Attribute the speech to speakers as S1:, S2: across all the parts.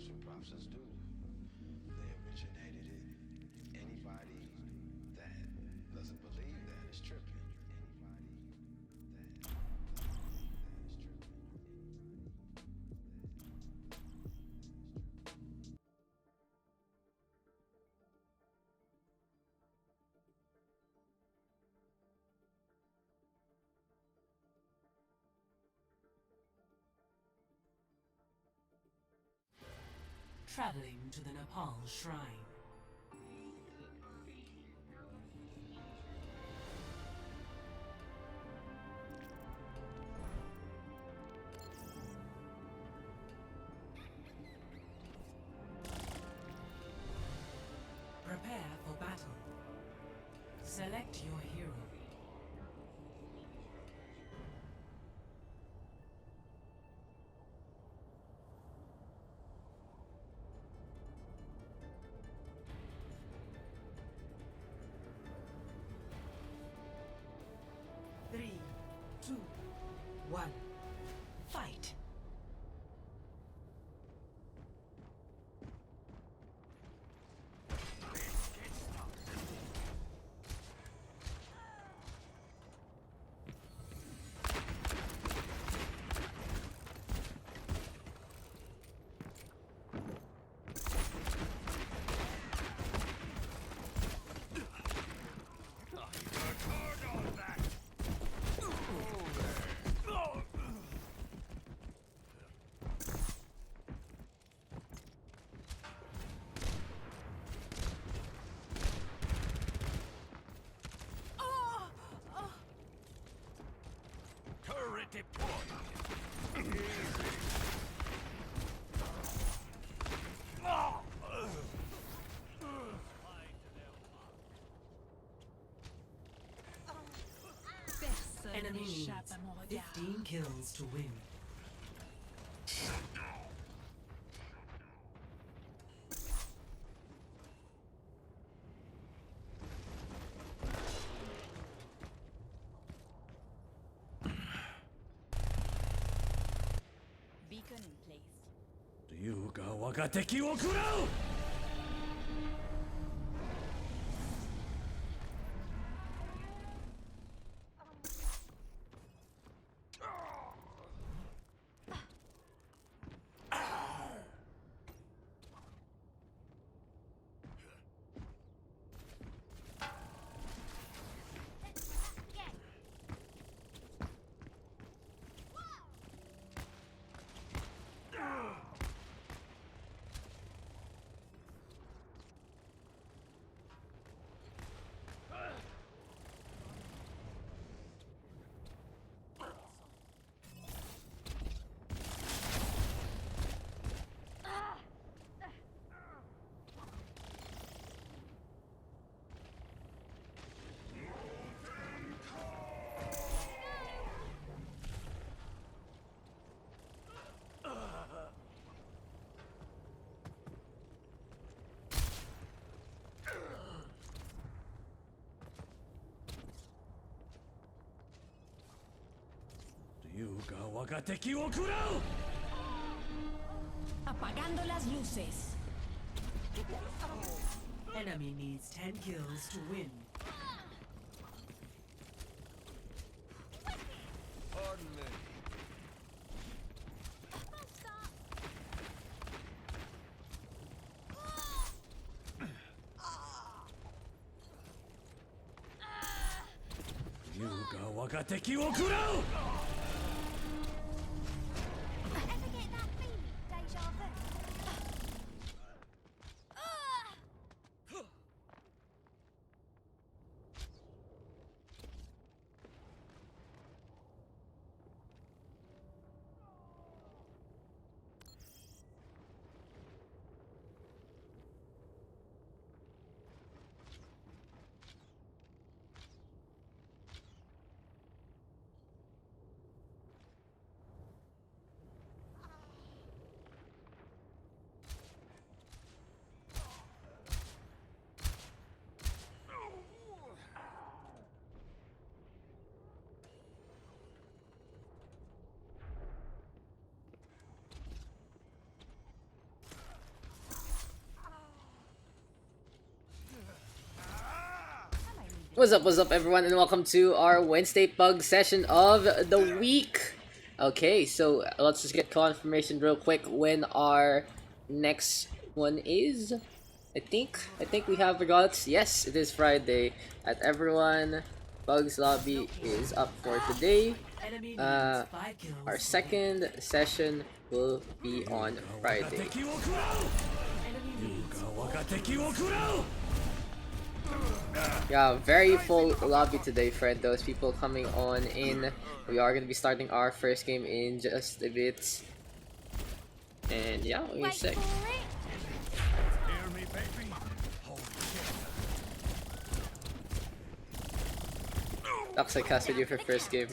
S1: That's what prophets do. They originated it. Anybody that doesn't believe that is tripping. Anybody that doesn't believe that is tripping.
S2: Traveling to the Nepal shrine. Prepare for battle. Select your hero. Three, two, one, fight!
S3: Turret deployed!
S2: Enemy needs 15 kills to win.
S4: Beacon in place.
S3: 竜が我が敵を食らう 竜が我が敵を食らう
S4: Apagando las luces.
S2: Enemy needs 10 kills to win.
S1: Pardon me.
S3: You 竜が我が敵を食らう
S5: Ever get that feeling, deja vu?
S6: What's up, everyone, and welcome to our Wednesday Pug session of the week. Okay, so let's just get confirmation real quick when our next one is. I think we have forgot. Yes, it is Friday. At everyone, Pugs Lobby is up for today. Our second session will be on Friday. Yeah, very full lobby today for those people coming on in. We are going to be starting our first game in just a bit. And yeah, what do you say? Daks, I casted you for first game.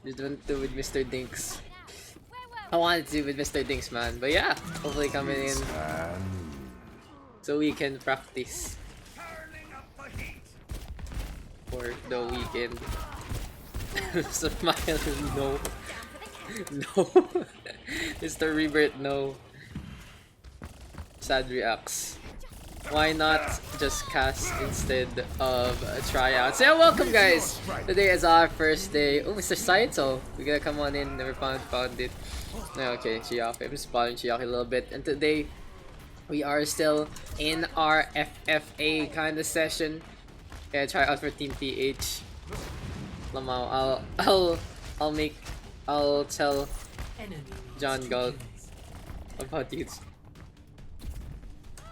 S6: Just went to with Mr. Dinks. I wanted to with Mr. Dinks, man. But yeah, hopefully coming in so we can practice for the weekend. Smile, no. No. Mr. Rebirth, no. Sad reacts. Why not just cast instead of tryouts? Yeah, welcome guys! Today is our first day. Oh, Mr. Saito! We gotta come on in, never found it. Okay, Chiaki. I'm spotting Chiaki a little bit. And today, we are still in our FFA kind of session. Yeah, try out for Team PH. Lamau, I'll tell John Galt about you.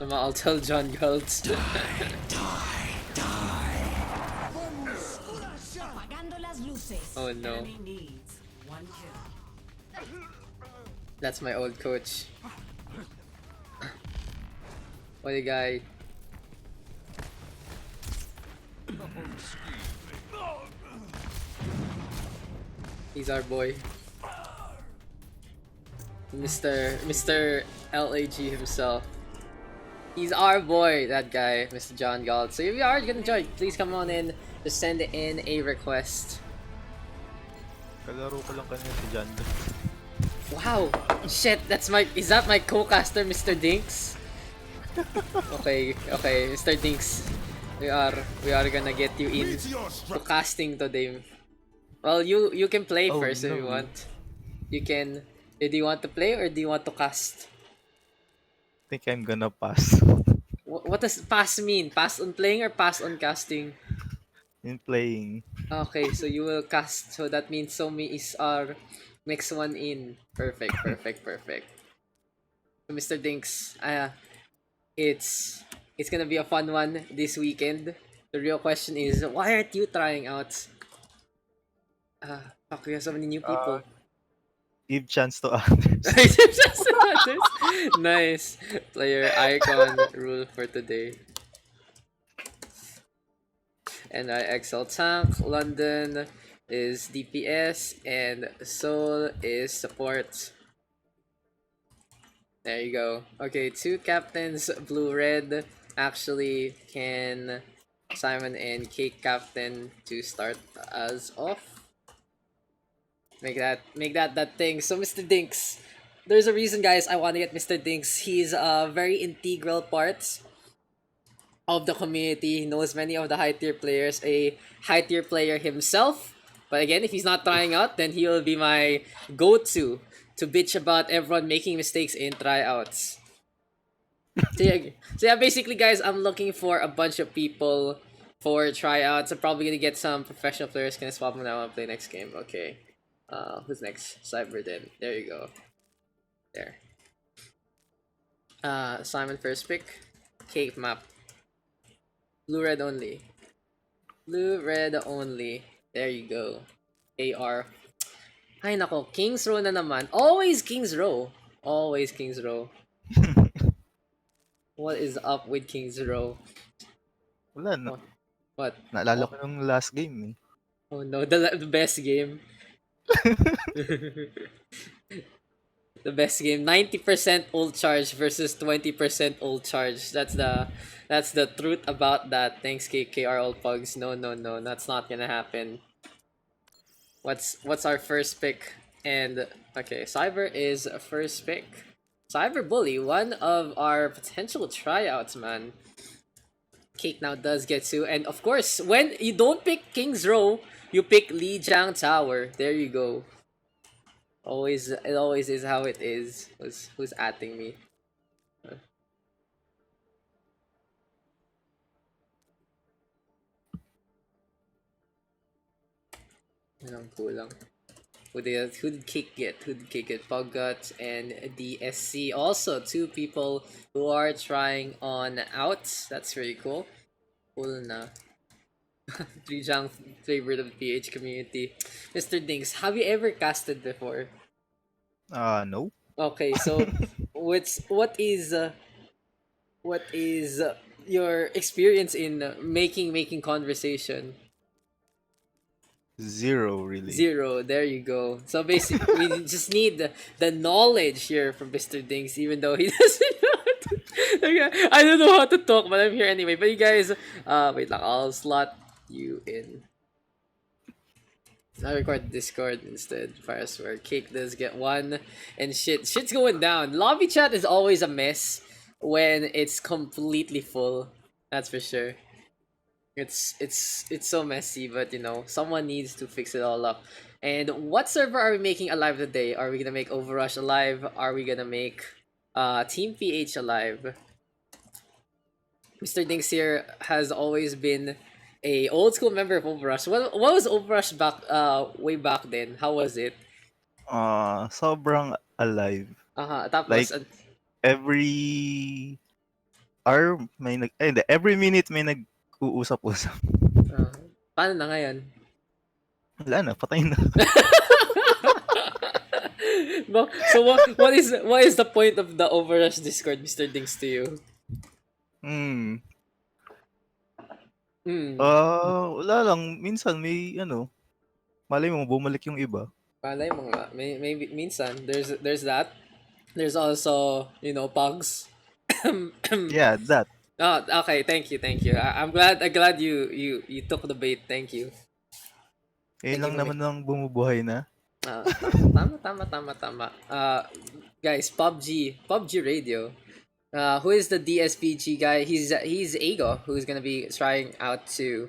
S6: I'll tell John Galt. Oh no. That's my old coach. What a guy. He's our boy. Mr. LAG himself. He's our boy, that guy, Mr. John Galt. So if you are gonna join, please come on in. Just send in a request.
S7: Kalaro ko lang kanina si John.
S6: Wow! Shit, is that my co-caster, Mr. Dinks? Okay, Mr. Dinks. We are gonna get you in to casting today. Well, you can play first if you want. You can. Do you want to play or do you want to cast?
S7: I think I'm gonna pass.
S6: What does pass mean? Pass on playing or pass on casting?
S7: In playing.
S6: Okay, so you will cast. So that means Somi is our next one in. Perfect. So Mr. Dinks, it's gonna be a fun one this weekend. The real question is, why aren't you trying out? Fuck, we have so many new people.
S7: Give chance to others.
S6: Nice. Player icon rule for today. And XL Tank, London is DPS, and Seoul is support. There you go. Okay, 2 captains, blue-red. Actually, can Simon and Cake captain to start us off. Make that thing. So Mr. Dinks, there's a reason, guys, I want to get Mr. Dinks. He's a very integral part of the community. He knows many of the high tier players, a high tier player himself. But again, if he's not trying out, then he will be my go-to to bitch about everyone making mistakes in tryouts. So yeah, basically, guys, I'm looking for a bunch of people for tryouts. I'm probably gonna get some professional players. Can I swap them now and play next game? Okay. Who's next? Cyber then. There you go. There. Simon first pick. Cave map. Blue-red only. Blue-red only. There you go. AR. Ay nako, King's Row na naman. Always King's Row. Always King's Row. What is up with King's Row?
S7: Wala na.
S6: What?
S7: Naalala ko yung last game eh.
S6: Oh no, the best game. The best game. 90% ult charge versus 20% ult charge. That's the truth about that. Thanks KKR All Pugs. No, that's not gonna happen. What's our first pick? And okay, Cyber is first pick. Cyberbully, one of our potential tryouts, man. Cake now does get 2, and of course, when you don't pick King's Row, you pick Lijiang Tower. There you go. It always is how it is. Who's atting me? Kulang. Who did Cake get? Who did Cake get? Puggut and DSC. Also, 2 people who are trying on out. That's very cool. Cool na. Lijiang, favorite of the PH community. Mr. Dinks, have you ever casted before?
S7: No.
S6: Okay, so what is your experience in making conversation?
S7: 0 really.
S6: 0. There you go. So basically, we just need the knowledge here from Mr. Dinks, even though he doesn't know how to. I don't know how to talk, but I'm here anyway. But you guys, wait lang, I'll slot you in. I record Discord instead. Fire swear. Cake does get 1, and shit's going down. Lobby chat is always a mess when it's completely full. That's for sure. It's so messy, but you know, someone needs to fix it all up. And what server are we making alive today? Are we gonna make OverRush alive? Are we gonna make Team PH alive? Mr. Dinks here has always been a old school member of OverRush. What was OverRush back way back then? How was it?
S7: Sobrang alive.
S6: Tapos
S7: Like, every hour may every minute may nag-uusap-usap.
S6: paano na ngayon?
S7: Wala na, patay na.
S6: So what is the point of the OverRush Discord, Mr. Dinks, to you?
S7: Wala lang. Minsan may malay mo bumalik yung iba.
S6: Malay mo nga. Maybe minsan there's that. There's also, pugs.
S7: Yeah, that.
S6: Oh, okay. Thank you. I'm glad you took the bait. Thank you.
S7: Lang naman nang bumubuhay na.
S6: Tama. Guys, PUBG Radio. Who is the DSPG guy? He's Ego, who's gonna be trying out to.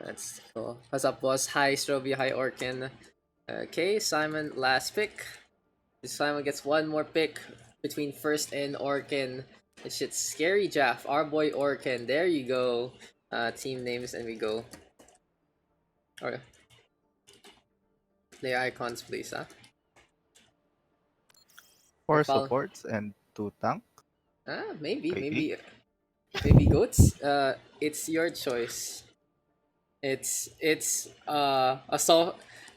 S6: That's cool. What's up, boss? Hi, Stroby. Hi, Orkin. Okay, Simon, last pick. Simon gets 1 more pick between first and Orkin. It's shit scary Jaff. Our boy Orkin. There you go. Team names, and we go. Okay. Play icons, please, huh?
S7: 4
S6: Nepal.
S7: supports and 2 tank.
S6: Maybe goats. It's your choice. It's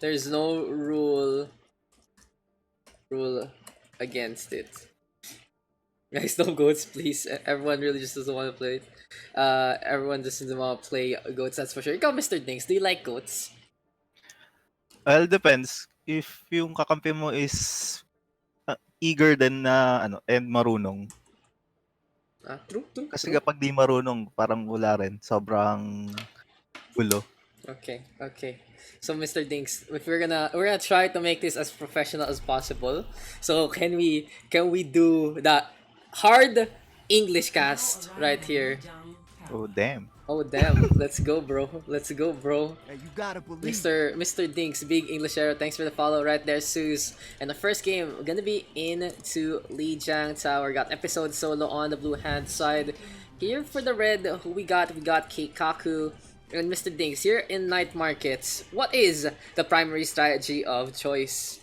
S6: there's no rule against it. Guys, no goats, please. Everyone really just doesn't want to play it. Everyone just doesn't want to play goats, that's for sure. Ikaw, Mr. Dinks, do you like goats?
S7: Well, depends. If yung kakampi mo is eager din na and marunong.
S6: True.
S7: Kasi kapag di marunong, parang wala rin. Sobrang gulo.
S6: Okay. So Mr. Dinks, if we're gonna try to make this as professional as possible. So can we do the hard English cast right here?
S7: Oh damn.
S6: Let's go, bro.
S8: Hey, you gotta believe.
S6: Mr. Dinks, big English error. Thanks for the follow right there, Suze. And the first game, we're gonna be into Lijiang Tower. Got episode solo on the blue hand side. Here for the red, who we got Keikaku and Mr. Dinks. Here in night markets, what is the primary strategy of choice?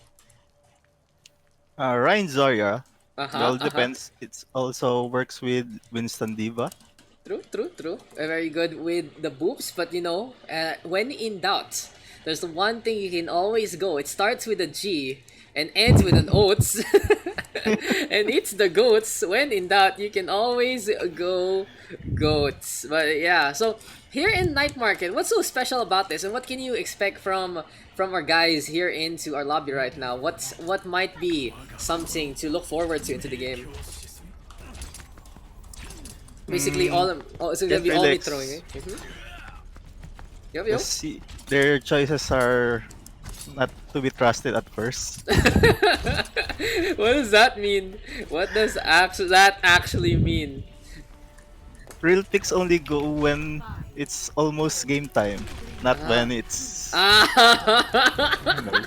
S7: Ryan Zarya. It all depends. It also works with Winston Diva.
S6: True. Very good with the boops, but when in doubt, there's one thing you can always go. It starts with a G and ends with an oats. And it's the goats. When in doubt, you can always go goats. But yeah, so here in Night Market, what's so special about this, and what can you expect from our guys here into our lobby right now? What might be something to look forward to into the game? Basically, it's gonna be all me throwing. Yup.
S7: See, their choices are not to be trusted at first.
S6: What does that mean? What does that actually mean?
S7: Real picks only go when it's almost game time, not when it's you know.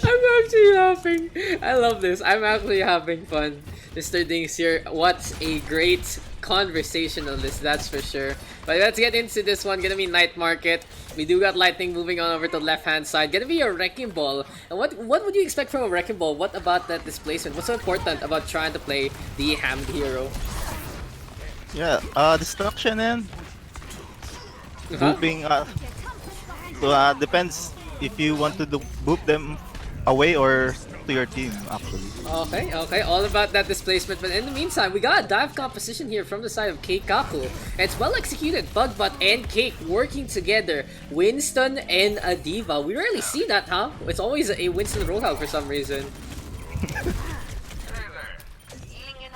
S6: I'm actually laughing. I love this. I'm actually having fun. Mr. Dings here. What a great conversationalist, that's for sure. But let's get into this one. Gonna be Night Market. We do got Lightning moving on over to the left-hand side. Gonna be a Wrecking Ball. And what would you expect from a Wrecking Ball? What about that displacement? What's so important about trying to play the Hammed hero?
S7: Yeah, destruction and booping. Depends if you want to boop them away or to your team, actually.
S6: Okay, all about that displacement. But in the meantime, we got a dive composition here from the side of Keikaku. And it's well executed. Bugbot and Cake working together. Winston and a Diva. We rarely see that, huh? It's always a Winston Roadhog for some reason.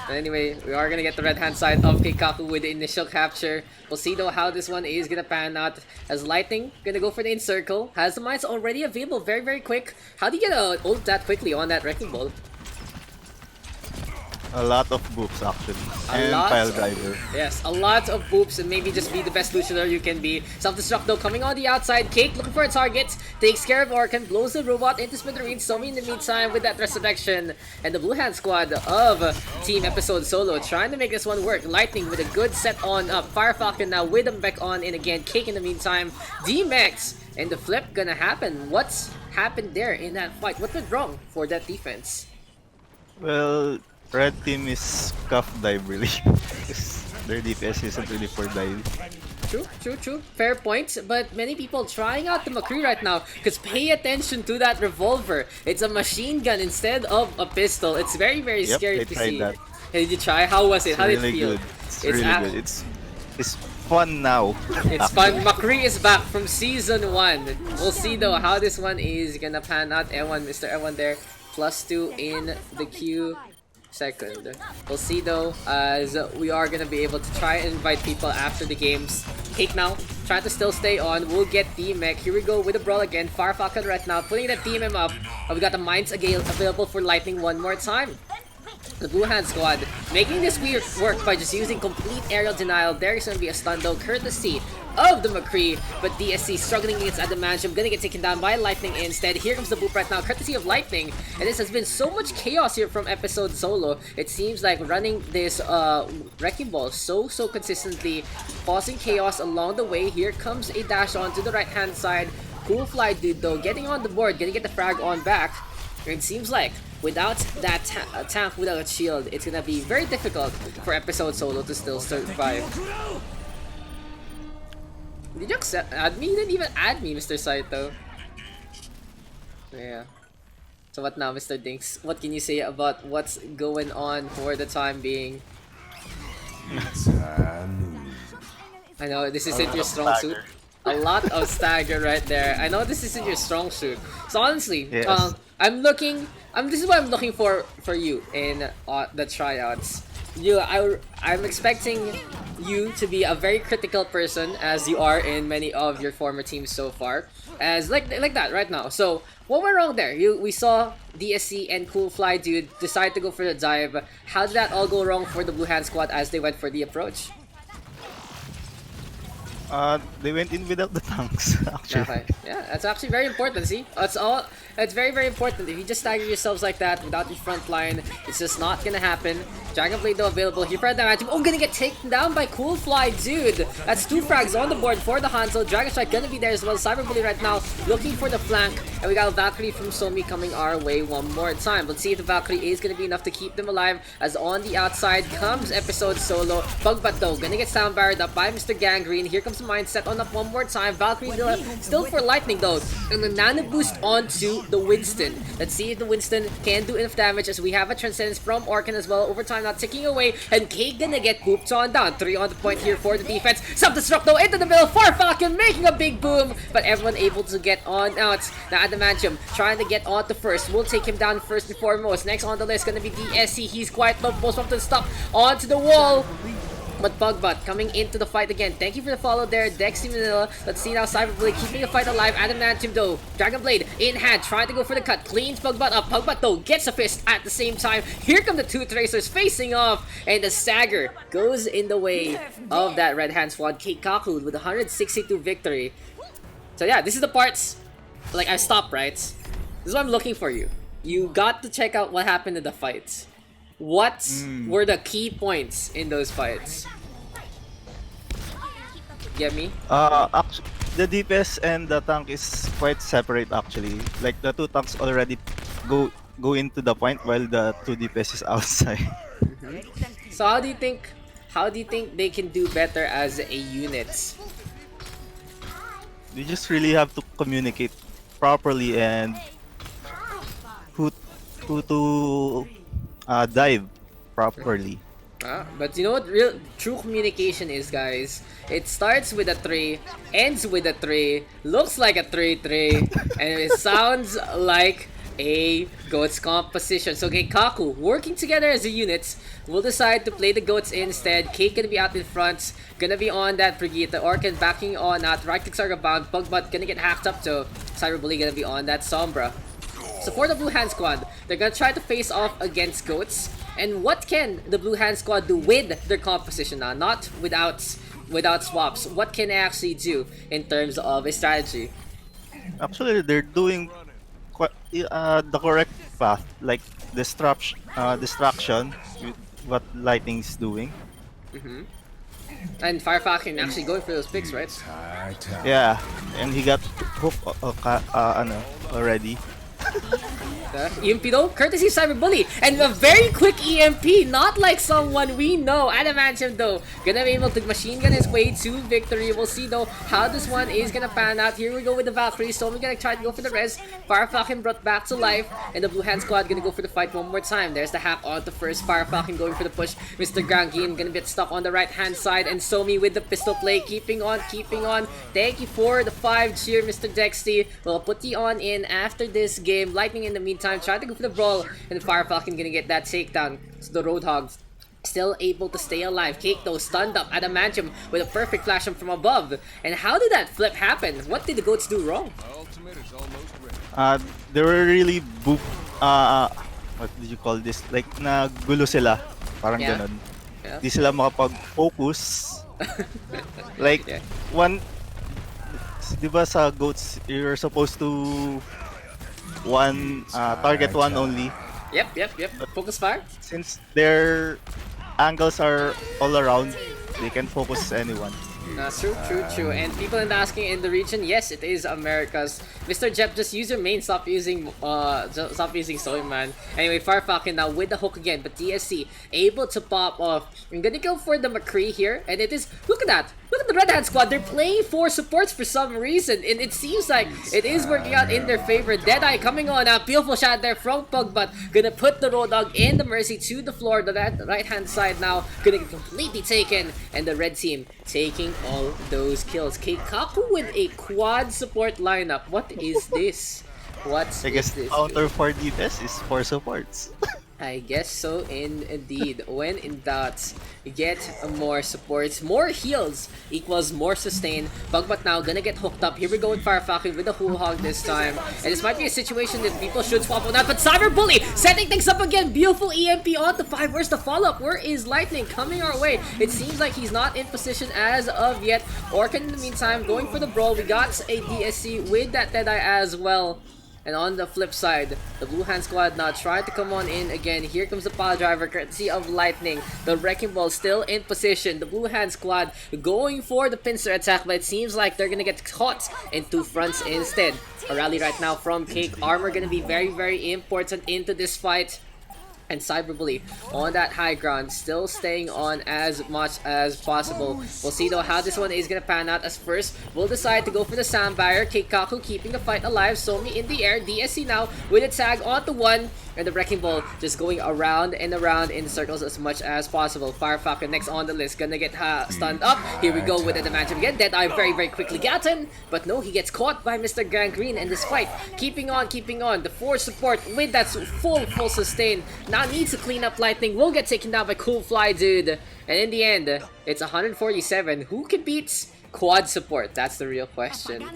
S6: Anyway, we are gonna get the red hand side of Keikaku with the initial capture. We'll see though how this one is gonna pan out. As Lightning gonna go for the encircle. Has the mines already available very, very quick. How do you get a ult that quickly on that Wrecking Ball?
S7: A lot of boops actually. And pile driver.
S6: Yes, a lot of boops and maybe just be the best Luchador you can be. Self-destruct though coming on the outside. Cake looking for a target. Takes care of Orkan. Blows the robot into smithereens. Somi in the meantime with that resurrection. And the blue hand squad of Team Episode Solo trying to make this one work. Lightning with a good set on up. Fire Falcon now with them back on in again. Cake in the meantime. D-Max. And the flip gonna happen. What's happened there in that fight? What went wrong for that defense?
S7: Well, red team is cuff dive really. Their DPS isn't really for dive.
S6: True. Fair point. But many people trying out the McCree right now. Because pay attention to that revolver. It's a machine gun instead of a pistol. It's very, very scary to see.
S7: That.
S6: Hey, did you try? How was it?
S7: It's
S6: How did
S7: really
S6: it feel?
S7: good. It's really good. It's fun now.
S6: It's fun. McCree is back from season 1. We'll see though how this one is gonna pan out. Mr. Ewan there. +2 in the queue. Second. We'll see though, as we are gonna be able to try and invite people after the games. Cake now, trying to still stay on. We'll get D-Mech. Here we go with the brawl again. Fire Falcon right now, putting the TMM up. We got the mines again available for Lightning one more time. The blue hand squad making this weird work by just using complete aerial denial. There is gonna be a stun though, courtesy of the McCree, but DSC struggling against Adamantium, gonna get taken down by Lightning instead. Here comes the boop right now, courtesy of Lightning, and this has been so much chaos here from Episode Solo. It seems like running this Wrecking Ball so consistently, causing chaos along the way. Here comes a dash on to the right hand side. Cool Fly dude though, getting on the board, gonna get the frag on back. It seems like without that tank, without a shield, it's gonna be very difficult for Episode Solo to still survive. Did you add me? You didn't even add me, Mr. Saito. Yeah. So what now, Mr. Dinks? What can you say about what's going on for the time being? I know this isn't your strong suit. A lot of stagger right there. I know this isn't your strong suit. So honestly,
S7: yes.
S6: this is what I'm looking for you in the tryouts. I'm expecting you to be a very critical person, as you are in many of your former teams so far, as like that right now. So what went wrong there? We saw DSC and Cool Fly dude decide to go for the dive. How did that all go wrong for the blue hand squad as they went for the approach?
S7: They went in without the tanks, actually.
S6: Okay. Yeah, that's actually very important, see? It's very, very important. If you just stagger yourselves like that without your front line, it's just not gonna happen. Dragon Blade though available here for that matchup. Oh, gonna get taken down by Cool Fly, dude! That's 2 frags on the board for the Hanzo. Dragon Strike gonna be there as well. Cyber Bully right now looking for the flank. And we got a Valkyrie from Somi coming our way one more time. Let's see if the Valkyrie is gonna be enough to keep them alive, as on the outside comes Episode Solo. Bugbot though, gonna get sound barred up by Mr. Gangrene. Here comes the mindset on up one more time. Valkyrie still for Lightning though. And the nano boost onto the Winston. Let's see if the Winston can do enough damage, as we have a Transcendence from Orkan as well. Overtime not ticking away, and Cake gonna get booped on down. 3 on the point here for the defense. Self-destruct though into the middle for Falcon, making a big boom, but everyone able to get on out. Now Adamantium trying to get on to first. We'll take him down first and foremost. Next on the list gonna be DSC. He's quite low, most often stuck onto the wall. But Pugbot coming into the fight again. Thank you for the follow there, Dexy Manila. Let's see now Cyberblade keeping the fight alive. Adamantium though. Dragon Blade in hand, trying to go for the cut. Cleans Pugbot up. Pugbot though gets a fist at the same time. Here come the two Tracers facing off. And the stagger goes in the way of that Red Hand squad. Keikaku with 162 victory. So yeah, this is the parts. Like, I stopped, right? This is what I'm looking for you. You got to check out what happened in the fights. What were the key points in those fights? Get me?
S7: The DPS and the tank is quite separate actually. Like the two tanks already go into the point while the two DPS is outside.
S6: So how do you think they can do better as a unit?
S7: You just really have to communicate properly and who to dive properly.
S6: But you know what true communication is, guys? It starts with a 3, ends with a 3, looks like a 3-3, and it sounds like a goats composition. So Keikaku, working together as a unit, will decide to play the goats instead. Cake gonna be out in front, gonna be on that Brigitte. Orchid backing on out. Right clicks are bound. Pugbot gonna get hacked up to. Cyberbully gonna be on that Sombra. So for the Blue Hand Squad, they're gonna try to face off against goats. And what can the Blue Hand Squad do with their composition now? Not without swaps. What can they actually do in terms of a strategy?
S7: Actually, they're doing the correct path, like distraction with what Lightning's doing.
S6: And Firefalcon actually going for those picks, right?
S7: Yeah, and he got hooked already.
S6: EMP though, courtesy of Cyberbully, and a very quick EMP, not like someone we know. Adamantium though, gonna be able to machine gun his way to victory. We'll see though how this one is gonna pan out. Here we go with the Valkyrie, so we're gonna try to go for the res. Firefalcon brought back to life, and the Blue Hand Squad gonna go for the fight one more time. There's the hack on the first. Firefalcon going for the push. Mr. Grangin gonna get stuck on the right hand side, and Somi with the pistol play, keeping on. Thank you for the 5 cheer, Mr. Dexty. We'll put you on in after this game. Lightning in the meantime trying to go for the brawl, and the Firefalcon gonna get that takedown. So the Roadhogs still able to stay alive. Cake though stunned up. Adamantium with a perfect flash from above. And how did that flip happen? What did the goats do wrong?
S7: They were really what did you call this? Like nagulo sila. Parang ganun.
S6: Yeah.
S7: Di sila makapag-focus. Like one, di ba sa goats you're supposed to target one only.
S6: Yep. Focus fire.
S7: Since their angles are all around, they can focus anyone.
S6: True. And people in asking in the region, yes, it is America's. Mr. Jep, just use your main. Stop using Soy, man. Anyway, Firefalcon now with the hook again, but DSC able to pop off. I'm gonna go for the McCree here, and it is look at that. Look at the Red Hand Squad. They're playing for supports for some reason, and it seems like it is working out in their favor. Deadeye coming on now. Beautiful shot there from Pugbot. Gonna put the Road Dog and the Mercy to the floor. The right hand side now gonna get completely taken, and the red team taking all those kills. Keikaku with a quad support lineup. What is this?
S7: I guess counter for DPS is for supports.
S6: I guess so, indeed. When in doubt, get more supports. More heals equals more sustain. Pugbot now gonna get hooked up. Here we go with Firefalcon with the Whole Hog this time. And this might be a situation that people should swap on that. But Cyberbully setting things up again. Beautiful EMP on the 5. Where's the follow-up? Where is Lightning coming our way? It seems like he's not in position as of yet. Orchid in the meantime going for the brawl. We got a DSC with that Deadeye as well. And on the flip side, the Blue Hand Squad now trying to come on in again. Here comes the pile driver courtesy of Lightning. The Wrecking Ball still in position. The Blue Hand Squad going for the pincer attack, but it seems like they're gonna get caught in 2 fronts instead. A rally right now from Cake. Armor gonna be very important into this fight. And Cyberbully on that high ground, still staying on as much as possible. We'll see though how this one is gonna pan out, as first we'll decide to go for the sound barrier. Keikaku keeping the fight alive. Somi in the air. DSC now with a tag onto 1. And the Wrecking Ball just going around and around in circles as much as possible. Fire Falcon next on the list, gonna get stunned up. Here we go with the Adamantium again. Deadeye very, very quickly gotten, but no, he gets caught by Mr. Gangrene in this fight. Keeping on. The force support with that full sustain. Now needs to clean up Lightning. Will get taken down by Cool Fly, dude. And in the end, it's 147. Who can beat quad support? That's the real question.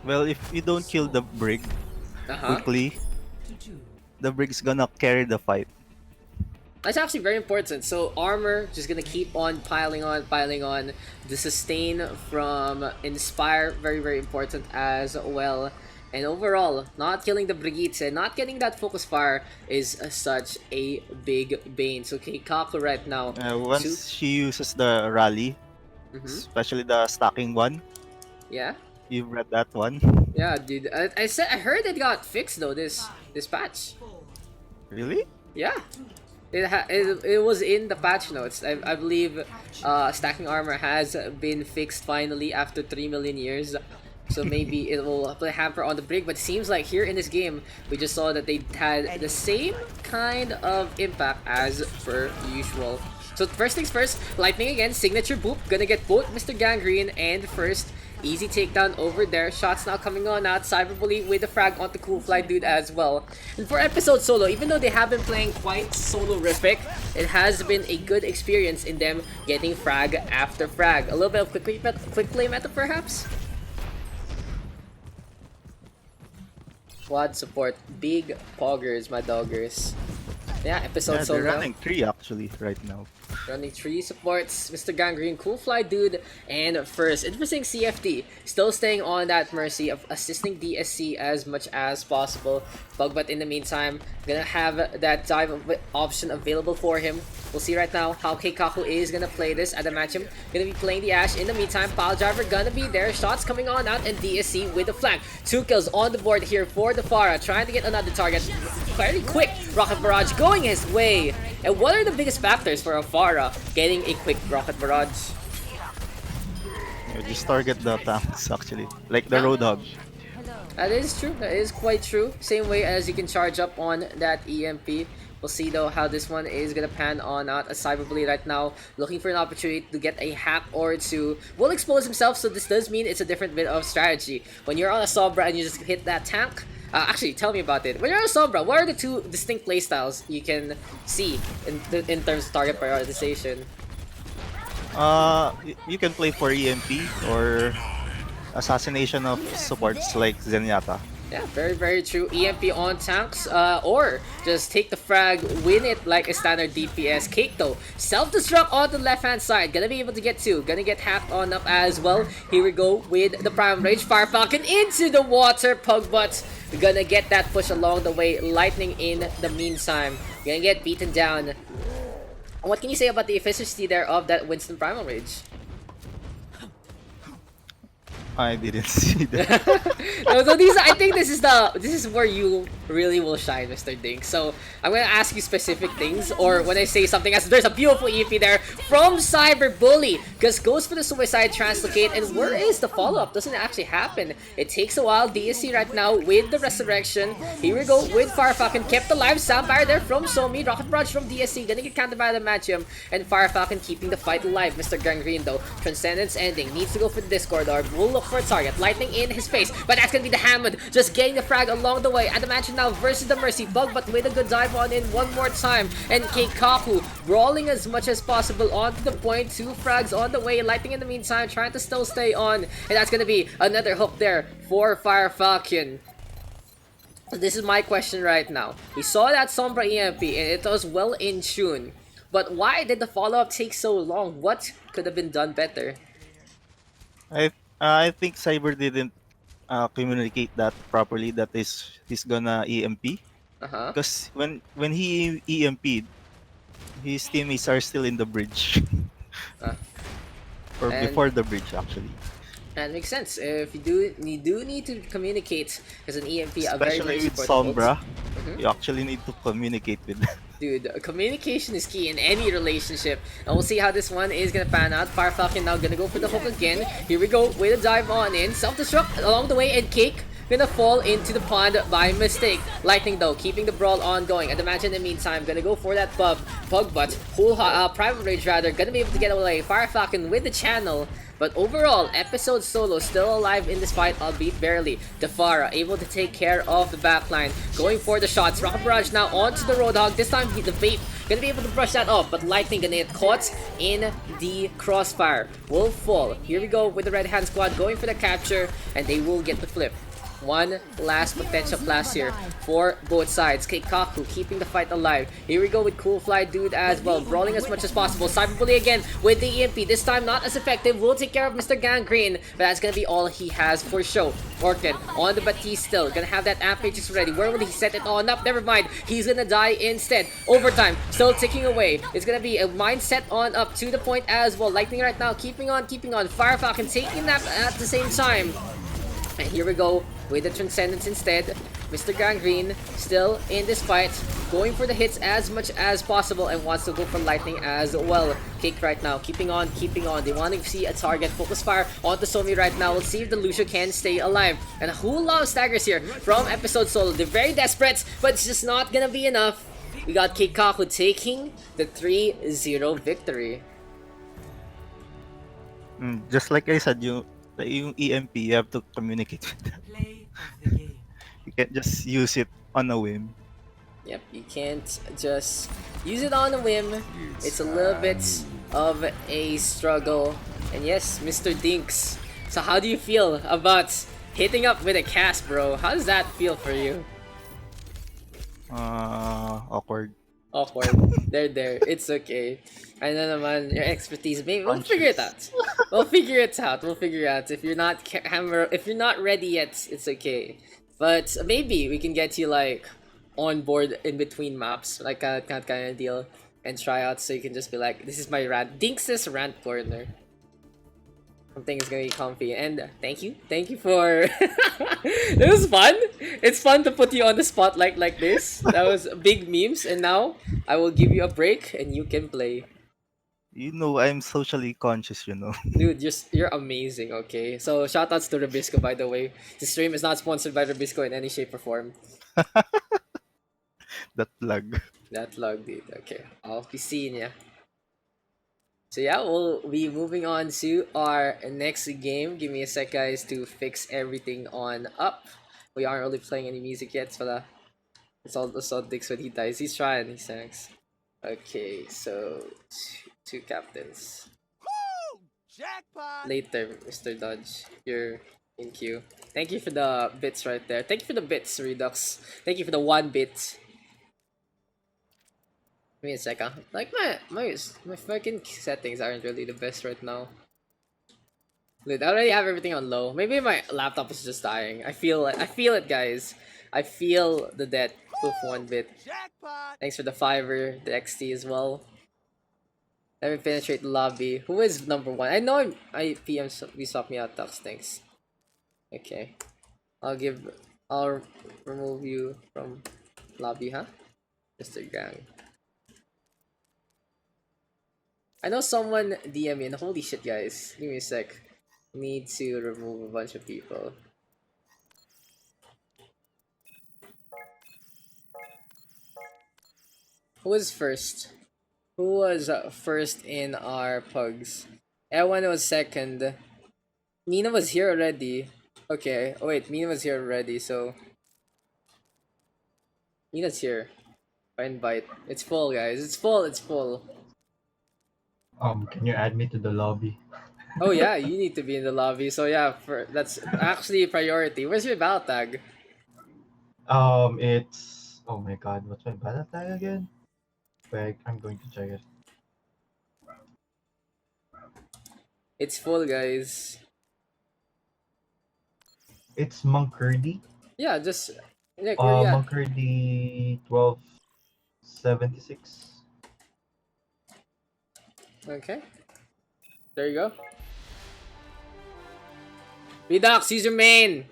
S7: Well, if you don't kill the Brig quickly, the Brig's gonna carry the fight.
S6: That's actually very important. So armor just gonna keep on piling on. The sustain from Inspire, very, very important as well. And overall, not killing the Brigitte and not getting that focus fire is such a big bane. So Keikaku right now.
S7: Once she uses the rally, especially the stacking one.
S6: Yeah.
S7: You've read that one.
S6: Yeah, dude. I heard it got fixed though. This patch.
S7: Really?
S6: Yeah. It was in the patch notes. I believe stacking armor has been fixed finally after 3 million years. So maybe it will play hamper on the Brig, but it seems like here in this game, we just saw that they had the same kind of impact as per usual. So first things first, Lightning again, signature boop, gonna get both Mr. Gangrene and first. Easy takedown over there. Shots now coming on out. Cyberbully with the frag onto Cool Fly dude as well. And for episode solo, even though they have been playing quite solo-rific, it has been a good experience in them getting frag after frag. A little bit of quick play meta perhaps? Quad support. Big poggers, my doggers. Yeah, episode solo.
S7: They're running 3 actually right now.
S6: Running 3 supports, Mr. Gangrene, Cool Fly dude, and first. Interesting CFD. Still staying on that mercy of assisting DSC as much as possible. Pugbot in the meantime, gonna have that dive option available for him. We'll see right now how Keikaku is gonna play this. Adamantium gonna be playing the Ashe in the meantime. Pile Driver gonna be there. Shots coming on out, and DSC with the flank. 2 kills on the board here for the Pharah. Trying to get another target. Very quick. Rocket Barrage going his way. And what are the biggest factors for a Pharah getting a quick Rocket Barrage?
S7: You just target the tanks actually, like the Roadhog.
S6: That is true. That is quite true. Same way as you can charge up on that EMP. We'll see though how this one is gonna pan on out as Cyberbully right now looking for an opportunity to get a hack or two. Will expose himself, so this does mean it's a different bit of strategy. When you're on a Sombra and you just hit that tank, actually tell me about it. When you're on a Sombra, what are the 2 distinct playstyles you can see in terms of target prioritization?
S7: You can play for EMP or assassination of supports like Zenyatta.
S6: Yeah, very, very true. EMP on tanks, or just take the frag, win it like a standard DPS. Cake though, self-destruct on the left-hand side. Gonna be able to get 2. Gonna get hacked on up as well. Here we go with the Prime Rage. Fire Falcon into the water. Pugbot gonna get that push along the way. Lightning in the meantime. Gonna get beaten down. What can you say about the efficiency there of that Winston Primal Rage?
S7: I didn't see that.
S6: So I think this is where you really will shine, Mr. Dink. So I'm gonna ask you specific things, or when I say something as there's a beautiful EP there from Cyberbully, because goes for the suicide translocate, and where is the follow-up? Doesn't actually happen. It takes a while. DSC right now with the resurrection. Here we go with Fire Falcon, kept alive. Soundfire there from Somi, Rocket Barrage from DSC, gonna get countered by the Adamantium, and Fire Falcon keeping the fight alive. Mr. Gangrene though, Transcendence ending, needs to go for the Discord Orb. Will look for a target. Lightning in his face, but that's gonna be the Hammond just getting the frag along the way. Adamantium now versus the Mercy Bug, but with a good dive on in one more time, and Keikaku brawling as much as possible onto the point. 2 frags on the way. Lightning in the meantime trying to still stay on, and that's gonna be another hook there for Fire Falcon. This is my question right now. We saw that Sombra EMP and it was well in tune, but why did the follow-up take so long? What could have been done better?
S7: I think Cyber didn't communicate that properly, that he's gonna EMP. Because when he EMP'd, his teammates are still in the bridge. Or before the bridge actually.
S6: That makes sense. If you do need to communicate as an EMP,
S7: especially with Sombra, you actually need to communicate with them.
S6: Dude, communication is key in any relationship. And we'll see how this one is gonna pan out. Fire Falcon now gonna go for the hook again. Here we go with a dive on in. Self-destruct along the way, and Cake gonna fall into the pond by mistake. Lightning though, keeping the brawl ongoing. And imagine in the meantime, gonna go for that pug but Private Rage rather, gonna be able to get away. Fire Falcon with the channel. But overall, Episode Solo still alive in this fight, albeit barely. Defara able to take care of the backline. Going for the shots. Rocket Barrage now onto the Roadhog. This time the Vape gonna be able to brush that off. But Lightning gonna get caught in the crossfire. Will fall. Here we go with the Red Hand Squad going for the capture. And they will get the flip. One last potential class here for both sides. Keikaku keeping the fight alive. Here we go with Cool Fly Dude as well, brawling as much as possible. Cyberbully again with the EMP. This time not as effective. Will take care of Mr. Gangrene, but that's gonna be all he has for show. Orchid on the Batiste still. Gonna have that Amp Matrix ready. Where will he set it on up? Never mind. He's gonna die instead. Overtime still ticking away. It's gonna be a mindset on up to the point as well. Lightning right now keeping on. Fire Falcon taking that at the same time. And here we go with the Transcendence instead. Mr. Gangrene still in this fight, going for the hits as much as possible and wants to go for Lightning as well. Cake right now, keeping on. They want to see a target. Focus fire onto Somi right now. We'll see if the Lucio can stay alive. And who loves staggers here from Episode Solo? They're very desperate, but it's just not gonna be enough. We got Keikaku taking the 3-0 victory.
S7: Just like I said, yung EMP, you have to communicate with them.
S2: Play of the game.
S7: You can't just use it on a whim.
S6: Yep, you can't just use it on a whim. It's a little bit of a struggle. And yes, Mr. Dinks. So how do you feel about hitting up with a cast, bro? How does that feel for you?
S7: Awkward.
S6: Awkward. There. It's okay. I know naman your expertise. Maybe we'll figure it out. We'll figure it out. If you're not if you're not ready yet, it's okay. But maybe we can get you like on board in between maps, like that kind of deal, and try out. So you can just be like, "This is my rant, Dinks' rant corner." Something is gonna be comfy. And thank you for. It was fun. It's fun to put you on the spotlight like this. That was big memes, and now I will give you a break and you can play.
S7: You know, I'm socially conscious, you know.
S6: Dude, you're amazing, okay? So, shoutouts to Rabisco, by the way. The stream is not sponsored by Rabisco in any shape or form.
S7: That plug.
S6: That plug, dude. Okay, I'll be seeing ya. So yeah, we'll be moving on to our next game. Give me a sec, guys, to fix everything on up. We aren't really playing any music yet, so it's all Dix when he dies. He's trying, he thanks. Okay, so two captains.
S8: Woo! Jackpot!
S6: Later, Mr. Dodge. You're in queue. Thank you for the bits right there. Thank you for the bits, Redux. Thank you for the 1 bit. Give me a sec, huh? Like my fucking settings aren't really the best right now. Dude, I already have everything on low. Maybe my laptop is just dying. I feel it, guys. I feel the death. Oof, 1 bit.
S8: Jackpot!
S6: Thanks for the Fiverr, the XT as well. Let me penetrate the lobby. Who is number 1? I know I PM we swap me out, Daks. Thanks. Okay. I'll remove you from lobby, huh? Mr. Gang. I know someone DM me and holy shit, guys. Give me a sec. Need to remove a bunch of people. Who was first? Who was first in our pugs? Ewan was second. Nina was here already. Okay, oh wait, Nina was here already, so... Nina's here. I invite. It's full, guys. It's full.
S9: Can you add me to the lobby?
S6: Oh yeah, you need to be in the lobby. So yeah, that's actually a priority. Where's your battle tag?
S9: It's oh my god, what's my battle tag again? Wait, I'm going to check it.
S6: It's full, guys.
S9: It's Monkurdi.
S6: Yeah, just like where you at?
S9: Monkurdi 1276.
S6: Okay. There you go. Redux, use your main!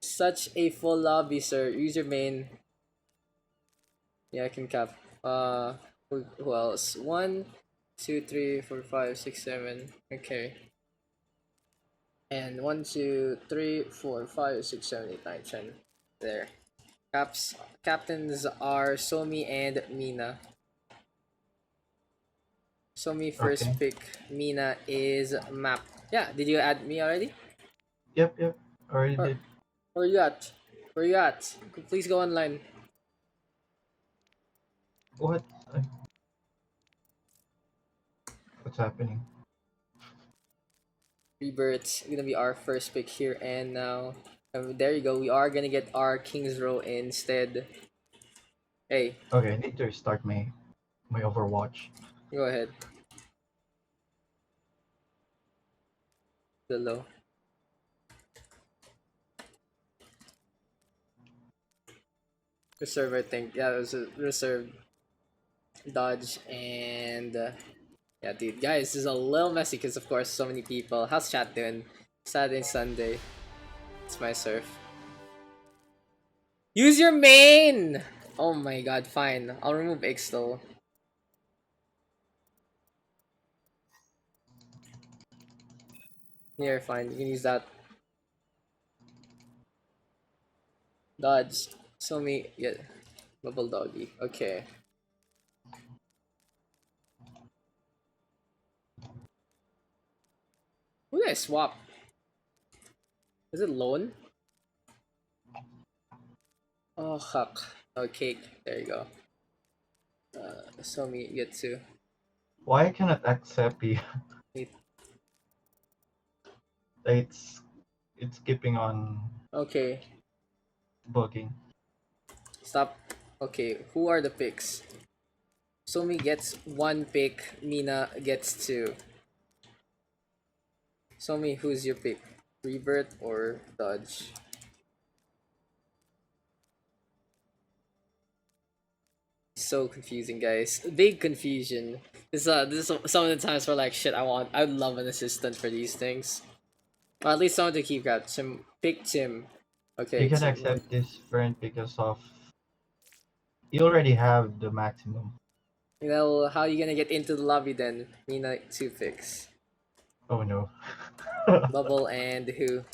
S6: Such a full lobby, sir. Use your main. Yeah, I can cap. Who else? 1, 2, 3, 4, 5, 6, 7. Okay. And 1, 2, 3, 4, 5, 6, 7, 8, 9, 10. There. Captains are Somi and Mina. Somi first
S9: Okay.
S6: pick. Mina is map. Yeah, did you add me already?
S9: Yep. Already
S6: Or,
S9: did.
S6: where you at? Where you at? Please go online.
S9: What? What's happening?
S6: Rebirth's gonna be our first pick here and now. There you go. We are gonna get our King's Row instead. Hey,
S9: Okay, I need to restart my Overwatch.
S6: go ahead. Below. Reserve, I think. Yeah, it was a reserve. Dodge and yeah, dude, guys, this is a little messy because of course so many people. How's chat doing? Saturday, Sunday. It's my surf. Use your main. Oh my god, fine. I'll remove X though. Here, fine. You can use that. Dodge. So me, yeah. Bubble doggy. Okay. Who did I swap? Is it Lone? Oh, huck. Oh, cake. There you go. So me, get to.
S9: Why I cannot accept you? It's keeping on
S6: Okay.
S9: bugging.
S6: Stop. Okay, who are the picks? Somi gets 1 pick, Mina gets 2. Somi, who's your pick? Rebirth or Dodge? So confusing, guys. Big confusion. This is some of the times where like shit. I would love an assistant for these things. Or at least someone to keep track. Pick Tim. Okay.
S9: You can
S6: Tim.
S9: accept this friend because of you already have the maximum.
S6: You know how are you gonna get into the lobby then? Mina 2 picks.
S9: Oh no.
S6: Bubble and who?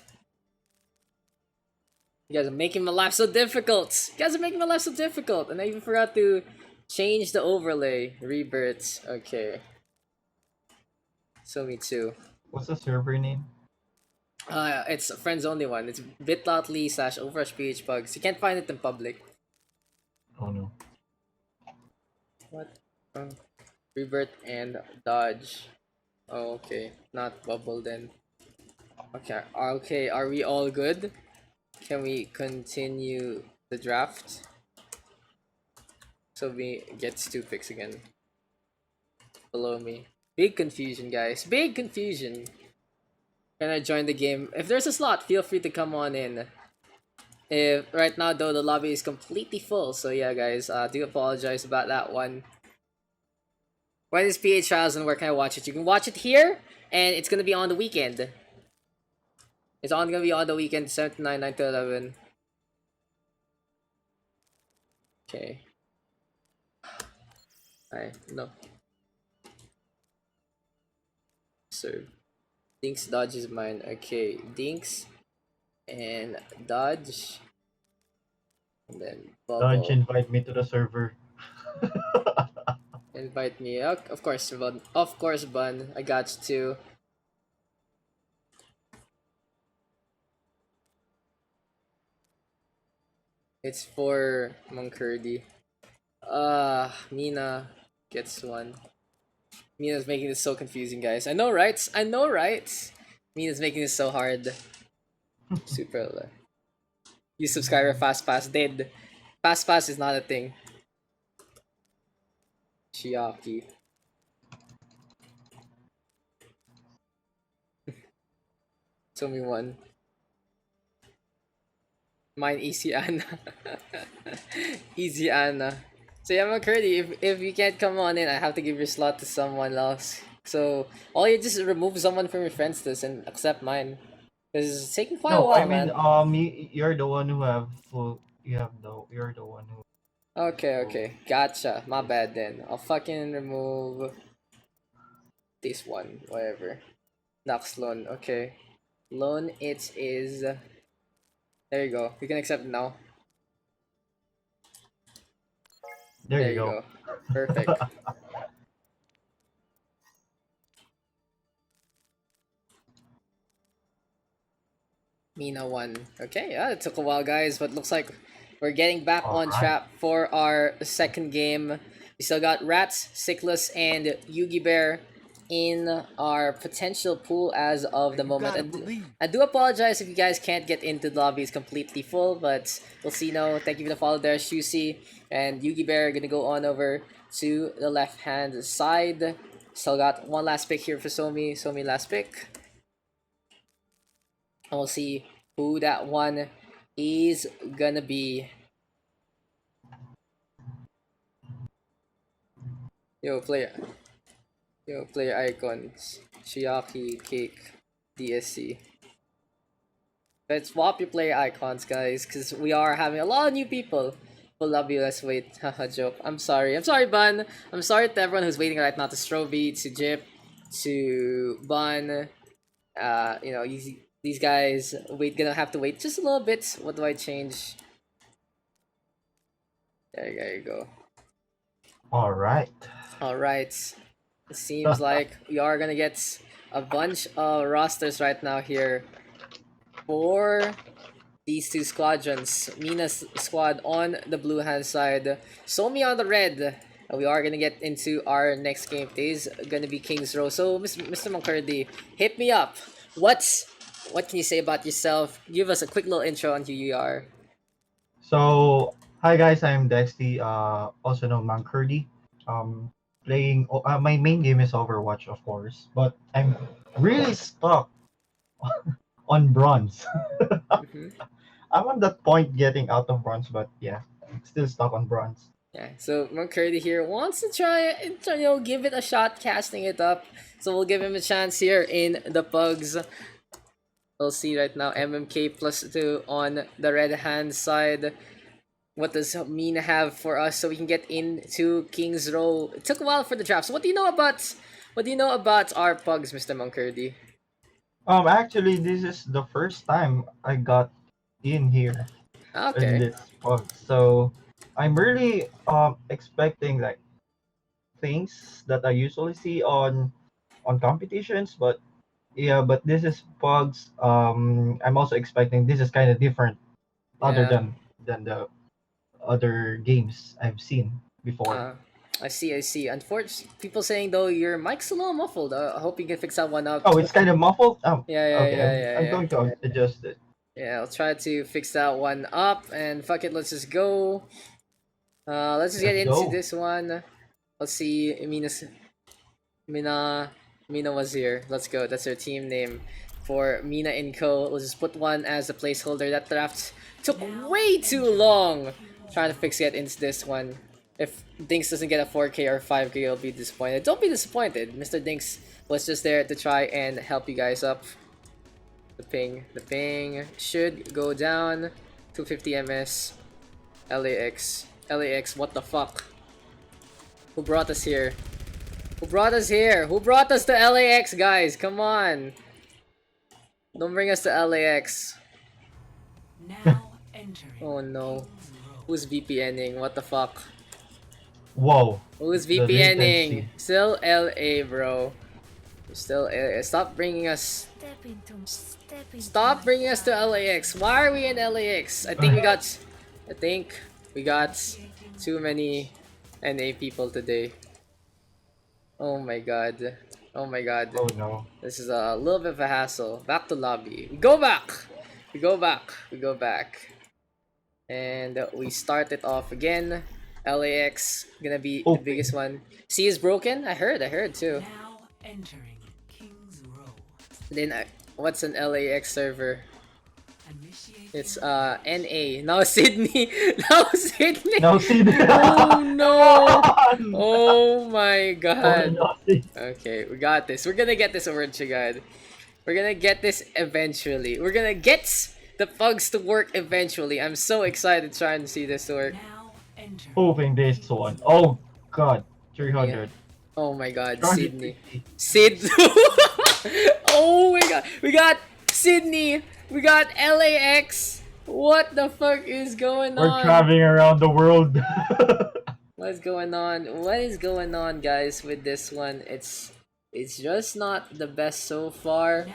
S6: You guys are making my life so difficult. You guys are making my life so difficult, and I even forgot to change the overlay. Rebirths. Okay. So me too.
S9: What's the server name?
S6: It's a friends only one. It's bit.ly/OverRush PH PUGS. You can't find it in public.
S9: Oh no.
S6: What? Rebirth and Dodge. Oh, okay. Not Bubble then. Okay. Okay. Are we all good? Can we continue the draft? So me gets 2 picks again. Below me. Big confusion, guys. Big confusion. Can I join the game? If there's a slot, feel free to come on in. If right now though the lobby is completely full, so yeah, guys, do apologize about that one. When is PH Trials and where can I watch it? You can watch it here, and it's gonna be on the weekend. It's gonna be on the weekend, 7 to 9, 9 to 11. Okay. No. Serve. Dinks Dodge is mine. Okay, Dinks and Dodge. And then Bubble.
S9: Don't invite me to the server.
S6: Invite me. Of course, Bun. Of course, Bun. I got you too. It's for Monkurdi. Mina gets 1. Mina's making this so confusing, guys. I know, right? I know, right? Mina's making this so hard. Super. You subscriber fast pass dead. Fast pass is not a thing. Chiaki. Show me 1. Mine easy Anna. Easy Anna. So yeah, McCurdy, if you can't come on in, I have to give your slot to someone else. So all you just remove someone from your friends list and accept mine. Because it's taking quite a
S9: No,
S6: while,
S9: I mean,
S6: man.
S9: you're the one who have full. You're the one who.
S6: Okay, gotcha. My bad then. I'll fucking remove this one, whatever. Naxlon, okay. Loan it is. There you go. You can accept it now.
S9: There you go.
S6: Perfect. Mina won. Okay, yeah, it took a while, guys, but looks like we're getting back on track for our second game. We still got Rats, Sickless, and Yugi Bear in our potential pool as of the moment. I do apologize if you guys can't get into the lobby. It's completely full, but we'll see. No, thank you for the follow there, Shusi and Yugi Bear. Gonna go on over to the left hand side. Still got one last pick here for Somi. Somi last pick. And we'll see who that one is gonna be. Yo, player icons. Shiaki, Cake, DSC. Let's swap your player icons, guys, because we are having a lot of new people. We'll love you, let's wait. Haha, joke. I'm sorry, Bun. I'm sorry to everyone who's waiting right now, to Stroby, to Jip, to Bun. You know, these guys gonna have to wait just a little bit. What do I change? There you go.
S9: Alright.
S6: It seems like we are gonna get a bunch of rosters right now here for these two squadrons. Mina's squad on the blue hand side, Somi on the red. We are gonna get into our next game. Today's gonna be King's Row. So, Mr. McCurdy, hit me up. What can you say about yourself? Give us a quick little intro on who you are.
S9: So, hi guys, I'm Dexty, also known Mancurdy. Playing, my main game is Overwatch, of course, but I'm really stuck on bronze. I'm on that point getting out of bronze, but yeah, I'm still stuck on bronze.
S6: Yeah, so McCurdy here wants to try and give it a shot, casting it up. So we'll give him a chance here in the Pugs. We'll see right now, MMK +2 on the red hand side. What does Mina have for us so we can get into King's Row? It took a while for the draft. So what do you know about our Pugs, Mr. McCurdy?
S9: Actually, this is the first time I got in here.
S6: Okay.
S9: In this Pug. So I'm really expecting like things that I usually see on competitions, but yeah, but this is Pugs. I'm also expecting this is kind of different, other than the other games I've seen before.
S6: I see. Unfortunately, people saying though your mic's a little muffled. I hope you can fix that one up.
S9: Oh, it's kind of muffled.
S6: Yeah.
S9: I'm going to adjust it.
S6: Yeah, I'll try to fix that one up, and fuck it, let's just go. Let's just get into this one. Let's see, Mina was here. Let's go. That's her team name for Mina & Co. We'll just put one as a placeholder. That draft took way too long. Trying to get into this one. If Dinks doesn't get a 4K or 5K, you'll be disappointed. Don't be disappointed. Mr. Dinks was just there to try and help you guys up. The ping should go down. 250 ms. LAX, what the fuck? Who brought us here? Who brought us to LAX, guys? Come on. Don't bring us to LAX.
S2: Now entering.
S6: Oh no. Who's VPNing? What the fuck?
S9: Whoa.
S6: Who's VPNing? Still LA, bro. Still LA. Stop bringing us to LAX. Why are we in LAX? I think we got too many NA people today. Oh my god.
S9: Oh no.
S6: This is a little bit of a hassle. Back to lobby. We go back. And we start it off again. LAX gonna be the biggest one. C is broken? I heard too.
S2: Now entering King's Row.
S6: Then what's an LAX server? It's NA. Now Sydney. Oh no. Oh my god. Okay, we got this. We're gonna get this over to God. We're gonna get this eventually. We're gonna get the Pugs to work eventually. I'm so excited trying to see this work.
S9: Hoping this one. Oh god. 300.
S6: Yeah. Oh my god, Sydney. Sid. Oh my god. We got Sydney. We got LAX. What the fuck is going
S9: We're
S6: on?
S9: traveling around the world.
S6: What is going on? What is going on, guys, with this one? It's just not the best so far.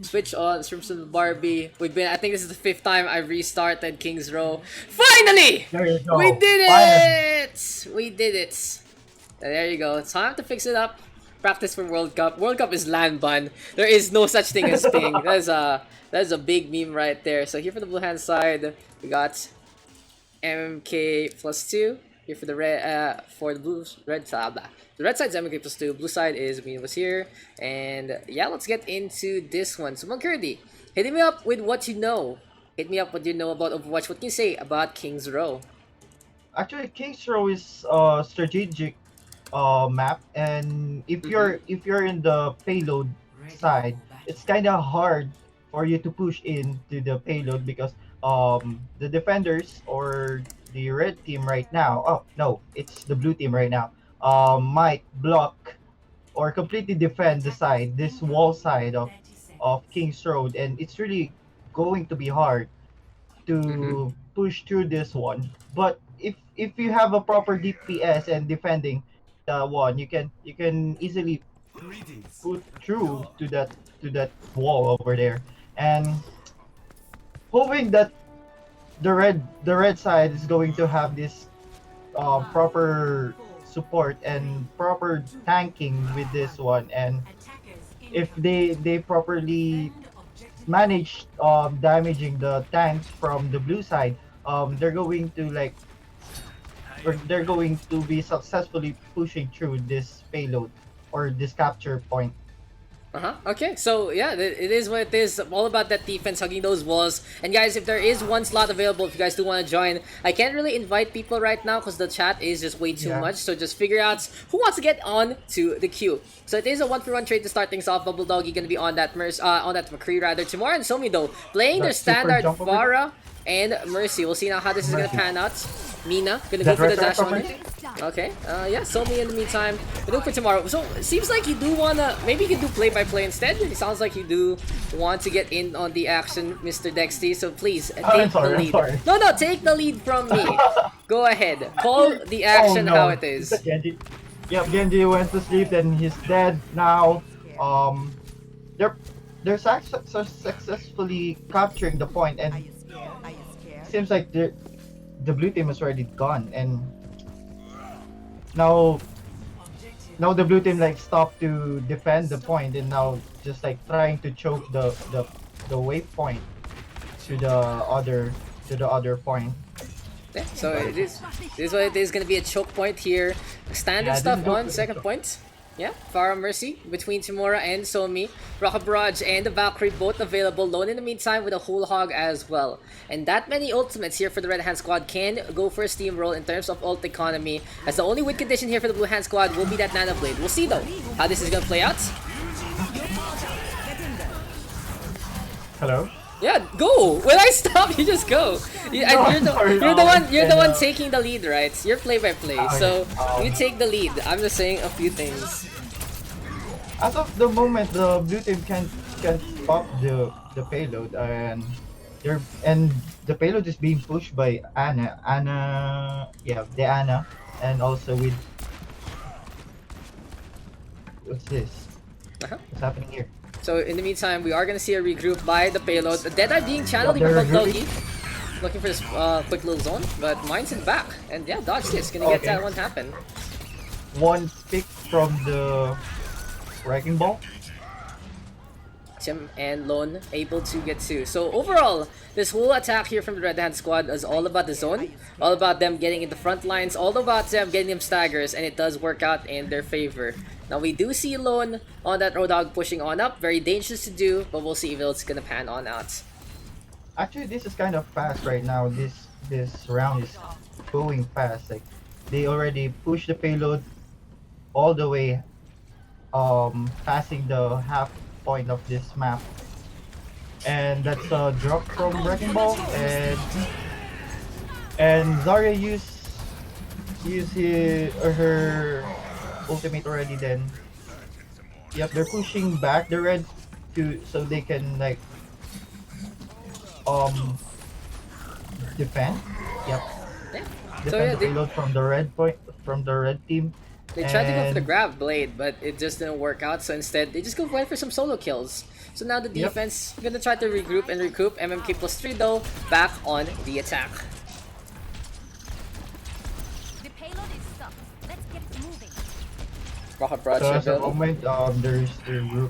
S6: Switch on, streams of Barbie. I think this is the 5th time I restarted King's Row. Finally!
S9: There you go.
S6: We did
S9: Finally.
S6: it! We did it. There you go. Time to fix it up. Practice for World Cup. World Cup is land ban. There is no such thing as ping. That is a big meme right there. So here for the blue hand side, we got MK +2. Here for the red, for the red side. The red side's MK +2. Blue side is me was here. And yeah, let's get into this one. So Moncurdy, hit me up with what you know. Hit me up what you know about Overwatch. What can you say about King's Row?
S9: Actually, King's Row is a strategic map, and if you're in the payload side, it's kind of hard for you to push into the payload because the defenders or the red team right now, oh no, it's the blue team right now, might block or completely defend the side, this wall side of King's Road, and it's really going to be hard to push through this one. But if you have a proper DPS and defending the one, you can easily put through to that wall over there, and hoping that the red side is going to have this proper support and proper tanking with this one, and if they properly manage damaging the tanks from the blue side, they're going to be successfully pushing through this payload or this capture point.
S6: Okay, so yeah, it is what it is. All about that defense, hugging those walls. And guys, if there is one slot available, if you guys do want to join, I can't really invite people right now because the chat is just way too much. So just figure out who wants to get on to the queue. So it is a 1-for-1 trade to start things off. Bubble Doggy gonna be on that McCree rather. Tomorrow and Somi though, playing their standard Pharah and Mercy. We'll see now how this is gonna pan out. Mina gonna go for the dash on. Okay, yeah, Somi in the meantime. We'll do for tomorrow. So it seems like you do wanna, maybe you can do play-by-play instead. It sounds like you do want to get in on the action, Mr. Dexty. So please take the lead. No, take the lead from me. Go ahead, call the action how it is.
S9: Genji. Yep, Genji went to sleep, then he's dead now. They're successfully capturing the point, and seems like the blue team is already gone, and now the blue team like stopped to defend the point, and now just like trying to choke the waypoint to the other point.
S6: Yeah, so this is what it is gonna be, a choke point here. Standard stuff on second point. Yeah, Pharah Mercy between Timura and Somi. Rocket Barrage and the Valkyrie both available. Lone in the meantime with a Whole Hog as well. And that many ultimates here for the Red Hand Squad can go for a steamroll in terms of ult economy. As the only win condition here for the Blue Hand Squad will be that Nano Blade. We'll see though how this is gonna play out.
S9: Hello?
S6: Yeah, go! When I stop, you just go. You're the one taking the lead, right? You're play-by-play, so you take the lead. I'm just saying a few things.
S9: As of the moment, the blue team can stop the payload, and the payload is being pushed by Ana, and also with what's this? What's happening here?
S6: So in the meantime, we are gonna see a regroup by the payload. The Deadeye being channeled even from Loki. Looking for this quick little zone, but mine's in the back. And yeah, dodge this, gonna get that one happen.
S9: One pick from the Wrecking Ball.
S6: Tim and Lone able to get two. So overall, this whole attack here from the Red Hand Squad is all about the zone, all about them getting in the front lines, all about them getting them staggers, and it does work out in their favor. Now we do see Lone on that Roadhog pushing on up, very dangerous to do, but we'll see if it's gonna pan on out.
S9: Actually, this is kind of fast right now. This round is going fast. Like they already pushed the payload all the way, passing the half point of this map, and that's a drop from Wrecking Ball, and Zarya use her ultimate already. Then yep, they're pushing back the red so they can like um defend. Yep.
S6: Yeah.
S9: Defend
S6: So yeah,
S9: the payload from the red team.
S6: they tried to go for the
S9: And
S6: grab blade, but it just didn't work out. So instead, they just went for some solo kills. So now the
S9: Yep.
S6: defense gonna try to regroup and recoup. MMK plus 3 though, back on the attack.
S5: The payload is stuck. Let's get it moving.
S6: Rocket Barrage
S9: so at the
S6: available.
S9: moment, there's the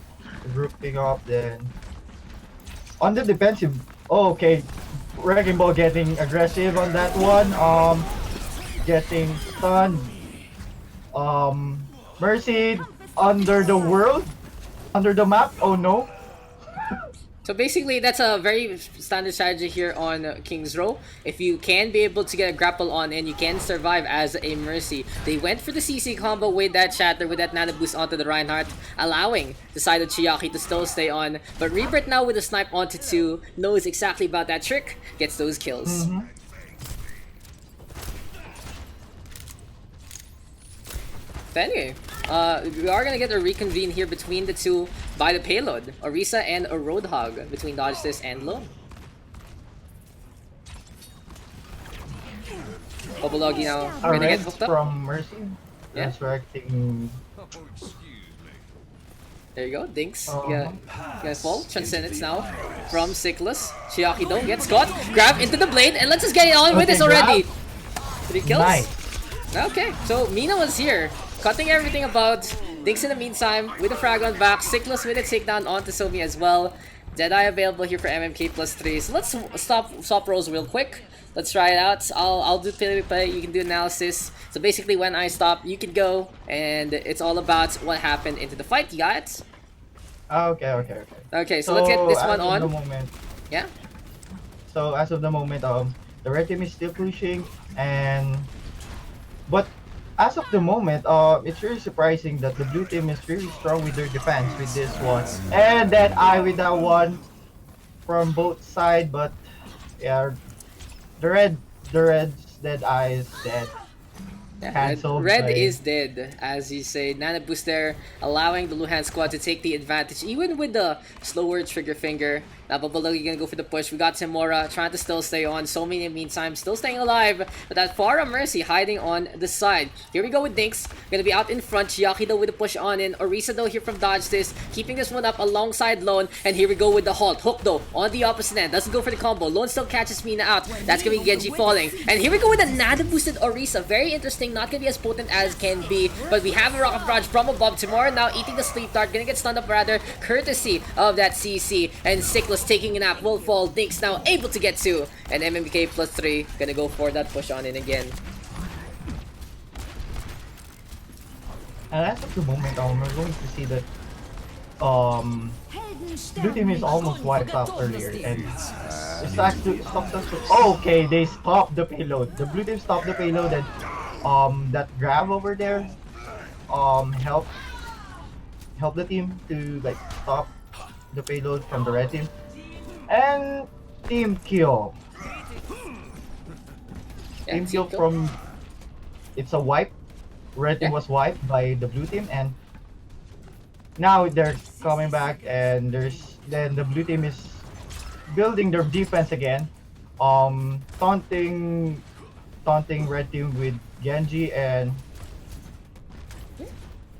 S9: grouping up. Then on the defensive, oh, okay, Wrecking Ball getting aggressive on that one. Getting stunned. Mercy under the world, under the map. Oh no.
S6: So basically, that's a very standard strategy here on King's Row. If you can be able to get a grapple on and you can survive as a Mercy, they went for the CC combo with that Shatter, with that Nano Boost onto the Reinhardt, allowing the side of Chiaki to still stay on. But Rebirth now with a snipe onto 2, knows exactly about that trick, gets those kills. But anyway, we are gonna get a reconvene here between the two by the payload. Orisa and a Roadhog between Dodge This and Lone. Obologgy now
S9: A
S6: gonna get
S9: red
S6: hooked up.
S9: from Mercy.
S6: Yeah.
S9: Resurrecting.
S6: There you go, Dinks.
S9: Uh-huh.
S6: Gonna fall. Transcendence now from Cyclus. Chiaki though gets caught. Grab into the blade and let's just get it on with
S9: Okay,
S6: this already.
S9: grab.
S6: 3 kills.
S9: Nice.
S6: Okay, so Mina was here, cutting everything about. Dinks in the meantime, with the frag on back. Cyclus with a takedown onto Somi as well. Deadeye available here for MMK plus 3. So let's stop rolls real quick. Let's try it out. I'll do play, you can do analysis. So basically when I stop, you can go, and it's all about what happened into the fight. You got it?
S9: Okay.
S6: Okay, so let's get this one
S9: as of
S6: on.
S9: the moment,
S6: Yeah?
S9: so as of the moment, the red team is still pushing, but as of the moment, it's really surprising that the blue team is really strong with their defense with this one, and then I with that one from both sides. But yeah, the red's dead eye is dead.
S6: Yeah,
S9: Cancelled
S6: Red
S9: by-
S6: is dead, as you say. Nano Boost there, allowing the Luhan squad to take the advantage, even with the slower trigger finger. Now Babalagi gonna go for the push. We got Hanamura trying to still stay on. Somi in the meantime still staying alive, but that Farah Mercy hiding on the side. Here we go with Dinks, gonna be out in front. Chiaki though with the push on in. Orisa though here from Dodge This, keeping this one up alongside Lone. And here we go with the halt. Hook though on the opposite end, doesn't go for the combo. Lone still catches Mina out. That's gonna be Genji falling. And here we go with the Nano Boosted Orisa. Very interesting, not gonna be as potent as can be, but we have a Rocket Barrage from above. Tomorrow now eating the sleep dart, gonna get stunned up rather, courtesy of that CC. And Cyclus taking a nap will fall. Dinks now able to get 2, and MMK plus 3 gonna go for that push on in again.
S9: And as of the moment, we're going to see that blue team is almost wiped out earlier, and it's actually okay, they stopped the payload. The blue team stopped the payload, and that grab over there help the team to like stop the payload from the red team, and team kill.
S6: Yeah,
S9: Team kill from, it's a wipe. Red team was wiped by the blue team, and now they're coming back, and then the blue team is building their defense again, taunting red team with Genji, and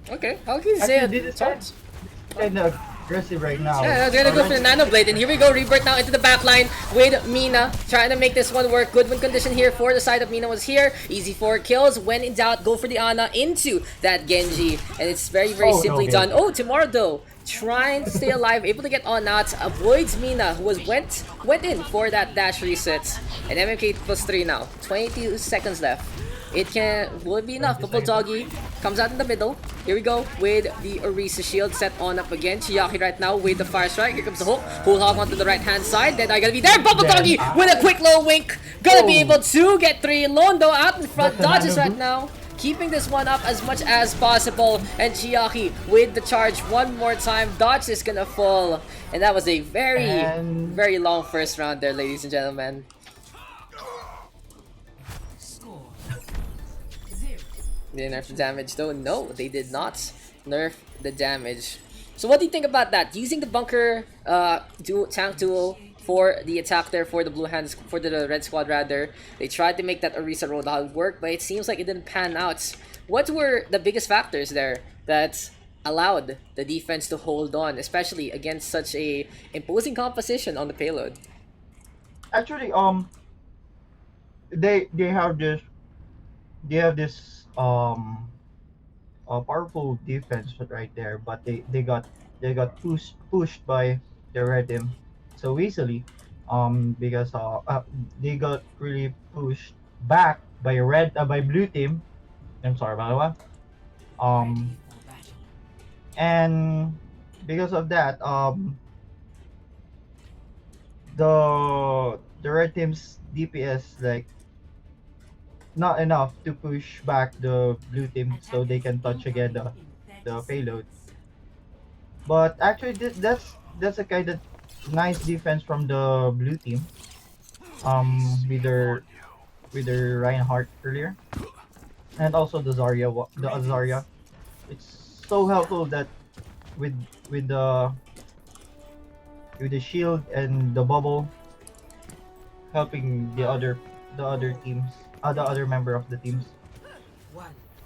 S6: Okay, how can you say
S9: actually
S6: it?
S9: this is kind of aggressive right now.
S6: Yeah, they're gonna go for the Nano Blade, and here we go, Rebirth now into the back line with Mina, trying to make this one work. Good win condition here for the side of Mina was here. Easy 4 kills. When in doubt, go for the Ana into that Genji, and it's very simply
S9: no,
S6: done. Oh, tomorrow though, trying to stay alive, able to get on out, avoids Mina, who went in for that dash reset. And MMK plus 3 now, 22 seconds left. It will be enough. Purple Doggy comes out in the middle. Here we go with the Orisa shield set on up again. Chiaki right now with the fire strike. Here comes the hook. Whole hog onto the right hand side. Then I gotta be there. Purple Doggy with a quick low wink. Gonna be able to get 3. Londo out in front. Dodges right now, keeping this one up as much as possible. And Chiaki with the charge one more time. Dodge is gonna fall. And that was a very long first round there, ladies and gentlemen. They nerf the damage though? No, they did not nerf the damage. So what do you think about that? Using the bunker tank duo for the attack there for the for the red squad rather. They tried to make that Orisa Roadhog work, but it seems like it didn't pan out. What were the biggest factors there that allowed the defense to hold on, especially against such a imposing composition on the payload?
S9: Actually, they have this a powerful defense right there, but they got pushed by the red team so easily, because they got really pushed back by by blue team. I'm sorry, by the way. Um, and because of that, the red team's DPS like not enough to push back the blue team so they can touch again the payload. But actually, that's a kind of nice defense from the blue team. With their Reinhardt earlier, and also the Zarya. It's so helpful that with with the with the shield and the bubble, helping the other teams, the other member of the teams.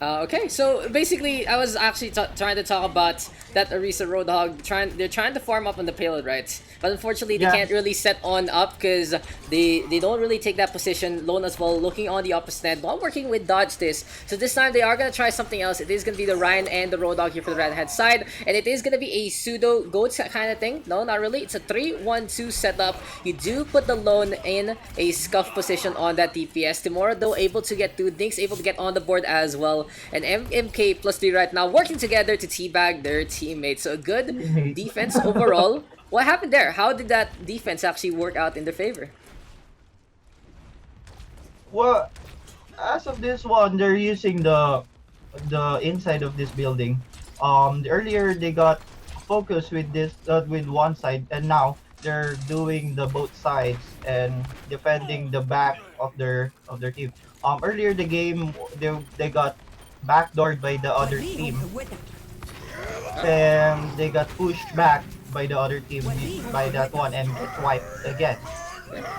S6: Okay, so basically, I was actually trying to talk about that Orisa Roadhog. They're trying to farm up on the payload, right? But unfortunately, they can't really set on up because they don't really take that position. Lone as well, looking on the opposite end, not working with dodge this. So this time, they are gonna try something else. It is gonna be the Ryan and the Roadhog here for the red hand side, and it is gonna be a pseudo goats kind of thing. No, not really. It's a 3-1-2 setup. You do put the Lone in a scuff position on that DPS. Tomorrow, though, able to get 2 dinks, able to get on the board as well. And MMK plus 3 right now working together to teabag their teammates. So a good defense overall. What happened there? How did that defense actually work out in their favor?
S9: Well, as of this one, they're using the inside of this building. Earlier they got focused with this with one side, and now they're doing the both sides and defending the back of their team. Earlier the game they got backdoored by the other team, and they got pushed back by the other team by that one and get wiped again.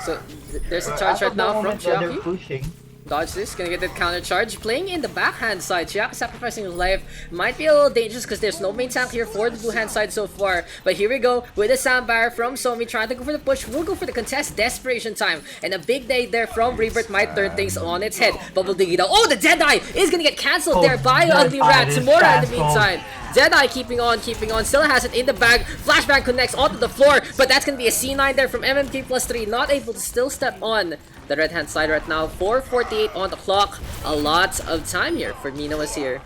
S6: So there's a charge right now from
S9: They're
S6: Chiaki.
S9: pushing.
S6: Dodge this, gonna get that counter charge. Playing in the backhand side, Chiaki sacrificing his life. Might be a little dangerous because there's no main tank here for the blue hand side so far. But here we go with a soundbar from Somi trying to go for the push. We'll go for the contest, desperation time. And a big day there from Rebirth might turn things on its head. Bubble Diggy. Oh, the Deadeye is gonna get cancelled there by Ugly Rat. Tamura in the meantime. Deadeye keeping on, still has it in the bag. Flashbang connects onto the floor, but that's gonna be a C9 there from MMK plus 3. Not able to still step on the red hand side right now. 4:48 on the clock. A lot of time here for Nino is here.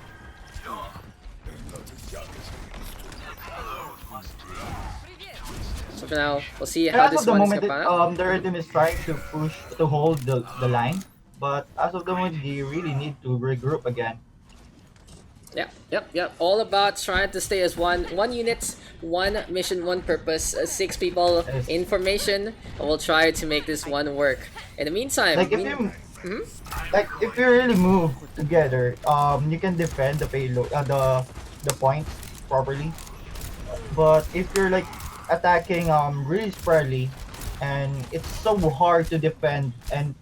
S6: So for now, we'll see how this one is going to
S9: the red team is trying to push to hold the line, but as of the moment, they really need to regroup again.
S6: Yep. All about trying to stay as one unit, one mission, one purpose. 6 people in formation. We'll try to make this one work. In the meantime,
S9: Like if you really move together, you can defend the payload, the point properly. But if you're like attacking really spreadly, and it's so hard to defend and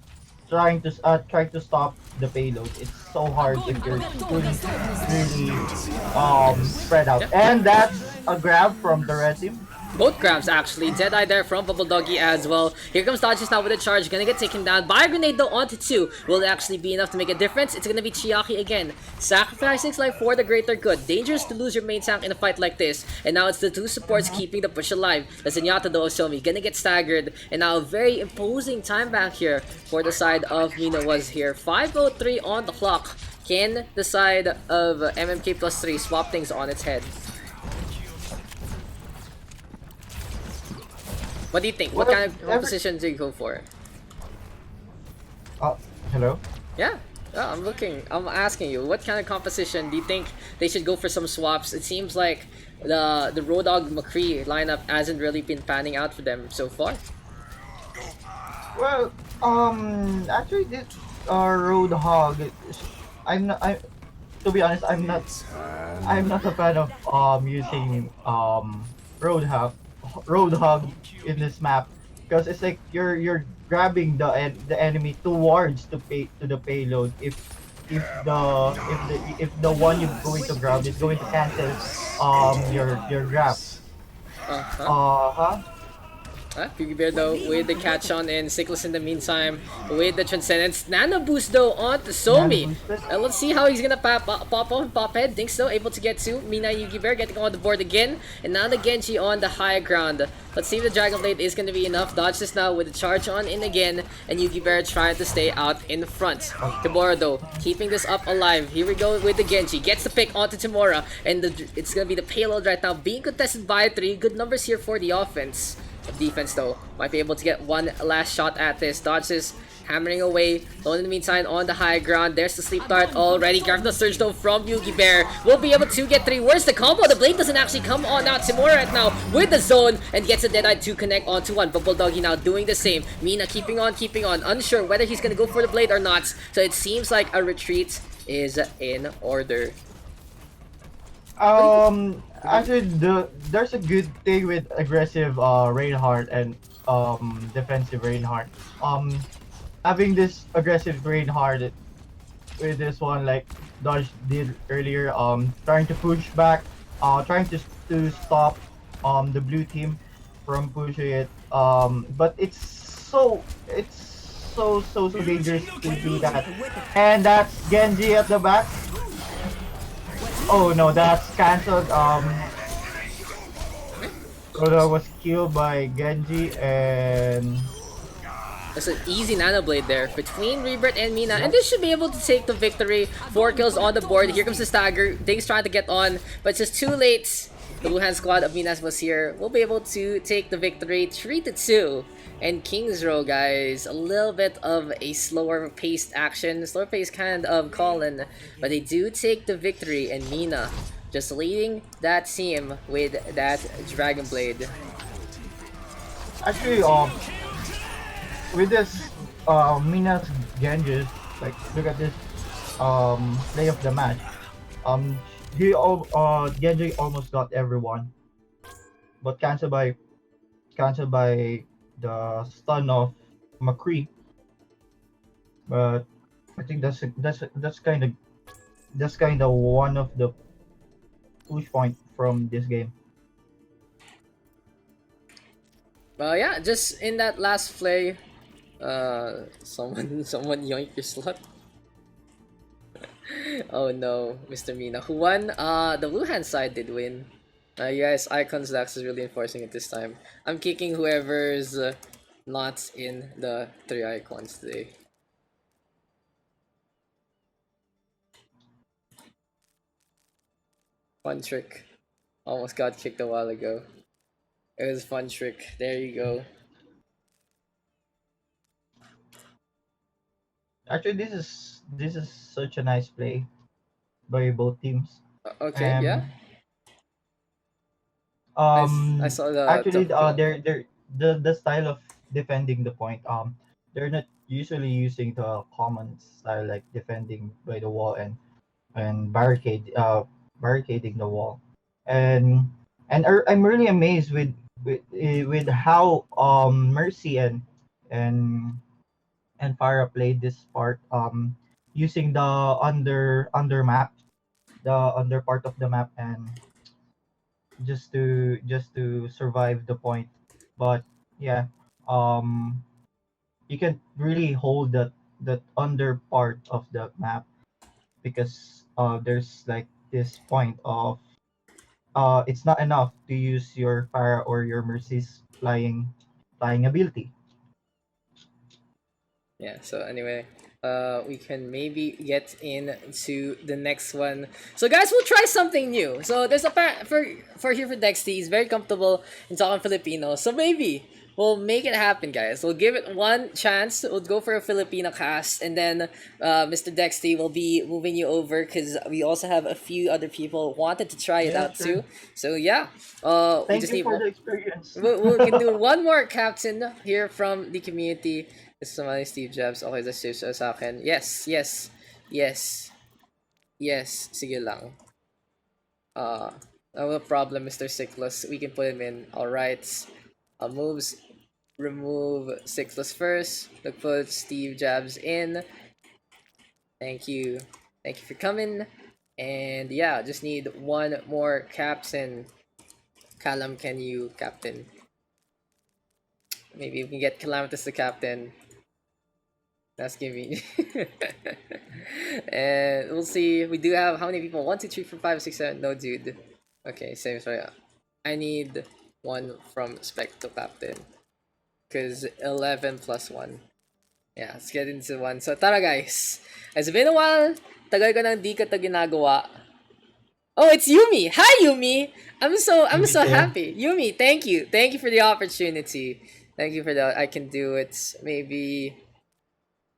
S9: try to stop the payload. It's so hard if you're really spread out. And that's a grab from the red team.
S6: Both grabs actually. Deadeye there from Bubble Doggy as well. Here comes Dodges now with a charge. Gonna get taken down by a grenade though onto 2. Will it actually be enough to make a difference? It's gonna be Chiaki again. Sacrificing his life for the greater good. Dangerous to lose your main tank in a fight like this. And now it's the 2 supports keeping the push alive. The Zenyatta though Somi gonna get staggered. And now a very imposing time back here for the side of Nino was here. 5:03 on the clock. Can the side of MMK plus 3 swap things on its head? What do you think? What kind of composition do you go for?
S9: Hello?
S6: Yeah, I'm asking you, what kind of composition do you think they should go for some swaps? It seems like the Roadhog McCree lineup hasn't really been panning out for them so far.
S9: Well, actually this Roadhog, to be honest, I'm not a fan of using Roadhog in this map, because it's like you're grabbing the enemy towards the payload. If the one you're going to grab is going to cancel your grab. Uh-huh.
S6: Piggy Bear though with the catch on and Cyclus in the meantime with the Transcendence. Nano boost though on to Somi. And let's see how he's gonna pop off and pop head. Dinks though able to get to Mina and Yugi Bear getting on the board again. And now the Genji on the high ground. Let's see if the Dragon Blade is gonna be enough. Dodge this now with the charge on in again. And Yugi Bear trying to stay out in front. Kimura though keeping this up alive. Here we go with the Genji. Gets the pick onto Timura. And it's gonna be the payload right now being contested by 3. Good numbers here for the offense. Defense though might be able to get one last shot at this. Dodges hammering away. Though in the meantime on the high ground, there's the sleep dart already. Grab the surge though from Yugi Bear. Will be able to get 3. Where's the combo? The blade doesn't actually come on now. Timura right now with the zone and gets a Deadeye to connect onto 1. But Bulldoggy now doing the same. Mina keeping on, unsure whether he's gonna go for the blade or not. So it seems like a retreat is in order.
S9: Actually, there's a good thing with aggressive Reinhardt and defensive Reinhardt. Having this aggressive Reinhardt with this one, like Dodge did earlier, trying to push back, trying to stop the blue team from pushing it. But it's so dangerous to do that. And that's Genji at the back. Oh no, that's cancelled. Oda was killed by Genji and
S6: That's an easy Nano Blade there between Rebirth and Mina, and this should be able to take the victory. 4 kills on the board. Here comes the stagger. Ding's trying to get on, but it's just too late. The Wuhan squad of Minas was here. We'll be able to take the victory 3-2. And King's Row, guys, a little bit of a slower paced action, slower paced kind of call-in, but they do take the victory, and Mina just leading that team with that Dragon Blade.
S9: actually with this Mina's Genji, like look at this play of the match. Genji almost got everyone, but cancelled by the stun of McCree. But I think that's kind of one of the push point from this game.
S6: Yeah, just in that last play, someone yoinked your slot. Oh no, Mr. Mina. Who won? The Wuhan side did win. You guys, Icons Daks is really enforcing it this time. I'm kicking whoever's not in the 3 icons today. Fun trick. Almost got kicked a while ago. It was a fun trick. There you go.
S9: Actually, this is such a nice play by both teams.
S6: Okay, yeah. I saw the
S9: actually the style of defending the point, they're not usually using the common style like defending by the wall and barricading the wall. And I'm really amazed with how Mercy and Farah played this part, using the under map, the under part of the map, and just to survive the point. But yeah, you can really hold that under part of the map because there's like this point of it's not enough to use your Farah or your Mercy's flying ability.
S6: Yeah, so anyway, we can maybe get into the next one. So guys, we'll try something new. So there's a for here for Dexty, he's very comfortable in talking Filipino. So maybe we'll make it happen, guys. We'll give it one chance. We'll go for a Filipino cast, and then Mr. Dexty will be moving you over because we also have a few other people wanted to try it out too. So yeah,
S9: Thank you for the experience.
S6: we can do one more captain here from the community. This is my Steve Jobs. Okay, that's just sa akin. Yes. Sige lang. No problem, Mr. Cyclus. We can put him in. Alright. Moves. remove Sixless first. Look, put Steve Jabs in. Thank you. Thank you for coming. And yeah, just need one more captain. Callum, can you captain? Maybe we can get Calamitous the captain. That's giving. And we'll see. We do have how many people? 1, 2, 3, 4, 5, 6, 7. No, dude. Okay, same. Sorry. I need one from Spec to captain. Because 11 plus 1. Yeah, let's get into one. So, tara guys. It's been a while. Tagal ko nang di ka to ginagawa. Oh, it's Yumi. Hi, Yumi. I'm so happy. Yumi, thank you. Thank you for the opportunity. Thank you for that. I can do it. Maybe.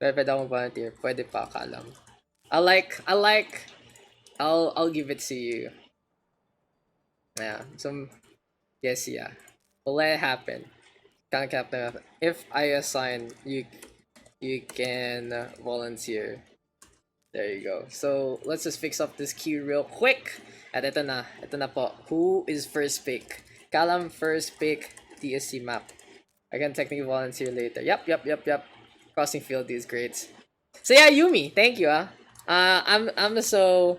S6: Pwede akong volunteer. Pwede pa, Kalam. I'll give it to you. Yeah. Yes, yeah. We'll let it happen. Can't captain. If I assign, you can volunteer. There you go. So, let's just fix up this queue real quick. At ito na po. Who is first pick? Kalam first pick, TSC map. I can technically volunteer later. Yep. Crossing field is great. So yeah, Yumi, thank you. I'm so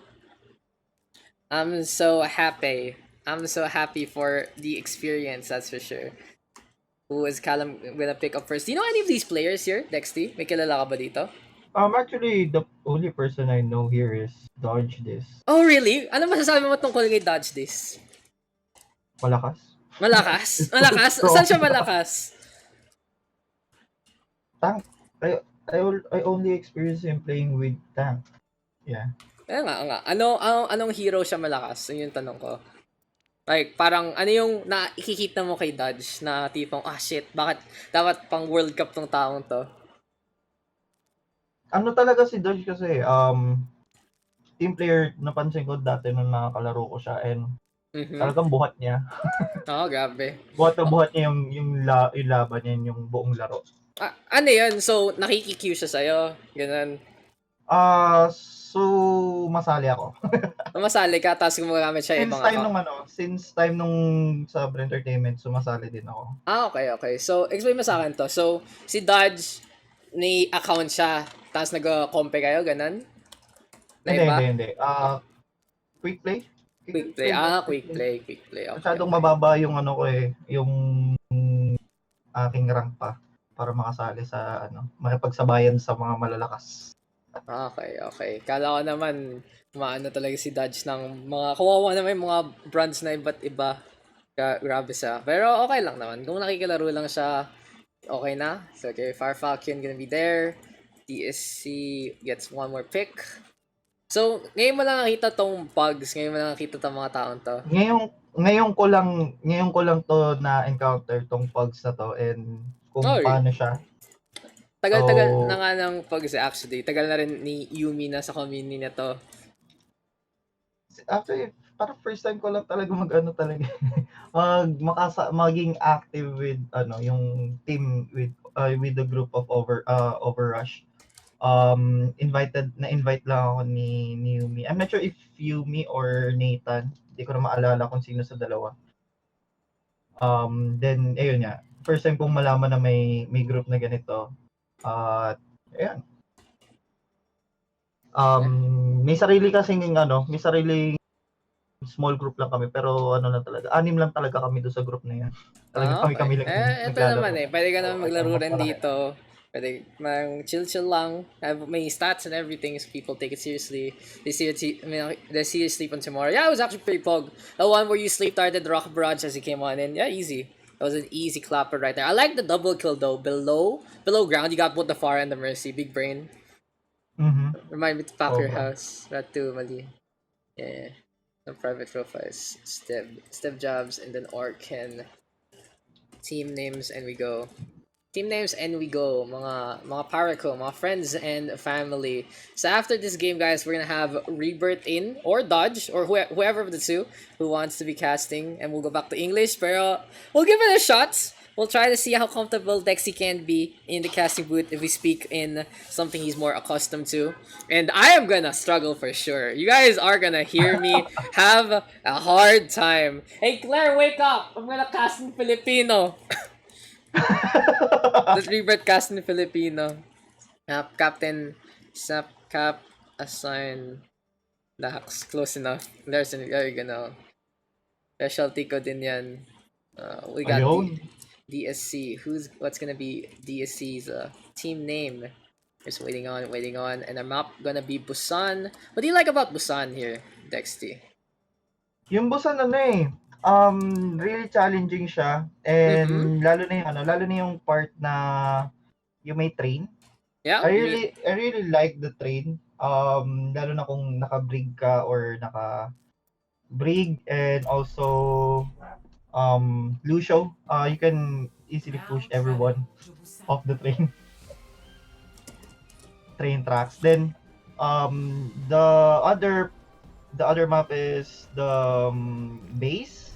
S6: happy. I'm so happy for the experience, that's for sure. Who is Callum gonna pick up first? Do you know any of these players here, Dexty? May kilala ka ba dito?
S9: Actually, the only person I know here is Dodge This.
S6: Oh, really? Ano masasabi mo tungkol kay Dodge This?
S9: Malakas.
S6: Malakas? Saan siya malakas?
S9: Tank. I only experienced him playing with tank. Yeah.
S6: Kaya nga. Anong hero siya malakas? Yun yung tanong ko. Like, parang, ano yung nakikita mo kay Dodge na tipong, shit, bakit dapat pang World Cup tong taong to?
S9: Ano talaga si Dodge kasi, team player, napansin ko dati nung nakakalaro ko siya, and talagang buhat niya.
S6: Oo, grabe.
S9: Buhat niya yung laban niya, yung buong laro.
S6: Ano yun? So, nakiki-queue siya sa'yo? Ganun.
S9: So, masali ako.
S6: Masali ka, tapos gumagamit siya ibang
S9: Since time nung Sub Entertainment, sumasali din ako.
S6: Okay. So, explain mo sa akin to. So, si Dodge, may account siya, tapos nag-compare kayo, ganun?
S9: Hindi. Quick play?
S6: Quick play. Okay.
S9: Masyadong mababa yung yung aking rank pa para makasali sa makipagsabayan sa mga malalakas.
S6: Okay. Kala ko naman, maano talaga si Dodge ng mga, kawawa naman yung mga brands na iba't iba. Grabe siya. Pero okay lang naman. Kung nakikilaro lang siya, okay na. So, okay, Fire Falcon gonna be there. TSC gets one more pick. So, ngayon mo lang nakita tong Pugs. Ngayon mo lang nakita tong mga taon to.
S9: Ngayon ko lang to na encounter tong Pugs na to, and kung paano siya.
S6: Tagal na nga ng Pugs actually. Tagal na rin ni Yumi na sa community na to.
S9: Actually, parang first time ko lang talaga maging active with yung team with the group of OverRush. invite lang ako ni Yumi. I'm not sure if Yumi or Nathan. Hindi ko na maalala kung sino sa dalawa. Then ayun nga. First time kong malaman na may group na ganito. Ayan. May sarili small group lang kami, pero lang talaga. 6 lang talaga kami doon sa group na yan. Talaga kami lang.
S6: Ito naman pwede ka naman maglaro rin dito. Pwede chill lang. Have may stats and everything, so people take it seriously. They see you sleep on tomorrow. Yeah, it was actually pretty pog. The one where you sleep started the Rock Barrage as he came on in. Yeah, easy. That was an easy clapper right there. I like the double kill though. Below ground, you got both the Pharah and the Mercy. Big brain. Remind me to pack your house. That too, mali. Yeah. Some private profiles. Step jobs, and then Orcan. Team names, and we go. Mga Paraco, mga friends and family. So after this game, guys, we're gonna have Rebirth in or Dodge or whoever of the two who wants to be casting, and we'll go back to English. Pero we'll give it a shot. We'll try to see how comfortable Dexy can be in the casting booth if we speak in something he's more accustomed to. And I am gonna struggle for sure. You guys are gonna hear me have a hard time. Hey Claire, wake up! I'm gonna cast in Filipino. The 3-bird cast in Filipino. Captain, Snap, Cap, Assign, Daks. Close enough. There you go now. Specialty ko din yan. We got
S9: Ayun.
S6: DSC. What's gonna be DSC's team name? Just waiting on, and our map gonna be Busan. What do you like about Busan here, Dexty?
S9: Yung Busan really challenging siya and lalo na yung part na yung may train.
S6: Yeah.
S9: I really like the train. Lalo na kung naka-brig ka or naka-brig and also Lucio, you can easily push everyone off the train tracks. Then the other map is the base.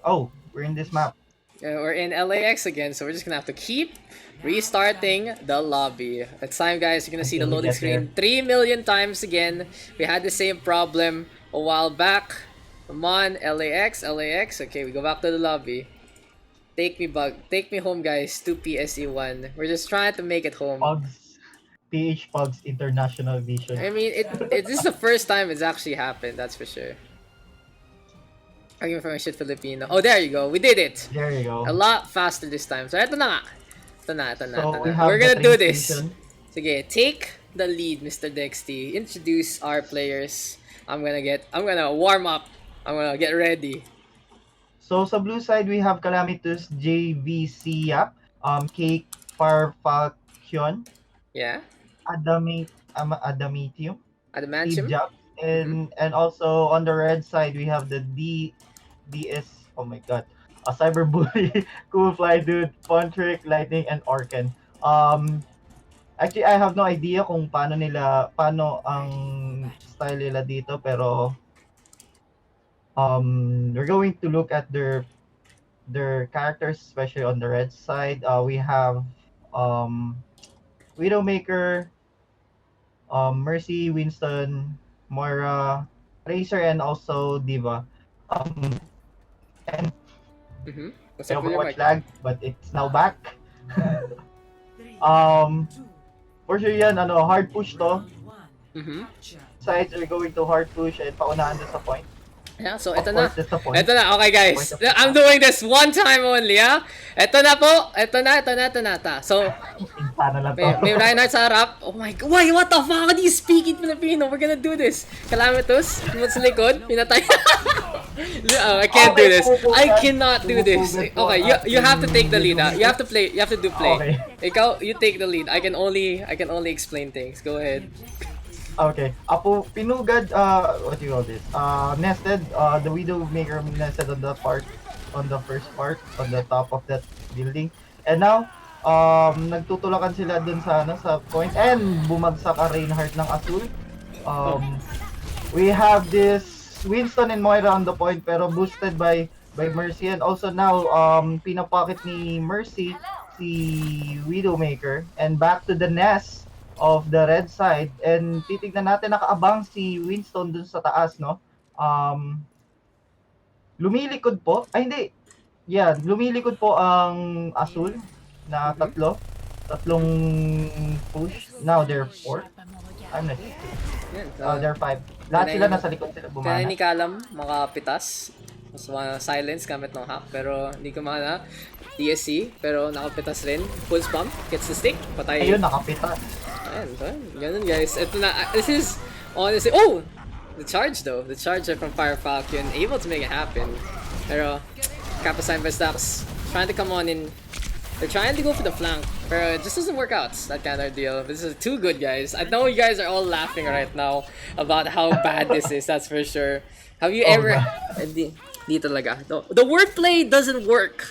S9: Oh, we're in this map.
S6: We're in LAX again, so we're just gonna have to keep restarting the lobby. It's time, guys. You're gonna see the
S9: Until we
S6: loading
S9: get
S6: screen 3 million times again. We had the same problem a while back. Come on, LAX. Okay, we go back to the lobby. Take me home, guys. 2 PSE1. We're just trying to make it home.
S9: PUGS. PH PUGS International Vision.
S6: I mean, this is the first time it's actually happened, that's for sure. Argument for my shit Filipino. Oh, there you go. We did it.
S9: There you go.
S6: A lot faster this time. So, ito na nga. Ito na.
S9: We
S6: We're gonna
S9: the
S6: do
S9: train
S6: this.
S9: station.
S6: Sige, take the lead, Mr. Dexty. Introduce our players. I'm gonna warm up. I'm gonna get ready.
S9: So sa blue side we have Calamitous, JVC Yap, Cake, Farfalcon,
S6: Yeah.
S9: Adamitium,
S6: Adamantium.
S9: Jap, and also on the red side we have the DS. Oh my god, a Cyber Bully, Cool Fly Dude, Fun Trick, Lightning, and Orken. Actually I have no idea kung paano ang style nila dito, pero we're going to look at their characters, especially on the red side. We have Widowmaker, Mercy, Winston, Moira, Tracer, and also Diva. And
S6: What's up with your
S9: Overwatch
S6: mic?
S9: lag, but it's now back. For sure yan, hard push to. Sides are going to hard push and paunahan doon sa point.
S6: Yeah, so
S9: Of
S6: ito na.
S9: course, that's the point.
S6: Ito na. Okay, guys. I'm doing this one time only, ha? Ito na po. Ito na. So,
S9: Sana lang to.
S6: may Reinhardt sa harap. Oh my god. Why? What the fuck? How do you speak in Filipino? We're gonna do this. Calamitous. Lumot sa likod. Pinatay. I can't do this. I cannot do this. Okay, you have to take the lead, ha? You have to do play.
S9: Okay.
S6: Ikaw, you take the lead. I can only explain things. Go ahead.
S9: Okay. Apo, pinugad, what do you call this? Nested, the Widowmaker nested on the first part, on the top of that building. And now, nagtutulakan sila dun sa point, and bumagsak ang Reinhardt ng Azul. We have this Winston and Moira on the point, pero boosted by Mercy, and also now, pinapocket ni Mercy si Widowmaker, and back to the nest of the red side, and titignan natin, nakaabang si Winston dun sa taas, no? Lumilikod po, lumilikod po ang Azul na tatlong push. Now they're 4. I'm not sure. They're 5. Lahat sila nasa likod sila
S6: Kaya
S9: bumana.
S6: ni Kalam, makapitas. Mas silence gamit ng hack, pero hindi ko makana. DSC, pero nakapitas rin. Full spam, gets the stick, patay.
S9: Ayun, nakapitas.
S6: Ayan, ganun guys. Ito na, this is honestly, oh! The charge though, the charge from Fire Falcon, able to make it happen. Pero, Kappa-Sign by Daks, trying to come on in. They're trying to go for the flank, but it just doesn't work out, that kind of deal. This is too good, guys. I know you guys are all laughing right now about how bad this is, that's for sure. Have you ever... Di talaga. The wordplay doesn't work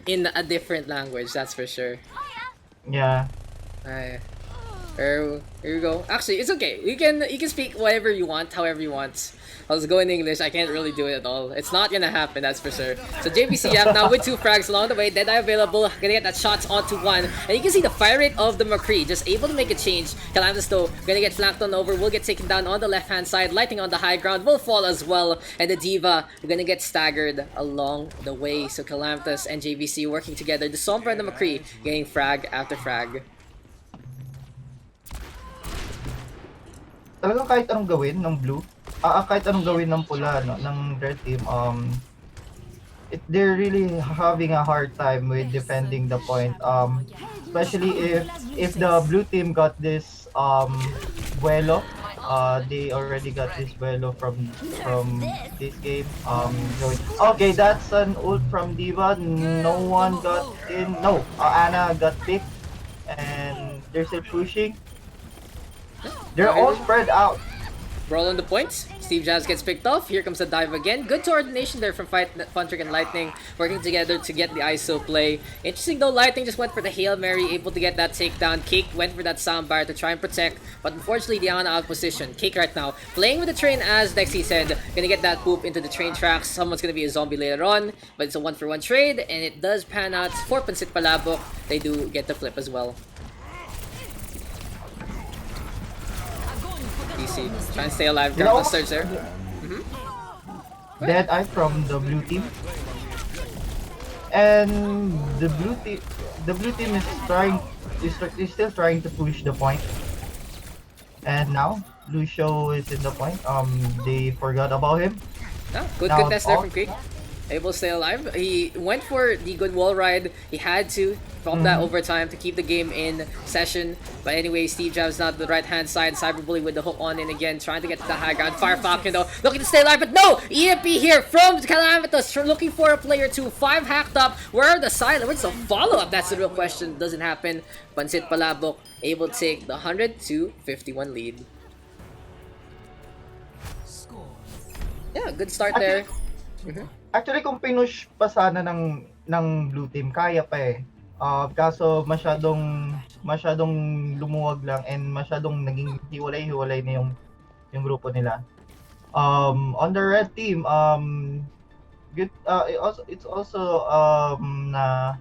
S6: in a different language, that's for sure.
S9: Yeah.
S6: Ay. Here we go. Actually, it's okay. You can speak whatever you want, however you want. I was going English. I can't really do it at all. It's not gonna happen, that's for sure. So JBC Yap now with 2 frags along the way. Deadeye available. Gonna get that shots onto 1. And you can see the fire rate of the McCree. Just able to make a change. Calamitous though, gonna get flanked on over. Will get taken down on the left-hand side. Lighting on the high ground will fall as well. And the Diva, we're gonna get staggered along the way. So Calamitous and JBC working together. The Sombra and the McCree getting frag after frag.
S9: Talagang kahit anong gawin ng blue, kahit anong gawin ng pula, no, ng red team, they're really having a hard time with defending the point. Especially if the blue team got this vuelo, they already got this vuelo from this game. Okay, that's an ult from Diva. No one got in. No, Ana got picked, and they're still pushing. They're all spread out.
S6: Brawl on the points. Steve Jobs gets picked off. Here comes the dive again. Good coordination there from Funtrick and Lightning working together to get the ISO play. Interesting though, Lightning just went for the Hail Mary, able to get that takedown. Cake went for that soundbar to try and protect, but unfortunately Diana out of position. Cake right now playing with the train, as Dexy said, gonna get that poop into the train tracks. Someone's gonna be a zombie later on, but it's a 1-for-1 trade, and it does pan out for Pansit Palabok. They do get the flip as well. DC trying to stay alive. Grab the surge there.
S9: Deadeye from the blue team, and the blue team is still trying to push the point. And now Lucio is in the point. They forgot about him.
S6: Oh, good test there from Creek. Able to stay alive. He went for the good wall ride. He had to pop that overtime to keep the game in session. But anyway, Steve Jobs now to the right-hand side. Cyberbully with the hook on in again, trying to get to the high ground. Fire Falcon though, looking to stay alive, but no! EMP here from Calamitous, looking for a player 2. 5 hacked up. Where are the silent? Where's the follow-up? That's the real question. Doesn't happen. Pansit Palabok able to take the 100-51 lead. Yeah, good start there.
S9: Actually, kung pinush pa sana ng blue team, kaya pa eh. Kaso masyadong lumuwag lang, and masyadong naging hiwalay-hiwalay na yung grupo nila. On the red team, good. It's also na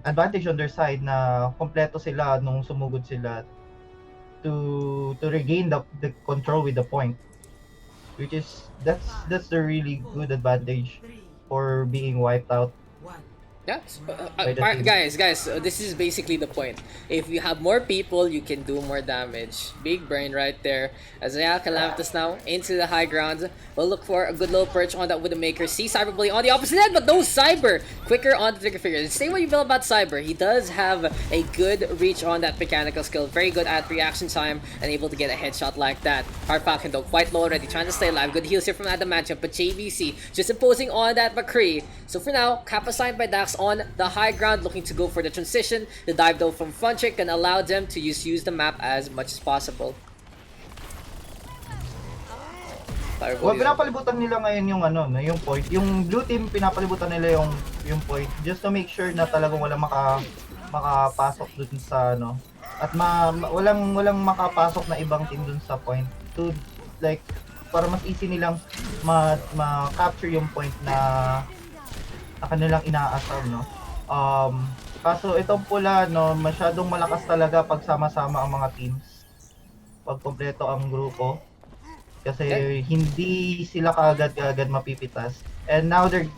S9: advantage on their side na kompleto sila nung sumugod sila to regain the control with the point. Which is that's a really good advantage for being wiped out.
S6: Yeah, guys, this is basically the point. If you have more people, you can do more damage. Big brain right there. As Calamitous now into the high ground. We'll look for a good little perch on that Widowmaker. See Cyberbully on the opposite end, but no Cyber. Quicker on the trigger finger. Say what you feel about Cyber. He does have a good reach on that mechanical skill. Very good at reaction time and able to get a headshot like that. Hard Falcon though, quite low already, trying to stay alive. Good heals here from Adamantium, but JVC just imposing on that McCree. So for now, cap assigned by Daks on the high ground, looking to go for the transition. The dive though from Funtrick can allow them to use the map as much as possible.
S9: Well, pinapalibutan nila ngayon yung point. Yung blue team pinapalibutan nila yung point just to make sure na talagang walang makapasok dun sa at walang makapasok na ibang team dun sa point to like para mas easy nilang ma-capture yung point na kanilang inaasar, kaso itong pula, masyadong malakas talaga pag sama-sama ang mga teams, pag kompleto ang grupo, kasi hindi sila kaagad mapipitas. And now the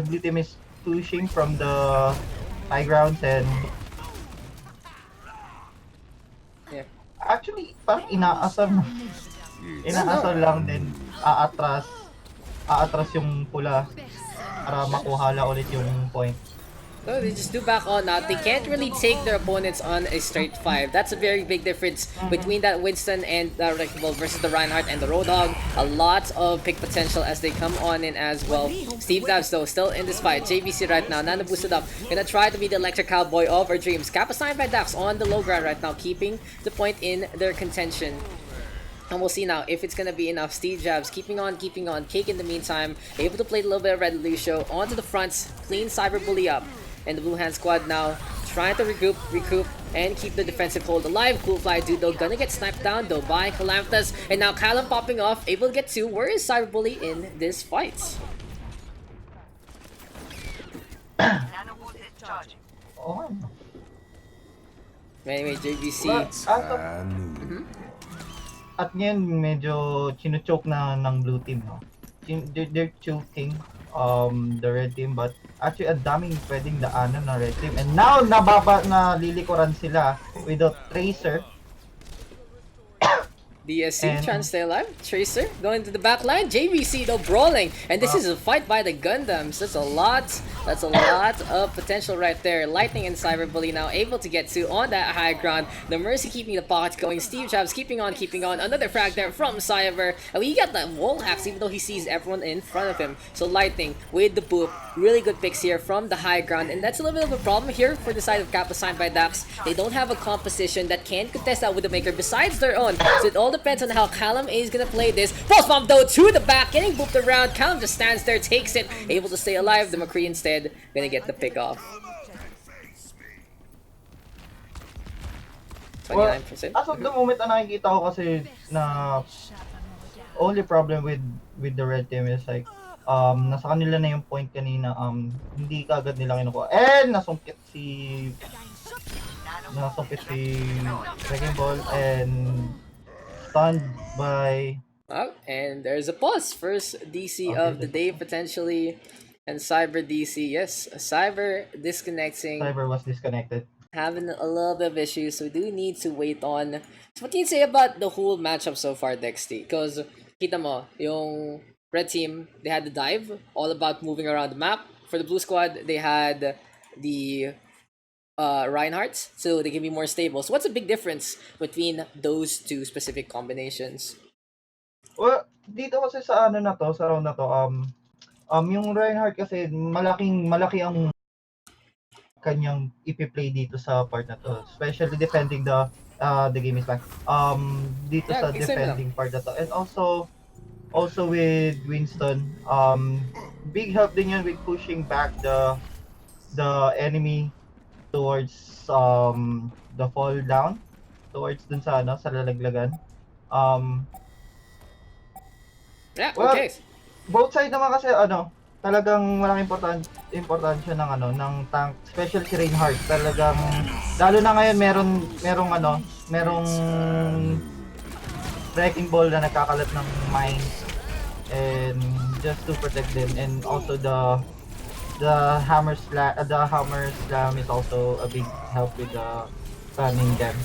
S9: blue team is pushing from the high grounds, and actually parang inaasar lang din, aatras yung pula para makuha ulit yung point.
S6: So they just do back on now. They can't really take their opponents on a straight 5. That's a very big difference between that Winston and the Wrecking Ball versus the Reinhardt and the Roadhog. A lot of pick potential as they come on in as well. Steve Dabs though still in this fight. JVC right now, Nana boosted up. Gonna try to be the electric cowboy of our dreams. Cap assigned by Dax on the low ground right now, keeping the point in their contention. And we'll see now if it's gonna be enough. Steve Jobs keeping on. Cake in the meantime, able to play a little bit of Red Lucio onto the fronts, clean Cyberbully up. And the Blue Hand squad now trying to recoup, and keep the defensive hold alive. Cool Fly Dude though gonna get sniped down though by Calamitas, and now Callum popping off, able to get 2. Where is Cyberbully in this fight?
S9: Oh.
S6: Anyway, JVC.
S9: At ngayon, medyo chino-choke na ng blue team, no? They're choking the red team, but actually, ang daming pwedeng daanan ng red team. And now, nalilikuran sila with a Tracer.
S6: DSC trying to stay alive. Tracer going to the back line. JVC though brawling, and this is a fight by the Gundams. That's a lot of potential right there. Lightning and Cyberbully now able to get 2 on that high ground. The Mercy keeping the pockets going. Steve Jobs keeping on. Another frag there from Cyber, and we got that wall hacks even though he sees everyone in front of him. So Lightning with the boop. Really good picks here from the high ground, and that's a little bit of a problem here for the side of Kappa signed by Daks. They don't have a composition that can contest that with the Maker besides their own. So it all depends on how Callum is gonna play this. Pulse bomb though to the back, getting booped around. Callum just stands there, takes it, able to stay alive. The McCree instead gonna get the pick off. 29%.
S9: As of the moment, ang nakikita ko kasi na only problem with the red team is like nasa kanila na yung point kanina, hindi kaagad nila kinukuha. And nasungkit si Wrecking Ball and stunned by...
S6: Oh, and there's a pause. First DC of the day potentially, and Cyber DC. Yes, Cyber disconnecting.
S9: Cyber was disconnected.
S6: Having a little bit of issues, so we do need to wait on. So what do you say about the whole matchup so far, Dexty? Because kita mo, yung red team, they had the dive, all about moving around the map. For the blue squad, they had the Reinhardts, so they can be more stable. So what's the big difference between those two specific combinations?
S9: Well, dito kasi sa ano na to, sa round na to, yung Reinhardt kasi malaki ang kanyang ipi-play dito sa part na to, especially defending the game is like dito sa defending part na to, and also with Winston, big help din yun with pushing back the enemy towards the fall down, towards dun sa ano, sa lalaglagan. Well,
S6: okay.
S9: Both side naman kasi ano, talagang malaking importansya ng ano, ng tank, especially si Reinhardt. Talagang lalo na ngayon merong Wrecking Ball na nagkakalat ng mines and just to protect them, and also the hammer slam is also a big help with stunning them.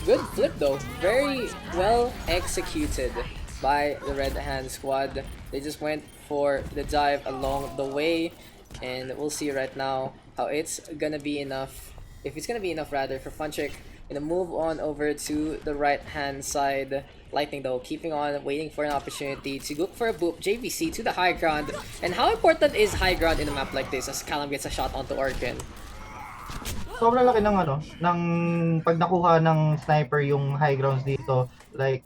S6: Good flip though, very well executed by the Red Hand squad. They just went for the dive along the way, and we'll see right now how it's gonna be enough, if it's gonna be enough rather, for Funtrick. Gonna move on over to the right hand side. Lightning though keeping on waiting for an opportunity to look for a boop. JVC to the high ground, and how important is high ground in a map like this as Callum gets a shot onto Orkin?
S9: Sobrang laki ng ano, ng pag nakuha ng sniper yung high grounds dito, like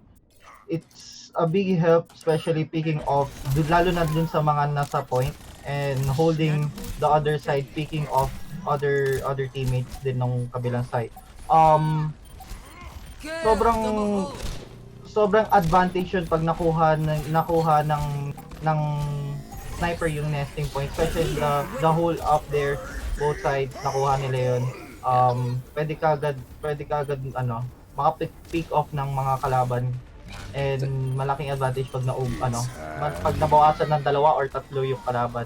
S9: it's a big help, especially picking off, lalo na dun sa mga nasa point, and holding the other side, picking off other teammates din ng kabilang side. Sobrang advantage yun pag nakuha ng sniper yung nesting point, especially the hole up there, both sides nakuha nila yun. Pwede kagad ano, maka-pick off ng mga kalaban, and malaking advantage pag pag nabawasan ng 2 or 3 yung kalaban.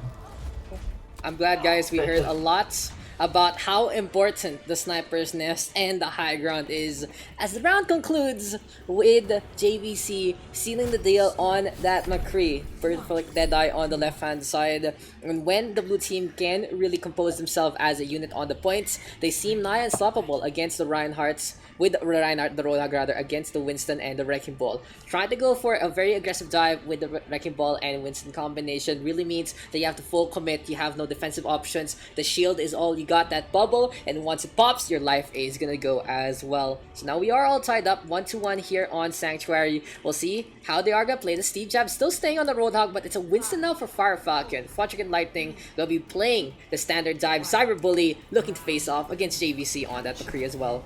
S6: I'm glad, guys, we heard a lot about how important the sniper's nest and the high ground is, as the round concludes with JVC sealing the deal on that McCree. Perfect Deadeye on the left hand side, and when the blue team can really compose themselves as a unit on the points, they seem nigh unstoppable against the Reinhardts. with Reinhardt, the Roadhog rather, against the Winston and the Wrecking Ball. Trying to go for a very aggressive dive with the Wrecking Ball and Winston combination really means that you have to full commit, you have no defensive options, the shield is all you got, that bubble, and once it pops, your life is gonna go as well. So now we are all tied up 1-1 here on Sanctuary. We'll see how they are gonna play. The Steve Jab still staying on the Roadhog, but it's a Winston now for Fire Falcon. Funtrick and Lightning will be playing the standard dive. Cyber Bully looking to face off against JVC on that McCree as well.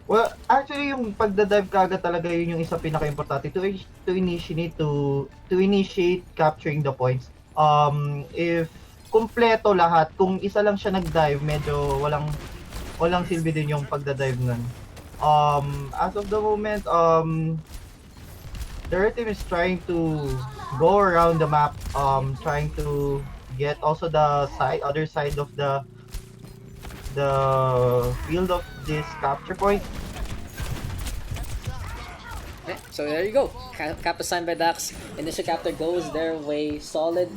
S9: Well, actually yung pagda-dive kaagad talaga yun yung isa pinaka-importante to initiate capturing the points. If kumpleto lahat, kung isa lang siya nag-dive, medyo walang silbi din yung pagda-dive nun. As of the moment, the red team is trying to go around the map, trying to get also the other side of the field of this capture point.
S6: Okay, so there you go. Cap assigned by Daks. Initial capture goes their way. Solid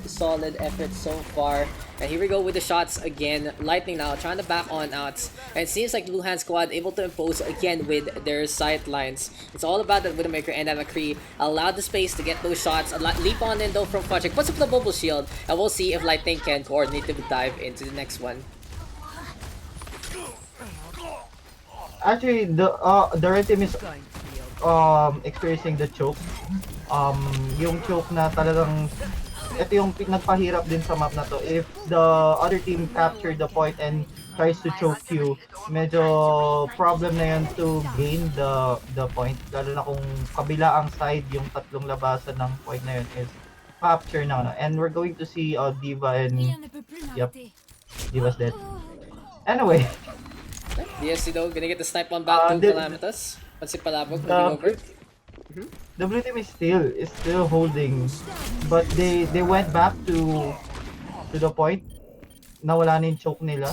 S6: effort so far. And here we go with the shots again. Lightning now trying to back on outs. And it seems like the Blue Hand squad able to impose again with their sight lines. It's all about the Widowmaker and that McCree allowed the space to get those shots. Leap on in though from Project. Puts up the bubble shield. And we'll see if Lightning can coordinate to dive into the next one.
S9: Actually, the red team is experiencing the choke. Yung choke na talagang ito yung nagpahirap din sa map na to. If the other team capture the point and tries to choke you, medyo problem na yun to gain the point. Lalo na kung kabila ang side, yung tatlong labasan ng point na yun is capture na. And we're going to see Diva and yep, Diva's dead. Anyway.
S6: DSC though, gonna get the snipe on back to Calamitas. What's it palabog? Moving over.
S9: The blue team is still holding, but they went back to the point. Nawala na yung choke nila.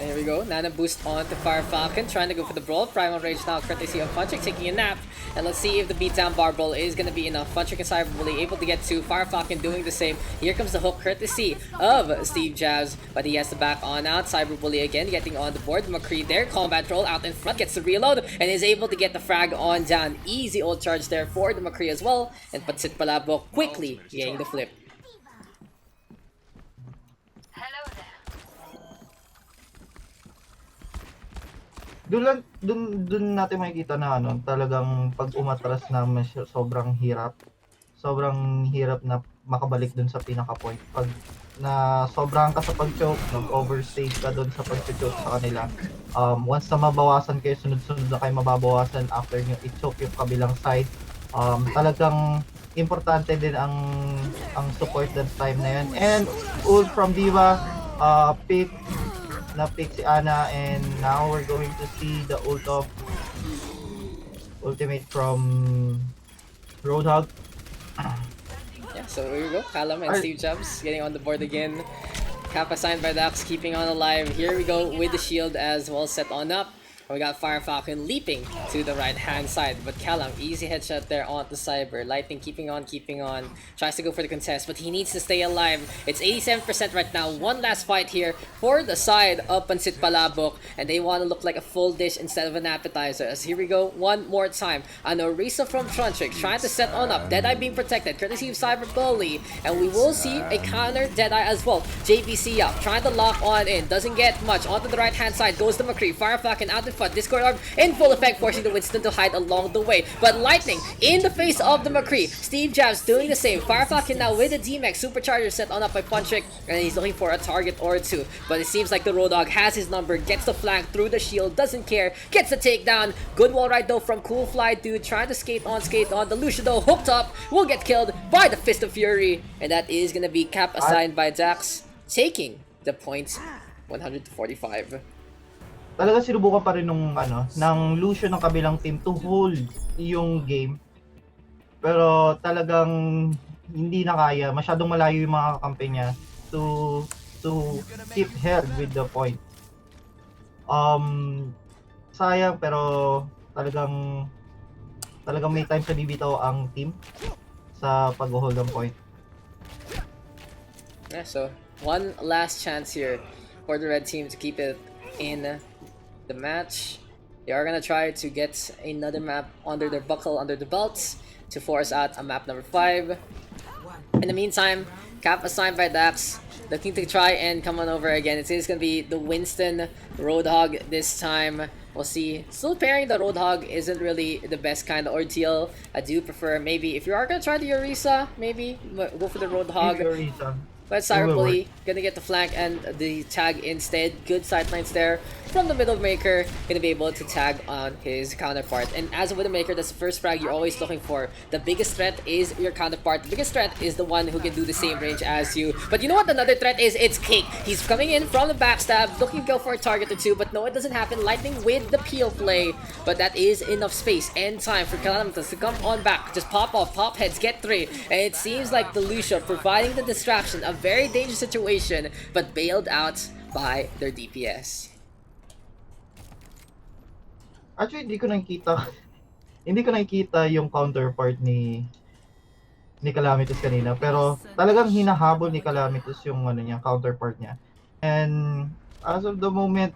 S6: There we go. Nana boost on to Fire Falcon, trying to go for the brawl. Primal Rage now, courtesy of Funtrick taking a nap. And let's see if the beatdown bar brawl is going to be enough. Funtrick and Cyber Bully able to get to Fire Falcon doing the same. Here comes the hook, courtesy of Steve Jabs, but he has to back on out. Cyber Bully again getting on the board. McCree there, combat roll out in front, gets the reload, and is able to get the frag on down. Easy ult charge there for the McCree as well. And Patsit Palabok quickly getting the flip.
S9: Dun natin makikita na talagang pag umatras na sobrang hirap. Sobrang hirap na makabalik dun sa pinaka point. Pag na sobrang ka sa pag-choke, nag-overstage ka dun sa pag-choke sa kanila. Once na mabawasan kayo, sunod-sunod na kayo mababawasan after nyo i-choke yung kabilang side. Talagang importante din ang support that time na yun. And ult from Diva, pick si Ana, and now we're going to see the ultimate from Roadhog.
S6: Yeah, so here we go. Callum and Steve Jobs getting on the board again. Cap assigned by Daks, keeping on alive. Here we go with the shield as well set on up. We got Fire Falcon leaping to the right hand side, but Callum, easy headshot there onto Cyber. Lightning keeping on, tries to go for the contest, but he needs to stay alive. It's 87% right now. One last fight here for the side of Pansit Palabok, and they want to look like a full dish instead of an appetizer. As here we go, one more time. An Orisa from Truntrick trying to set on up. Deadeye being protected, courtesy of Cyber Bully, and we will see a counter Deadeye as well. JVC up, trying to lock on in, doesn't get much. Onto the right hand side goes the McCree. Fire Falcon out in front. Discord Orb in full effect, forcing the Winston to hide along the way. But Lightning in the face of the McCree. Steve Jabs doing the same. Fire Falcon now with the D-Max Supercharger set on up by Puntrick, and he's looking for a target or two. But it seems like the Roadhog has his number, gets the flank through the shield, doesn't care, gets the takedown. Good wall ride though from Cool Fly Dude, trying to skate on. The Lucia though, hooked up, will get killed by the Fist of Fury. And that is gonna be cap assigned by Daks, taking the points 100-45.
S9: Talaga sinubukan pa rin ng Lucio ng kabilang team to hold yung game. Pero talagang hindi na kaya, masyadong malayo yung mga kakampi niya to keep held with the point. Sayang, pero talagang may time sa bibitaw ang team sa pag-hold ng point.
S6: Yeah, so one last chance here for the red team to keep it in the match. They are gonna try to get another map under their buckle, under the belts, to force out a map number 5. In the meantime, cap assigned by Daks, looking to try and come on over again. It is gonna be the Winston Roadhog this time. We'll see. Still pairing the Roadhog isn't really the best kind of ordeal. I do prefer maybe if you are gonna try the Orisa, maybe go for the Roadhog. But Cyberbully gonna get the flank and the tag instead. Good sidelines there from the Widowmaker. Gonna be able to tag on his counterpart. And as a Widowmaker, that's the first frag you're always looking for. The biggest threat is your counterpart. The biggest threat is the one who can do the same range as you. But you know what another threat is? It's Cake. He's coming in from the backstab, looking to go for a target or two. But no, it doesn't happen. Lightning with the peel play. But that is enough space and time for Calamitous to come on back. Just pop off, pop heads, get 3. And it seems like the Lucia providing the distraction. A very dangerous situation, but bailed out by their DPS.
S9: Actually, hindi ko nakita yung counterpart ni Calamitus kanina, pero talagang hinahabol ni Calamitus yung counterpart niya. And as of the moment,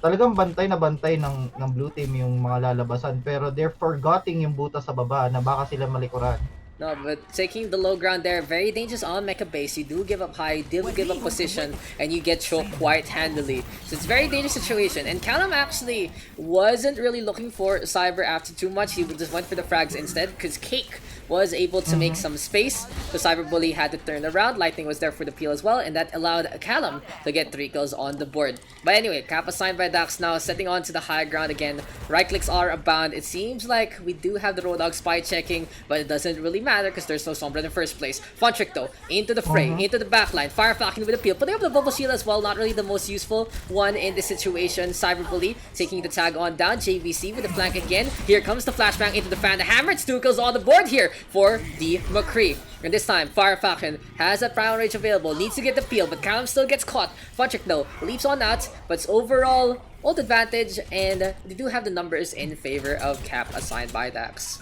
S9: talagang bantay na bantay ng blue team yung mga lalabasan, pero they're forgetting yung butas sa baba na baka sila malikuran.
S6: No, but taking the low ground there, very dangerous on mecha base. You do give up high, you do give up position, and you get choked quite handily. So it's a very dangerous situation. And Callum actually wasn't really looking for Cyber after too much. He just went for the frags instead, because Cake was able to make some space. So Cyberbully had to turn around. Lightning was there for the peel as well, and that allowed Callum to get 3 kills on the board. But anyway, cap assigned by Daks now, setting on to the high ground again. Right clicks are abound. It seems like we do have the Roadhog spy checking, but it doesn't really matter because there's no Sombra in the first place. Fun trick though, into the fray, into the backline. Fire Falcon with the peel, putting up the bubble shield as well. Not really the most useful one in this situation. Cyberbully taking the tag on down. JVC with the flank again. Here comes the flashbang into the fan. The hammer, it's 2 kills on the board here for the McCree. And this time, Fire Falcon has that primal rage available. Needs to get the peel, but Callum still gets caught. Fun trick though, leaps on out, but it's overall ult advantage, and they do have the numbers in favor of cap assigned by Daks.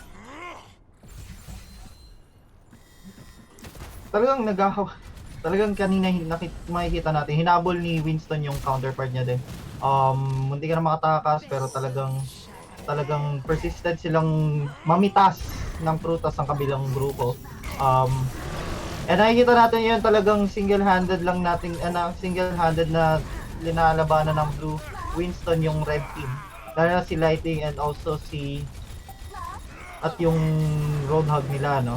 S9: Talagang kanina makikita natin, hinabol ni Winston yung counterpart niya din. Munti ka na makatakas, pero talagang persistent silang mamitas ng prutas ng kabilang grupo. And nakikita natin yun, talagang single-handed na linalabanan ng Blue Winston yung red team. Lalo na si Lighting and also at yung Roadhog nila, no?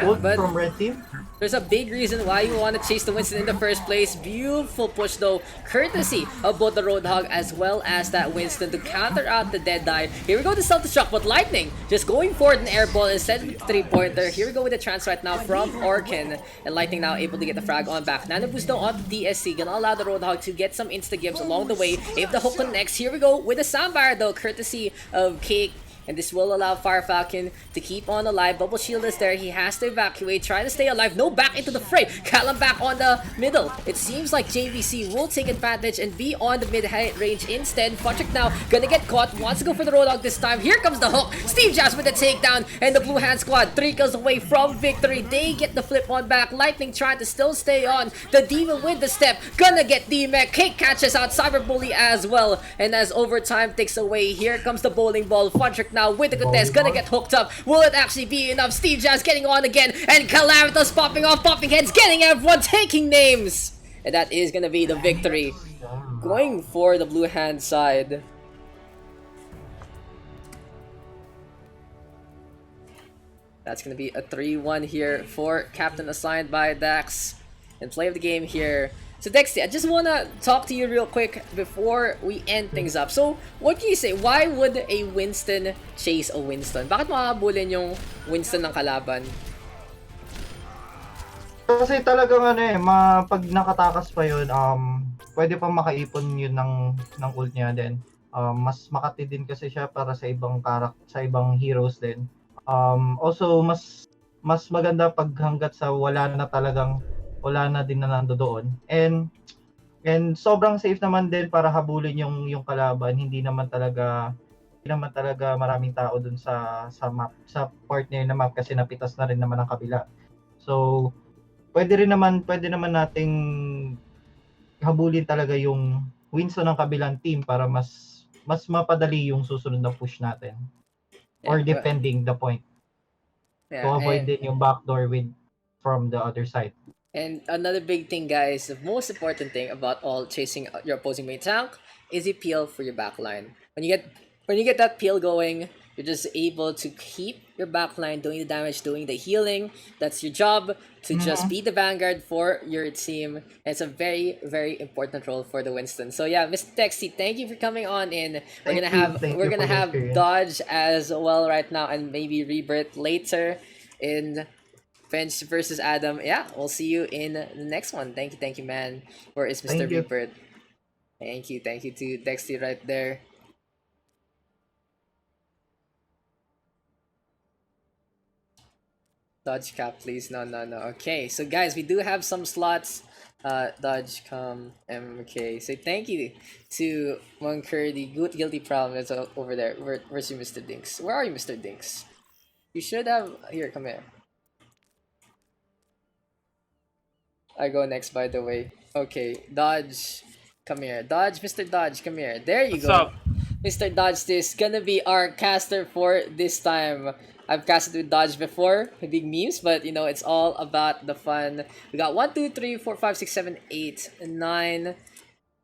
S9: Ult from red team.
S6: There's a big reason why you want to chase the Winston in the first place. Beautiful push though, courtesy of both the Roadhog as well as that Winston to counter out the Deadeye. Here we go to self-destruct, but Lightning just going for an air ball instead of the 3-pointer. Here we go with the trance right now from Orkin, and Lightning now able to get the frag on back. Nano boost though on the DSC, gonna allow the Roadhog to get some insta-gives along the way. If the hook connects, here we go with the Soundbar though, courtesy of Cake. And this will allow Fire Falcon to keep on alive. Bubble Shield is there. He has to evacuate. Trying to stay alive. No, back into the fray. Callum back on the middle. It seems like JVC will take advantage and be on the mid-height range instead. Patrick now gonna get caught. Wants to go for the Roadhog this time. Here comes the hook. Steve Jazz with the takedown. And the Blue Hand Squad 3 kills away from victory. They get the flip on back. Lightning trying to still stay on. The Demon with the step. Gonna get D-Mech. Cake catches out Cyberbully as well. And as overtime takes away, here comes the bowling ball. Patrick now with the contest, gonna get hooked up. Will it actually be enough? Steve Jazz getting on again, and Calamitas popping off, popping heads, getting everyone, taking names! And that is gonna be the victory. Going for the blue hand side. That's gonna be a 3-1 here for captain assigned by Daks. And play of the game here. So Dexty, I just wanna talk to you real quick before we end things up. So, what can you say? Why would a Winston chase a Winston? Bakit makabulin yung Winston ng kalaban?
S9: Kasi talagang pag nakatakas pa yun, pwede pa makaipon yun ng ult niya din. Mas makati din kasi siya para sa ibang heroes din. Also, mas maganda pag hanggat sa wala na din na nandoon. And sobrang safe naman din para habulin yung kalaban. Hindi naman talaga maraming tao dun sa map, sa partner na map kasi napitas na rin naman ang kabila. So pwede naman nating habulin talaga yung wins ng kabilang team para mas mapadali yung susunod na push natin. Or defending the point. To avoid din yung backdoor with from the other side.
S6: And another big thing, guys, the most important thing about all chasing your opposing main tank is a peel for your backline. When you get that peel going, you're just able to keep your backline doing the damage, doing the healing. That's your job, to just be the vanguard for your team. And it's a very, very important role for the Winston. So yeah, Mr. Texty, thank you for coming on in. We're gonna have Dodge as well right now, and maybe Rebirth later in Bench versus Adam. Yeah, we'll see you in the next one. Thank you, man. Where is Mr. Rebirth? Thank you to Dexty right there. Dodge cap, please. No. Okay, so guys, we do have some slots. Dodge come MK. Say thank you to Monker, the good guilty problem is over there. Where's you, Mr. Dinks? Where are you, Mr. Dinks? You should have here. Come here. I go next, by the way. Okay, Dodge, come here. Dodge, Mr. Dodge, come here. There you go.
S10: What's up?
S6: Mr. Dodge, this is gonna be our caster for this time. I've casted with Dodge before, with big memes, but you know, it's all about the fun. We got 1, 2, 3, 4, 5, 6, 7, 8, 9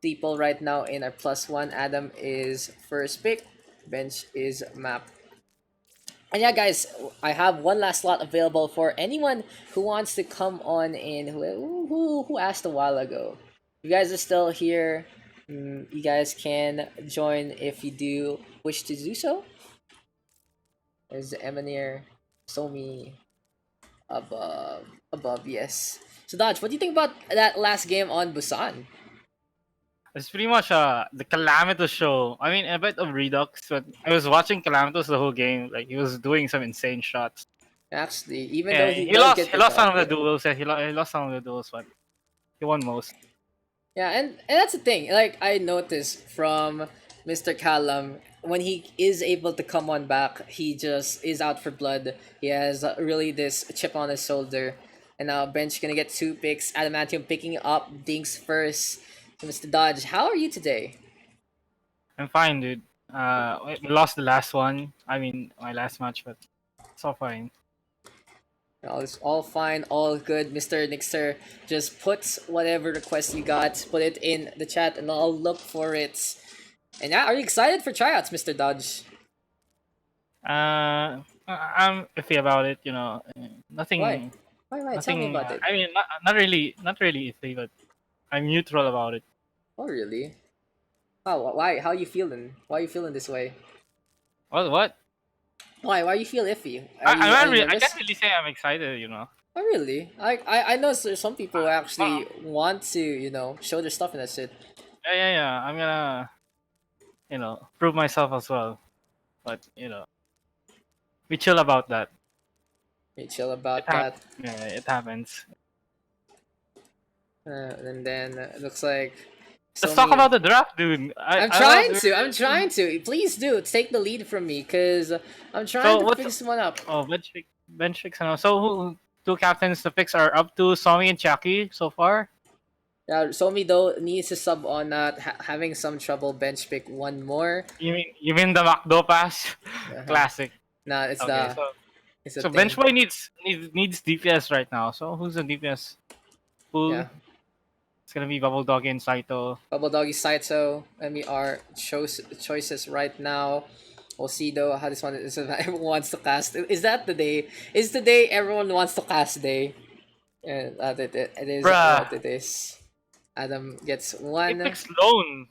S6: people right now in our +1. Adam is first pick. Bench is map. And yeah, guys, I have one last slot available for anyone who wants to come on in. Who asked a while ago? You guys are still here. You guys can join if you do wish to do so. There's the Emanir, Somi, above, yes. So Dodge, what do you think about that last game on Busan?
S10: It's pretty much the Calamitous show. I mean, a bit of Redux, but I was watching Calamitous the whole game. Like, he was doing some insane shots.
S6: Actually, even though he
S10: lost some of the duels. Yeah, he lost some of the duels, but he won most.
S6: Yeah, and that's the thing. Like, I noticed from Mr. Callum, when he is able to come on back, he just is out for blood. He has really this chip on his shoulder. And now Bench gonna get 2 picks. Adamantium picking up Dinks first. So Mr. Dodge, how are you today?
S10: I'm fine, dude. We lost the last one. I mean, my last match, but it's all fine.
S6: It's all fine, all good. Mr. Nixer, just put whatever request you got, put it in the chat, and I'll look for it. And yeah, are you excited for tryouts, Mr. Dodge?
S10: I'm iffy about it. You know, nothing.
S6: Why?
S10: Nothing,
S6: Tell me about it.
S10: I mean, not really iffy, but I'm neutral about it.
S6: Oh, really? Oh, why? How you feeling? Why are you feeling this way?
S10: What?
S6: Why you feel iffy?
S10: I can't really say I'm excited, you know.
S6: Oh, really? I know there's some people who actually want to, you know, show their stuff in that shit.
S10: Yeah. I'm gonna, you know, prove myself as well. But, you know, we chill about that.
S6: We chill about that.
S10: Yeah, it happens.
S6: And then it looks like...
S10: Let's talk about the draft, dude.
S6: I'm trying to. Please do take the lead from me, cause I'm trying to fix one up.
S10: Oh, bench fix. So who 2 captains to fix are up to Somi and Chucky so far?
S6: Yeah, Somi though needs to sub on that, having some trouble bench pick one more.
S10: You mean the McDo pass? Classic.
S6: Nah, it's
S10: okay,
S6: the.
S10: So bench boy needs DPS right now. So who's the DPS?
S6: Yeah.
S10: It's gonna be Bubble Doggy and Saito.
S6: Bubble Doggy, Saito, and we are choices right now. We'll see though how this one is. Everyone wants to cast. Is that the day? Is the day everyone wants to cast day? And it is what it is. Adam gets 1.
S10: It picks Lone.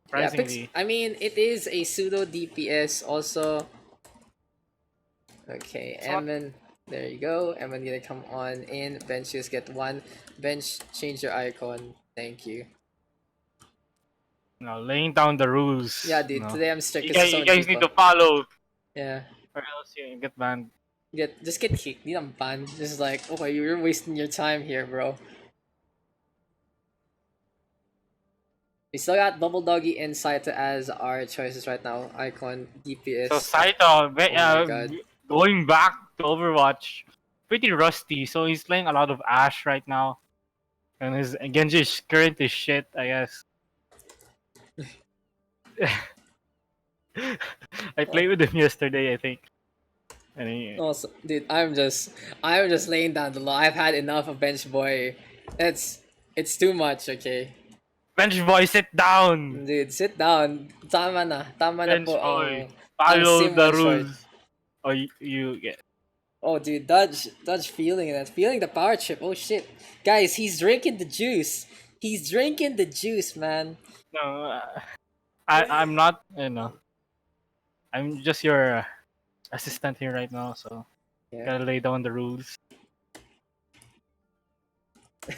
S10: Surprisingly.
S6: I mean, it is a pseudo DPS also. Okay, Emin. There you go. Emin gonna come on in. Bench just get 1. Bench, change your icon. Thank you.
S10: No, laying down the rules.
S6: Yeah, dude. Today I'm strict.
S10: You guys need to follow.
S6: Yeah.
S10: Or else you get banned.
S6: Just get kicked. Hindi naman banned. Just like, okay, you're wasting your time here, bro. We still got Bubble Doggy and Saito as our choices right now. Icon, DPS.
S10: So Saito,
S6: my God.
S10: going back to Overwatch, pretty rusty, so he's playing a lot of Ash right now. And his Genji is currently shit, I guess. I played with him yesterday, I think. And he...
S6: Also, dude, I'm just laying down the law. I've had enough of Bench Boy. It's too much, okay?
S10: Bench Boy, sit down!
S6: Dude, sit down. Tama na
S10: Bench
S6: po.
S10: Boy,
S6: ang
S10: follow
S6: sim
S10: the
S6: one short.
S10: rules. Or you get...
S6: Oh, dude, Dodge feeling that. Feeling the power trip. Oh, shit. Guys, he's drinking the juice. He's drinking the juice, man.
S10: No, I'm not, you know. I'm just your assistant here right now, so gotta lay down the rules.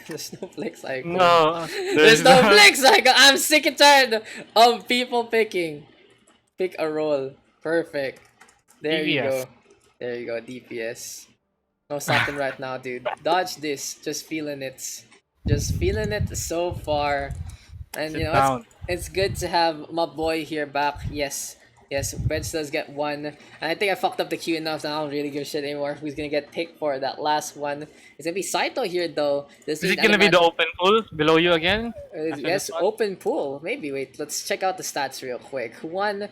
S6: There's no flex cycle.
S10: No,
S6: there's no flex cycle. I'm sick and tired of people picking. Pick a role. Perfect. There
S10: DPS.
S6: you go. There you go. DPS. No stopping right now, dude. Dodge this. Just feeling it. Just feeling it so far. And
S10: Sit
S6: you know,
S10: down.
S6: it's good to have my boy here back. Yes. Yes, Bench does get one. And I think I fucked up the queue enough that I don't really give a shit anymore. Who's gonna get picked for that last one? It's gonna be Saito here though.
S10: Is it gonna be the open pool below you again?
S6: Yes, open pool. Maybe. Wait, let's check out the stats real quick. One,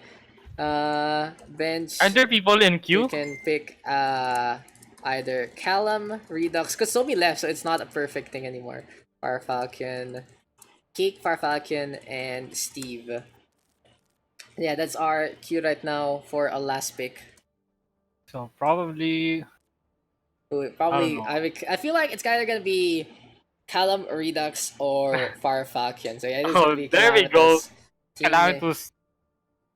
S6: Bench.
S10: Are there people in queue?
S6: You can pick either Callum, Redux, because Somi left, so it's not a perfect thing anymore. Farfalcon, Cake, Farfalcon, and Steve. Yeah, that's our queue right now for a last pick.
S10: So probably.
S6: I feel like it's either gonna be Callum, Redux, or Farfalcon. So yeah, it's
S10: Oh,
S6: gonna be
S10: there we go.
S6: Calamitous.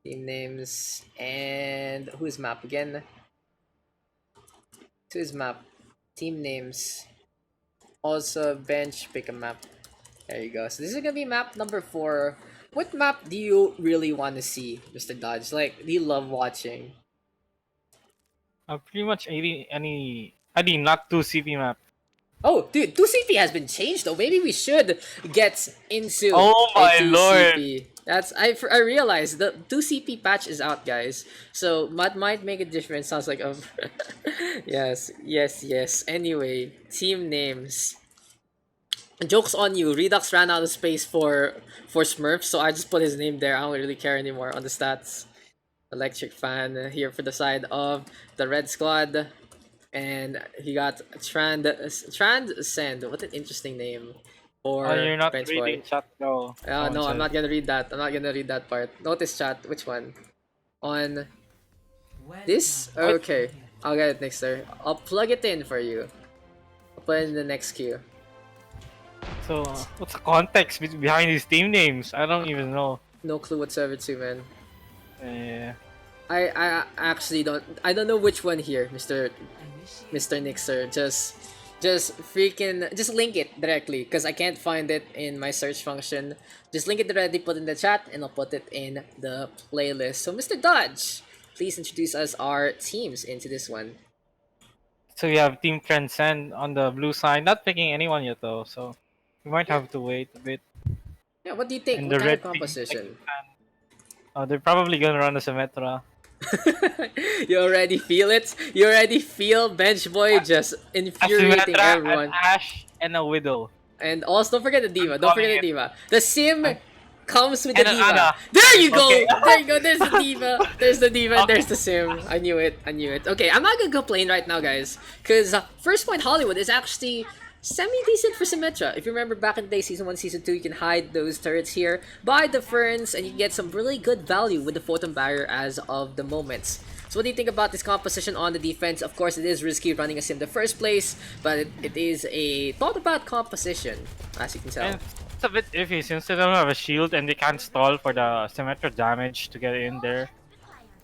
S6: Team names and whose map again? Whose map? Team names. Also bench, pick a map. There you go. So this is gonna be map number 4. What map do you really want to see, Mr. Dodge? Like, do you love watching?
S10: Pretty much any not 2CP map.
S6: Oh, dude, 2CP has been changed though. Maybe we should get into
S10: Oh my
S6: a 2CP.
S10: lord.
S6: That's I realized the 2CP patch is out, guys. So that might make a difference. Sounds like a yes. Anyway, team names. Joke's on you. Redux ran out of space for Smurf, so I just put his name there. I don't really care anymore on the stats. Electric Fan here for the side of the Red Squad. And he got Transcend. What an interesting name. For
S10: You're not
S6: Bench
S10: reading
S6: Boy.
S10: chat though.
S6: No, I'm not gonna read that. I'm not gonna read that part. Notice chat. Which one? On this? Okay. I'll get it next time. I'll plug it in for you. I'll put it in the next queue.
S10: So what's the context behind these team names? I don't even know.
S6: No clue whatsoever too, man.
S10: Yeah.
S6: I actually don't. I don't know which one here, Mr. Nixer. Just link it directly because I can't find it in my search function. Just link it directly, put it in the chat, and I'll put it in the playlist. So, Mr. Dodge, please introduce us our teams into this one.
S10: So we have Team Transcend on the blue side. Not picking anyone yet though, so we might have to wait a bit.
S6: Yeah, what do you think?
S10: And
S6: What
S10: the
S6: kind
S10: red
S6: of composition?
S10: They're probably gonna run a Symmetra.
S6: You already feel it? You already feel Bench Boy just infuriating
S10: Symmetra,
S6: everyone.
S10: an Ash, and a Widow.
S6: And also, don't forget the Diva. Don't forget the Diva. The sim comes with the
S10: And an
S6: Diva.
S10: Ana.
S6: There you go!
S10: Okay.
S6: There you go. There's the Diva. There's the Diva. And there's the sim. I knew it. Okay, I'm not gonna complain right now, guys. Because First Point Hollywood is actually semi-decent for Symmetra. If you remember back in the day, Season 1, Season 2, you can hide those turrets here, buy the ferns, and you can get some really good value with the Photon Barrier as of the moment. So what do you think about this composition on the defense? Of course, it is risky running a sim in the first place, but it is a thought-about composition, as you can tell.
S10: And it's a bit iffy since they don't have a shield and they can't stall for the Symmetra damage to get in there.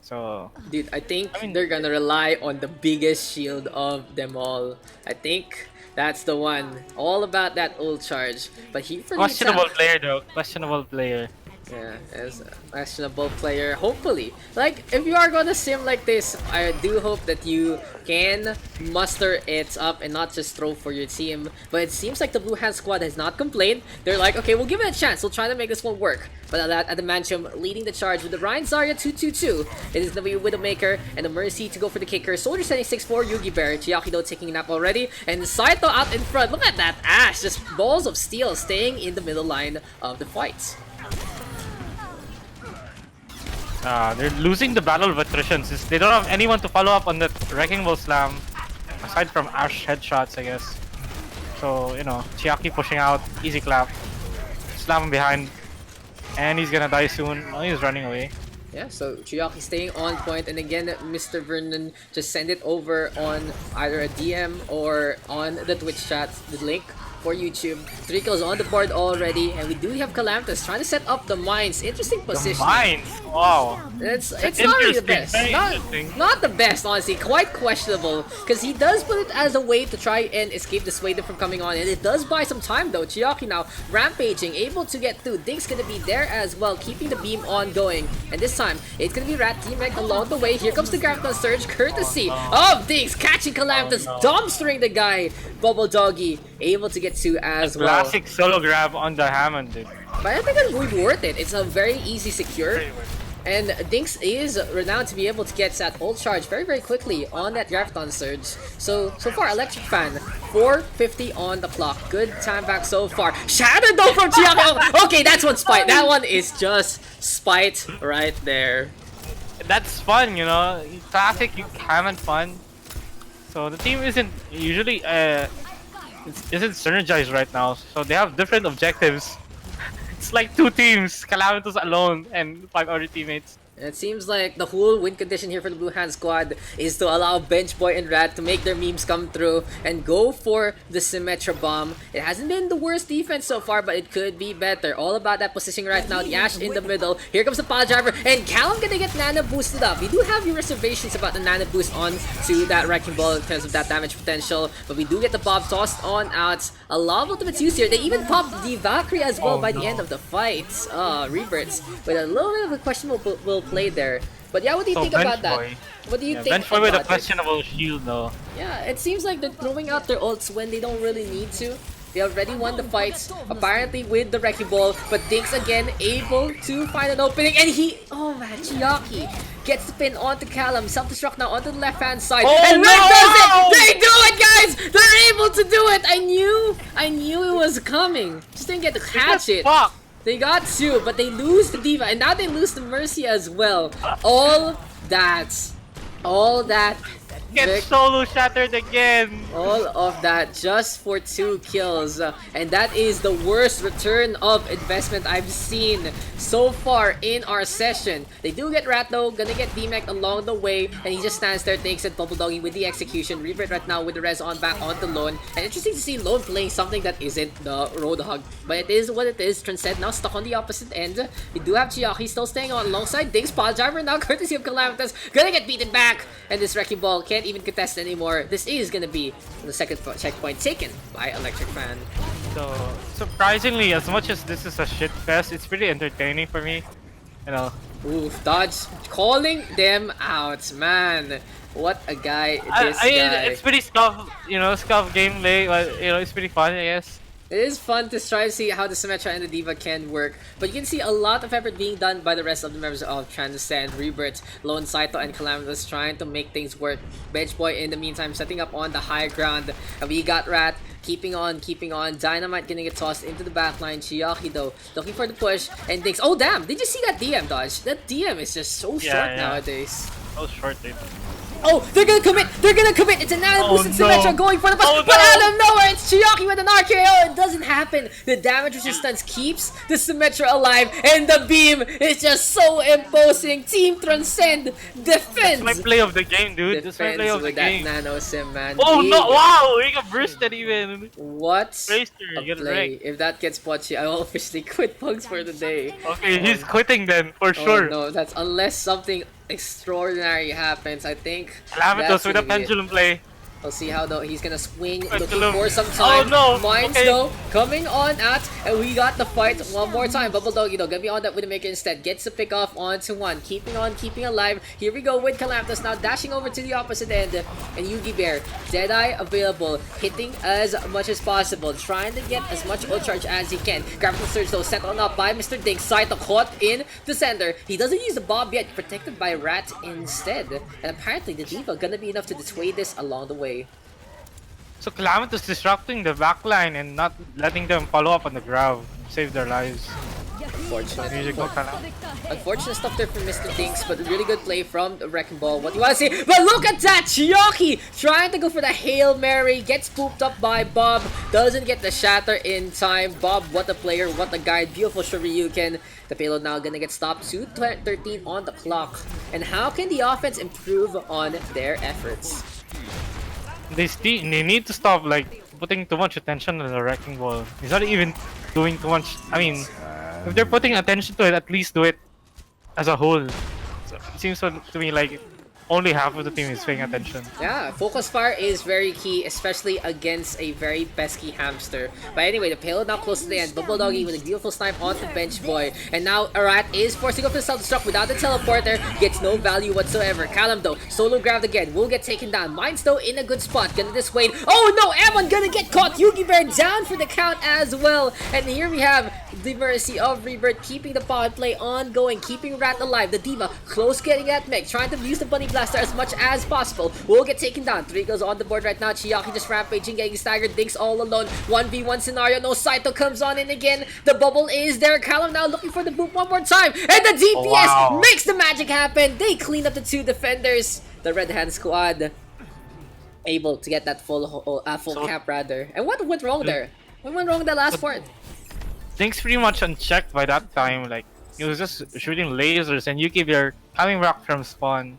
S10: So...
S6: Dude, I think they're gonna rely on the biggest shield of them all. I think that's the one. All about that ult charge. But he
S10: Questionable player though. Questionable player.
S6: Yeah, as a questionable player, hopefully. Like, if you are gonna sim like this, I do hope that you can muster it up and not just throw for your team. But it seems like the Blue Hand squad has not complained. They're like, okay, we'll give it a chance. We'll try to make this one work. But at the Manchum leading the charge with the Ryan Zarya 2-2-2. It is the Widowmaker and the Mercy to go for the kicker. Soldier setting 6-4, Yugi Bear. Chiaki though taking a nap already. And Saito out in front. Look at that Ash. Just balls of steel staying in the middle line of the fight.
S10: They're losing the battle of attrition since they don't have anyone to follow up on that Wrecking Ball slam. Aside from Ash headshots, I guess. So, you know, Chiaki pushing out. Easy clap. Slam him behind. And he's gonna die soon. Oh, he's running away.
S6: Yeah, so Chiaki staying on point, and again, Mr. Vernon just send it over on either a DM or on the Twitch chat, the link for YouTube. 3 kills on the board already, and we do have Calamitous trying to set up the mines. Interesting position.
S10: The mines? Wow.
S6: It's not really the best. Not the best, honestly. Quite questionable, because he does put it as a way to try and escape the Swader from coming on, and it does buy some time though. Chiaki now rampaging, able to get through. Dink's gonna be there as well, keeping the beam ongoing, and this time it's gonna be Rat teammate along the way. Here comes the Grapton Surge, courtesy of Dinks, catching Calamitous, dumpstering the guy. Bubble Doggy able to get to as well.
S10: Classic solo grab on the Hammond, dude.
S6: But I think it would be worth it. It's a very easy secure. And Dinks is renowned to be able to get that ult charge very quickly on that Grafton Surge. So far, Electric Fan, 450 on the clock. Good time back so far. Shadow though from Chiaki. Okay, that's one spite. That one is just spite right there.
S10: That's fun, you know. Classic Hammond fun. So the team isn't usually isn't synergized right now. So they have different objectives. It's like 2 teams, Calamitous alone and 5 other teammates.
S6: It seems like the whole win condition here for the Blue Hand squad is to allow Bench Boy and Rat to make their memes come through and go for the Symmetra bomb. It hasn't been the worst defense so far, but it could be better. All about that positioning right now. The Ash in the middle. Here comes the Pile Driver, and Callum gonna get Nana boosted up. We do have your reservations about the Nana boost on to that Wrecking Ball in terms of that damage potential, but we do get the Bob tossed on out. A lot of ultimates used here. They even popped the Valkyrie as well by the end of the fight. Reverts with a little bit of a questionable play there. But yeah, what do you think about that? What do you think
S10: Bench Boy with a questionable shield though.
S6: Yeah, it seems like they're throwing out their ults when they don't really need to. They already won the fights, apparently with the Wrecking Ball, but Dinks again able to find an opening, and oh man, Chiaki gets the pin onto Callum, self-destruct now onto the left-hand side, and Red does it! They do it, guys! They're able to do it! I knew it was coming. Just didn't get to catch it. They got 2, but they lose the Diva, and now they lose the Mercy as well. All that
S10: Get solo shattered again!
S6: All of that just for 2 kills. And that is the worst return of investment I've seen so far in our session. They do get Rat though, gonna get DMAC along the way, and he just stands there, takes it, Bubble Doggy with the execution. Revert right now with the res on back onto Lone. And interesting to see Lone playing something that isn't the Roadhog. But it is what it is. Transcend now stuck on the opposite end. We do have Chiaki still staying on alongside Dinks. Pile Driver now courtesy of Calamitous. Gonna get beaten back. And this Wrecking Ball can't even contest anymore. This is gonna be the second checkpoint taken by Electric Fan.
S10: So surprisingly, as much as this is a shit fest, it's pretty entertaining for me. You know.
S6: Oof, Dodge calling them out, man. What a guy this
S10: I mean,
S6: guy.
S10: it's pretty scuff, you know, scuff gameplay, but you know, it's pretty fun, I guess.
S6: It is fun to try to see how the Symmetra and the Diva can work, but you can see a lot of effort being done by the rest of the members of Transcend, Rebirth, Lone Saito, and Calamitous trying to make things work. Bench Boy in the meantime setting up on the high ground. And we got Rat keeping on. Dynamite gonna get tossed into the backline. Chiaki though looking for the push and thinks, oh damn, did you see that DM dodge? That DM is just so short nowadays.
S10: So short, dude.
S6: Oh, they're gonna commit! It's a nano boosted Symmetra going for the push, but out of nowhere, it's Chiaki with an RKO! It doesn't happen! The damage resistance keeps the Symmetra alive, and the beam is just so imposing! Team Transcend defends!
S10: That's my play of the game, dude. That's my play of the game.
S6: That nano sim, man.
S10: Oh no, wow! He got bursted even!
S6: What
S10: a
S6: play. If that gets botchy, I will officially quit Pugs for the day.
S10: Okay, he's quitting then, for sure.
S6: No, that's unless something extraordinary happens. I think
S10: Calamitous with a pendulum play.
S6: We'll see how though he's gonna swing,
S10: Wait,
S6: looking
S10: Kalum.
S6: for some time.
S10: Oh, no.
S6: Mines
S10: Okay.
S6: though coming on at, and we got the fight one more time. Bubble Doggy though gonna be on that Widowmaker instead. Gets the pick off onto one, keeping on, keeping alive. Here we go with Calamitous now dashing over to the opposite end, and Yugi Bear Deadeye available, hitting as much as possible, trying to get as much ult charge as he can. Gravity Surge though set on up by Mr. Dink. Saito caught in the center. He doesn't use the bomb yet, protected by Rat instead, and apparently the Diva gonna be enough to dissuade this along the way.
S10: So Calamitous disrupting the backline and not letting them follow up on the grab, save their lives.
S6: Unfortunate.
S10: Musical Calam.
S6: Unfortunate stuff there from Mr. Dinks, but really good play from the Wrecking Ball. What do you want to see? But look at that! Chiaki trying to go for the Hail Mary, gets pooped up by Bob, doesn't get the shatter in time. Bob, what a player, what a guy, beautiful Shoryuken. The payload now gonna get stopped, 2:13 on the clock. And how can the offense improve on their efforts?
S10: They need to stop like putting too much attention on the Wrecking Ball. He's not even doing too much. I mean, if they're putting attention to it, at least do it as a whole. So it seems to me like only half of the team is paying attention.
S6: Yeah, focus fire is very key, especially against a very pesky hamster. But anyway, the payload now close to the end. Bubble Doggy with a beautiful snipe onto Bench Boy. And now Arat is forcing up the self-destruct without the teleporter. Gets no value whatsoever. Callum though, solo grabbed again. Will get taken down. Mines though in a good spot. Gonna dissuade. Oh no, Ammon gonna get caught. Yugi Bear down for the count as well. And here we have the mercy of Rebirth keeping the power play ongoing. Keeping Rat alive. The Diva close getting at Meg. Trying to use the Bunny Blaster as much as possible. Will get taken down. 3 goes on the board right now. Chiaki just rampaging, getting staggered. Dinks all alone. 1v1 scenario. No, Saito comes on in again. The bubble is there. Callum now looking for the boop one more time. And the DPS makes the magic happen. They clean up the 2 defenders. The Red Hand squad able to get that full cap rather. And what went wrong there? What went wrong in the last part?
S10: Dinks pretty much unchecked by that time. Like he was just shooting lasers, and Yuki Bear coming back from spawn,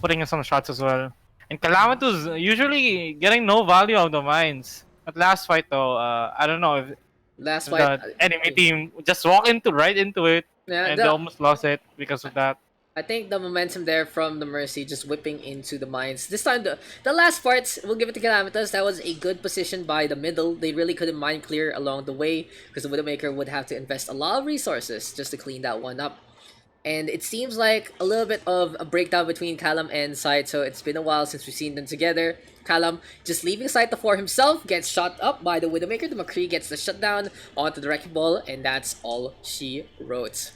S10: putting in some shots as well. And Calamitous usually getting no value out of the mines. But last fight though, I don't know if
S6: last fight
S10: the enemy team just walked right into it, and they almost lost it because of that.
S6: I think the momentum there from the Mercy just whipping into the mines. This time, the last parts, we'll give it to Calamitous. That was a good position by the middle. They really couldn't mine clear along the way because the Widowmaker would have to invest a lot of resources just to clean that one up. And it seems like a little bit of a breakdown between Callum and Saito. It's been a while since we've seen them together. Callum just leaving Saito for himself, gets shot up by the Widowmaker. The McCree gets the shutdown onto the Wrecking Ball, and that's all she wrote.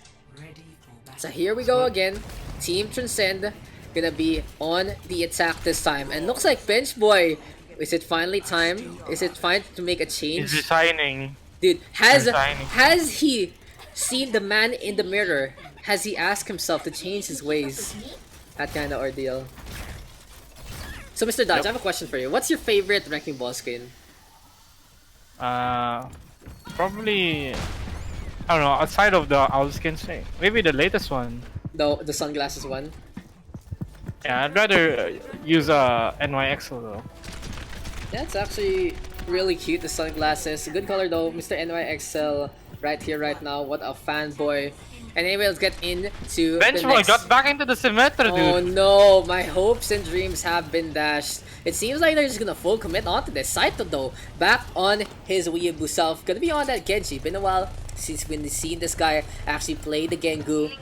S6: So here we go again. Team Transcend gonna be on the attack this time. And looks like Bench Boy. Is it finally time? Is it fine to make a change?
S10: He's resigning.
S6: Dude, has he seen the man in the mirror? Has he asked himself to change his ways? That kind of ordeal. So Mr. Dodge, I have a question for you. What's your favorite Wrecking Ball skin?
S10: Probably, I don't know, outside of the owl skins, maybe the latest one.
S6: The sunglasses one?
S10: Yeah, I'd rather use NYXL though.
S6: Yeah, it's actually really cute, the sunglasses. Good color though, Mr. NYXL right here, right now. What a fanboy. And anyway, let's get into
S10: Bench Boy got back into the Symmetra, dude.
S6: Oh no, my hopes and dreams have been dashed. It seems like they're just gonna full commit onto this. Saito though, back on his weeaboo self. Gonna be on that Genji. Been a while since we've seen this guy actually play the Gengu.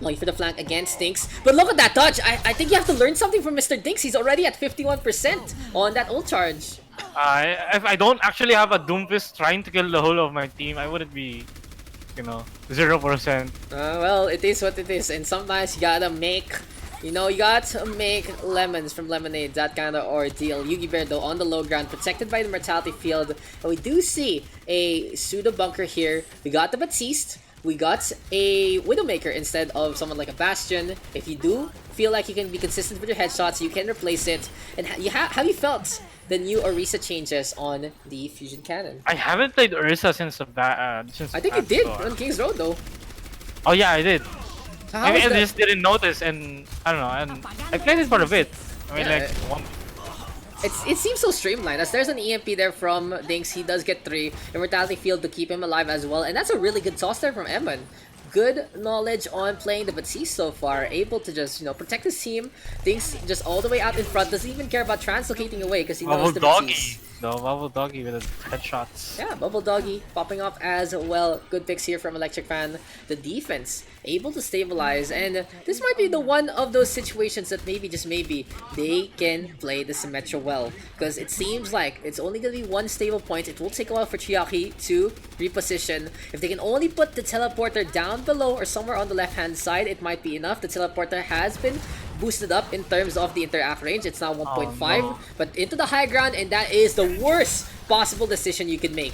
S6: Going for the flank against Dinks. But look at that dodge. I think you have to learn something from Mr. Dinks. He's already at 51% on that ult charge.
S10: If I don't actually have a Doomfist trying to kill the whole of my team, I wouldn't be, 0%.
S6: Well, it is what it is. And sometimes you gotta make, you gotta make lemons from lemonade. That kind of ordeal. Yugi Bear though on the low ground, protected by the Mortality Field. And we do see a pseudo bunker here. We got the Baptiste. We got a Widowmaker instead of someone like a Bastion. If you do feel like you can be consistent with your headshots, you can replace it. And have you felt the new Orisa changes on the Fusion Cannon?
S10: I haven't played Orisa since
S6: I think you did on King's Road though.
S10: Oh yeah, I did.
S6: So
S10: Maybe I just didn't notice, and I don't know. And I played it for a bit. I mean,
S6: Yeah,
S10: one.
S6: It seems so streamlined, as there's an EMP there from Dinks. He does get 3. Immortality Field to keep him alive as well. And that's a really good toss there from Eman. good knowledge on playing the Batiste so far, able to just, you know, protect his team, thinks just all the way out in front, doesn't even care about translocating away because he knows the Batiste.
S10: The Bubble Doggy with the headshots.
S6: Yeah, Bubble Doggy popping off as well. Good picks here from Electric Fan. The defense able to stabilize, and this might be the one of those situations that maybe, just maybe, they can play the Symmetra well. Because it seems like it's only going to be one stable point. It will take a while for Chiaki to reposition. If they can only put the teleporter down below or somewhere on the left-hand side, it might be enough. The teleporter has been boosted up in terms of the interact range. It's now 1.5,
S10: no.
S6: but into the high ground, and that is the worst possible decision you can make.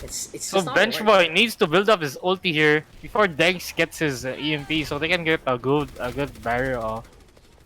S6: It's
S10: So
S6: just not
S10: Bench
S6: work.
S10: Boy needs to build up his ulti here before Daks gets his EMP, so they can get a good barrier off.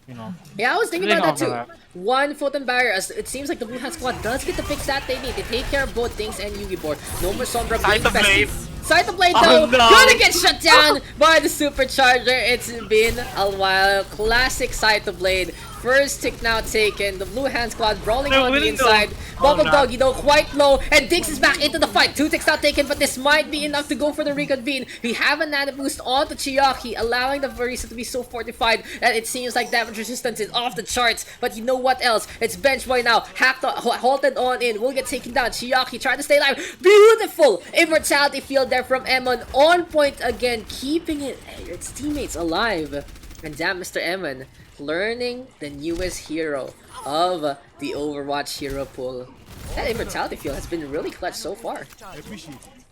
S10: You know.
S6: Yeah, I was thinking
S10: Building
S6: about that
S10: off
S6: too.
S10: of
S6: One photon barrier, as it seems like the Blue Hand Squad does get the fix that they need. They take care of both Dings and Yugi board. No more Sombra being
S10: Scythe of Blade.
S6: Scythe of Blade
S10: Oh,
S6: though,
S10: no.
S6: gonna get shut down by the Supercharger. It's been a while. Classic Scythe of Blade. First tick now taken. The Blue Hand Squad brawling
S10: They're
S6: on the
S10: winning,
S6: inside.
S10: though.
S6: Bubble
S10: Oh,
S6: Doggy though quite low, and Dix is back into the fight. 2 ticks now taken, but this might be enough to go for the reconvene. We have a nano boost onto Chiaki, allowing the Varisa to be so fortified that it seems like damage resistance is off the charts. But you know what else? It's Bench Boy now, halted on in, will get taken down. Chiaki trying to stay alive. Beautiful immortality field there from Emon, on point again, keeping its teammates alive. And damn, Mr. Emon, learning the newest hero of the Overwatch hero pool. That immortality field has been really clutch so far.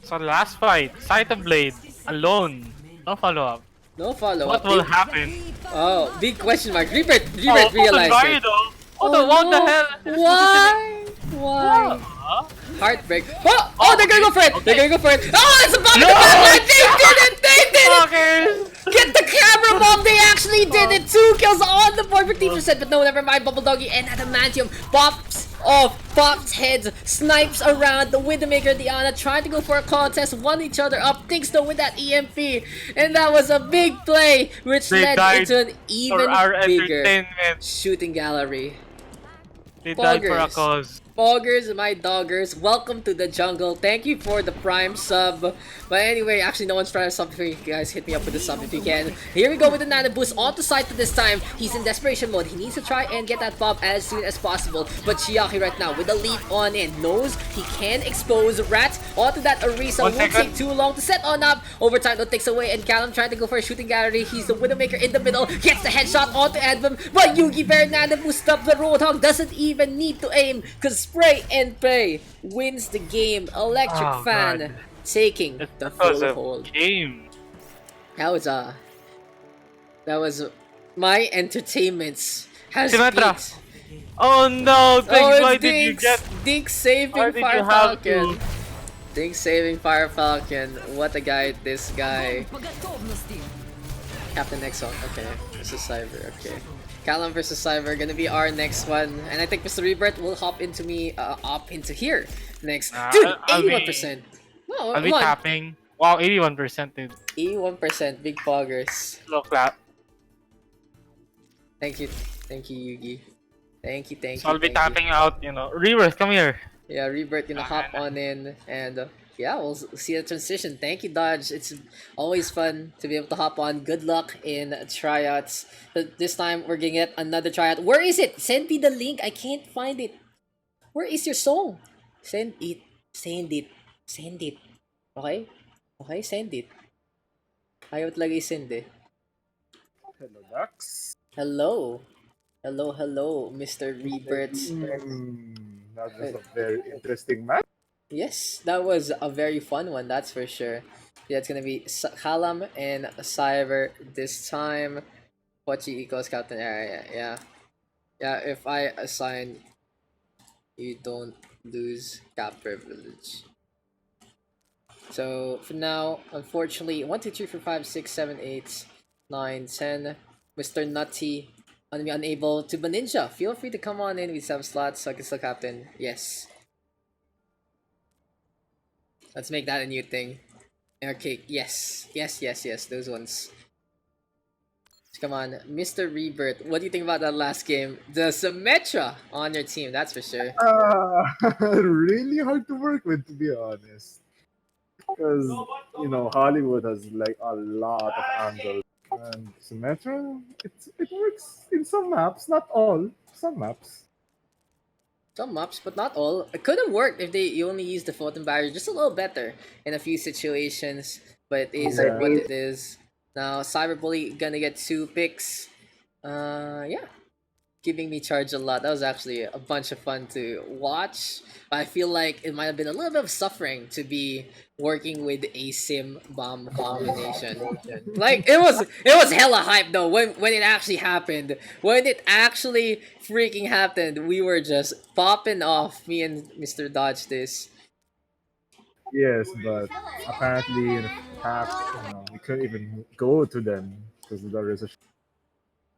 S10: So last fight, Scythe of Blade alone, no follow up.
S6: No follow
S10: What
S6: up.
S10: will happen?
S6: Oh, big question mark. Rebirth
S10: Oh,
S6: realized
S10: Barry
S6: it.
S10: though. What the hell?
S6: Why? Why?
S10: Huh?
S6: Heartbreak. Oh, they're gonna go for it. They're gonna go for it. Oh, it's a bomb in
S10: No!
S6: the backline. They did it. They did it.
S10: Fuckers!
S6: Get the camera bomb! They actually did it! 2 kills on the board for Team Percent, but no, never mind. Bubble Doggy and Adamantium pops off, pops heads, snipes around the Widowmaker Diana, trying to go for a contest, won each other up, thinks though with that EMP, and that was a big play, which
S10: They
S6: led
S10: died
S6: into an
S10: For
S6: even
S10: our
S6: bigger
S10: entertainment.
S6: shooting gallery.
S10: They died for a
S6: Poggers.
S10: cause.
S6: Poggers, my doggers, welcome to the jungle. Thank you for the prime sub. But anyway, actually no one's trying to sub for you guys. Hit me up with the sub if you can. Here we go with the nano boost onto side for this time. He's in desperation mode. He needs to try and get that pop as soon as possible. But Chiaki right now with the leap on in knows he can expose Rat onto that Orisa.
S10: 1
S6: Won't
S10: second.
S6: take too long to set on up. Overtime though takes away, and Callum trying to go for a shooting gallery. He's the Widowmaker in the middle. Gets the headshot onto Edmund. But Yugi Bear nano boost up. The Roadhog doesn't even need to aim because spray and pray wins the game. Electric
S10: Oh,
S6: Fan
S10: God.
S6: taking the
S10: That was
S6: full
S10: a
S6: hold.
S10: game.
S6: That was my entertainments has
S10: Symmetra.
S6: peaked.
S10: Oh no, Dings, why
S6: it's
S10: did you
S6: Dinks.
S10: get...
S6: Dinks
S10: Why
S6: saving
S10: did
S6: Fire
S10: you have
S6: Falcon.
S10: to?
S6: Dinks saving Fire Falcon. What a guy, this guy. Captain X one, okay. Versus Cyber, okay. Callum versus Cyber gonna be our next one, and I think Mr. Rebirth will hop into here next. Dude,
S10: I'll be-
S6: 81%. No,
S10: I'll be
S6: one.
S10: tapping. Wow, 81% dude.
S6: 81%, big poggers.
S10: Slow clap.
S6: Thank you, Yugi. Thank you.
S10: So I'll be
S6: thank you.
S10: tapping out, you know. Rebirth, come here.
S6: Yeah, Rebirth gonna hop on in, and yeah, we'll see the transition. Thank you, Dodge. It's always fun to be able to hop on. Good luck in tryouts. But this time we're gonna get another tryout. Where is it? Send me the link. I can't find it. Where is your song? Send it. Okay? Okay, send it. Ayaw talaga i-send eh.
S11: Hello, Daks.
S6: Hello, Mr. Rebirth.
S11: That was a very interesting match.
S6: Yes, that was a very fun one, that's for sure. Yeah, it's gonna be Kalam and Cyber this time. Pochi equals Captain Area, yeah. Yeah, if I assign, you don't lose cap privilege. So, for now, unfortunately, 1, 2, 3, 4, 5, 6, 7, 8, 9, 10. Mr. Nutty, gonna be unable to Baninja. Feel free to come on in with 7 slots so I can still captain. Yes. Let's make that a new thing. Air cake. Yes. Those ones. Come on. Mr. Rebirth, what do you think about that last game? The Symmetra on your team, that's for sure.
S11: Really hard to work with, to be honest. Because Hollywood has like a lot of angles, and Symmetra, it works in some maps, not all. Some maps.
S6: Some maps, but not all. It could have worked if you only used the photon barrier just a little better in a few situations, but it is
S11: Yeah.
S6: what it is. Now Cyberbully gonna get 2 picks. Yeah, giving me charge a lot. That was actually a bunch of fun to watch. I feel like it might have been a little bit of suffering to be working with a sim bomb combination. Like it was hella hype though when it actually happened. When it actually freaking happened, we were just popping off. Me and Mr. Dodge this.
S11: Yes, but apparently in the past, we couldn't even go to them because there is a.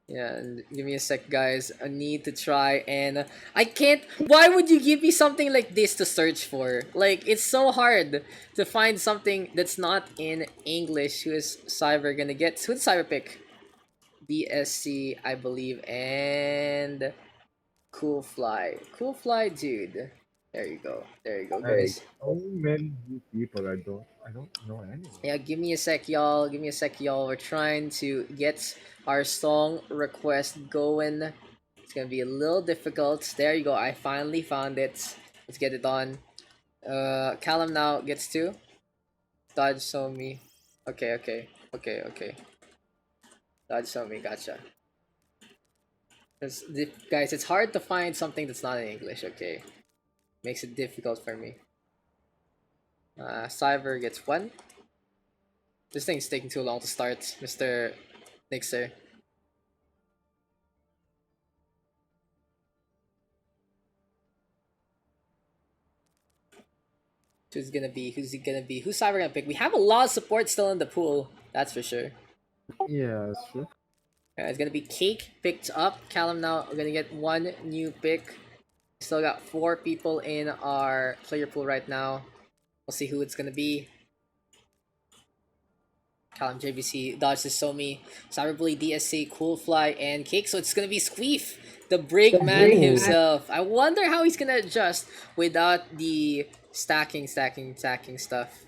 S6: Yeah, and give me a sec, guys. I need to try, and I can't. Why would you give me something like this to search for? Like, it's so hard to find something that's not in English. Who is Cyber gonna get? Who's Cyber pick? BSC, I believe, and Cool Fly. Cool Fly, dude. There you go. There you go, guys.
S11: So many people. I don't know anyone.
S6: Yeah, give me a sec, y'all. Give me a sec, y'all. We're trying to get our song request going. It's gonna be a little difficult. There you go. I finally found it. Let's get it on. Callum now gets 2. Dodge saw me. Okay. Dodge saw me. Gotcha. Guys, it's hard to find something that's not in English. Okay, makes it difficult for me. Cyber gets 1. This thing's taking too long to start, Mr. Nixer. Who's he gonna be? Who's Cyber gonna pick? We have a lot of support still in the pool, that's for sure.
S11: Yeah, that's true.
S6: It's gonna be Cake picked up. Callum now we're gonna get 1 new pick. Still got 4 people in our player pool right now. We'll see who it's gonna be. Callum, JVC, Dodge the Somi, Cyberbully, DSC, Coolfly, and Cake. So it's gonna be Squeef, the break man himself. I wonder how he's gonna adjust without the stacking stuff.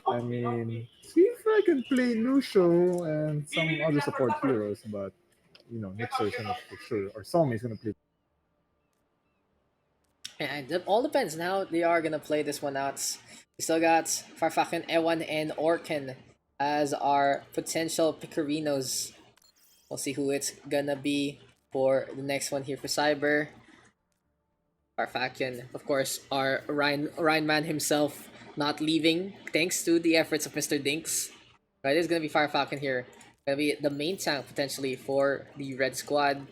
S11: I mean, see if I can play Lucio and some other support heroes, but Nixer is gonna for sure, or Somi is gonna play.
S6: And it all depends on how they are gonna play this one out. We still got Farfakan, Ewan, and Orkan as our potential Picarinos. We'll see who it's gonna be for the next one here for Cyber. Farfakan, of course, our Ryan man himself, not leaving thanks to the efforts of Mr. Dinks. Right, it's gonna be Farfakan here. Gonna be the main tank potentially for the red squad.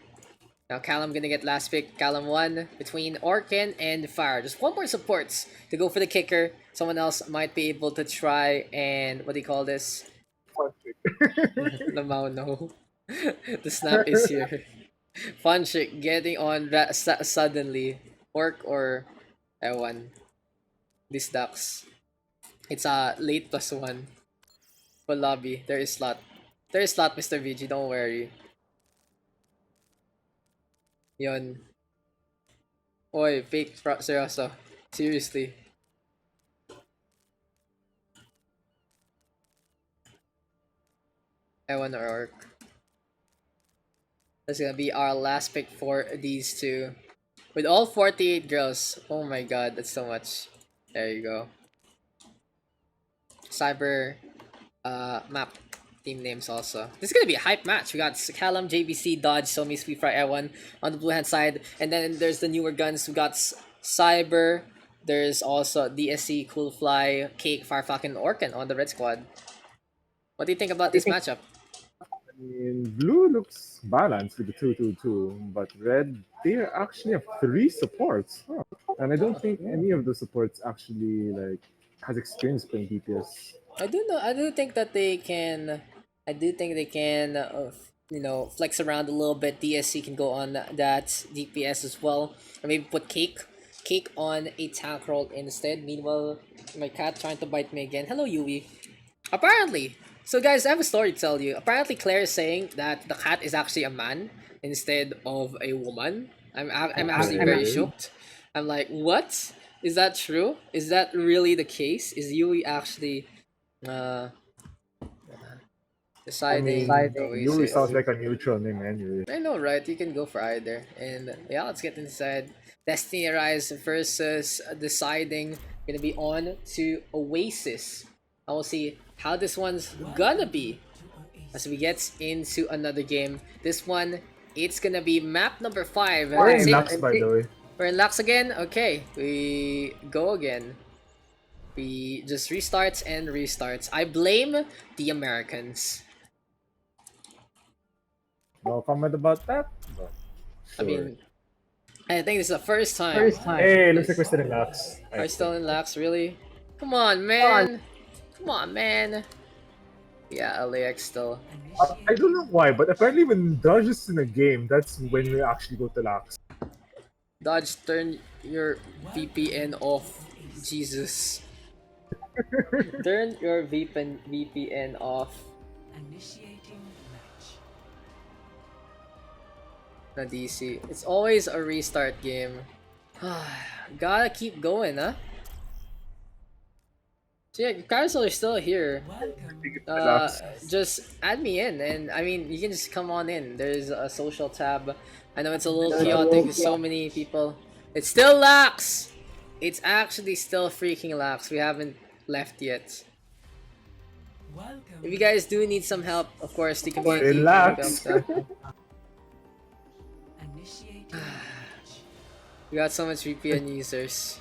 S6: Now Callum gonna get last pick. Callum 1 between Orkan and Fire. Just 1 more supports to go for the kicker. Someone else might be able to try and what do you call this? Lamau, no. The snap is here. Fun chick getting on that suddenly. Orc or Ewan. This Daks. It's a late +1. For lobby. There is slot. There is slot, Mr. VG, don't worry. Yon. Oy, fake seryoso. Seriously. Ewan or Orc. That's gonna be our last pick for these two. With all 48 girls. Oh my god, that's so much. There you go. Cyber map team names also. This is gonna be a hype match. We got Callum, JBC, Dodge, Somi, Sweet Fry, Ewan on the blue hand side. And then there's the newer guns. We got Cyber. There's also DSC, Cool Fly, Cake, Farfak, and Orkan on the red squad. What do you think about this matchup?
S11: I mean, blue looks balanced with the 2-2-2, but red, they actually have 3 supports. Huh. And I don't think any of the supports actually has experience playing DPS.
S6: I do think that they can. I do think they can. Flex around a little bit. DSC can go on that DPS as well, or maybe put Cake on a tank role instead. Meanwhile, my cat trying to bite me again. Hello, Yui. Apparently, so guys, I have a story to tell you. Apparently, Claire is saying that the cat is actually a man instead of a woman. I'm actually very shocked. I'm like, what? Is that true? Is that really the case? Is Yui actually uh deciding
S11: Yuri
S6: Oasis?
S11: sounds like a neutral name anyway.
S6: I know, right? You can go for either. And yeah, let's get inside. Destiny Rise versus deciding. Gonna be on to Oasis. I will see how this one's gonna be as we get into another game. This one, it's gonna be map number 5.
S11: We're in Lux, by the way.
S6: We're in Lux again? Okay, we go again. We just restarts and restarts. I blame the Americans.
S11: No comment about that. But
S6: I mean, I think this is the first time.
S11: Hey, looks like we're still in Lux.
S6: Are we still in Lux, really? Come on, man. Come on, man. Yeah, LAX still.
S11: I don't know why, but apparently when Dodge is in a game, that's when we actually go to Lux.
S6: Dodge, turn your VPN off. Jesus. Turn your VPN off.
S2: Initiating match.
S6: Na DC. It's always a restart game. Gotta keep going, huh? So yeah, Carousel is still here. Just add me in, and I mean, you can just come on in. There's a social tab. I know it's a little chaotic with so many people. It's still lax! It's actually still freaking lax. We haven't left yet. If you guys do need some help, of course, the community.
S11: Relax.
S6: We got so much VPN users.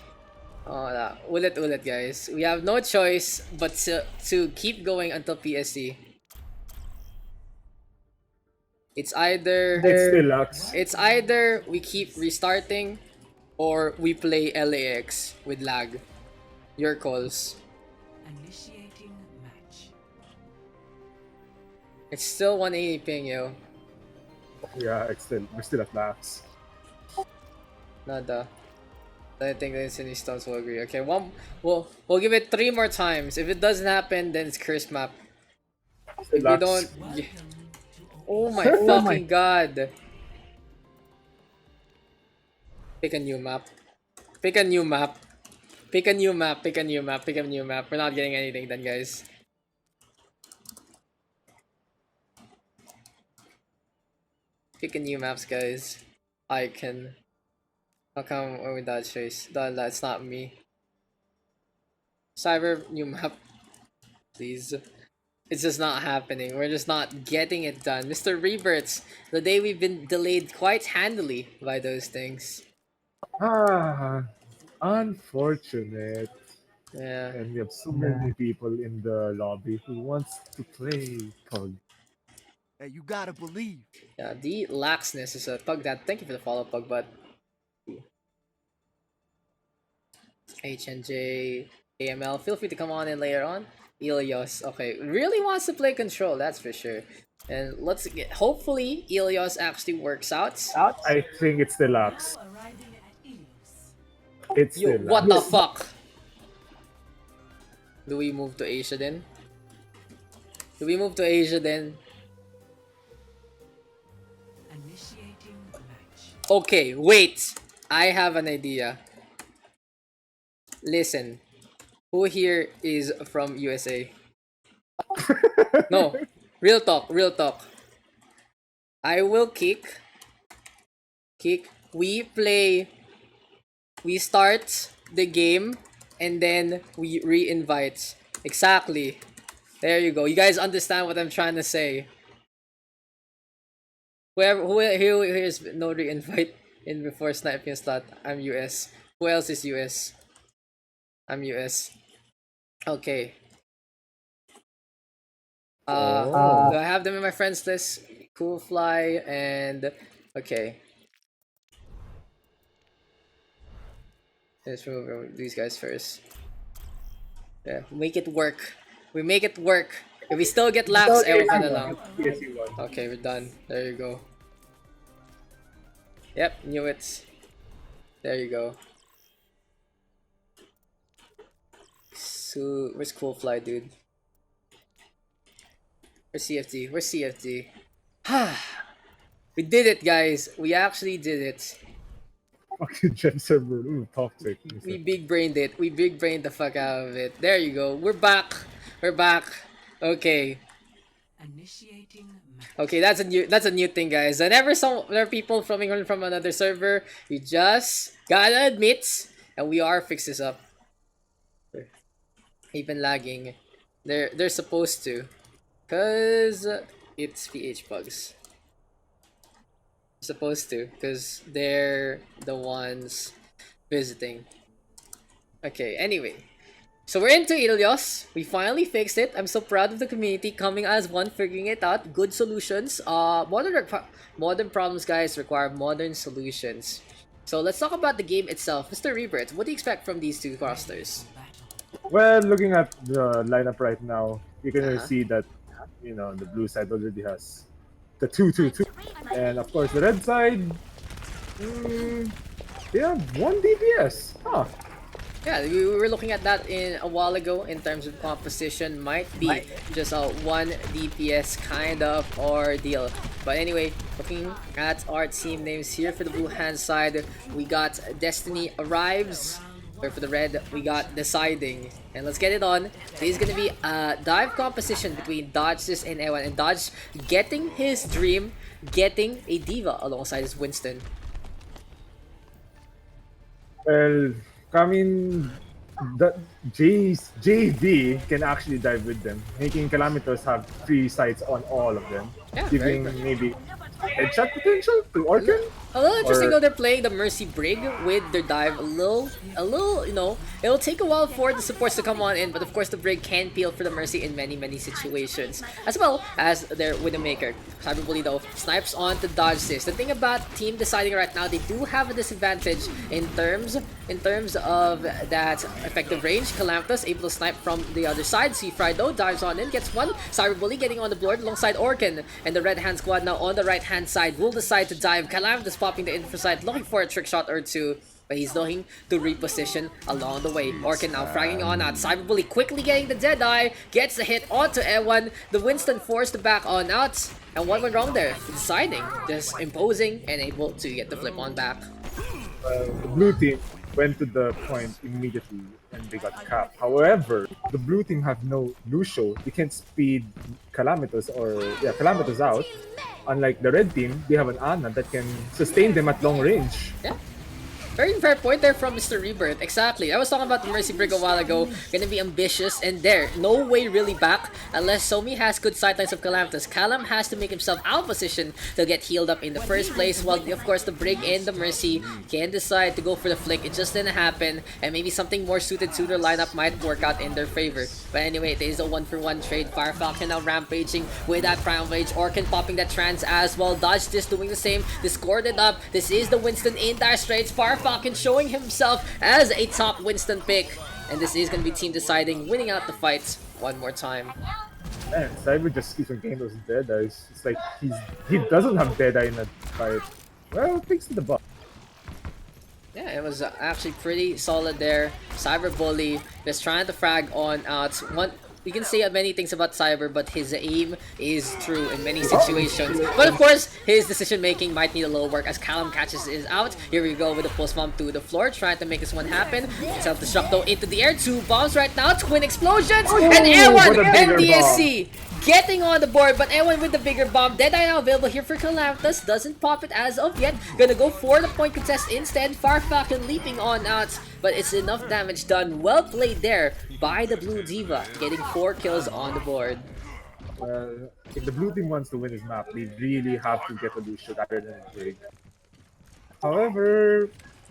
S6: Oh, ulit guys. We have no choice but to keep going until PSC. It's either it's either we keep restarting or we play LAX with lag. Your calls.
S2: Initiating match.
S6: It's still 180 ping, yo.
S11: Yeah, we're still at Lux.
S6: Nada. I think the Infinity Stones will agree. Okay, we'll give it 3 more times. If it doesn't happen, then it's curse map. If we don't, oh my fucking god! Pick a new map. Pick a new map. Pick a new map. Pick a new map. Pick a new map. We're not getting anything done, guys. Pick a new maps, guys. I can. How come when we dodge face? That's not me. Cyber new map. Please. It's just not happening. We're just not getting it done. Mr. Rebirths, the day we've been delayed quite handily by those things.
S11: Unfortunate.
S6: Yeah.
S11: And we have so many people in the lobby who wants to play Pug.
S8: Hey, you gotta believe.
S6: Yeah, the laxness is a Pug that. Thank you for the follow, Pug, but HNJ, AML, feel free to come on in later on. Ilios, okay, really wants to play control, that's for sure. And let's get, hopefully Ilios actually works out.
S11: I think it's the Lux. It's
S6: Yo,
S11: the Lux.
S6: what the fuck? Do we move to Asia then? Do we move to Asia then?
S2: Initiating match.
S6: Okay, wait. I have an idea. Listen, who here is from USA? No, real talk, real talk. I will kick. We play. We start the game and then we re-invite. Exactly. There you go. You guys understand what I'm trying to say. Who here's no re-invite in before sniping slot. I'm US. Who else is US? I'm US. Okay. Do I have them in my friends list? Cool Fly and okay. Let's remove these guys first. Yeah, make it work. We make it work. If we still get laps, ewan ka na lang. Okay, we're done. There you go. Yep, knew it. There you go. So, where's Cool Fly, dude? Where's CFD? Where's CFD? We did it, guys. We actually did it.
S11: Fucking gem server. Ooh, toxic.
S6: We big brained it. We big brained the fuck out of it. There you go. We're back. We're back. Okay. Okay, that's a new thing, guys. Whenever there are people from another server, you just gotta admit, and we are fix this up. Even lagging, they're supposed to, cause it's PH Pugs. Supposed to, cause they're the ones visiting. Okay. Anyway. So we're into Ilios. We finally fixed it. I'm so proud of the community coming as one, figuring it out. Good solutions. Modern problems, guys, require modern solutions. So let's talk about the game itself. Mr. Rebirth, what do you expect from these two rosters?
S11: Well, looking at the lineup right now, you can see that, you know, the blue side already has the 2-2-2. And of course, the red side, they have 1 DPS. Huh.
S6: Yeah, we were looking at that a while ago in terms of composition. Might be just a 1 DPS kind of ordeal. But anyway, looking at our team names here for the blue hand side, we got Destiny Arrives. Or for the red, we got Deciding. And let's get it on. This is gonna be a dive composition between Dodges and Ewan. And Dodge getting his dream, getting a diva alongside his Winston.
S11: Well, the JV can actually dive with them, making Calamitos have 3 sights on all of them, giving maybe headshot potential to Orkan.
S6: A little interesting though, they're playing the Mercy Brig with their dive a little, you know, it'll take a while for the supports to come on in, but of course the Brig can peel for the Mercy in many situations, as well as their Widowmaker. Cyberbully though snipes on the dodge sis. The thing about team Deciding right now, they do have a disadvantage in terms of that effective range. Calamitos able to snipe from the other side. Seafry though dives on in, gets one. Cyberbully getting on the board alongside Orkan, and the red hand squad now on the right hand side will decide to dive. Calamitos popping the info side, looking for a trick shot or two, but he's looking to reposition along the way. Orkan now fragging on out. Cyberbully quickly getting the Deadeye, gets the hit onto Ewan. The Winston forced to back on out. And what went wrong there? Deciding, just imposing and able to get the flip on back.
S11: The blue team went to the point immediately and they got capped. However, the blue team have no Lucio. They can't speed Calamitos Calamitos out. Unlike the red team, they have an Ana that can sustain them at long range.
S6: Yeah. Very fair point there from Mr. Rebirth. Exactly. I was talking about the Mercy Brig a while ago. Gonna be ambitious, and there, no way really back unless Somi has good sightlines of Calamitos. Calam has to make himself out of position to get healed up in the first place, while of course the Brig and the Mercy can decide to go for the flick. It just didn't happen, and maybe something more suited to their lineup might work out in their favor. But anyway, it is a 1-for-1 trade. Fire Falcon now rampaging with that Prime Rage. Orkan popping that trans as well. Dodge just doing the same. Discorded up. This is the Winston in dire straits. Fire Falcon showing himself as a top Winston pick, and this is going to be team Deciding, winning out the fight one more time.
S11: Man, Cyber just keeps on getting those Deadeyes. It's like he doesn't have Deadeye in that fight. Well, thanks to the buff.
S6: Yeah, it was actually pretty solid there. Cyberbully just trying to frag on out. We can say many things about Cyber, but his aim is true in many situations. But of course, his decision making might need a little work as Callum catches is out. Here we go with the pulse bomb to the floor, trying to make this one happen. Self-destruct though into the air. 2 bombs right now, twin explosions, and Ewan and DSC getting on the board, but Ewan with the bigger bomb. Deadeye now available here for Calamitos. Doesn't pop it as of yet. Gonna go for the point contest instead. Fire Falcon leaping on out, but it's enough damage done. Well played there by the Blue Diva, getting 4 kills on the board.
S11: Well, if the blue team wants to win this map, they really have to get a Lucio rather than a Brig. However,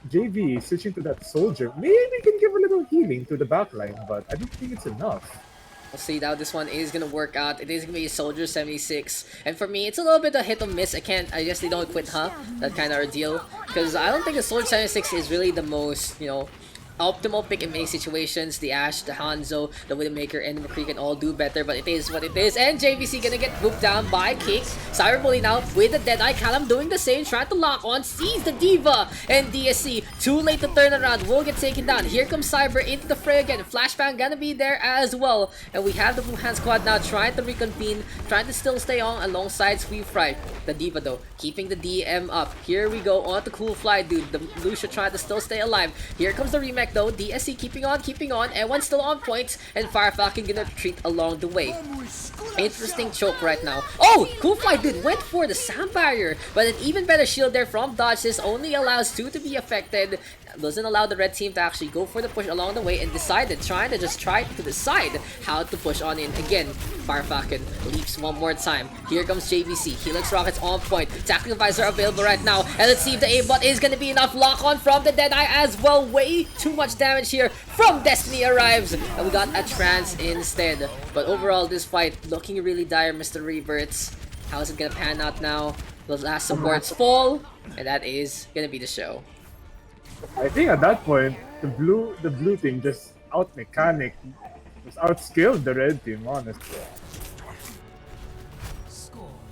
S11: JV switching to that soldier maybe can give a little healing to the backline, but I don't think it's enough.
S6: We'll see how this one is gonna work out. It is gonna be a Soldier 76, and for me, it's a little bit of hit or miss. I guess they don't quit, huh? That kind of ordeal, because I don't think a Soldier 76 is really the most, you know, optimal pick in many situations. The Ashe, the Hanzo, the Widowmaker, and the McCree can all do better, but it is what it is. And JVC gonna get booped down by Cake. Cyberbully now with the Deadeye. Callum doing the same, trying to lock on, sees the Diva, and DSC too late to turn around, will get taken down. Here comes Cyber into the fray again. Flashbang gonna be there as well, and we have the Blue Hand Squad now trying to reconvene, trying to still stay on alongside Sweet Fry. The Diva though, keeping the DM up. Here we go on to Cool Fly, dude. The Lucia trying to still stay alive. Here comes the remake though. DSC keeping on, and one still on point, and Fire Falcon gonna retreat along the way. Interesting choke right now. Oh, Cool Fly dude went for the sound barrier, but an even better shield there from Dodge. This only allows 2 to be affected. Doesn't allow the red team to actually go for the push along the way, and decided try to decide how to push on in again. Fire Falcon leaps one more time. Here comes JVC. Helix Rockets on point. Tackling Visor available right now, and let's see if the aimbot is gonna be enough. Lock on from the Deadeye as well. Way too much damage here from Destiny arrives, and we got a trance instead. But overall, this fight looking really dire, Mr. Reverts. How is it gonna pan out now? The last supports fall, and that is gonna be the show.
S11: I think at that point, the blue team just out-mechanic, just outskilled the red team, honestly.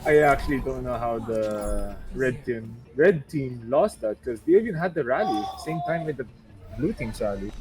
S11: I actually don't know how the red team lost that, because they even had the rally same time with the blue team's rally.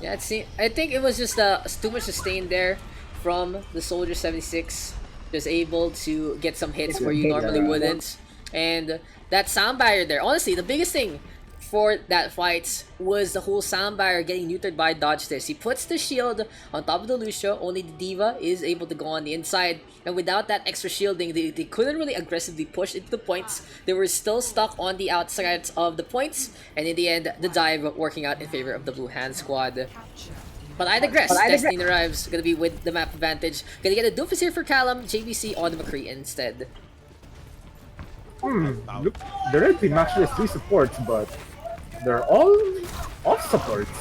S6: Yeah, I think it was just too much sustain there from the Soldier 76, just able to get some hits where you normally wouldn't. And that sound barrier there, honestly, the biggest thing for that fight was the whole sound barrier getting neutered by Dodge this. He puts the shield on top of the Lucio, only the Diva is able to go on the inside, and without that extra shielding, they couldn't really aggressively push into the points. They were still stuck on the outsides of the points, and in the end, the dive working out in favor of the Blue Hand Squad. But I digress. Destiny arrives, gonna be with the map advantage. Gonna get a Doofus here for Callum, JVC on the McCree instead.
S11: Look, the red team actually has 3 supports, but they're all off supports.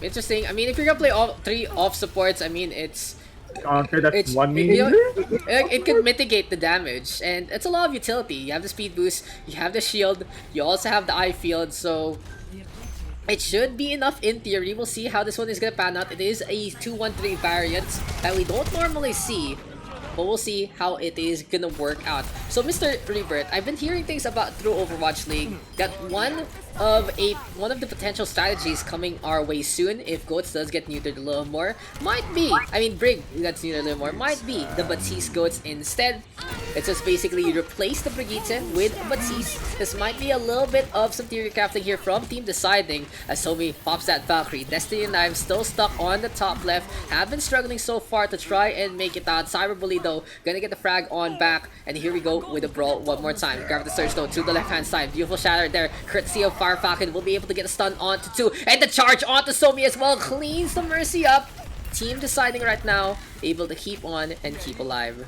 S6: Interesting. I mean, if you're gonna play all 3 off supports, I mean, it's
S11: 1 minute.
S6: It could mitigate the damage, and it's a lot of utility. You have the speed boost, you have the shield, you also have the eye field, so it should be enough in theory. We'll see how this one is gonna pan out. It is a 2-1-3 variant that we don't normally see, but we'll see how it is gonna work out. So Mr. Rebirth, I've been hearing things about through Overwatch League that one of the potential strategies coming our way soon, if Goats does get neutered a little more, might be, I mean Brig gets neutered a little more, might be the Baptiste Goats instead. It's just basically you replace the Brigitte with Baptiste. This might be a little bit of some theory crafting here from Team Deciding, as Somi pops that Valkyrie. Destiny and I am still stuck on the top left, have been struggling so far to try and make it out. Cyberbully though, gonna get the frag on back, and here we go with a brawl one more time. Grab the surge though to the left hand side. Beautiful shatter there, courtesy of Fire Falcon. Will be able to get a stun onto 2, and the charge onto Somi as well. Cleans the Mercy up. Team Deciding right now, able to keep on and keep alive.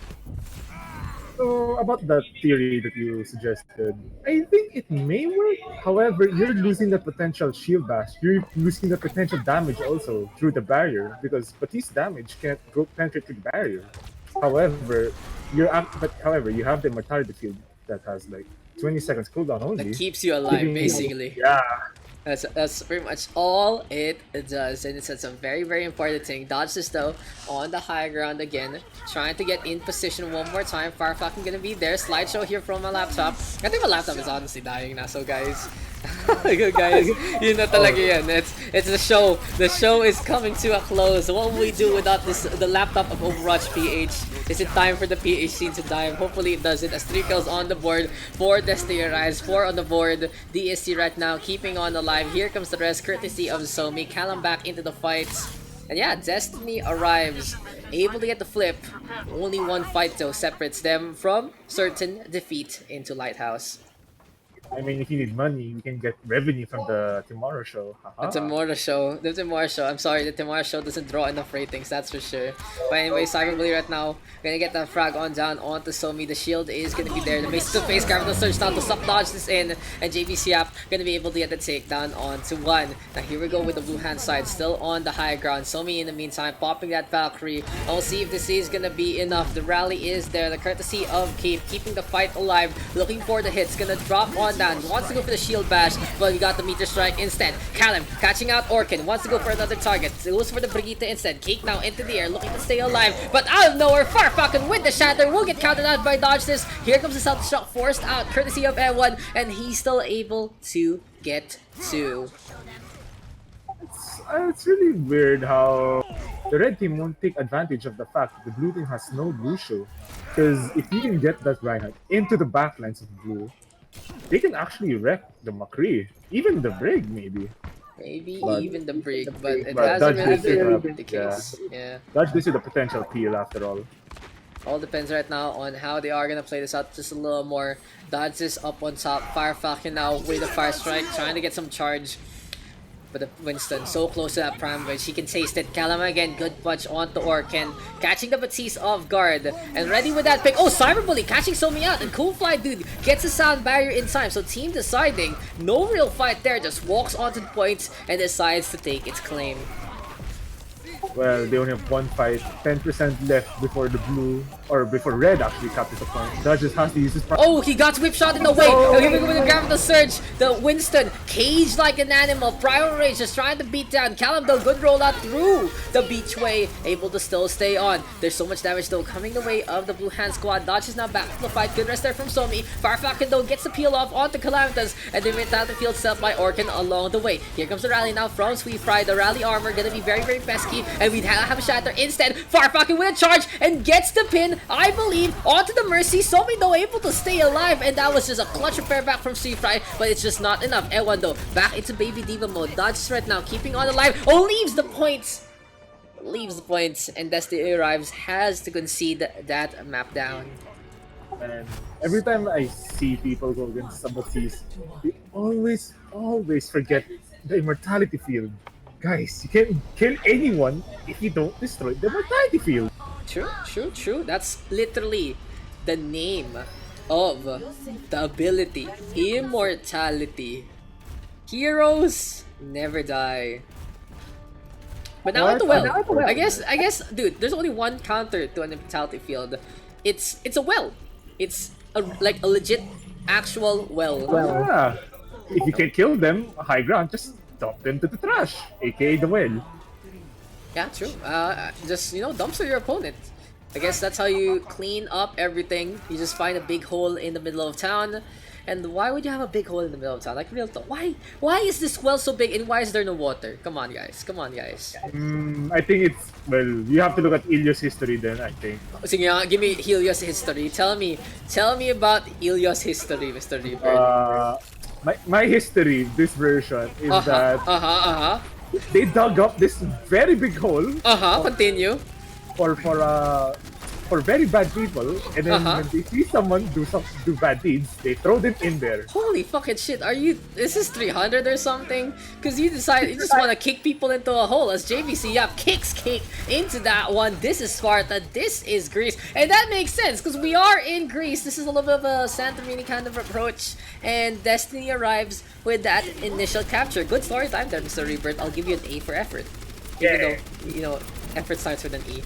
S11: So about that theory that you suggested, I think it may work. However, you're losing the potential shield bash. You're losing the potential damage also through the barrier, because Baptiste damage can't go penetrate through the barrier. However, you have the mortality field that has like 20 seconds cooldown only.
S6: That keeps you alive, basically.
S11: Yeah.
S6: That's pretty much all it does, and it's a very, very important thing. Dodge this though on the high ground again, trying to get in position one more time. Fire Falcon gonna be there. Slideshow here from my laptop. I think my laptop is honestly dying now, so guys. Guys, yun na talaga yan. It's the show. The show is coming to a close. What will we do without the laptop of OverRush PH? Is it time for the PH scene to die? Hopefully it doesn't. As 3 kills on the board, 4 Destiny Rise, 4 on the board. DSC right now keeping on alive. Here comes the rest, courtesy of Somi. Callum back into the fights. And yeah, Destiny arrives, able to get the flip. Only one fight though separates them from certain defeat into Lighthouse.
S11: I mean, if you need money, you can get revenue from the Tomorrow Show.
S6: The Tomorrow Show. I'm sorry, the Tomorrow Show doesn't draw enough ratings, that's for sure. But anyway, Cyberbully right now, gonna get the frag on down onto Somi. The shield is gonna be there. The face-to-face grab the surge down to stop dodge this in, and JVC app gonna be able to get the takedown onto 1. Now here we go with the blue hand side, still on the high ground. Somi in the meantime popping that Valkyrie. I'll see if this is gonna be enough. The rally is there, the courtesy of Cape keeping the fight alive, looking for the hits. Gonna drop on one down. Wants to go for the shield bash, but we got the meteor strike instead. Callum catching out Orkin. Wants to go for another target. Goes for the Brigitte instead. Cake now into the air, looking to stay alive. But out of nowhere, Farfalcon with the shatter will get countered out by dodge this. Here comes the South Shock forced out, courtesy of Ewan, and he's still able to get 2.
S11: It's really weird how the red team won't take advantage of the fact that the blue team has no Lucio. Because if you can get that Reinhardt into the backlines of blue, they can actually wreck the McCree. Even the Brig, maybe.
S6: Maybe
S11: But-
S6: even the Brig, but it
S11: but
S6: hasn't
S11: Dodge
S6: really
S11: gives you
S6: been the case. Yeah.
S11: Dodge gives you the potential peel after all.
S6: All depends right now on how they are gonna play this out just a little more. Dodge is up on top. Fire Falcon now with a fire strike, trying to get some charge. But the Winston so close to that prime bridge, he can taste it. Kalama again, good punch onto Orkin, catching the Batiste off guard and ready with that pick. Oh, Cyberbully catching Somi out, and Cool Fly dude gets a sound barrier in time. So team deciding no real fight there, just walks onto the points and decides to take its claim.
S11: Well, they only have one fight, 10% left before the blue, or before red actually captures the point. Dodge just has to use his
S6: Oh, he got whip shot in the way. Oh, here we go with the Gravital Surge. The Winston caged like an animal. Primal Rage just trying to beat down. Callum though, good rollout through the beachway, able to still stay on. There's so much damage though coming the way of the Blue Hand squad. Dodge is now back to the fight. Good rest there from Somi. Farfalcon though gets the peel off onto Calamitas, and the battlefield set by Orkin along the way. Here comes the rally now from Sweet Fry. The rally armor gonna be very, very pesky, and we have a shatter instead. Farfalcon with a charge and gets the pin, I believe, onto the Mercy. Somi though able to stay alive, and that was just a clutch repair back from Sweet Fry, but it's just not enough. Ewan though back into Baby Diva mode. Dodges right now, keeping on alive. Oh, leaves the points. And Destiny arrives, has to concede that map down.
S11: And every time I see people go against Sabotis, they always forget the immortality field. Guys, you can't kill anyone if you don't destroy the immortality field.
S6: True. That's literally the name of the ability. Immortality. Heroes never die. But now at the well, I guess, dude, there's only one counter to an immortality field. It's a well. It's like a legit, actual well.
S11: Yeah. If you can kill them, high ground, just dump them to the trash, aka the well.
S6: Yeah, true. Just, dumpster your opponent. I guess that's how you clean up everything. You just find a big hole in the middle of town. And why would you have a big hole in the middle of town? Like, real talk. Why is this well so big, and why is there no water? Come on, guys.
S11: I think it's, well, you have to look at Ilios' history then, I think.
S6: Sige nga, give me Ilios' history. Tell me about Ilios' history, Mr. Reaper.
S11: My history, this version, is that they dug up this very big hole.
S6: Continue.
S11: For very bad people, and then when they see someone do bad deeds, they throw them in there.
S6: Holy fucking shit! Is this 300 or something? Because you just want to kick people into a hole. As JVC kicks Cake into that one. This is Sparta. This is Greece, and that makes sense because we are in Greece. This is a little bit of a Santorini kind of approach, and Destiny arrives with that initial capture. Good story time there, Mr. Rebirth. I'll give you an A for effort, even though effort starts with an E.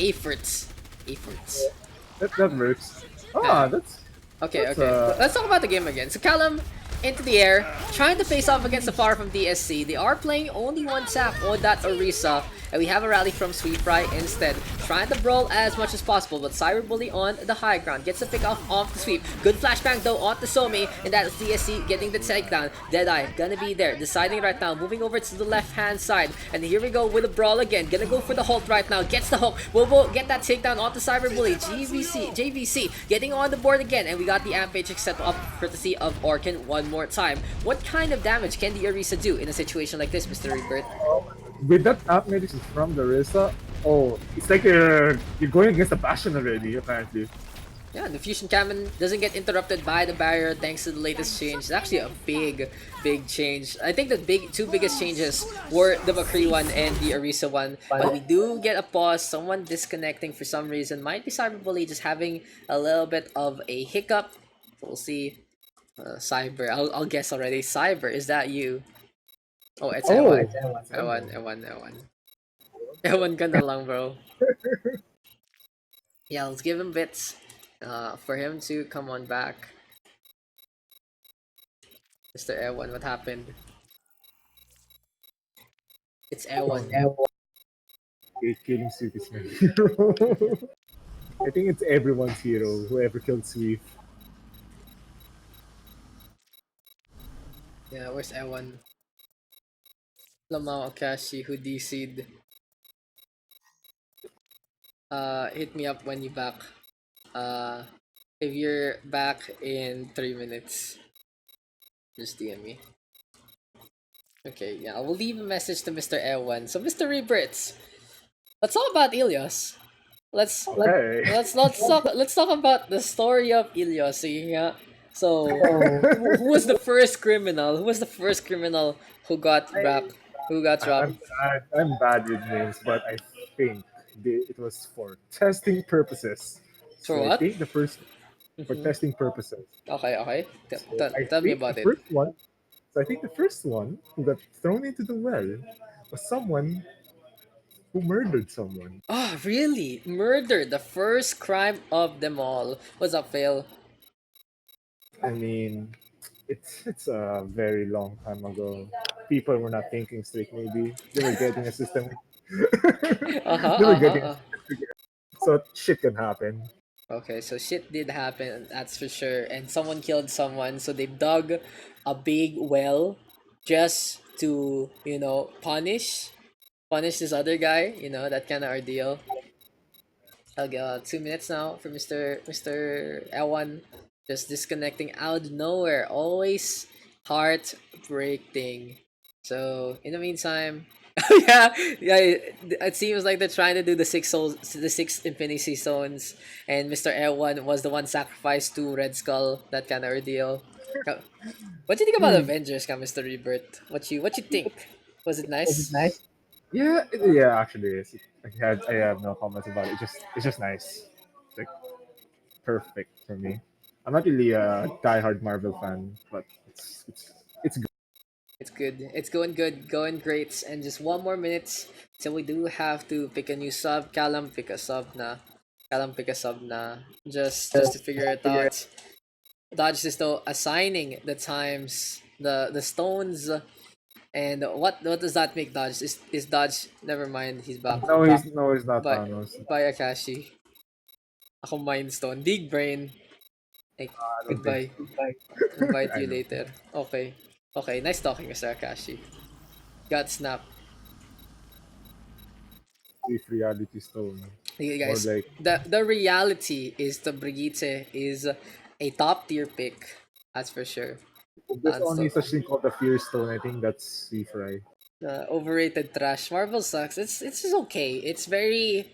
S6: Efforts.
S11: That works. That's
S6: okay. Let's talk about the game again. So Callum into the air, trying to face off against the Far from DSC. They are playing only one tap on that Orisa, and we have a rally from Sweet Fry instead. Trying to brawl as much as possible, but Cyberbully on the high ground gets the pick off the sweep. Good flashbang though onto Somi, and that's DSC getting the takedown. Deadeye gonna be there, deciding right now, moving over to the left hand side, and here we go with a brawl again. Gonna go for the Hulk right now, gets the hook. Will get that takedown onto Cyberbully. JVC getting on the board again, and we got the Amp Matrix set up courtesy of Orkin one more time. What kind of damage can the Orisa do in a situation like this, Mr. Rebirth?
S11: With that Amp Matrix from the Orisa, it's like you're going against the Bastion already, apparently.
S6: Yeah, the Fusion Cannon doesn't get interrupted by the barrier thanks to the latest change. It's actually a big change. I think the two biggest changes were the McCree one and the Orisa one. But we do get a pause, someone disconnecting for some reason. Might be Cyberbully just having a little bit of a hiccup. We'll see. Cyber, I'll guess already. Cyber, is that you? Oh, it's Ewan. Ewan ka na lang, bro. Yeah, let's give him bits for him to come on back. Mr. Ewan, what happened? It's Ewan.
S11: Killing Sweep is my hero. I think it's everyone's hero, whoever killed Sweep.
S6: Yeah, where's Ewan? Lamau Akashi, who DC'd. Hit me up when you back. If you're back in 3 minutes, just DM me. Okay, yeah, I will leave a message to Mr. Ewan. So, Mr. Rebirths, let's talk about Ilios. Let's talk about the story of Ilios. So, who was the first criminal? Who was the first criminal who got wrapped? Who got dropped?
S11: I'm bad with names, but I think it was for testing purposes.
S6: For
S11: So I
S6: what?
S11: think the first for testing purposes.
S6: Okay.
S11: So
S6: Tell me about it.
S11: I think the first one who got thrown into the well was someone who murdered someone.
S6: Oh, really? Murder, the first crime of them all. What's up, Phil?
S11: I mean, it's a very long time ago. People were not thinking straight. Maybe they were getting a system. So shit can happen.
S6: Okay, so shit did happen, that's for sure. And someone killed someone, so they dug a big well just to, punish this other guy, that kind of ordeal. I'll go 2 minutes now for Mr. Ewan. Just disconnecting out of nowhere. Always heartbreaking. So in the meantime, yeah, it seems like they're trying to do the six infinity stones, and Mr. Ewan was the one sacrificed to Red Skull. That kind of ordeal. What do you think about Avengers, Mr. Rebirth? What you think? Was it nice?
S11: Yeah, actually, yes. I have no comments about it. It's just nice. It's like perfect for me. I'm not really a diehard Marvel fan, but it's good.
S6: It's good. It's going good, going great, and just 1 more minute. So we do have to pick a new sub. Callum pick a sub na. Just to figure it out. Dodge is though assigning the times, the stones. And what does that make Dodge? Is Dodge? Never mind, he's back.
S11: No, he's not Thanos.
S6: By Akashi. Ako Mind Stone. Dig Brain. Like, goodbye. Invite you later. Okay, nice talking, Mr. Akashi. Got snap.
S11: If reality stone.
S6: Hey guys, the reality is the Brigitte is a top tier pick. That's for sure.
S11: There's only such thing called the Fear Stone. I think that's Sea Fry.
S6: Overrated trash. Marvel sucks. It's just okay. It's very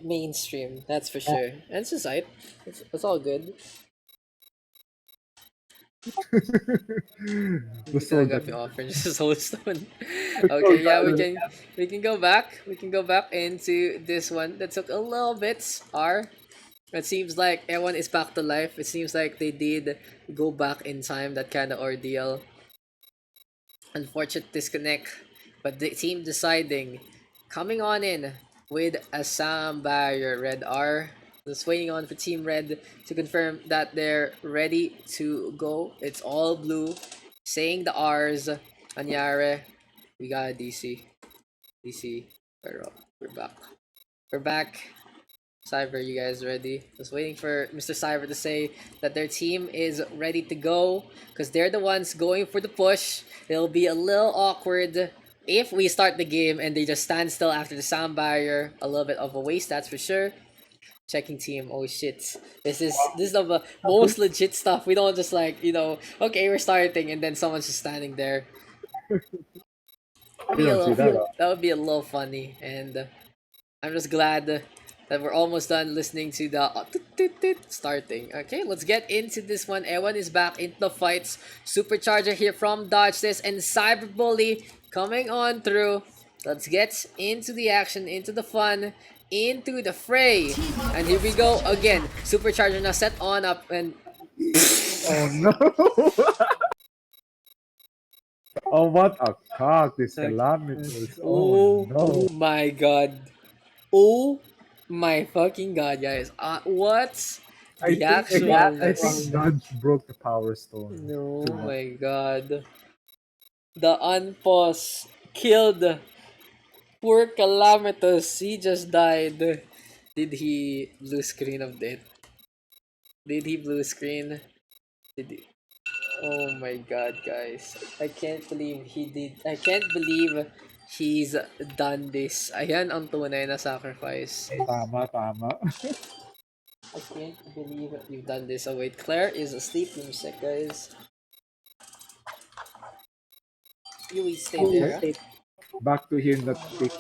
S6: mainstream. That's for sure. And it's just right. It's all good. Just Soul Stone. Okay, yeah, we can go back. We can go back into this one that took a little bit. It seems like everyone is back to life. It seems like they did go back in time, that kind of ordeal. Unfortunate disconnect, but the team deciding, coming on in with a Sam barrier. Red R. Just waiting on for Team Red to confirm that they're ready to go. It's all blue. Saying the R's. Anyare. We got a DC. Pero we're back. We're back. Cyber, you guys ready? Just waiting for Mr. Cyber to say that their team is ready to go, because they're the ones going for the push. It'll be a little awkward if we start the game and they just stand still after the sound barrier. A little bit of a waste, that's for sure. Checking team. Oh shit. This is the most legit stuff. We don't just like, okay, we're starting and then someone's just standing there. That would be a little funny, and I'm just glad that we're almost done listening to the starting. Okay, let's get into this one. Ewan is back into the fights. Supercharger here from Dodge this, and Cyberbully coming on through. Let's get into the action, into the fun, into the fray. And here we go again. Supercharger now set on up, and
S11: oh no. Oh, what a cock, this calamitous. Oh no.
S6: Oh my god. Oh my fucking god, guys. What
S11: I
S6: The
S11: think I think
S6: actualness.
S11: God broke the power stone.
S6: No,
S11: Too much.
S6: my god. The unpause killed poor Calamitous. He just died. Did he blue screen of death? Did he blue screen? Did he? Oh my god, guys. I can't believe he did. I can't believe he's done this. Ayan ang tunay na sacrifice.
S11: Tama.
S6: I can't believe you've done this. Oh wait, Claire is asleep. Give me a sec, guys. You will stay there.
S11: Okay. Back to him that tick.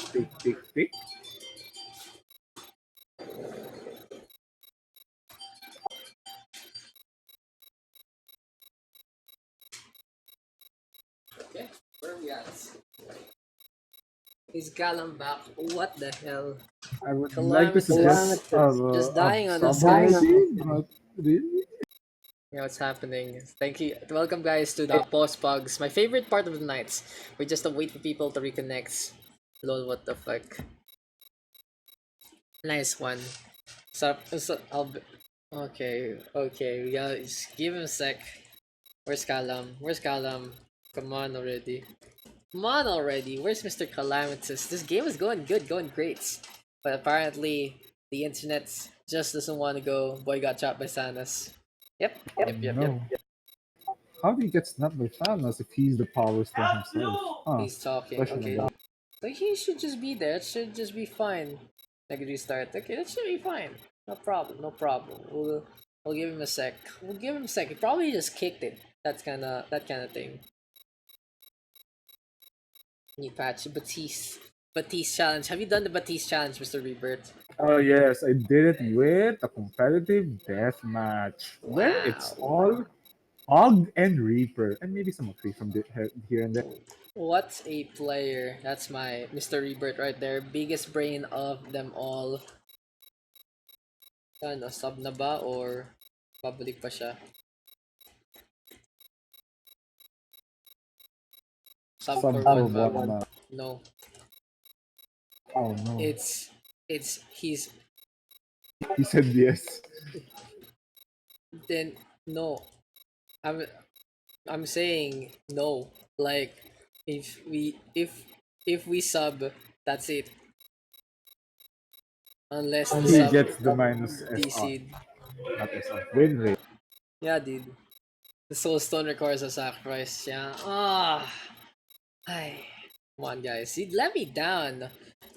S6: Okay, where are we at? Is Callum back? What the hell?
S11: I would like to suggest
S6: just dying on us,
S11: someone
S6: guys.
S11: but really?
S6: Yeah, what's happening? Thank you. Welcome, guys, to the post pugs. My favorite part of the nights. We just wait for people to reconnect. Lol, what the fuck? Nice one. I'll be... Okay. We gotta just give him a sec. Where's Callum? Come on already. Where's Mr. Calamitous? This game is going good, going great. But apparently, the internet just doesn't want to go. Boy got chopped by Sanas. Yep.
S11: How do you get snapped by Thanos if he's the power stone himself?
S6: He's talking. Okay. So he should just be there. It should just be fine. I could restart. Okay, that should be fine. No problem. We'll give him a sec. He probably just kicked it. That kind of thing. New patch, Batiste challenge. Have you done the Batiste challenge, Mr. Rebirth?
S11: Oh yes, I did it with a competitive death match where it's all Og and Reaper and maybe some free from here and there.
S6: What a player. That's my Mr. Rebirth right there. Biggest brain of them all. Ano, sub na ba or babalik pa siya? Sub for one ba? No.
S11: Oh no.
S6: It's he's.
S11: He said yes.
S6: Then no. I'm saying no. Like if we sub, that's it. Unless
S11: he gets the minus
S6: DC'd.
S11: Not SR. Win rate.
S6: Yeah, dude. The Soulstone requires a sacrifice. Yeah. Come on, guys. You let me down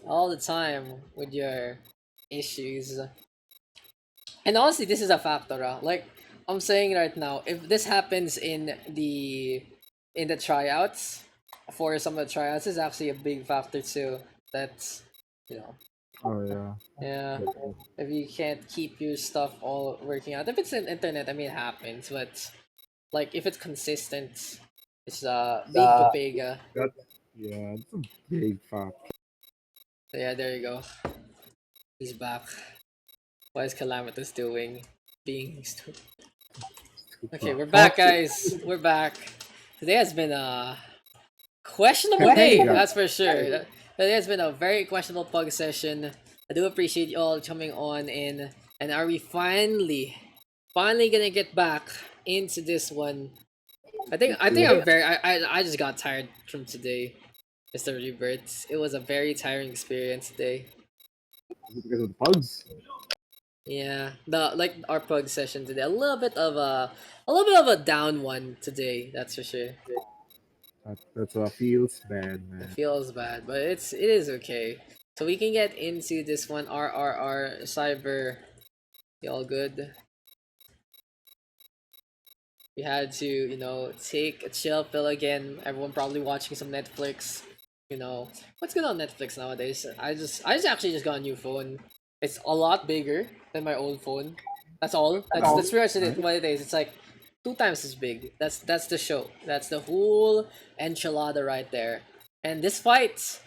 S6: all the time with your issues. And honestly, this is a factor. Like I'm saying right now, if this happens in the tryouts, for some of the tryouts, is actually a big factor too. That's
S11: Oh yeah.
S6: Yeah. If you can't keep your stuff all working out, if it's in internet, I mean, it happens. But like if it's consistent, it's big papega.
S11: Yeah, it's a big factor.
S6: So yeah, there you go. He's back. What is Calamitous doing? Being stupid. Okay, we're back, guys. We're back. Today has been a questionable day, that's for sure. Today has been a very questionable pug session. I do appreciate you all coming on in. And are we finally gonna get back into this one? I think I'm very. I just got tired from today, Mr. Rebirth. It was a very tiring experience today.
S11: Because of the pugs.
S6: Yeah, our pug session today, a little bit of a down one today. That's for sure.
S11: That's what feels bad, man.
S6: It feels bad, but it is okay. So we can get into this one. RRR Cyber, you all good? We had to take a chill pill again. Everyone probably watching some Netflix. What's good on Netflix nowadays? I just actually just got a new phone. It's a lot bigger than my old phone. That's all. That's pretty much what it is. It's like 2 times as big. That's the show. That's the whole enchilada right there. And this fight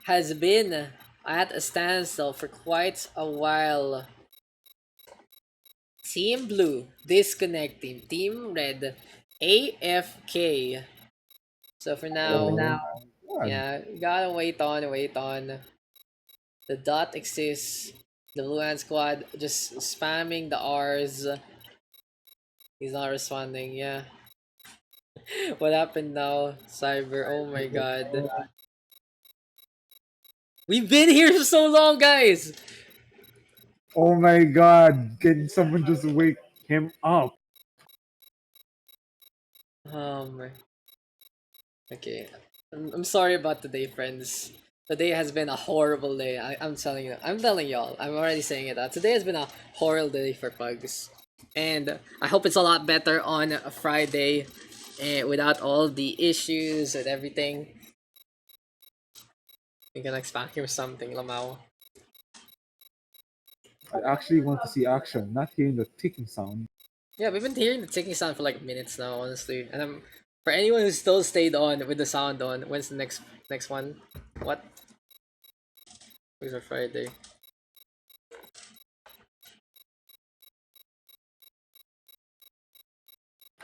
S6: has been at a standstill for quite a while. Team Blue disconnecting. Team Red AFK. So for now, yeah, gotta wait on. The dot exists. The Blue Hand Squad just spamming the R's He's not responding, yeah. What happened now? Cyber, oh my god. We've been here for so long, guys!
S11: Oh my god, can someone just wake him up?
S6: Okay. I'm sorry about today, friends. Today has been a horrible day. I'm telling you. I'm telling y'all. I'm already saying it. Today has been a horrible day for Pugs. And I hope it's a lot better on a Friday. Without all the issues and everything. You can expect him something, Lamau.
S11: I actually want to see action, not hearing the ticking sound.
S6: Yeah, we've been hearing the ticking sound for like minutes now, honestly. And for anyone who still stayed on with the sound on, when's the next one? What? Where's our Friday?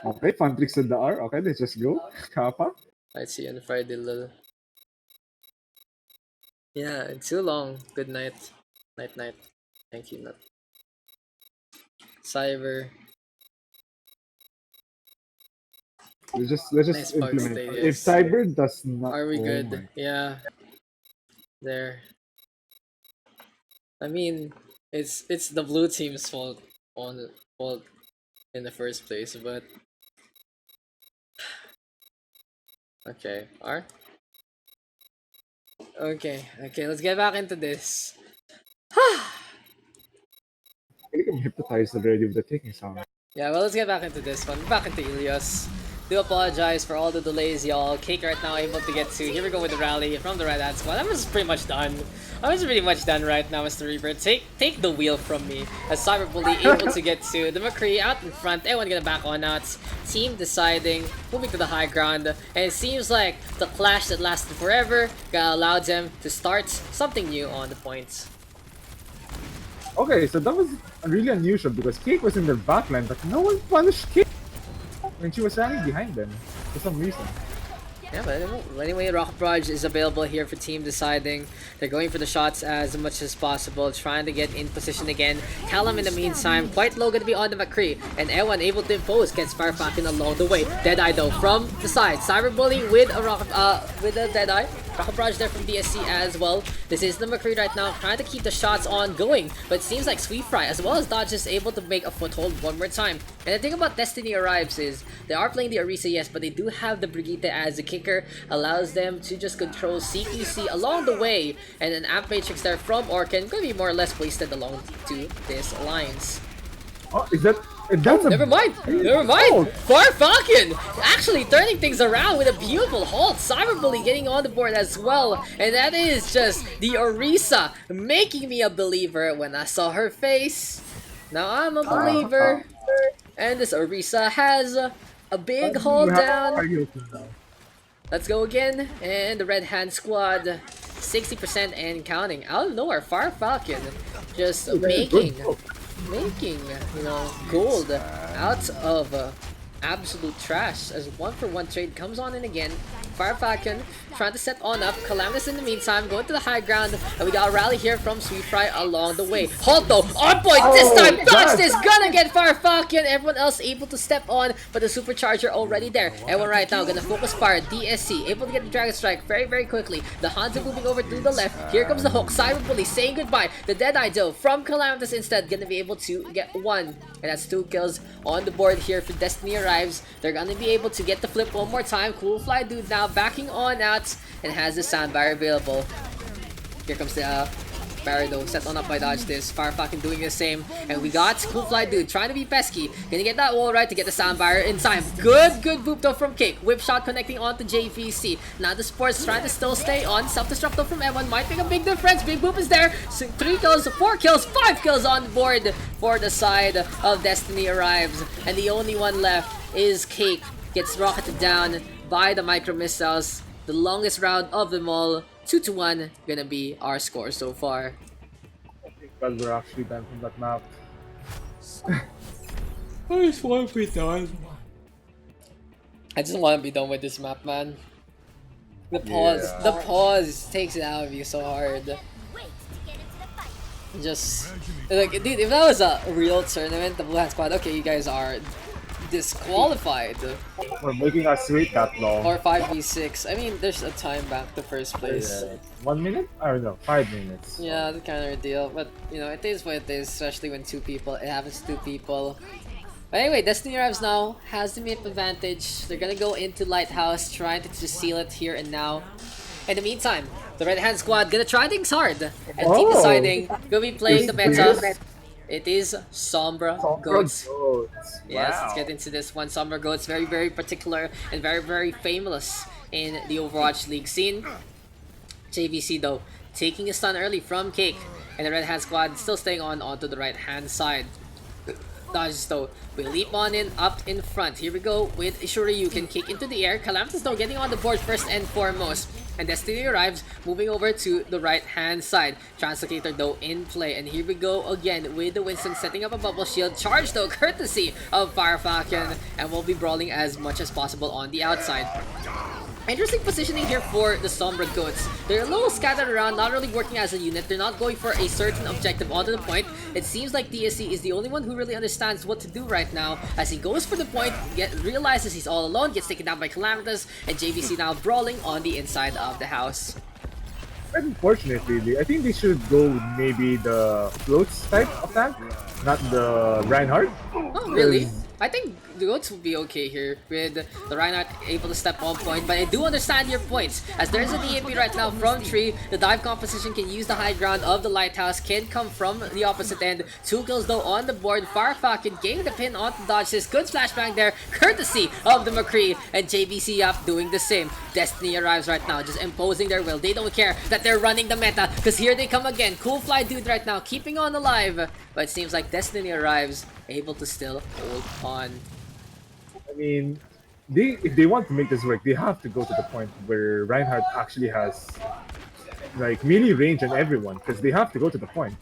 S11: Okay, fun tricks in the R. Okay, let's just go. Kappa.
S6: Let's see on Friday, lol. Yeah, it's too long. Good night. Night. Thank you, Nut. Cyber.
S11: Let's just
S6: Nice
S11: implement.
S6: Day,
S11: If
S6: yes.
S11: Cyber does not,
S6: Are we
S11: oh
S6: good?
S11: my.
S6: Yeah. There. I mean, it's the blue team's fault in the first place, but okay. Okay, let's get back into this.
S11: I think I'm hypnotized already with the ticking sound.
S6: Yeah, well, let's get back into this one. Back into Ilios. Do apologize for all the delays, y'all. Cake right now able to get to. Here we go with the rally from the Red Hat squad. I'm just pretty much done. I'm just pretty much done right now, Mr. Reaper. Take the wheel from me. As Cyber Bully able to get to the McCree out in front. Everyone gonna back on out. Team deciding, moving to the high ground. And it seems like the clash that lasted forever allowed them to start something new on the points.
S11: Okay, so that was really unusual because Cake was in their backline, but no one punished Cake when she was running behind them for some reason.
S6: Yeah, but anyway, Rocket Barrage is available here for team deciding. They're going for the shots as much as possible, trying to get in position again. Callum in the meantime, quite low, gonna be on the McCree, and everyone able to impose, gets Fire Falcon along the way. Deadeye though from the side. Cyber Bully with a Deadeye. Rocket Barrage there from DSC as well. This is the McCree right now, trying to keep the shots on going, but it seems like Sweet Fry as well as Dodge is able to make a foothold one more time. And the thing about Destiny Arrives is they are playing the Orisa, yes, but they do have the Brigitte as the kicker, allows them to just control CQC along the way, and an Amp Matrix there from Orkan gonna be more or less wasted along to this alliance.
S11: Oh, is that? That's
S6: Never mind! Far Falcon actually turning things around with a beautiful halt. Cyber Bully getting on the board as well, and that is just the Orisa making me a believer when I saw her face. Now I'm a believer, and this Orisa has a big hold down. Let's go again, and the Red Hand squad 60% and counting. Out of nowhere, Far Falcon just making gold out of absolute trash as 1-for-1 trade comes on in again. Fire Falcon trying to set on up. Calamitous in the meantime going to the high ground, and we got a rally here from Sweet Fry along the way. Halt though, on point this time. Dodge is gonna get Fire Falcon. Everyone else able to step on, but the supercharger already there. Everyone right now gonna focus fire. DSC able to get the Dragon Strike very quickly. The Hanzo moving over to the left. Here comes the hook. Cyber Bully saying goodbye. The Deadeye though from Calamitous instead gonna be able to get one, and that's 2 kills on the board here for Destiny Arrives. They're gonna be able to get the flip one more time. Cool Fly Dude now backing on out and has the sound barrier available. Here comes the barrier though, set on up by Dodge this. Fire Falcon doing the same, and we got Cool Fly Dude trying to be pesky. Gonna get that wall right to get the sound barrier in time. Good boop though from Cake. Whip shot connecting onto JVC. Now the Sports trying to still stay on. Self-destruct though from everyone might make a big difference. Big boop is there. So 3 kills, 4 kills, 5 kills on the board for the side of Destiny Arrives. And the only one left is Cake. Gets rocketed down by the micro missiles. The longest round of them all. 2-1 gonna be our score so far.
S11: Well, we're actually done from that map.
S6: I just want to be done. I just want to be done with this map, man. The pause takes it out of you so hard. Just like, dude, if that was a real tournament, the Blue Hat Squad, okay, you guys are disqualified.
S11: For making us wait that long.
S6: Or 5v6. I mean, there's a time back to first place.
S11: Yeah. 1 minute? Or no, 5 minutes.
S6: Yeah, the kind of deal. But, you know, it is what it is, especially when it happens to 2 people. But anyway, Destiny Revs now has the map advantage. They're gonna go into Lighthouse, trying to just seal it here and now. In the meantime, the Red Hand Squad gonna try things hard. And keep deciding, gonna be playing the meta. It is Sombra Goats. Yes, let's get into this one. Sombra Goats, very, very particular and very, very famous in the Overwatch League scene. JVC though, taking a stun early from Cake. And the Red Hand Squad still staying onto the right hand side. Dodges though, will leap on in, up in front. Here we go with Shuryu, can kick into the air. Calamitous though getting on the board first and foremost. And Destiny arrives, moving over to the right hand side. Translocator though in play. And here we go again with the Winston setting up a bubble shield. Charge though, courtesy of Fire Falcon. And we'll be brawling as much as possible on the outside. Interesting positioning here for the Sombra Goats. They're a little scattered around, not really working as a unit. They're not going for a certain objective onto the point. It seems like DSC is the only one who really understands what to do right now. As he goes for the point, realizes he's all alone, gets taken down by Calamitous, and JVC now brawling on the inside of the house.
S11: Unfortunately, I think they should go maybe the floats type of tank, not the Reinhardt.
S6: Oh, really? I think the Goats will be okay here with the Reinhardt able to step on point, but I do understand your points. As there's a DAP right now from Tree, the dive composition can use the high ground of the Lighthouse, can come from the opposite end. 2 kills though on the board. Fire Falcon getting the pin onto Dodges. Good flashbang there, courtesy of the McCree, and JVC up doing the same. Destiny arrives right now, just imposing their will. They don't care that they're running the meta, because here they come again. Cool Fly Dude right now, keeping on alive. But it seems like Destiny arrives, able to still hold on.
S11: I mean, if they want to make this work, they have to go to the point where Reinhardt actually has like melee range on everyone, because they have to go to the point.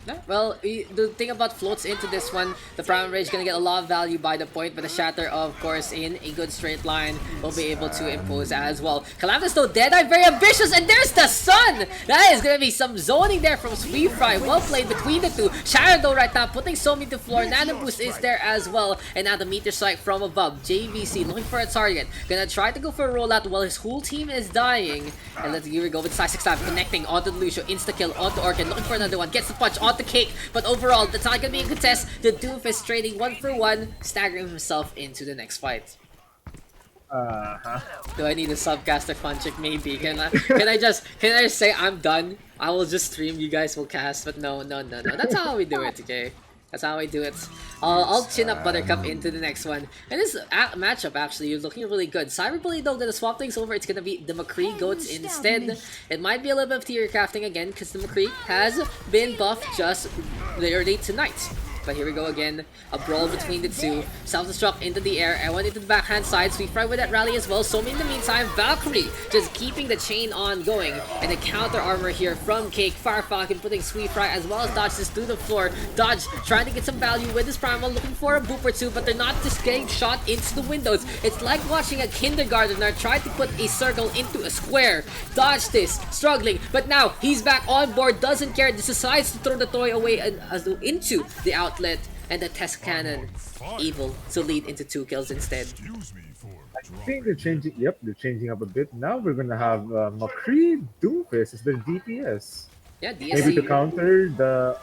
S6: Yeah, well, the thing about floats into this one, the Primal Rage gonna get a lot of value by the point, but the Shatter, of course, in a good straight line, will be able to impose as well. Calamitous though, Deadeye, very ambitious, and there's the Sun! That is gonna be some zoning there from Sweet Fry, well played between the two. Shatter though right now, putting Somi to floor, Nano Boost is there as well, and now the Meteor Strike from above. JVC looking for a target, gonna try to go for a rollout while his whole team is dying. And let's here we go with Side 6 connecting onto the Lucio, insta-kill onto Orchid, looking for another one, gets the punch on the Cake, but overall, that's not gonna be a contest. The Doomfist trading 1 for 1, staggering himself into the next fight. Do I need a subcaster punchick? Maybe. Can I just say I'm done? I will just stream, you guys will cast, but no. That's how we do it, okay? That's how we do it. I'll chin up Buttercup into the next one. And this matchup actually is looking really good. Cyberbully though gonna swap things over. It's gonna be the McCree Goats instead. It might be a little bit of tier crafting again because the McCree has been buffed just early tonight. But here we go again, a brawl between the two. Self-destruct into the air, and went into the backhand side. Sweet Fry with that rally as well. So in the meantime, Valkyrie just keeping the chain on going. And the counter armor here from Cake. Fire Falcon putting Sweet Fry as well as Dodge this through the floor. Dodge trying to get some value with his primal, looking for a boop or two, but they're not just getting shot into the windows. It's like watching a kindergartner try to put a circle into a square. Dodge this, struggling, but now he's back on board, doesn't care, decides to throw the toy away into the outlet, and the test cannon able to lead into 2 kills instead.
S11: I think they're changing. Yep, they're changing up a bit. Now we're gonna have McCree Doomfist as their DPS.
S6: Yeah, DSC.
S11: Maybe to counter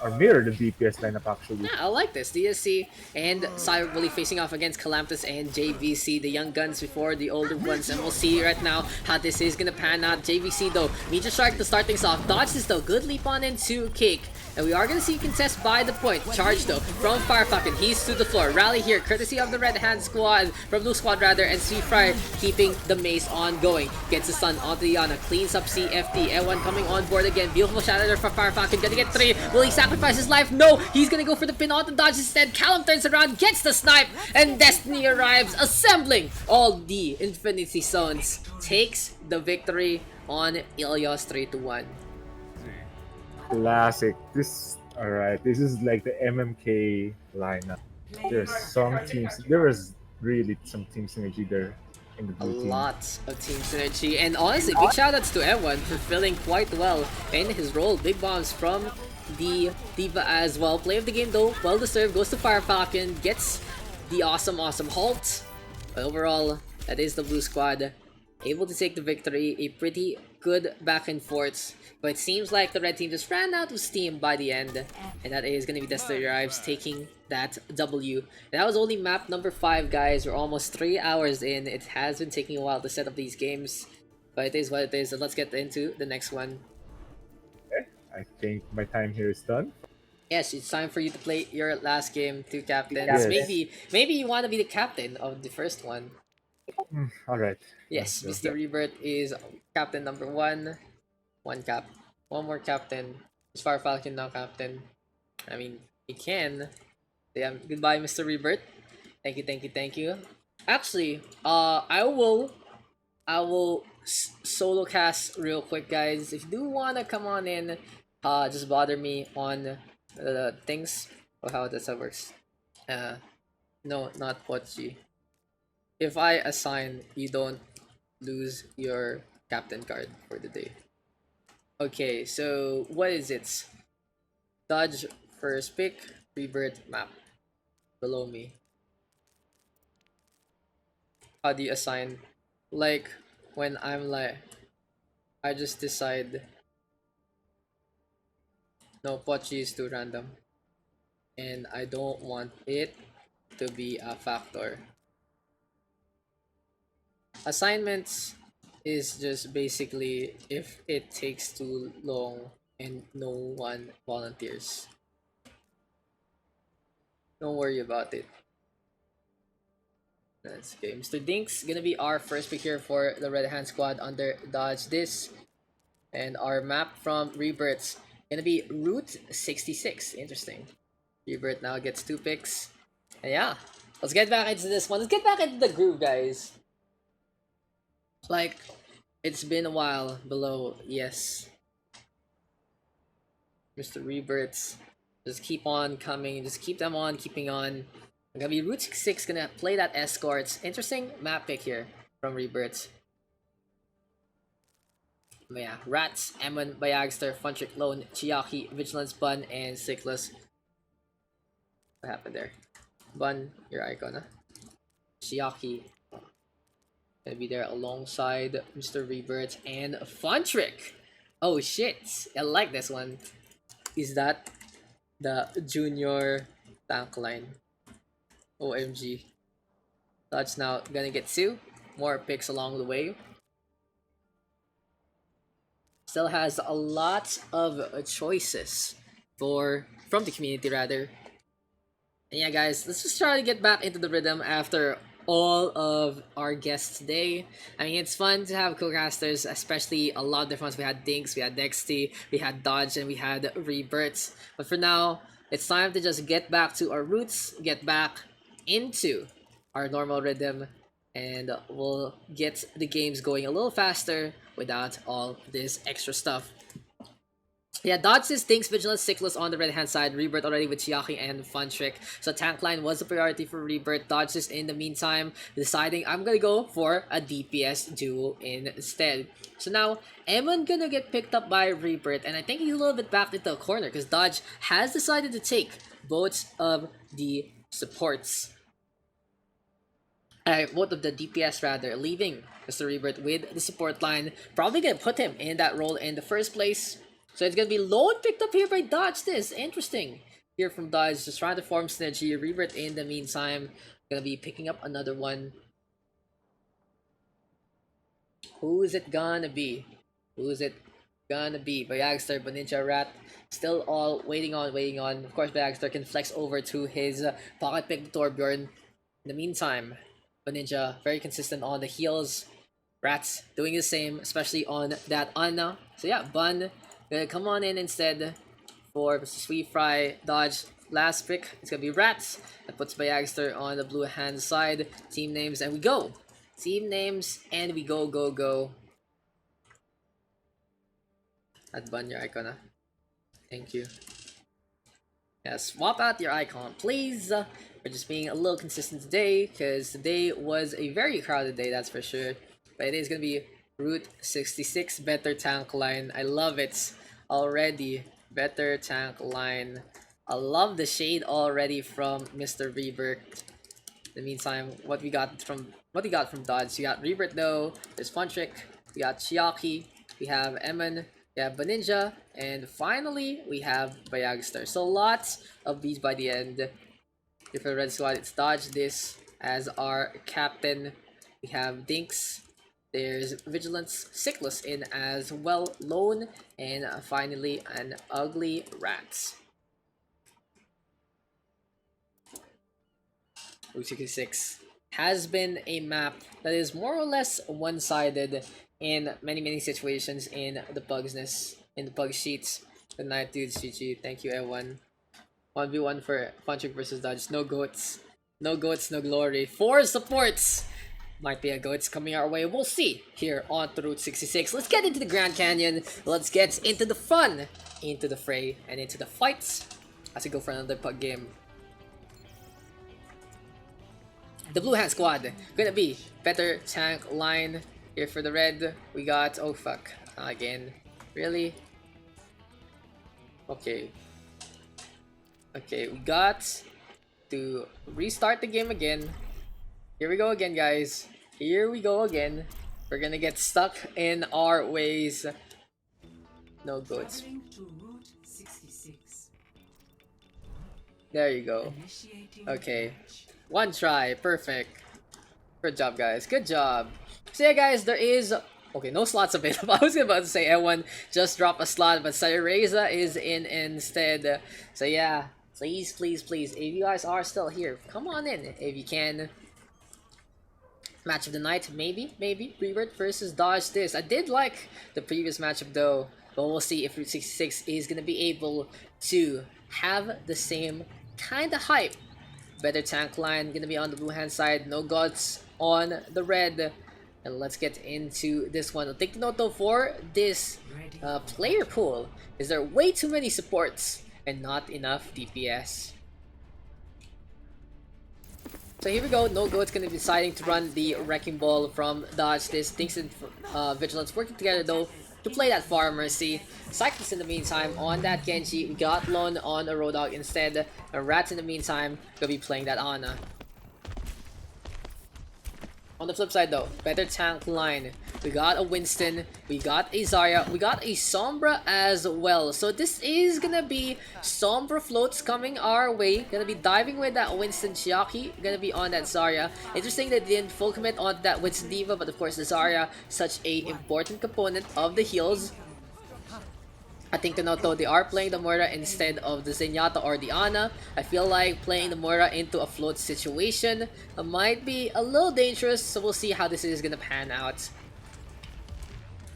S11: or mirror the DPS lineup actually.
S6: Yeah, I like this. DSC and Cyberbully facing off against Calamitous and JVC, the young guns before the older ones, and we'll see right now how this is gonna pan out. JVC though, Meteor Strike to start things off. Dodge this though, good leap on into Cake. And we are going to see contest by the point. Charge though from Fire Falcon. He's to the floor. Rally here courtesy of the Red Hand Squad, from Blue Squad rather, and Sweet Fry keeping the mace ongoing. Gets the stun onto Yana. Cleans up CFD. N1 coming on board again. Beautiful shadow there for Fire Falcon. Gonna get 3. Will he sacrifice his life? No! He's gonna go for the pin onto Dodge instead. Callum turns around, gets the snipe, and Destiny arrives, assembling all the Infinity Stones. Takes the victory on Ilios 3-1.
S11: Classic. Alright, this is like the MMK lineup. There's some teams, there was really some team synergy there in the blue team.
S6: Lots of team synergy, and honestly, big shoutouts to everyone for filling quite well in his role. Big bombs from the Diva as well. Play of the game though, well deserved, goes to Fire Falcon, gets the awesome halt. But overall, that is the blue squad able to take the victory. A pretty good back and forth. But it seems like the red team just ran out of steam by the end. And that is going to be Destiny Arrives taking that W. And that was only map number 5, guys. We're almost 3 hours in. It has been taking a while to set up these games. But it is what it is. So let's get into the next one.
S11: Okay, I think my time here is done.
S6: Yes, it's time for you to play your last game, 2 captains.
S11: Yes.
S6: Maybe you want to be the captain of the first one.
S11: Alright.
S6: Yes, Mr. Rebirth is captain number 1. 1 cap. One more captain. Is Fire Falcon now captain? I mean, he can. Yeah, goodbye, Mr. Rebirth. Thank you. Actually, I will solo cast real quick, guys. If you do wanna come on in, just bother me on things. Oh, how does that works? No, not Pochi. If I assign, you don't lose your captain card for the day. Okay, so what is it? Dodge first pick, Rebirth map. Below me. How do you assign? Like, when I'm like, I just decide. No, Pochi is too random. And I don't want it to be a factor. Assignments is just basically if it takes too long and no one volunteers. Don't worry about it. That's okay. Mr. Dinks gonna be our first pick here for the Red Hand Squad under Dodge this. And our map from Rebirth's gonna be Route 66. Interesting. Rebirth now gets 2 picks. And yeah, let's get back into this one. Let's get back into the groove, guys. Like, it's been a while below, yes. Mr. Rebirths. Just keep on coming, just keep them on, keeping on. I'm gonna be Route 66, gonna play that escorts. Interesting map pick here from Rebirths. But yeah, Rats, Emon, Bayagster, Funtrick, Lone, Chiaki, Vigilance, Bun, and Cyclus. What happened there? Bun, your icon, huh? Chiaki. Gonna be there alongside Mr. Rebirth and Funtrick. Oh shit, I like this one. Is that the junior tank line? OMG. That's now gonna get 2 more picks along the way. Still has a lot of choices from the community rather. And yeah, guys, let's just try to get back into the rhythm after all of our guests today. I mean, it's fun to have co-casters, especially a lot of different ones. We had Dinks, we had Dexty, we had Dodge, and we had Rebirths. But for now, it's time to just get back to our roots, get back into our normal rhythm, and we'll get the games going a little faster without all this extra stuff. Yeah, Dodge this Dinks, Vigilance, Cyclus on the red hand side, Rebirth already with Chiaki and Funtrick. So tank line was a priority for Rebirth. Dodge this in the meantime, deciding I'm gonna go for a DPS duo instead. So now, Emon gonna get picked up by Rebirth, and I think he's a little bit backed into a corner because Dodge has decided to take both of the supports. Both of the DPS rather, leaving Mr. Rebirth with the support line. Probably gonna put him in that role in the first place. So it's gonna be Lone picked up here by Dodge this. Interesting. Here from Dodge, just trying to form synergy. Rebirth in the meantime, gonna be picking up another one. Who is it gonna be? Who is it gonna be? Bayagster, Ninja Rat, still all waiting on. Of course, Bayagster can flex over to his pocket pick Torbjorn. In the meantime, Ninja very consistent on the heals. Rats doing the same, especially on that Anna. So yeah, Bun gonna come on in instead for Sweet Fry. Dodge last pick. It's gonna be Rats. That puts Bayagster on the blue hand side. Team names and we go. Team names and we go. At Bun your icon, huh? Thank you. Yeah, swap out your icon, please. We're just being a little consistent today, because today was a very crowded day, that's for sure. But it is going to be Route 66, better tank line. I love it already. Better tank line. I love the shade already from Mr. Rebirth. In the meantime, what we got from Dodge, we got Rebirth though, there's Funtrick, we got Chiaki, we have Emin, we have Baninja, and finally we have Bayagstar. So lots of these by the end. If a red squad, it's Dodge this as our captain. We have Dinks, there's Vigilance, Cyclus in as well, Lone, and finally an Ugly Rat. Route 66 has been a map that is more or less one-sided in many situations in the Pug sheets. Good night, dudes. GG. Thank you, everyone. 1v1 for Funtrick versus Dodge. No goats. No goats, no glory. 4 supports! Might be a goats coming our way. We'll see here on the Route 66. Let's get into the Grand Canyon. Let's get into the fun, into the fray, and into the fights as we go for another Pug game. The Blue Hand Squad gonna be better tank line here for the red. We got, oh fuck, again, really? Okay, we got to restart the game again. Here we go again, guys. Here we go again. We're gonna get stuck in our ways. No goats. There you go. Okay. One try, perfect. Good job, guys. Good job. So yeah, guys, there is... Okay, no slots available. I was about to say everyone just drop a slot, but Saireza is in instead. So yeah, please, if you guys are still here, come on in if you can. Match of the night, maybe. Rebirth versus Dodge this. I did like the previous matchup though, but we'll see if Route 66 is gonna be able to have the same kind of hype. Better tank line gonna be on the blue hand side, no gods on the red. And let's get into this one. I'll take the note though for this player pool is there way too many supports and not enough DPS. So here we go, no goat's gonna be deciding to run the Wrecking Ball from Dodge this. Dinks and Vigilance working together though to play that Far Mercy. Cyclist in the meantime on that Genji. We got Lon on a Road Dog instead. And Rats in the meantime gonna be playing that Ana. On the flip side though, better tank line. We got a Winston, we got a Zarya, we got a Sombra as well. So this is gonna be Sombra floats coming our way. Gonna be diving with that Winston Chiaki, gonna be on that Zarya. Interesting that they didn't full commit on that Winston Diva, but of course the Zarya, such a important component of the heals. I think to note though, they are playing the Moira instead of the Zenyatta or the Ana. I feel like playing the Moira into a float situation might be a little dangerous, so we'll see how this is gonna pan out.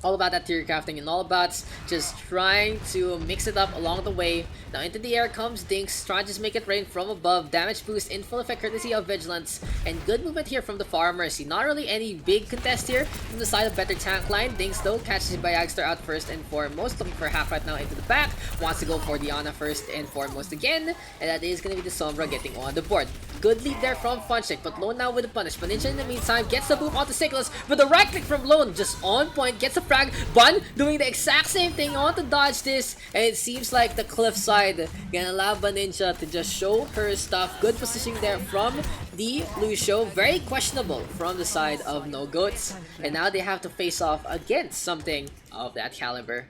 S6: All about that tier crafting and all about just trying to mix it up along the way. Now into the air comes Dinks, trying to just make it rain from above. Damage boost in full effect courtesy of Vigilance. And good movement here from the Far Mercy. Not really any big contest here from the side of better tank line. Dinks though catches Bayagstar out first and foremost. Looking for half right now into the back. Wants to go for the Ana first and foremost again. And that is going to be the Sombra getting on the board. Good lead there from Funchick, but Lone now with the punish. Baninja in the meantime gets the boom onto Cyclus, but the right click from Lone just on point, gets a frag. Bun doing the exact same thing on to dodge this, and it seems like the cliffside gonna allow Baninja to just show her stuff. Good positioning there from the Lucio, very questionable from the side of No Goats, and now they have to face off against something of that caliber.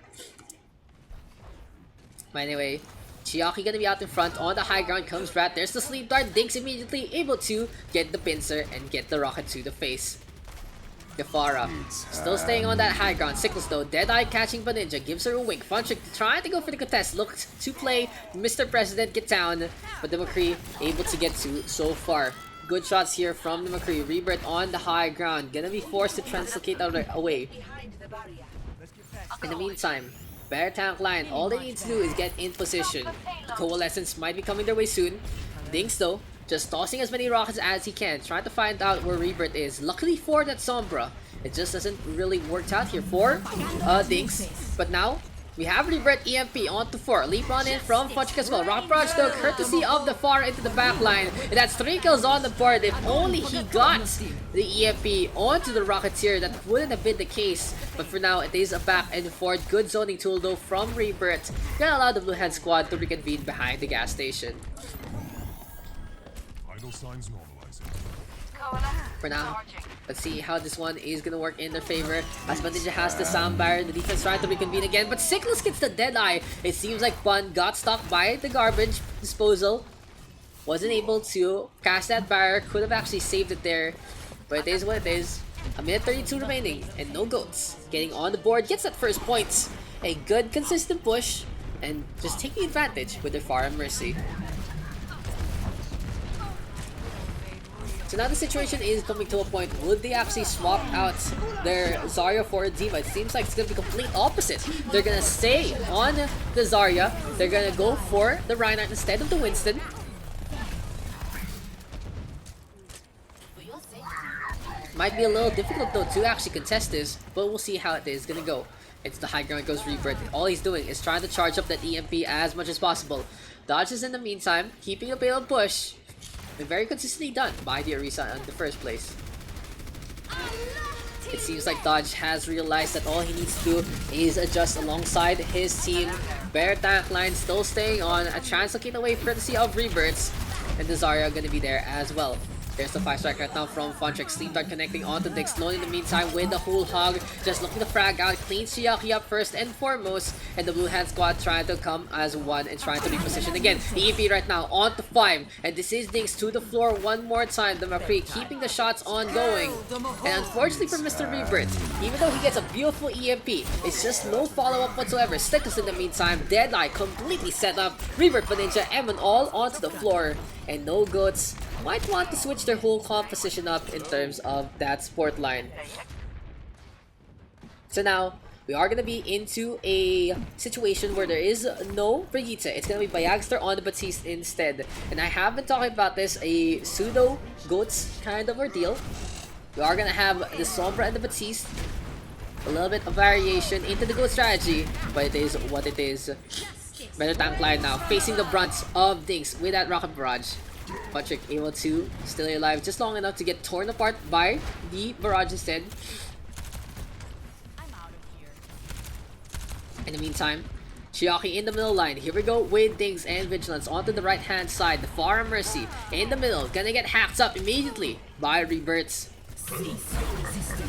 S6: But anyway, Chiaki gonna be out in front. On the high ground comes Rat. There's the sleep dart. Dinks immediately able to get the pincer and get the rocket to the face. Gafara still staying on that high ground. Cyclus though, Deadeye catching Baninja, gives her a wink. Funtrick trying to go for the contest, looked to play Mr. President get down, but the McCree able to get to so far. Good shots here from the McCree. Rebirth on the high ground, gonna be forced to translocate away. In the meantime, better tank line, all they need to do is get in position. Coalescence might be coming their way soon. Dinks though, just tossing as many rockets as he can, trying to find out where Rebirth is. Luckily for that Sombra, it just doesn't really work out here for Dinks. But now, we have Rebirth EMP onto 4. Leap on in from Funchick as well. Rock Barrage though, courtesy of the far into the back line. And that's 3 kills on the board. If only he got the EMP onto the Rocketeer, that wouldn't have been the case. But for now, it is a back and forth. Good zoning tool though from Rebirth. Gonna allow the Blue Hand Squad to reconvene behind the gas station.
S12: Signs normalizing.
S6: For now, let's see how this one is gonna work in their favor. As Ninja has the sound barrier, the defense trying to reconvene again, but Cyclus gets the dead eye. It seems like Bun got stuck by the garbage disposal. Wasn't able to cast that barrier, could have actually saved it there. But it is what it is. A minute 32 remaining, and no goats. Getting on the board, gets that first point. A good consistent push, and just taking advantage with their Far Mercy. So now the situation is coming to a point, would they actually swap out their Zarya for a Diva? It seems like it's going to be complete opposite. They're going to stay on the Zarya, they're going to go for the Reinhardt instead of the Winston. Might be a little difficult though to actually contest this, but we'll see how it is going to go. It's the high ground goes Rebirth. All he's doing is trying to charge up that EMP as much as possible. Dodges in the meantime, keeping a payload push. And very consistently done by the Orisa in the first place. It seems like Dodge has realized that all he needs to do is adjust alongside his team. Bear tank line still staying on, a chance looking away courtesy of Rebirths. And the Zarya gonna be there as well. There's the 5-strike right now from Funtrix. Sleep Dart connecting onto Daks. Lone in the meantime with the whole hog. Just looking to frag out. Cleans Chiaki up first and foremost. And the Blue Hand squad trying to come as one and trying to reposition again. EMP right now on to 5. And this is Daks to the floor one more time. The McCree keeping the shots ongoing. And unfortunately for Mr. Rebirth, even though he gets a beautiful EMP, it's just no follow-up whatsoever. Stickus in the meantime. Deadeye completely set up. Rebirth for Ninja, Evan all onto the floor. And no goats might want to switch their whole composition up in terms of that support line. So now, we are going to be into a situation where there is no Brigitte. It's going to be Bayagster on the Batiste instead. And I have been talking about this, a pseudo goats kind of ordeal. We are going to have the Sombra and the Batiste. A little bit of variation into the goat strategy, but it is what it is. Better tank line now, facing the brunt of Daks with that rocket barrage. Patrick able to stay alive just long enough to get torn apart by the barrage instead. In the meantime, Chiaki in the middle line. Here we go with Daks and Vigilance onto the right hand side. The Far Mercy in the middle, gonna get hacked up immediately by Rebirths.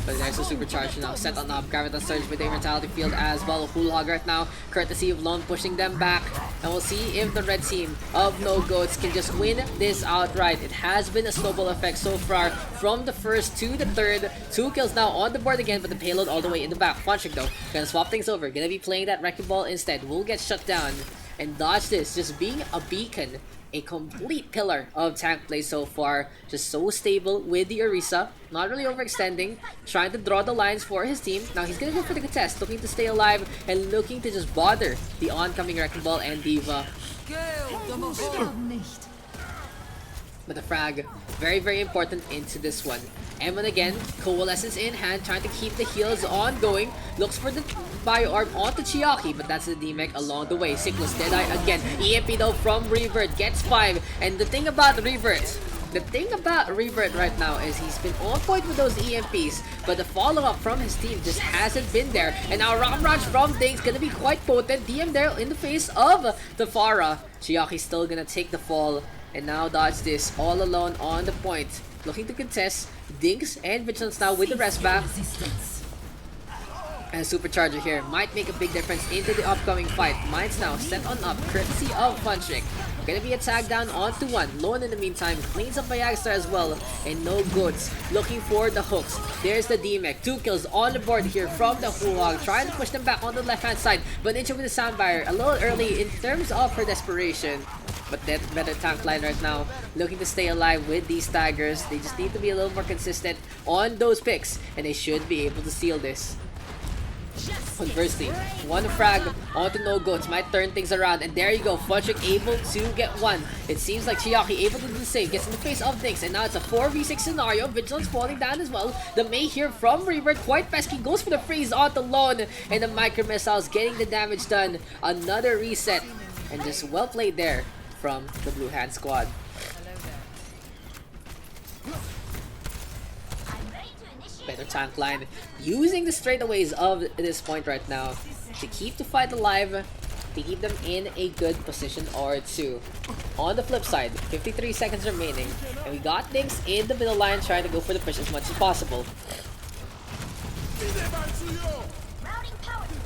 S6: But there's a supercharge now set on up. Gravitas Surge with a Mortality Field as well. Full Hog right now, courtesy of Lone pushing them back. And we'll see if the red team of No Goats can just win this outright. It has been a snowball effect so far from the first to the third. 2 kills now on the board again, but the payload all the way in the back. Funtrick though, gonna swap things over. Gonna be playing that Wrecking Ball instead. Will get shut down and dodge this. Just being a beacon. A complete pillar of tank play so far. Just so stable with the Orisa. Not really overextending. Trying to draw the lines for his team. Now he's gonna go for the contest. Looking to stay alive and looking to just bother the oncoming Wrecking Ball and Diva. But the frag, very, very important into this one. Evan again, Coalescence in hand, trying to keep the heals ongoing. Looks for the Bio Orb onto Chiaki, but that's the DMEC along the way. Cyclus Deadeye again. EMP though from Rebirth, gets 5. And the thing about Rebirth right now is he's been on point with those EMPs, but the follow-up from his team just hasn't been there. And now Rocket Barrage from Daks gonna be quite potent. DM there in the face of the Pharah. Chiaki's still gonna take the fall. And now dodge this all alone on the point. Looking to contest Daks and Vigilance now with the rest back. And Supercharger here might make a big difference into the upcoming fight. Mine's now set on up, courtesy of Funtrick. Gonna be a tag down onto 1. Lone in the meantime cleans up Bayagster as well. And No Goods looking for the hooks. There's the DMEC. 2 kills on the board here from the Huwag. Trying to push them back on the left hand side. But Ninja with the sound barrier a little early in terms of her desperation. But that better tank line right now. Looking to stay alive with these Tigers. They just need to be a little more consistent on those picks. And they should be able to seal this. Conversely, one frag onto No Goats might turn things around, and there you go, Funtrick able to get 1. It seems like Chiaki able to do the same, gets in the face of Daks, and now it's a 4v6 scenario. Vigilance falling down as well. The May here from Rebirth, quite pesky, goes for the freeze onto Lone, and the micro missiles getting the damage done. Another reset, and just well played there from the Blue Hand squad. Better tank line, using the straightaways of this point right now to keep the fight alive. to keep them in a good position or two. On the flip side, 53 seconds remaining, and we got things in the middle line trying to go for the push as much as possible.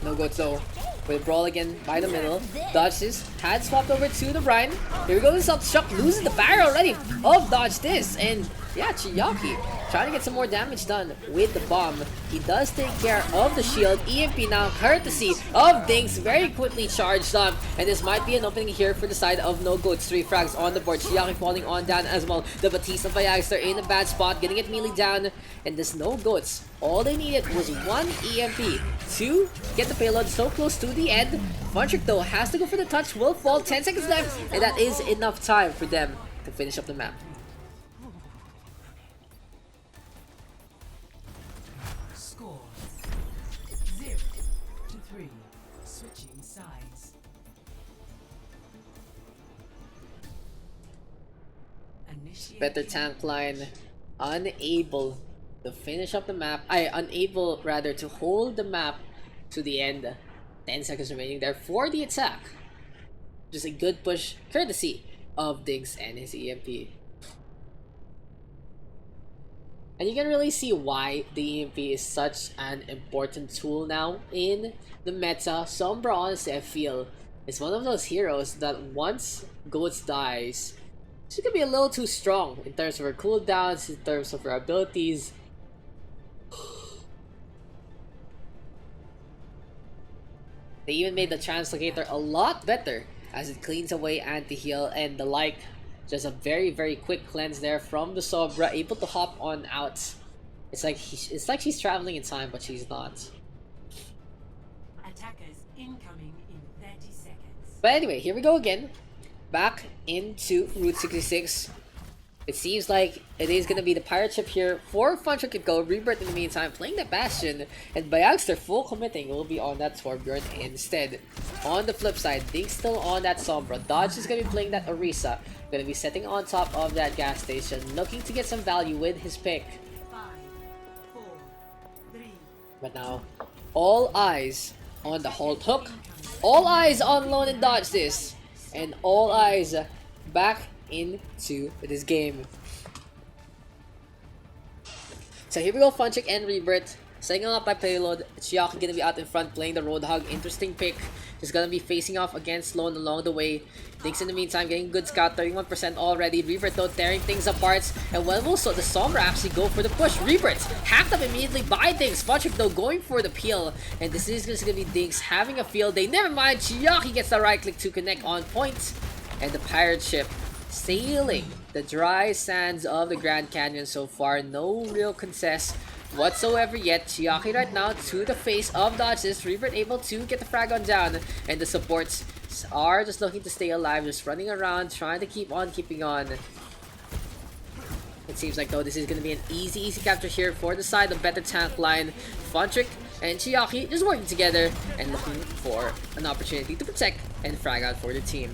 S6: No goats though. With Brawl again by the middle. Dodges had swapped over to the Rhine. Here we go, the self-destruct loses the barrier already of Dodge this. And yeah, Chiaki trying to get some more damage done with the bomb. He does take care of the shield. EMP now, courtesy of Dinks, very quickly charged up. And this might be an opening here for the side of No Goats. 3 frags on the board. Chiaki falling on down as well. The Batista Bayagster in a bad spot, getting it melee down. And this No Goats, all they needed was one EMP to get the payload so close to the end. Funtrick though has to go for the touch, will fall, 10 seconds left. And that is enough time for them to finish up the map.
S2: Score 0-3. Switching sides.
S6: Better tank line, unable to finish up the map. Unable rather to hold the map to the end. 10 seconds remaining there for the attack. Just a good push courtesy of Diggs and his EMP. And you can really see why the EMP is such an important tool now in the meta. Sombra, honestly, I feel is one of those heroes that once Goats dies, she could be a little too strong in terms of her cooldowns, in terms of her abilities. They even made the Translocator a lot better as it cleans away anti-heal and the like. Just a very, very quick cleanse there from the Sombra, able to hop on out. It's like she's traveling in time, but she's not.
S2: Attackers incoming in 30 seconds.
S6: But anyway, here we go again. Back into Route 66. It seems like it is going to be the pirate ship here for Funtrick to go. Rebirth in the meantime, playing the Bastion. And Bayagster full committing will be on that Torbjorn instead. On the flip side, Dink still on that Sombra. Dodge is going to be playing that Orisa. Going to be sitting on top of that gas station, looking to get some value with his pick.
S2: 5, 4, 3.
S6: But now, all eyes on the Hold Hook. All eyes on Lone and Dodge this. And all eyes back into this game. So here we go, Funtrick and Rebirth. Setting up by payload. Chiaki gonna be out in front playing the Roadhog. Interesting pick. Just gonna be facing off against Lone along the way. Dinks in the meantime getting good scout, 31% already. Rebirth though tearing things apart. And when will so the Sombra actually go for the push? Rebirth hacked up immediately by Dinks. Funtrick though going for the peel. And this is just gonna be Dinks having a field day. Never mind, Chiaki gets the right click to connect on point. And the pirate ship sailing the dry sands of the Grand Canyon so far. No real contest whatsoever yet. Chiaki right now to the face of Dodges. Rebirth able to get the frag on down. And the supports are just looking to stay alive. Just running around trying to keep on keeping on. It seems like though this is going to be an easy capture here for the side of better tank line. Funtrick and Chiaki just working together and looking for an opportunity to protect and frag out for the team.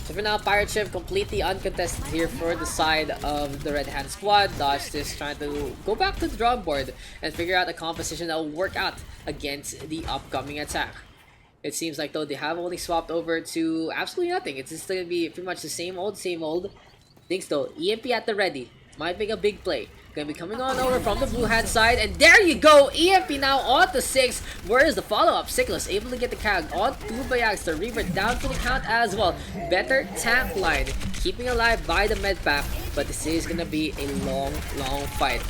S6: So for now, Pirate Ship completely uncontested here for the side of the Red Hand squad. Dodge is trying to go back to the drawing board and figure out a composition that will work out against the upcoming attack. It seems like though they have only swapped over to absolutely nothing. It's just going to be pretty much the same old, same old. Things though, EMP at the ready. Might make a big play. Gonna be coming on over from the blue hand side, and there you go! EMP now on to 6. Where is the follow-up? Sickles able to get the count on to Bayagster. Rebirth down for the count as well. Better tank line, keeping alive by the med pack, but this is gonna be a long fight.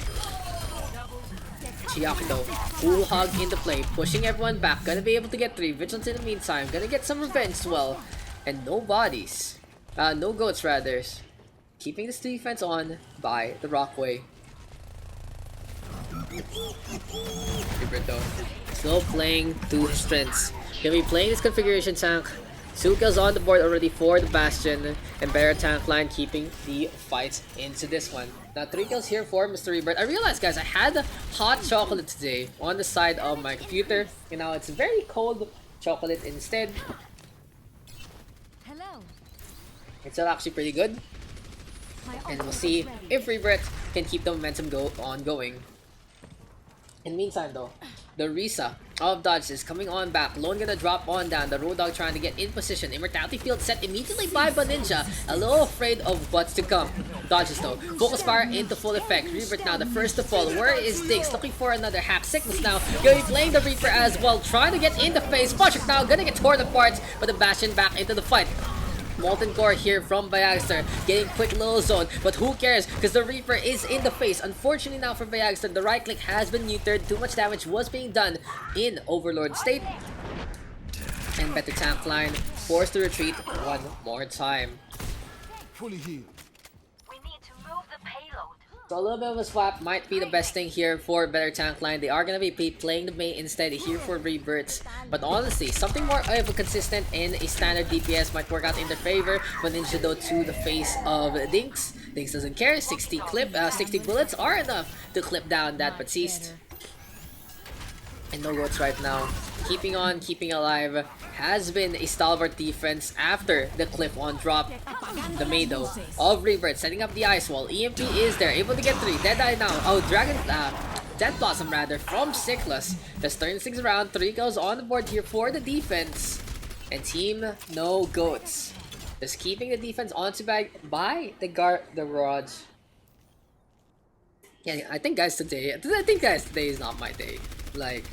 S6: Chiaki though, full hog into play, pushing everyone back. Gonna be able to get 3. Vigilance in the meantime, gonna get some revenge as well. And no bodies. No goats rather. Keeping this defense on by the Rockway. Rebirth though, still playing to his strengths. Gonna be playing this configuration tank. 2 kills on the board already for the Bastion, and better tank line keeping the fight into this one. Now 3 kills here for Mr. Rebirth. I realized guys, I had hot chocolate today on the side of my computer. You know, it's very cold chocolate instead.
S5: Hello.
S6: It's actually pretty good. And we'll see if Rebirth can keep the momentum going. In the meantime though, the Risa of dodges coming on back. Lone gonna drop on down. The Road Dog trying to get in position. Immortality field set immediately by Baninja. A little afraid of what's to come. Dodges though. Focus fire into full effect. Rebirth now the first to fall. Where is Daks? Looking for another hack. Sickness now. Gonna be playing the Reaper as well. Trying to get in the face. Patrick now gonna get torn apart. But the Bastion back into the fight. Molten Core here from Bayagster, getting quick little zone, but who cares because the Reaper is in the face. Unfortunately now for Bayagster, the right click has been neutered, too much damage was being done in Overlord state. And better tank line, forced to retreat one more time.
S8: Fully healed.
S6: So a little bit of a swap might be the best thing here for better tank line. They are going to be playing the Mei instead here for Rebirths. But honestly, something more of a consistent in a standard DPS might work out in their favor. But Ninja though to the face of Dinks. Dinks doesn't care. 60 bullets are enough to clip down that Baptiste. And no goats right now. Keeping on, keeping alive. Has been a stalwart defense after the cliff on drop. The Mei though of Rebirth setting up the ice wall. EMP is there, able to get 3. Deadeye now. Oh, Death Blossom rather from Sickles. Just turns things around. 3 goes on the board here for the defense. And team no goats. Just keeping the defense onto bag by the garage. Yeah, I think guys today is not my day. Like,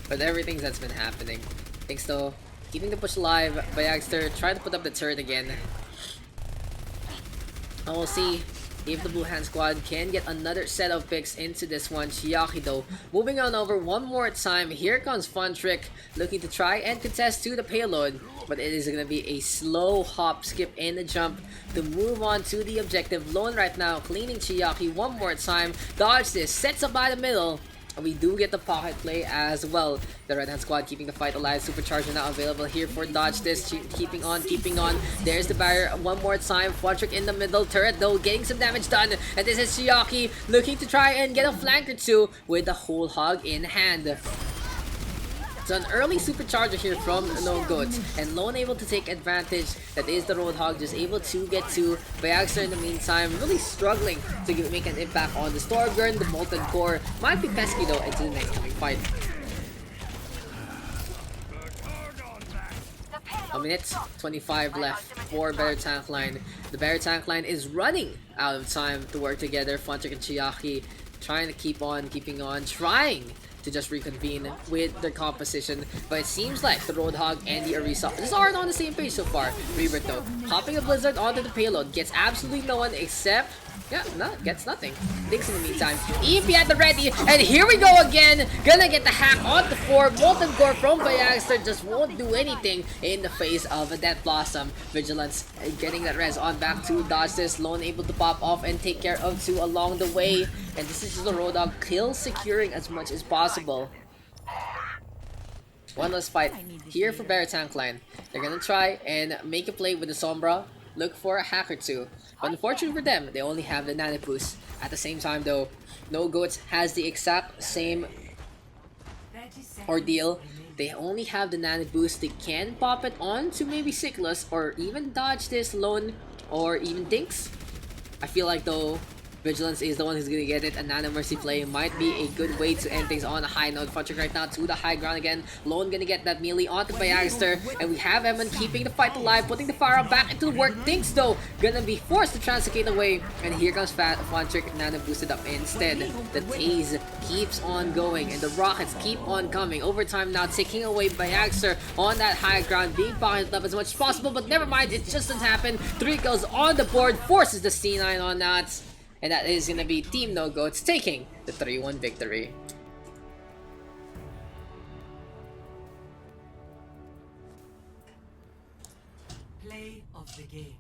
S6: with everything that's been happening. Thanks though. Keeping the push alive. Bayagster trying to put up the turret again. And we'll see if the Blue Hand Squad can get another set of picks into this one. Chiaki though, moving on over one more time. Here comes Fun Trick, looking to try and contest to the payload. But it is going to be a slow hop, skip, and a jump to move on to the objective. Lone right now, cleaning Chiaki one more time. Dodge this, sets up by the middle. And we do get the pocket play as well. The Red Hand Squad keeping the fight alive. Supercharger now available here for dodge this. Keeping on, keeping on. There's the barrier one more time. Fwadrick in the middle. Turret though getting some damage done. And this is Chiaki looking to try and get a flank or two with the whole hog in hand. So an early supercharger here from No Goats, and Lone able to take advantage. That is the Roadhog just able to get to Bayagster in the meantime, really struggling to make an impact on the Stormburn. The Molten Core might be pesky though into the next coming fight. A minute 25 left for Better Tank Line. The Better Tank Line is running out of time to work together. Funtrick and Chiaki trying to keeping on, trying to just reconvene with their composition, but it seems like the Roadhog and the Orisa just aren't on the same page so far. Rebirth though, hopping a Blizzard onto the payload, gets absolutely no one except, gets nothing. Daks in the meantime, EMP at the ready, and here we go again, gonna get the hack on the 4, Molten Core from Bayagster just won't do anything in the face of a Death Blossom. Vigilance getting that res on back to dodge this, Lone able to pop off and take care of 2 along the way. And this is just the Roadhog kill securing as much as possible. One last fight here for Better Tank Line. They're gonna try and make a play with the Sombra, look for a hack or 2. But unfortunately for them, they only have the Nano Boost. At the same time though, No Goats has the exact same ordeal. They only have the Nano Boost. They can pop it on to maybe Sickles or even dodge this Lone or even Dinks. I feel like though, Vigilance is the one who's gonna get it. A Nano Mercy play might be a good way to end things on a high note. Funtrick right now to the high ground again. Lone gonna get that melee onto Bayagster. And we have Evan keeping the fight alive, putting the firearm back into the work. Dinks though, gonna be forced to translocate away. And here comes Funtrick, Nano boosted up instead. The Taze keeps on going and the rockets keep on coming. Overtime now taking away Bayagster on that high ground, being pocketed up as much as possible. But never mind, it just doesn't happen. 3 kills on the board, forces the C9 on that. And that is going to be Team No Goats taking the 3-1 victory.
S2: Play of the game.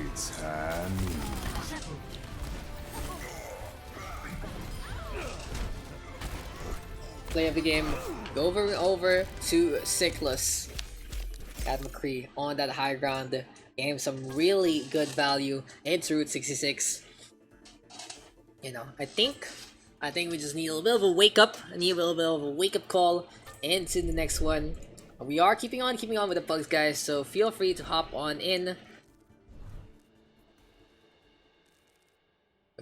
S3: It's Hanamura.
S6: Play of the game. Go over to Sickles. At McCree on that high ground, gave some really good value into Route 66. You know, I think we just need a little bit of a wake up. I need a little bit of a wake up call into the next one. We are keeping on with the pugs, guys, so feel free to hop on in.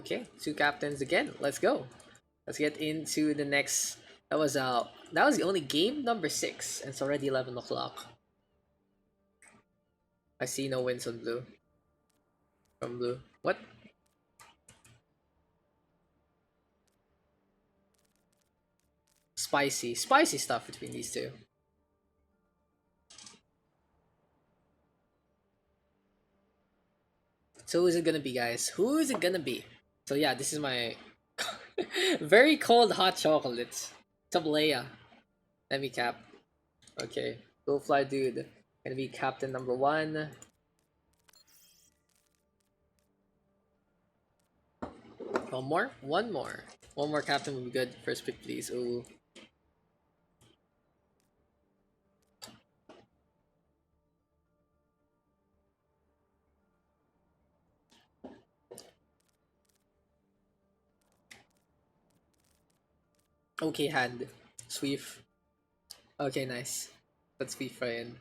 S6: Okay, 2 captains again. Let's go. Let's get into the next. That was the only game number 6, and it's already 11 o'clock. I see no wins on blue. From blue. What? Spicy stuff between these two. So who is it gonna be, guys? Who is it gonna be? So yeah, this is my very cold hot chocolate. Tablea. Let me cap. Okay. Go fly dude. Gonna be captain number 1. One more? One more. One more captain would be good. First pick, please. Ooh. Okay, hand. Sweef. Okay, nice. Let's Sweef right in.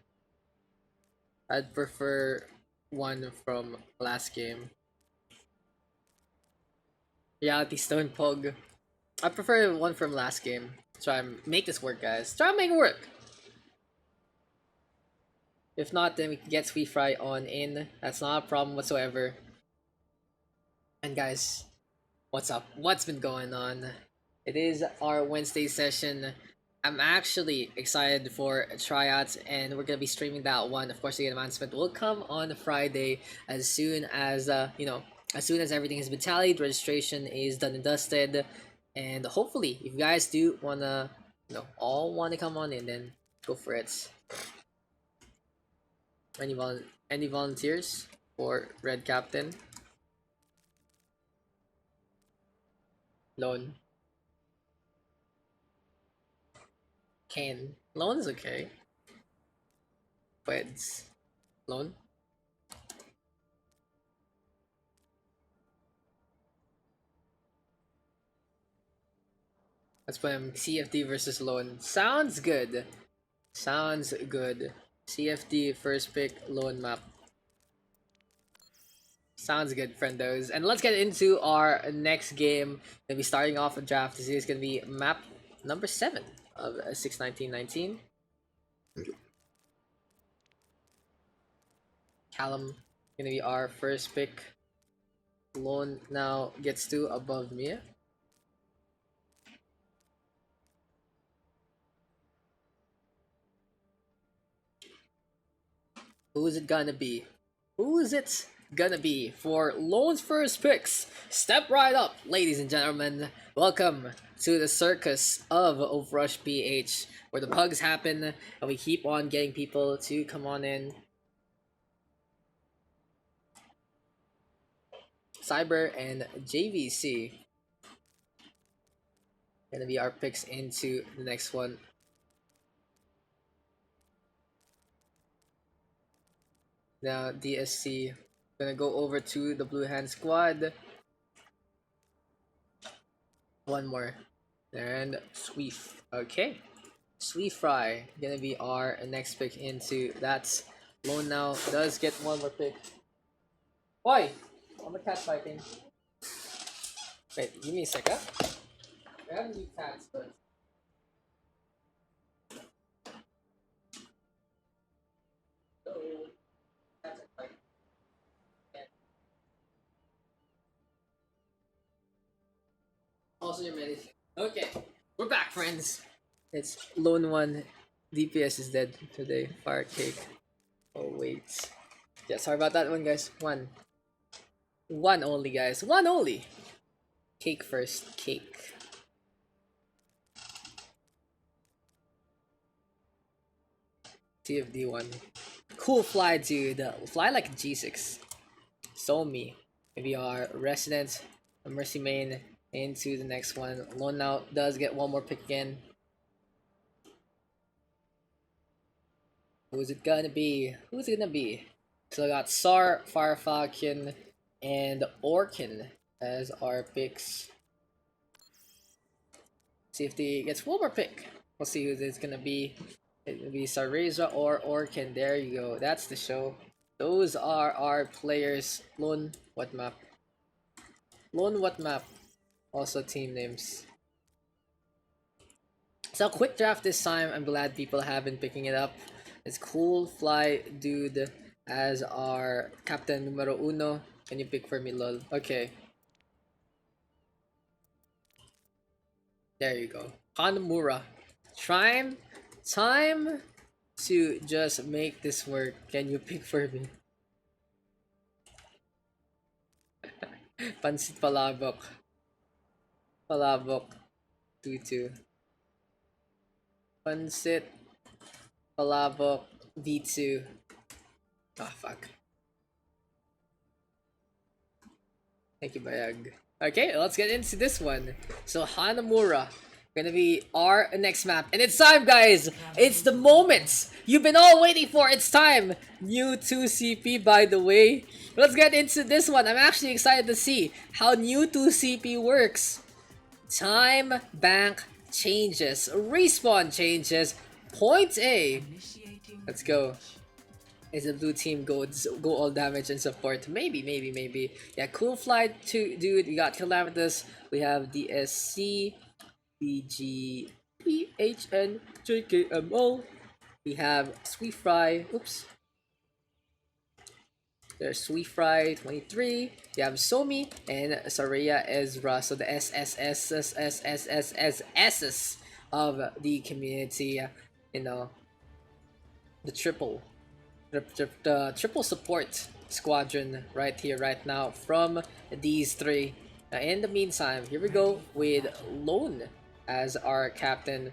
S6: I'd prefer one from last game. Reality Stone Pog. I prefer one from last game. Try and make this work, guys. Try and make it work. If not, then we can get Sweet Fry on in. That's not a problem whatsoever. And guys, what's up? What's been going on? It is our Wednesday session. I'm actually excited for tryouts, and we're gonna be streaming that one. Of course, the announcement will come on Friday as soon as as soon as everything has been tallied, registration is done and dusted, and hopefully, if you guys do wanna, all wanna come on in, then go for it. Any volunteers for Red Captain? Lone. Kane. Lone is okay. Weds. Lone. Let's play him CFD versus Lone. Sounds good. Sounds good. CFD first pick, Lone map. Sounds good, friendos. And let's get into our next game. Gonna be starting off a draft. This is gonna be map number 7 of 61919. Callum gonna be our first pick. Lone now gets 2 above me. Who is it gonna be? Who is it gonna be for Lone's first picks? Step right up, ladies and gentlemen. Welcome to the circus of OverRush PH, where the pugs happen, and we keep on getting people to come on in. Cyber and JVC gonna be our picks into the next one. Now DSC gonna go over to the Blue Hand Squad. One more. And Sweef. Okay. Sweet Fry gonna be our next pick into that. Lone now does get one more pick. Why? I'm a cat fighting. Wait, give me a second. We have new cats, but also your medicine. Okay, we're back, friends. It's Lone 1. DPS is dead today. Fire cake. Oh wait. Yeah, sorry about that one, guys. One only, guys. One only. Cake first. Cake. TFD1. Cool fly, dude. Fly like a G6. So me. Maybe our resident Mercy main into the next one. Lone now does get one more pick again. Who's it gonna be? Who's it gonna be? So I got Sar, Fire Falcon, and Orkin as our picks. See if he gets one more pick. We'll see who this gonna be. It will be Sareza or Orkin. There you go. That's the show. Those are our players. Lone, what map? Lone what map? Also team names. So quick draft this time. I'm glad people have been picking it up. It's cool fly dude as our captain numero uno. Can you pick for me, lol? Okay. There you go. Hanamura. Time to just make this work. Can you pick for me? Pansit Palabok. Palabok. 2-2. Pansit Palabok V2. Ah, fuck. Thank you, Bayag. Okay, let's get into this one. So Hanamura gonna be our next map, and it's time, guys. It's the moment you've been all waiting for. It's time. New 2CP, by the way. Let's get into this one. I'm actually excited to see how new 2CP works. Time bank changes, respawn changes. Point A. Let's go. Is the blue team go all damage and support? Maybe. Yeah, cool fly to dude. We got Calamitous. We have DSC, BG, PHN, JKMO. We have Sweet Fry. Oops. There's Sweet Fry 23. You have Somi and Saraya Ezra. So the SSSSSSSSS of the community. You know, the triple support squadron right here, right now from these three. In the meantime, here we go with Lone as our captain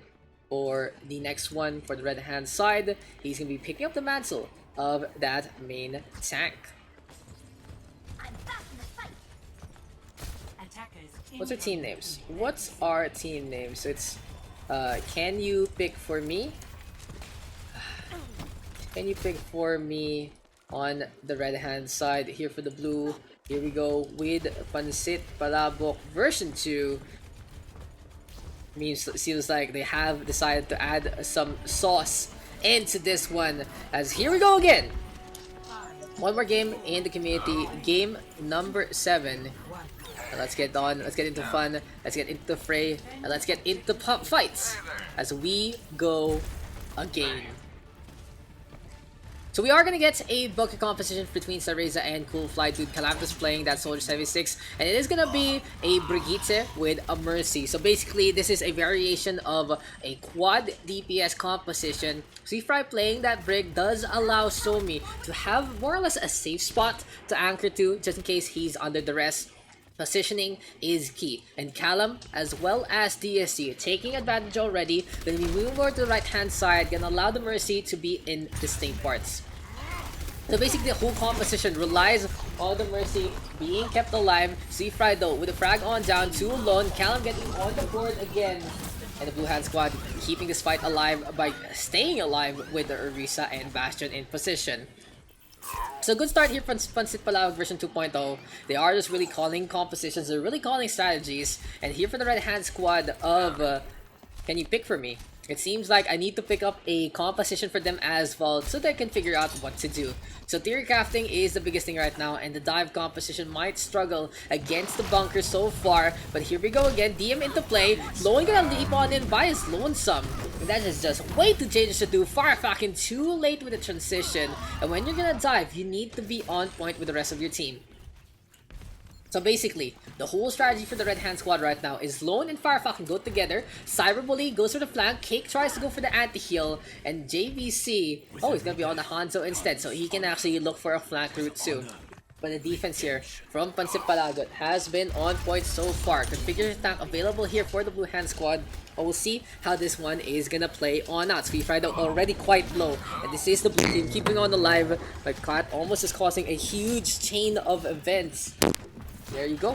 S6: for the next one for the red hand side. He's gonna be picking up the mantle of that main tank. What's our team names? What's our team names? It's can you pick for me? Can you pick for me on the red hand side? Here for the blue. Here we go with Pansit Palabok version 2. Seems like they have decided to add some sauce into this one. As here we go again. One more game in the community. Game number 7. Let's get on. Let's get into fun. Let's get into the fray. And let's get into pop fights as we go again. So we are gonna get a bucket competition between Sareza and Cool Fly Dude. Calamitous playing that Soldier 76, and it is gonna be a Brigitte with a Mercy. So basically, this is a variation of a quad DPS composition. Fry playing that Brig does allow Somi to have more or less a safe spot to anchor to, just in case he's under duress. Positioning is key, and Callum as well as DSC taking advantage already. Then we move over to the right hand side, gonna allow the Mercy to be in distinct parts. So basically the whole composition relies on the Mercy being kept alive. Fry though with the frag on down to Lone, Callum getting on the board again, and the blue hand squad keeping this fight alive by staying alive with the Orisa and Bastion in position. So good start here from Pansit Palabok version 2.0. They are just really calling compositions, they're really calling strategies. And here for the red hand squad of can you pick for me? It seems like I need to pick up a composition for them as well so they can figure out what to do. So theory crafting is the biggest thing right now, and the dive composition might struggle against the bunker so far. But here we go again, DM into play. Lone gonna leap on in by his lonesome. And that is just way too dangerous to do. Far fucking too late with the transition. And when you're gonna dive, you need to be on point with the rest of your team. So basically, the whole strategy for the red hand squad right now is Lone and Firefox go together. Cyberbully goes for the flank. Cake tries to go for the anti-heal. And JVC, oh, he's gonna be on the Hanzo instead. So he can actually look for a flank route too. But the defense here from Pansit Palabok has been on point so far. Configured tank available here for the blue hand squad. But we'll see how this one is gonna play on out. Sweet Fry though already quite low. And this is the blue team keeping on alive. But Cat almost is causing a huge chain of events. There you go.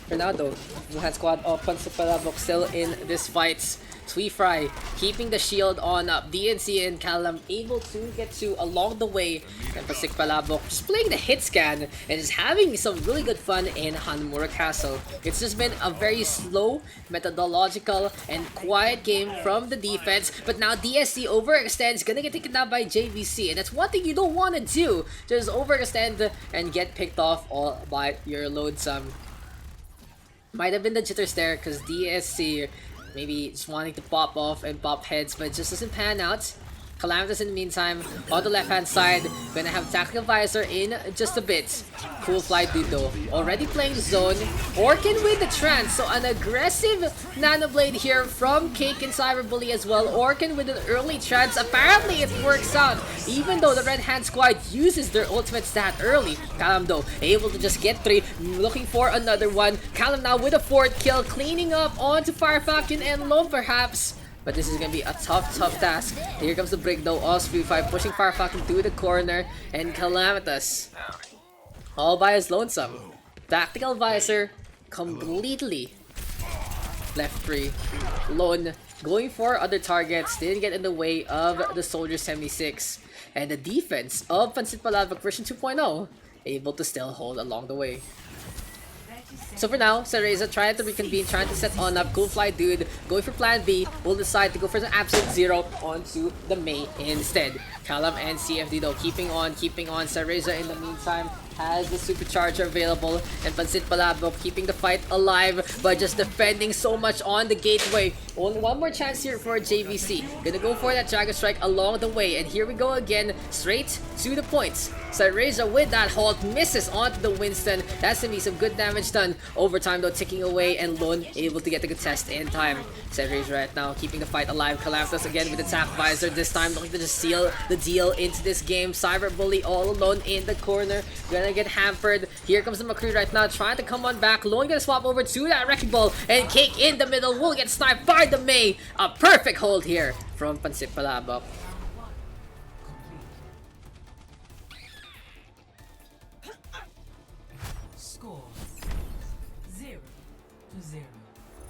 S6: For now though, blue hand squad of Pansit Palabok still in this fight. Fry keeping the shield on up. DNC and Callum able to get to along the way. And Pasik Palabok just playing the hit scan and is having some really good fun in Hanamura Castle. It's just been a very slow, methodological, and quiet game from the defense. But now DSC overextends, gonna get taken down by JVC. And that's one thing you don't want to do. Just overextend and get picked off all by your loadsome. Might have been the jitters there because DSC maybe just wanting to pop off and pop heads, but it just doesn't pan out. Calamitous in the meantime, on the left hand side, gonna have Tactical Visor in just a bit. Cool Fly Dude though, already playing zone. Orkin with the trance, so an aggressive Nano Blade here from Cake and Cyberbully as well. Orkin with an early trance, apparently it works out, even though the Red Hand Squad uses their ultimates that early. Callum though, able to just get 3, looking for another one. Callum now with a 4th kill, cleaning up onto Fire Falcon and Lone perhaps. But this is gonna be a tough task. Here comes the break though. Osprey5 pushing Fire Falcon to the corner, and Calamitous all by his lonesome. Tactical Visor completely left free. Lone going for other targets, didn't get in the way of the Soldier 76. And the defense of Pansit Palabok version 2.0 able to still hold along the way. So for now, Cereza trying to reconvene, trying to set on up. Cool Fly Dude going for plan B, will decide to go for the Absolute Zero onto the Mei instead. Callum and CFD though keeping on. Cereza in the meantime has the supercharger available, and Pansit Palabok keeping the fight alive by just defending so much on the gateway. Only one more chance here for JVC. Gonna go for that Dragon Strike along the way, and here we go again, straight to the points. Cereza with that halt misses onto the Winston. That's gonna be some good damage done. Overtime though ticking away, and Lone able to get the contest in time. Cereza right now keeping the fight alive. Calamitous again with the Tap Visor, this time looking to just seal the deal into this game. Cyberbully all alone in the corner, gonna get hampered. Here comes the McCree right now, trying to come on back. Lone gonna swap over to that Wrecking Ball, and Cake in the middle will get sniped by the Mei. A perfect hold here from Pansit Palabok.
S2: Score 0-0.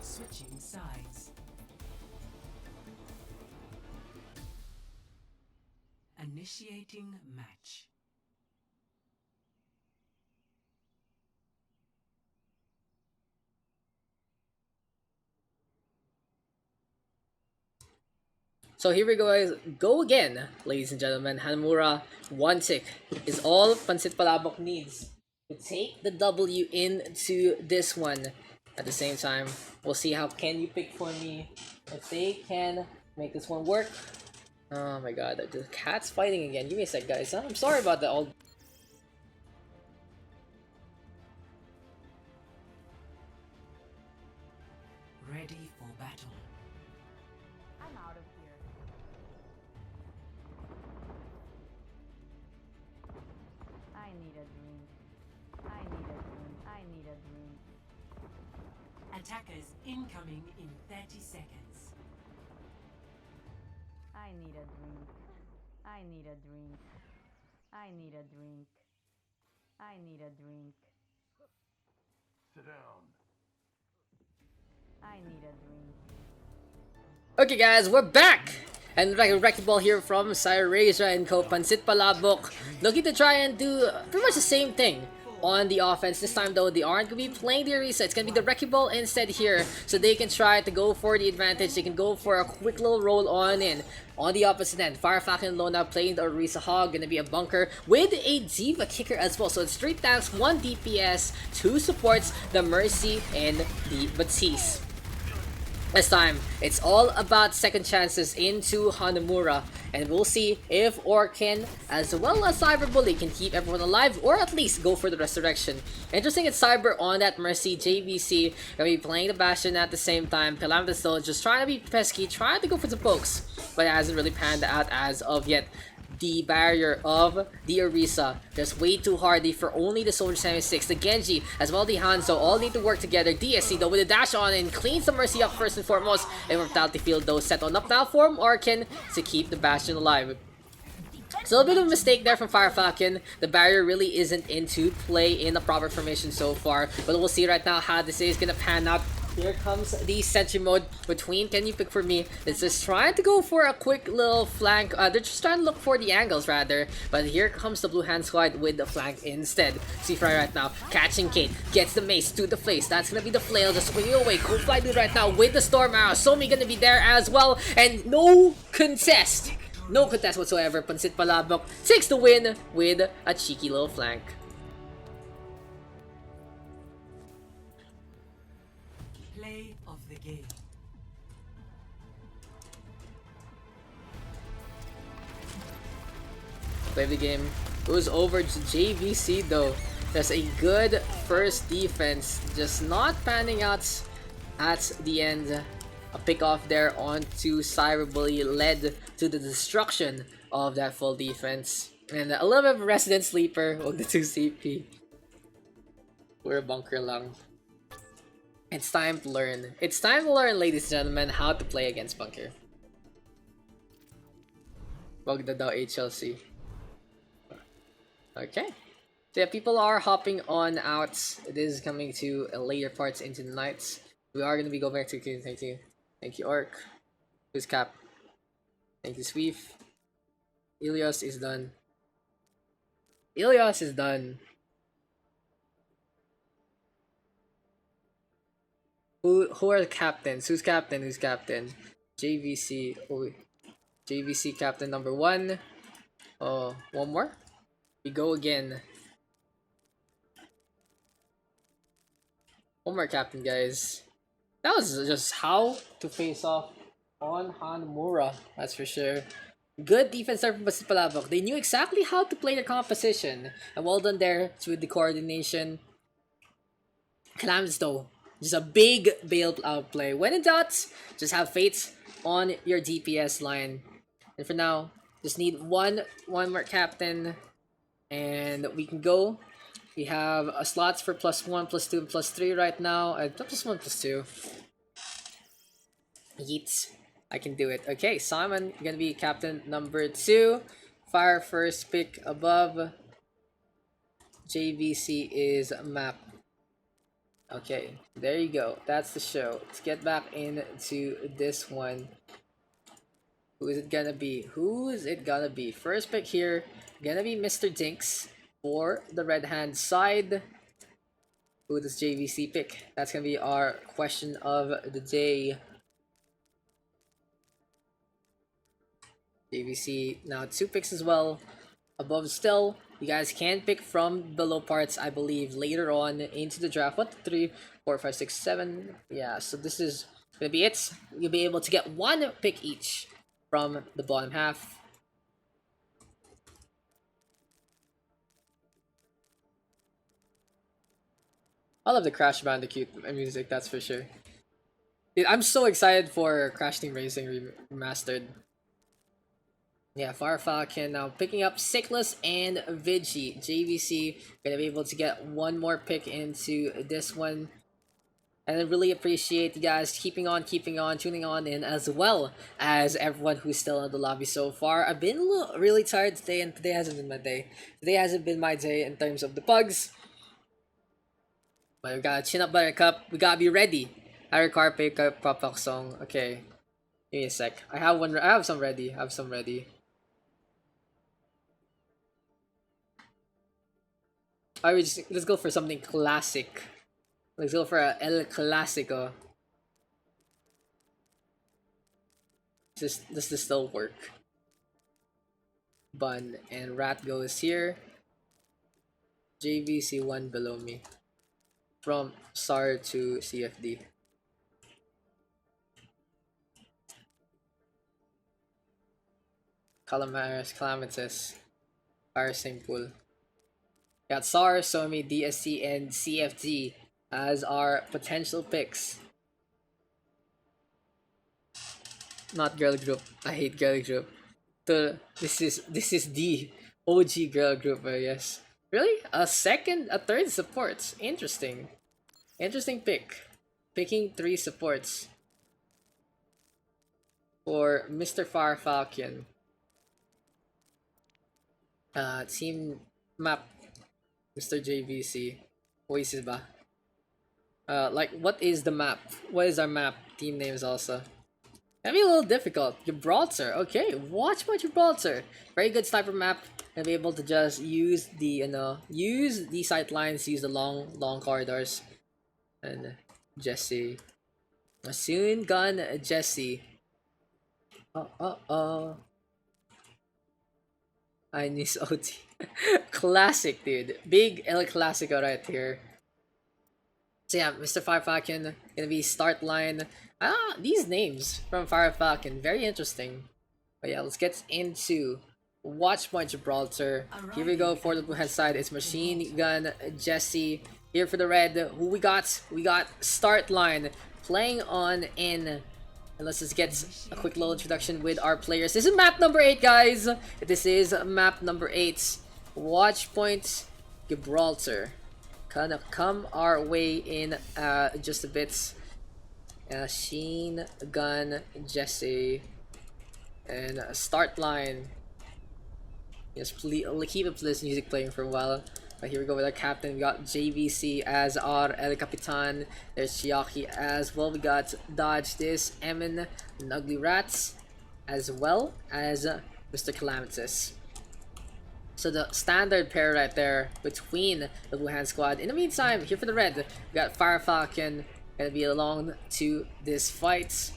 S2: Switching sides. Initiating match.
S6: So here we go again, ladies and gentlemen. Hanamura, 1 tick is all Pansit Palabok needs to take the W into this one. At the same time, we'll see how can you pick for me if they can make this one work. Oh my god, the cat's fighting again. Give me a sec, guys. I'm sorry about that. All
S2: Ready for battle.
S5: I'm out of here. I need a drink. I need a drink. I need a drink.
S2: Attackers incoming in 30 seconds.
S5: I need a drink. I need a drink. I need a drink. I need a drink.
S8: Sit down.
S5: I need a drink.
S6: okay, guys, we're back. And Wrecking Ball here from Cereza and co. Pansit Palabok, looking to try and do pretty much the same thing on the offense. This time though, they aren't going to be playing the Orisa. It's going to be the Wrecking Ball instead here, so they can try to go for the advantage. They can go for a quick little roll on in. On the opposite end, Fire Falcon and Lona playing the Orisa Hog, going to be a bunker with a Diva Kicker as well. So it's 3 tanks, 1 DPS, 2 supports, the Mercy and the Batiste. This time, it's all about second chances into Hanamura, and we'll see if Orkin as well as Cyberbully can keep everyone alive or at least go for the resurrection. Interesting, it's Cyber on that Mercy. JVC gonna be playing the Bastion at the same time. Calamitous still just trying to be pesky, trying to go for the pokes, but it hasn't really panned out as of yet. The barrier of the Orisa just way too hardy for only the Soldier 76. The Genji as well the Hanzo all need to work together. DSC though with a dash on and cleans the Mercy up first and foremost. And Mortality Field though set on up now for Orkin to keep the Bastion alive. So a bit of a mistake there from Fire Falcon. The barrier really isn't into play in the proper formation so far, but we'll see right now how this is gonna pan out. Here comes the sentry mode between. Can you pick for me? It's just trying to go for a quick little flank. They're just trying to look for the angles rather. But here comes the blue hand squad with the flank instead. C-Fry right now catching Kate. Gets the mace to the face. That's gonna be the flail just swinging away. Cool Fly Dude right now with the storm arrow. Somi gonna be there as well. And no contest. No contest whatsoever. Pansit Palabok takes the win with a cheeky little flank.
S2: Play of the game.
S6: Play of the game goes over to JVC though. There's a good first defense, just not panning out at the end. A pick off there onto Cyberbully led to the destruction of that full defense. And a little bit of Resident Sleeper on the 2 CP. We're a bunker lang. It's time to learn. It's time to learn, ladies and gentlemen, how to play against bunker. Wag na daw HLC. Okay. So yeah, people are hopping on out. It is coming to later parts into the night. We are gonna be going back to Q. Thank you. Thank you, Orc. Who's Cap? Thank you, Sweef. Ilios is done. Ilios is done. Who are the captains? Who's captain? Who's captain? JVC. Oh, JVC captain number 1. Oh, one more? We go again. One more captain, guys. That was just how to face off on Hanamura, that's for sure. Good defense there from Basit Palabok. They knew exactly how to play their composition. And well done there with the coordination. Calamitous though. Just a big bail out play. When in doubt, just have faith on your DPS line. And for now, just need one more captain. And we can go. We have slots for +1, +2, and +3 right now. +1, +2. Yeet. I can do it. Okay, Simon, you're gonna be captain number 2. Fire first pick above. JVC is map. Okay, there you go. That's the show. Let's get back into this one. Who is it gonna be? Who is it gonna be? First pick here, gonna be Mr. Dinks for the red hand side. Who does JVC pick? That's gonna be our question of the day. JVC now 2 picks as well. Above still, you guys can pick from below parts, I believe, later on into the draft. 1, 2, 3, 4, 5, 6, 7. Yeah, so this is gonna be it. You'll be able to get 1 pick each from the bottom half. I love the Crash Bandicoot music, that's for sure. Dude, I'm so excited for Crash Team Racing Remastered. Yeah, Fire Falcon now picking up Sickless and Vigi. JVC gonna be able to get 1 more pick into this one. And I really appreciate you guys keeping on, tuning on in, as well as everyone who's still in the lobby so far. I've been really tired today, and today hasn't been my day. Today hasn't been my day in terms of the pugs. But we gotta chin up Buttercup. We gotta be ready. Harry Carpe Pop song. Okay. Give me a sec. I have some ready. Let's go for something classic. Let's go for a El Clasico. Does this still work? Bun and Rat goes here. JVC 1 below me. From SAR to CFD. Calamitous. Fire same pool. Got SAR, Somi, DSC, and CFD as our potential picks. Not girl group. I hate girl group. This is the OG girl group, I guess. Really? A third supports. Interesting. Interesting pick. Picking 3 supports for Mr. Fire Falcon. Team map. Mr. JVC. Voices ba? Like, what is the map? What is our map? Team names also. That'd be a little difficult. Gibraltar. Okay, Watchpoint Gibraltar. Very good sniper map. And be able to just use the, use the sight lines, use the long corridors. And Jesse. Machine gun Jesse. I miss OT. Classic, dude. Big El Clasico right here. So yeah, Mr. Fire Falcon gonna be start line. These names from Fire Falcon, very interesting. But yeah, let's get into Watchpoint Gibraltar. Here we go for the blue hand side. It's Machine Gun Jesse. Here for the red, who we got? We got start line playing on in. And let's just get a quick little introduction with our players. This is map number 8, guys. This is map number 8. Watchpoint Gibraltar. Gonna come our way in just a bit. Machine Gun Jesse. And start line. Yes, please keep this music playing for a while. Here we go with our captain. We got JVC as our El Capitan. There's Chiaki as well. We got Dodge this, Emin, and Ugly Rats, as well as Mr. Calamitous. So the standard pair right there between the blue hand squad. In the meantime, here for the red, we got Fire Falcon gonna be along to this fight.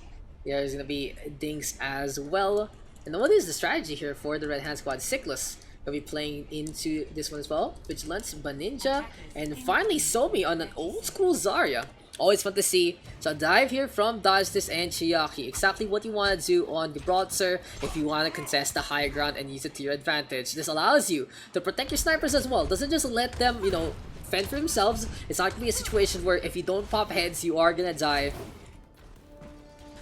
S6: There's gonna be Dinks as well. And what is the strategy here for the red hand squad? Sickless gonna be playing into this one as well. Vigilance, Baninja, and finally Somi on an old school Zarya. Always fun to see. So dive here from Dodge this and Chiaki. Exactly what you want to do on Gibraltar if you want to contest the high ground and use it to your advantage. This allows you to protect your snipers as well. Doesn't just let them, fend for themselves. It's not gonna be a situation where if you don't pop heads, you are gonna die.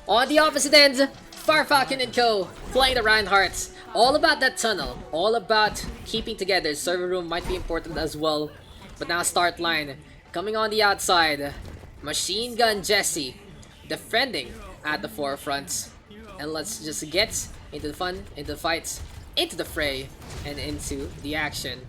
S6: On the opposite end, Fire Falcon and Co. flying the Reinhardt. All about that tunnel. All about keeping together. Server room might be important as well. But now start line. Coming on the outside. Machine Gun Jesse. Defending at the forefront. And let's just get into the fun, into the fights, into the fray, and into the action.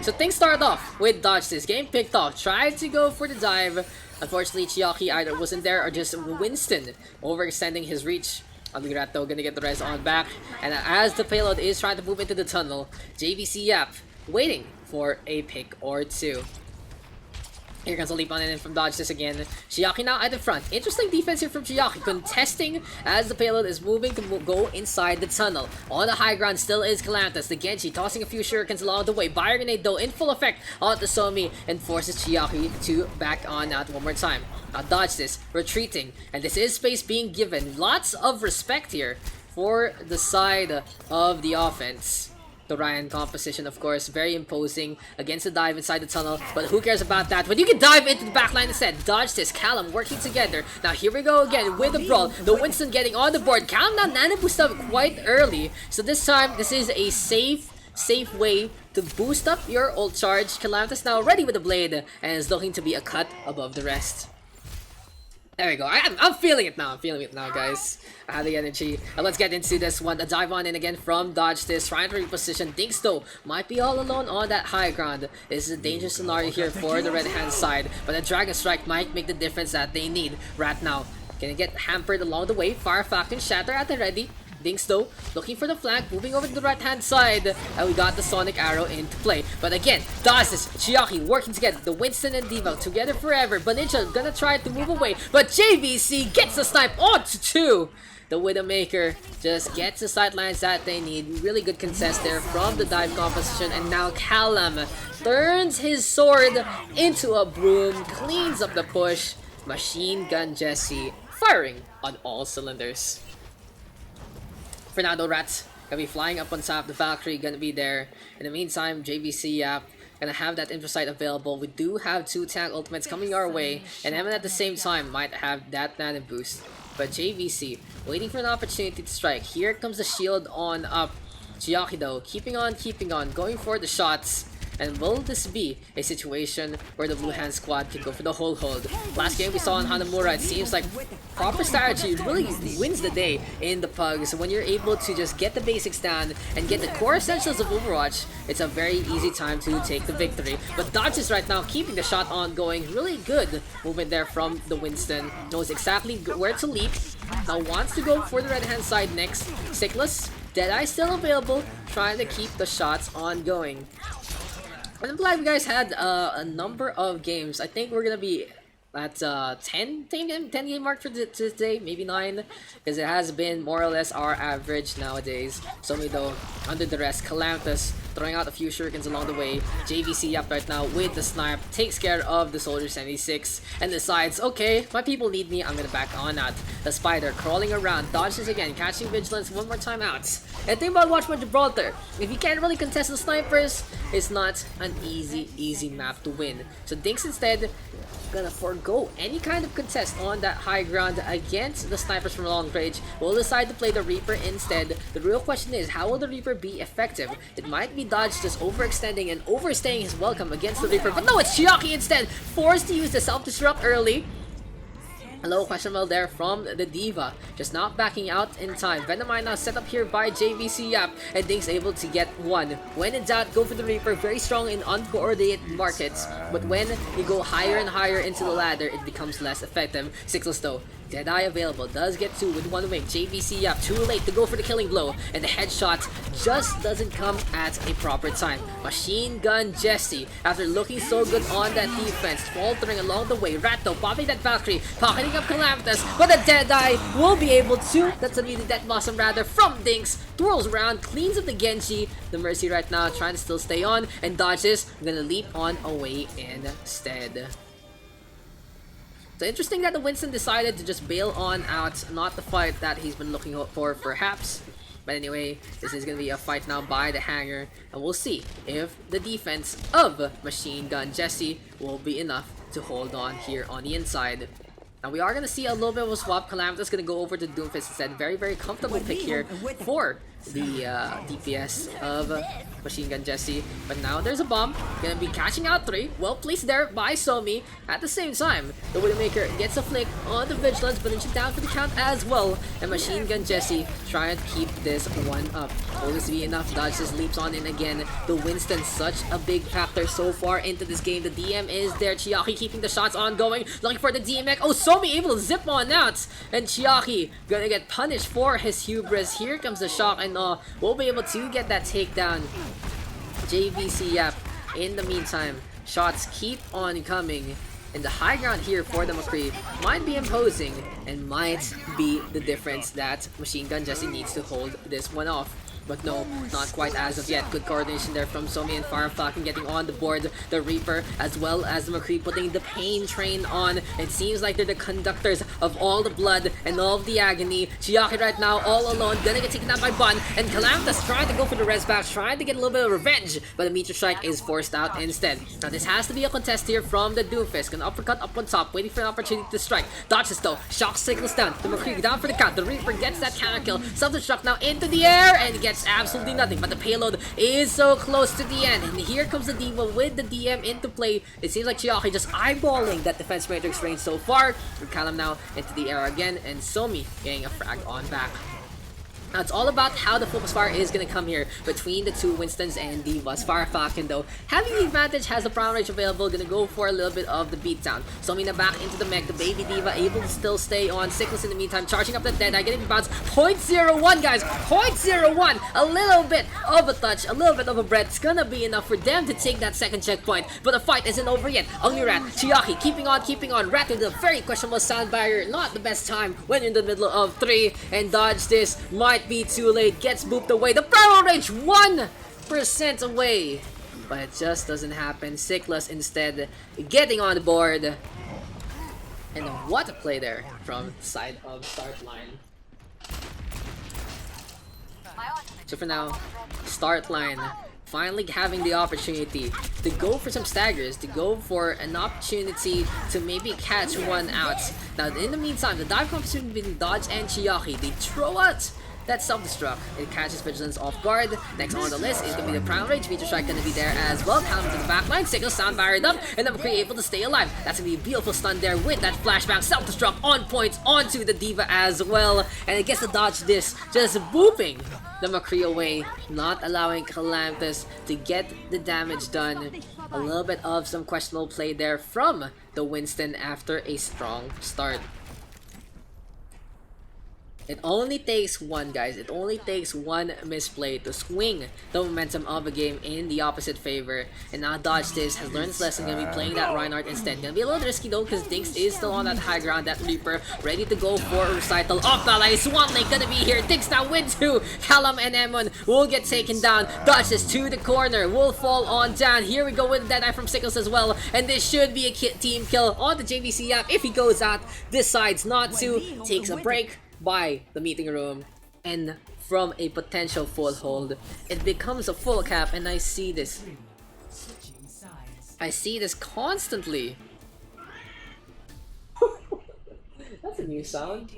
S6: So things started off with Dodge this. Game picked off. Tried to go for the dive. Unfortunately, Chiaki either wasn't there or just Winston overextending his reach. Ugly Rat though gonna get the res on back. And as the payload is trying to move into the tunnel, JVC Yap waiting for a pick or two. Here comes a leap on in from Dodge this again. Chiaki now at the front. Interesting defense here from Chiaki, contesting as the payload is moving to go inside the tunnel. On the high ground still is Calamitous. The Genji tossing a few shurikens along the way. Fire grenade though in full effect onto Somi and forces Chiaki to back on out one more time. Now Dodge this, retreating, and this is space being given. Lots of respect here for the side of the offense. The Ryan composition, of course, very imposing against the dive inside the tunnel, but who cares about that when you can dive into the backline instead. Dodge this, Callum working together. Now here we go again with the brawl. The Winston getting on the board. Callum now nano boost up quite early, so this time this is a safe way to boost up your ult charge. Calamitous now ready with the blade and is looking to be a cut above the rest. There we go. I'm feeling it now. I'm feeling it now, guys. I have the energy. And let's get into this one. A dive on in again from Dodge this. Trying to reposition. Dinks though might be all alone on that high ground. This is a dangerous scenario here for the red hand side. But a Dragon Strike might make the difference that they need right now. Gonna get hampered along the way. Fire Falcon, Shatter at the ready. Dinks though, looking for the flank, moving over to the right hand side, and we got the Sonic Arrow into play. But again, Dazis, Chiaki working together, the Winston and Devo together forever. Baninja gonna try to move away, but JVC gets the snipe onto 2. The Widowmaker just gets the sidelines that they need. Really good contest there from the dive composition, and now Callum turns his sword into a broom, cleans up the push. Machine Gun Jesse firing on all cylinders. Fernando Rats gonna be flying up on top. The Valkyrie gonna be there. In the meantime, JVC Yap gonna have that info site available. We do have 2 tank ultimates coming our way, and Emin at the same time might have that nano boost. But JVC waiting for an opportunity to strike. Here comes the shield on up. Chiaki though, keeping on, going for the shots. And will this be a situation where the Blue Hand squad can go for the whole hold? Last game we saw on Hanamura, it seems like proper strategy really wins the day in the Pugs. When you're able to just get the basics down and get the core essentials of Overwatch, it's a very easy time to take the victory. But Dodges right now keeping the shot on going. Really good movement there from the Winston. Knows exactly where to leap. Now wants to go for the red hand side next. Sickless, Deadeye still available, trying to keep the shots ongoing. And I'm glad you guys had a number of games. I think we're gonna be at 10 game mark for today, maybe 9, because it has been more or less our average nowadays. Somi though, under the rest, Calanthus throwing out a few shurikens along the way. JVC up right now with the snipe, takes care of the Soldier 76 and decides, okay, my people need me, I'm gonna back on out. The Spider crawling around, dodges again, catching Vigilance one more time out. And think about Watchpoint Gibraltar, if you can't really contest the snipers, it's not an easy map to win. So Dinks instead gonna forego any kind of contest on that high ground against the snipers from long range. Will decide to play the Reaper instead. The real question is, how will the Reaper be effective? It might be Dodge just overextending and overstaying his welcome against the Reaper, but no, it's Chiaki instead, forced to use the self-destruct early. A low question mark there from the Diva, just not backing out in time. Venomine now set up here by JVC Yap, and Dinks able to get one. When in doubt, go for the Reaper, very strong in uncoordinated markets, but when you go higher and higher into the ladder, it becomes less effective. Sickless though, Deadeye available, does get 2 with 1 wing. JVC Yap too late to go for the killing blow, and the headshot just doesn't come at a proper time. Machine Gun Jesse, after looking so good on that defense, faltering along the way. Ratto popping that Valkyrie, pocketing up Calamthus, but the Deadeye will be able to, that's gonna be the Death Blossom rather from Dinks, twirls around, cleans up the Genji. The Mercy right now trying to still stay on, and Dodges gonna leap on away instead. So interesting that the Winston decided to just bail on out, not the fight that he's been looking for perhaps. But anyway, this is going to be a fight now by the Hanger, and we'll see if the defense of Machine Gun Jesse will be enough to hold on here on the inside. Now we are going to see a little bit of a swap. Calamthus going to go over to Doomfist instead. Very comfortable pick here for the DPS of Machine Gun Jesse. But now there's a bomb. Gonna be catching out 3. Well placed there by Somi. At the same time, the Widowmaker gets a flick on the Vigilance, but inches down for the count as well. And Machine Gun Jesse trying to keep this one up. Will this be enough? Dodge just leaps on in again. The Winston, such a big factor so far into this game. The DM is there. Chiaki keeping the shots ongoing. Looking for the DMX. Oh, Somi able to zip on out. And Chiaki gonna get punished for his hubris. Here comes the shock, and we'll be able to get that takedown. JVC Yap in the meantime, shots keep on coming, and the high ground here for the McCree might be imposing and might be the difference that Machine Gun Jesse needs to hold this one off. But no, not quite as of yet. Good coordination there from Somi and Fire Falcon getting on the board. The Reaper as well as the McCree putting the pain train on. It seems like they're the conductors of all the blood and all of the agony. Chiaki right now all alone, gonna get taken out by Bun. And Calamthus trying to go for the res back, trying to get a little bit of revenge. But the Meteor Strike is forced out instead. Now this has to be a contest here from the Doomfist. Gonna uppercut up on top, waiting for an opportunity to strike. Dodges though, shock signals down. The McCree down for the count. The Reaper gets that counter kill. Self-destruct now into the air and gets absolutely nothing, but the payload is so close to the end, and here comes the Diva with the DM into play. It seems like Chiaki just eyeballing that defense matrix range so far. We call him now into the air again, and Somi getting a frag on back. Now it's all about how the focus fire is going to come here between the two Winstons and Divas. Fire Falcon though, having the advantage, has the prime range available, going to go for a little bit of the beatdown. Somi now back into the mech, the baby Diva able to still stay on. Sickless in the meantime, charging up the Deadeye, getting the bounce. 0.01 guys, 0.01! A little bit of a touch, a little bit of a breath. It's going to be enough for them to take that second checkpoint, but the fight isn't over yet. Ugly Rat, Chiaki keeping on. Rat with a very questionable sound barrier, not the best time when you're in the middle of 3, and dodge this might be too late, gets booped away. The barrel range 1% away, but it just doesn't happen. Sickless instead getting on the board, and what a play there from the side of start line. So for now, start line finally having the opportunity to go for some staggers, to go for an opportunity to maybe catch one out. Now in the meantime, the dive competition between Dodge and Chiaki, they throw out that self-destruct. It catches Vigilance off guard. Next on the list is going to be the Crown Rage. Meteor Strike going to be there as well. Calum to the backline. Signal sound barriered up. And then McCree able to stay alive. That's going to be a beautiful stun there with that flashbang. Self-destruct on point onto the D.Va as well. And it gets to dodge this. Just booping the McCree away. Not allowing Calamitous to get the damage done. A little bit of some questionable play there from the Winston after a strong start. It only takes one, guys. It only takes one misplay to swing the momentum of a game in the opposite favor. And now Dodge this has learned his lesson. Gonna be playing that Reinhardt instead. Gonna be a little risky though, because Dinks is still on that high ground. That Reaper ready to go for a recital of the line. Swan Lake gonna be here. Dinks now win two. Callum and Emon will get taken down. Dodge this to the corner. Will fall on down. Here we go with the Deadeye from Sickles as well. And this should be a team kill on the JVC app. If he goes out, decides not to. Takes a break by the meeting room, and from a potential full hold, it becomes a full cap, and I see this. I see this constantly. That's a new sound.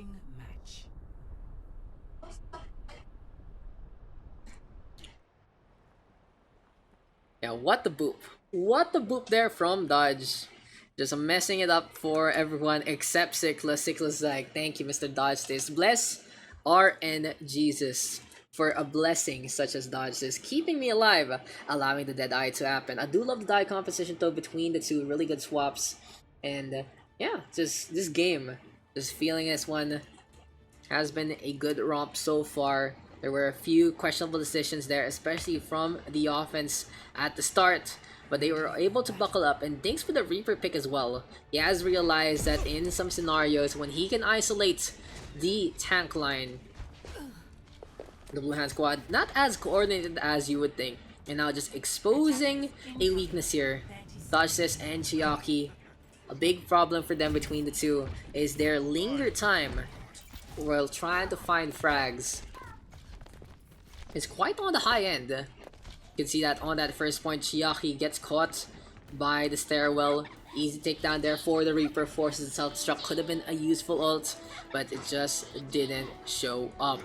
S6: Yeah, what the boop. What the boop there from Dodge. Just messing it up for everyone except Sickla. Sikla's like, thank you, Mr. Dodge this. Bless RN Jesus for a blessing such as Dodge this, keeping me alive, allowing the Deadeye to happen. I do love the die composition though between the two. Really good swaps. And yeah, just this game, just feeling this one has been a good romp so far. There were a few questionable decisions there, especially from the offense at the start. But they were able to buckle up, and thanks for the Reaper pick as well. He has realized that in some scenarios, when he can isolate the tank line, the Blue Hand Squad, not as coordinated as you would think. And now just exposing a weakness here. Dodges and Chiaki. A big problem for them between the two is their linger time while trying to find frags. It's quite on the high end. You can see that on that first point, Chiaki gets caught by the stairwell. Easy takedown there for the Reaper. Forces itself to struck. Could have been a useful ult, but it just didn't show up.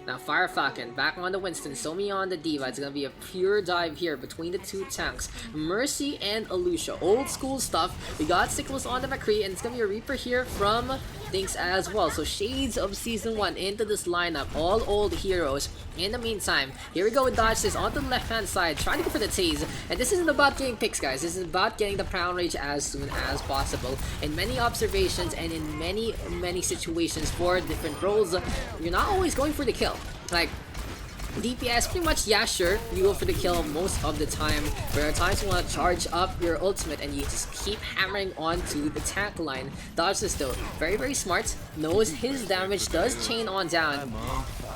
S6: Now Fire Falcon back on the Winston. Somi on the D.Va. It's gonna be a pure dive here between the two tanks. Mercy and Alusha. Old school stuff. We got Sickles on the McCree, and it's gonna be a Reaper here from Dinks as well. So shades of Season 1 into this lineup. All old heroes. In the meantime, here we go with Dodge this onto the left-hand side. Trying to go for the Tase. And this isn't about getting picks, guys. This is about getting the Crown Rage as soon as possible. In many observations and in many situations for different roles, you're not always going for the kill. Like, DPS, pretty much, yeah, sure, you go for the kill most of the time. There are times you want to charge up your ultimate and you just keep hammering onto the tank line. Dodge this though, very smart, knows his damage does chain on down.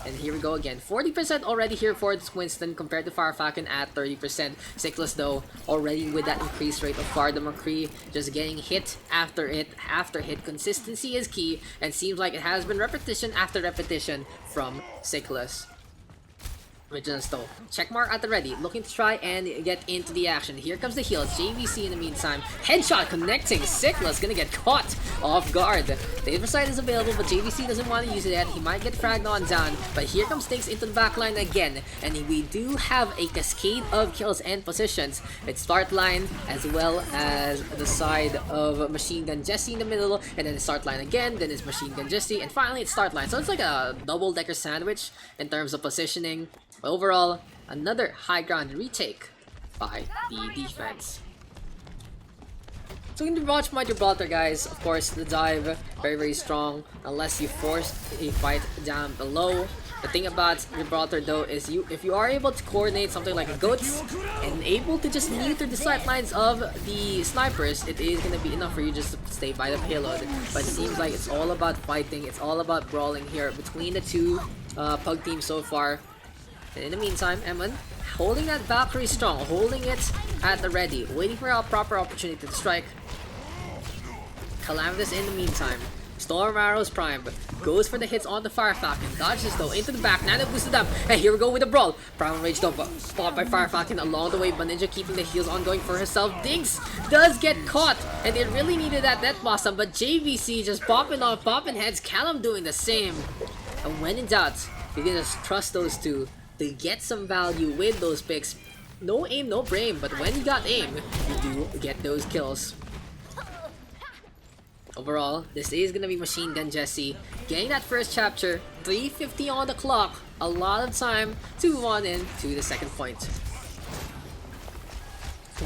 S6: And here we go again. 40% already here for this Winston compared to Fire Falcon at 30%. Sickles though, already with that increased rate of far. The McCree just getting hit after hit. Consistency is key, and seems like it has been repetition after repetition from Sickles. Vigilance though. Checkmark at the ready, looking to try and get into the action. Here comes the heals. JVC in the meantime. Headshot connecting. Sickles gonna get caught off guard. The Inverside is available, but JVC doesn't want to use it yet. He might get fragged on down. But here comes Dinks into the backline again. And we do have a cascade of kills and positions. It's start line as well as the side of Machine Gun Jesse in the middle. And then it's start line again. Then it's Machine Gun Jesse. And finally it's start line. So it's like a double-decker sandwich in terms of positioning. But overall, another high ground retake by the defense. So in the Watchpoint Gibraltar, guys, of course, the dive, very strong, unless you force a fight down below. The thing about Gibraltar though is if you are able to coordinate something like a Goats and able to just neuter the sightlines of the snipers, it is going to be enough for you just to stay by the payload. But it seems like it's all about fighting, it's all about brawling here between the two Pug teams so far. And in the meantime, Emon holding that Valkyrie strong, holding it at the ready, waiting for a proper opportunity to strike. Calamitous in the meantime. Storm Arrows Prime goes for the hits on the Fire Falcon. Dodges though into the back. Nano boosted up. And here we go with the brawl. Prime Rage though, spot by Fire Falcon along the way. But Ninja keeping the heals ongoing for herself. Dinks does get caught. And they really needed that Death Blossom. But JVC just popping heads. Callum doing the same. And when in doubt, You can just trust those two to get some value with those picks. No aim, no brain, but when you got aim, you do get those kills. Overall, this is gonna be Machine Gun Jesse getting that first chapter, 3:50 on the clock, a lot of time to move on into the second point.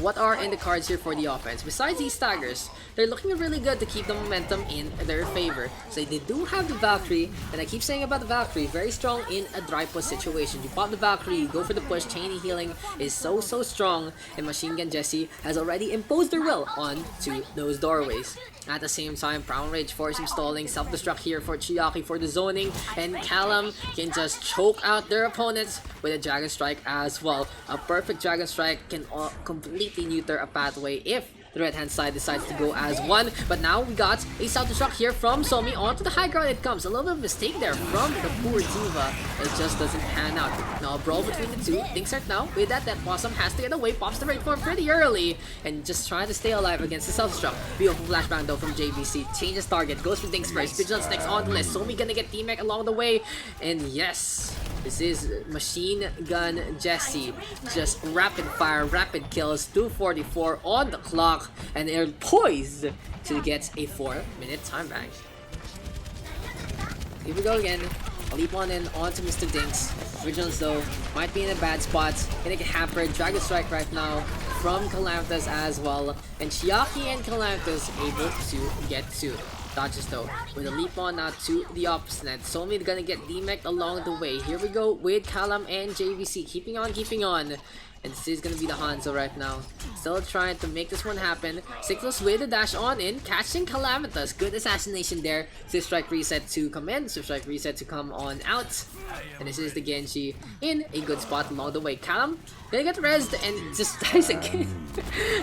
S6: What are in the cards here for the offense? Besides these staggers, they're looking really good to keep the momentum in their favor. So they do have the Valkyrie, and I keep saying about the Valkyrie, very strong in a dry push situation. You pop the Valkyrie, you go for the push, chain healing is so strong, and Machine Gun Jesse has already imposed their will onto those doorways. At the same time, Brown Rage force him stalling, self-destruct here for Chiaki for the zoning, and Callum can just choke out their opponents with a Dragon Strike as well. A perfect Dragon Strike can completely neuter a pathway if the right hand side decides to go as one. But now we got a self-destruct here from Somi. Onto the high ground it comes. A little bit of mistake there from the poor Diva. It just doesn't pan out. Now a brawl between the two. Things start now with that Possum has to get away. Pops the right form pretty early. And just trying to stay alive against the self-destruct. Beautiful flashbang though from JVC. Changes target. Goes for Things first. Vigilance next on the list. Somi gonna get teammate along the way. And yes, this is Machine Gun Jesse. Just rapid fire, rapid kills. 2:44 on the clock. And they're poised to get a 4-minute time bank. Here we go again. I'll leap on in onto Mr. Dinks. Vigilance though might be in a bad spot. Gonna get hampered. Dragon Strike right now from Calamitous as well. And Chiaki and Calamitous able to get to dodges though. With a leap on now to the opposite net. Somi gonna get DMEC along the way. Here we go with Callum and JVC. Keeping on, keeping on. And this is gonna be the Hanzo right now. Still trying to make this one happen. Cyclos with the dash on in, catching Calamitous. Good assassination there. Swift Strike reset to come in, Swift Strike reset to come on out. And this is the Genji in a good spot along the way. Callum gonna get rezzed and just dies again.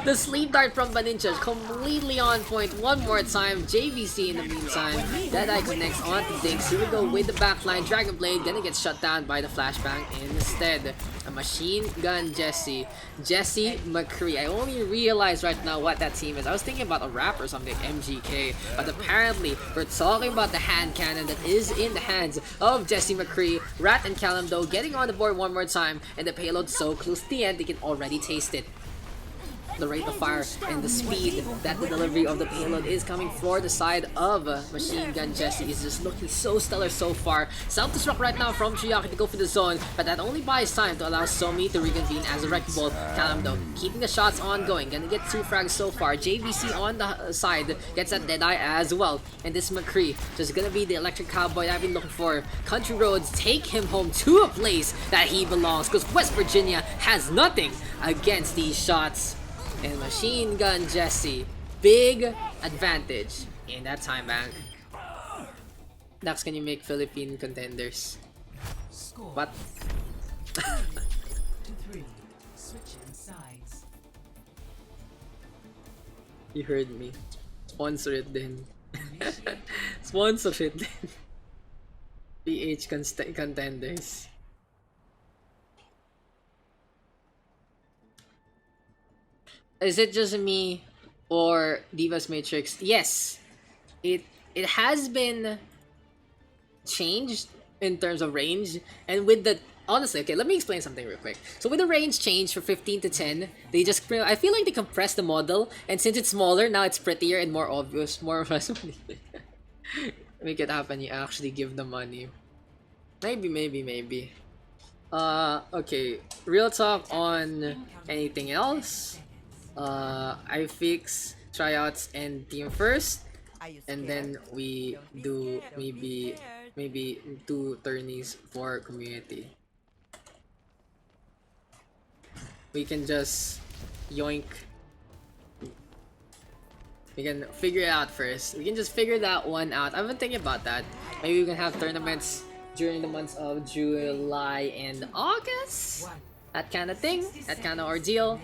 S6: The sleep dart from Banincha completely on point one more time. JVC in the meantime. Deadeye connects on to Diggs. Here we go with the backline. Dragon Blade gonna get shut down by the flashbang instead. A Machine Gun Jesse McCree. I only realized right now what that team is. I was thinking about a rap or something, MGK, but apparently we're talking about the hand cannon that is in the hands of Jesse McCree. Rat and Callum though getting on the board one more time, and the payload so close to the end they can already taste it. The rate of fire and the speed that the delivery of the payload is coming for the side of Machine Gun Jesse is just looking so stellar so far. Self-destruct right now from Chiaki to go for the zone, but that only buys time to allow Somi to reconvene as a wrecking ball. Callum though, keeping the shots ongoing, gonna get 2 frags so far. JVC on the side gets that Deadeye as well. And this McCree just gonna be the electric cowboy I've been looking for. Country roads take him home to a place that he belongs, because West Virginia has nothing against these shots. And Machine Gun Jesse, big advantage in that time bank. Daks, can you make Philippine contenders? What?
S2: 2-3. Switching sides.
S6: You heard me. Sponsor it then. Sponsor it then. PH contenders. Is it just me or Divas Matrix? Yes, it has been changed in terms of range, and with the honestly, okay, let me explain something real quick. So with the range change from 15 to 10, they just I feel like they compressed the model, and since it's smaller now, it's prettier and more obvious, more or less. Make it happen. You actually give the money. Maybe. Okay. Real talk on anything else. I fix tryouts and team first, and then we do maybe 2 tourneys for community. We can just yoink. We can figure it out first. We can just figure that one out. I've been thinking about that. Maybe we can have tournaments during the months of July and August. That kind of thing. That kind of ordeal.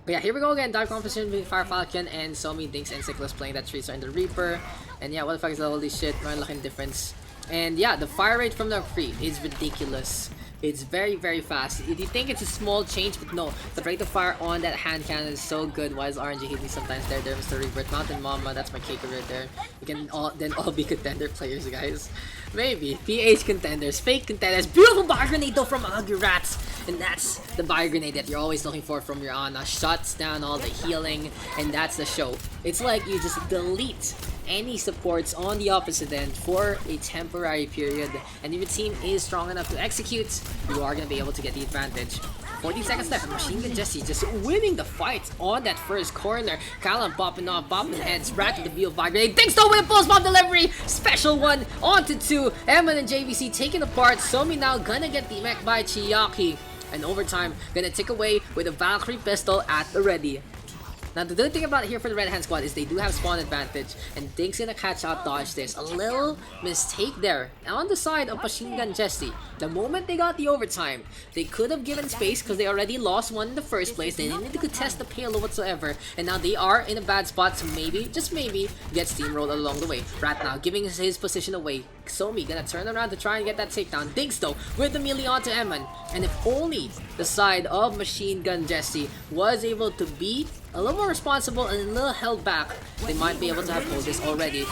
S6: But yeah, here we go again. Dive competition between Fire Falcon and Somi, Dinks, and Cyclos playing that Trees are in the Reaper. And yeah, what the fuck is that? Holy shit, my looking difference. And yeah, the fire rate from the free is ridiculous. It's very, very fast. You think it's a small change, but no. The rate of fire on that hand cannon is so good. Why is RNG hitting sometimes? There, Mr. Revert. Mountain Mama, that's my kicker right there. You can then all be contender players, guys. Maybe. PH contenders, fake contenders. Beautiful Bio Grenade though from Rats. And that's the Bio Grenade that you're always looking for from your Ana. Shuts down all the healing, and that's the show. It's like you just delete any supports on the opposite end for a temporary period, and if your team is strong enough to execute, you are going to be able to get the advantage. 40 seconds left, and Machine Gun Jesse just winning the fight on that first corner. Callum popping off, popping heads, right to the view of Bio Grenade. Thanks though with a post bomb delivery, special one onto 2. Eman and JVC taking apart. Somi now gonna get the mech by Chiaki, and overtime gonna tick away with a Valkyrie pistol at the ready. Now the good thing about it here for the Red Hand Squad is they do have spawn advantage, and Dink's gonna catch out dodge this. A little mistake there on the side of Machine Gun Jesse. The moment they got the overtime, they could have given space because they already lost one in the first place. They didn't need to contest the payload whatsoever, and now they are in a bad spot to maybe, just maybe, get steamrolled along the way. Rat now giving his position away. Somi gonna turn around to try and get that takedown. Dinks though with the melee onto Eman, and if only the side of Machine Gun Jesse was able to be a little more responsible and a little held back, they might be able to have pulled this already.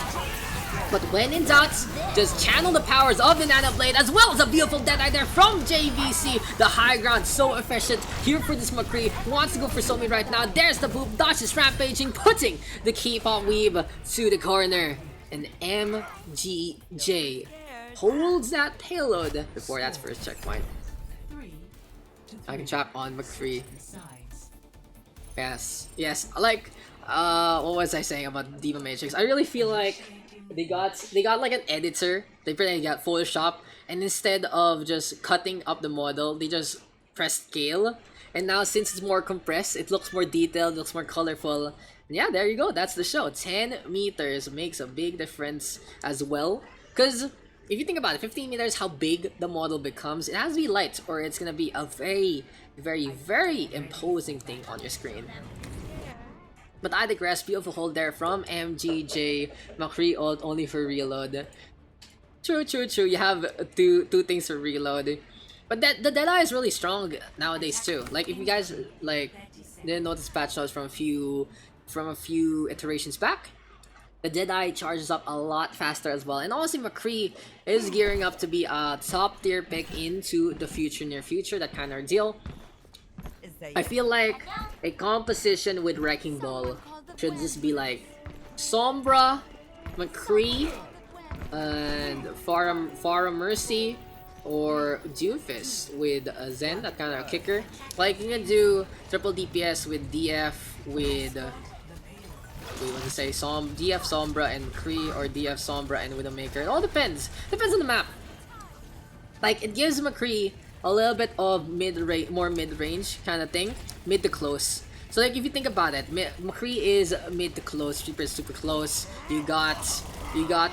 S6: But when in doubt, just channel the powers of the Nano Blade, as well as a beautiful Deadeye there from JVC. The high ground so efficient here for this McCree. Wants to go for Somi right now. There's the boop. Dodge is rampaging, putting the K-pop weave to the corner. And MGJ holds that payload before that's first checkpoint. I can trap on McCree. Yes, like, what was I saying about Diva Matrix? I really feel like they got like an editor. They pretty much got Photoshop, and instead of just cutting up the model, they just pressed scale. And now since it's more compressed, it looks more detailed, looks more colorful. And yeah, there you go. That's the show. 10 meters makes a big difference as well. Because if you think about it, 15 meters, how big the model becomes, it has to be light, or it's gonna be a very, very, very imposing thing on your screen. But I digress. Beautiful hold there from MGJ. McCree ult only for reload. True. You have two things for reload. But the Deadeye is really strong nowadays too. Like if you guys like didn't notice patch notes from a few iterations back, the Deadeye charges up a lot faster as well. And honestly, McCree is gearing up to be a top tier pick into the near future, that kind of deal. I feel like a composition with Wrecking Ball should just be like Sombra, McCree, and Farah Mercy, or Doomfist with Zen, that kind of kicker. Like you can do triple DPS with DF with DF Sombra and McCree, or DF Sombra and Widowmaker. It all depends on the map. Like it gives McCree a little bit of more mid-range kind of thing, mid to close. So like if you think about it, McCree is mid to close, Reaper is super close. You got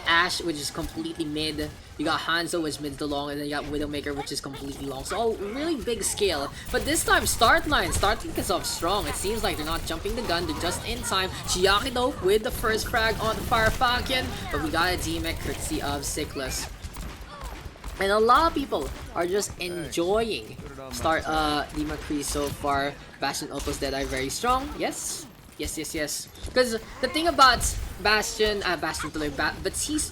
S6: Ashe, which is completely mid. You got Hanzo, which is mid to long, and then you got Widowmaker, which is completely long. So all really big scale. But this time, Startline is off strong. It seems like they're not jumping the gun, they're just in time. Chiaki though with the first frag on the Fire Falcon, but we got a D-Mech courtesy of Sickles. And a lot of people are just enjoying the McCree so far. Bastion Opus Deadeye very strong. Yes. Because the thing about Baptiste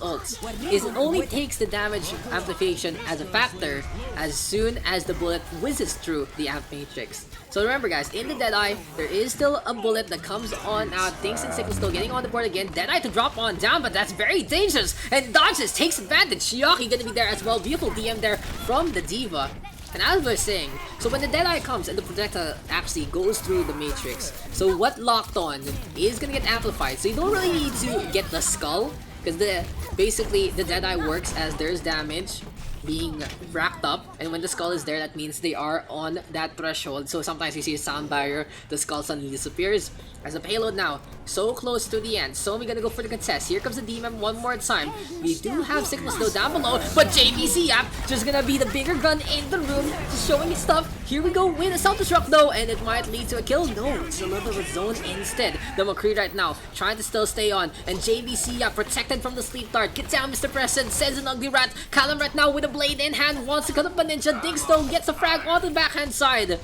S6: ult is it only takes the damage amplification as a factor as soon as the bullet whizzes through the amp matrix. So remember guys, in the Deadeye, there is still a bullet that comes on out. Dinks and Sickle still getting on the board again. Deadeye to drop on down, but that's very dangerous. And dodges, takes advantage. Chiaki gonna be there as well. Beautiful DM there from the Diva. And as I was saying, so when the Deadeye comes and the projectile actually goes through the matrix, so what locked on is gonna get amplified. So you don't really need to get the skull, because basically the Deadeye works as there's damage being racked up, and when the skull is there, that means they are on that threshold. So sometimes you see a sound barrier, the skull suddenly disappears. As a payload now, so close to the end. So we're gonna go for the contest. Here comes the DMM one more time. We do have Sickness though down below, but JVC just gonna be the bigger gun in the room, just showing his stuff. Here we go with a self-destruct though, and it might lead to a kill. No, it's a little bit of a zone instead. The McCree right now trying to still stay on, and JVC protected from the sleep dart. Get down, Mr. Preston, says an ugly rat. Callum right now with a blade in hand, wants to cut up a ninja. Diggs though gets a frag on the backhand side.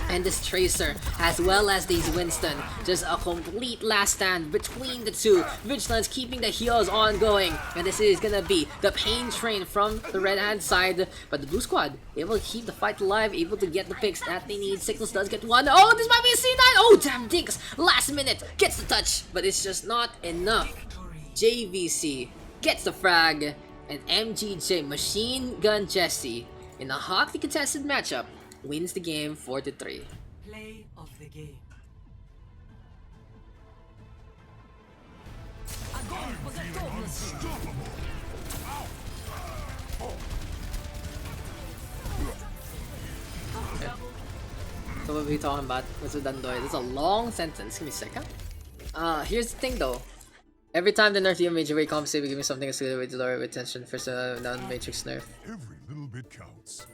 S6: And this Tracer, as well as these Winston, just a complete last stand between the two. Vigilance keeping the heals ongoing, and this is gonna be the pain train from the red hand side. But the blue squad able to keep the fight alive, able to get the picks that they need. Signals does get one. Oh, this might be a C9. Oh, damn, Diggs last minute gets the touch, but it's just not enough. JVC gets the frag, and MGJ Machine Gun Jesse in a hotly contested matchup wins the game 4-3.
S2: Play of the game.
S6: So what are we talking about? What's with Dandoy? This is a long sentence. Give me a second. Here's the thing though. Every time the nerf major way compensate, we give me something as good with the lower attention for the non-matrix nerf.
S8: Every little bit counts.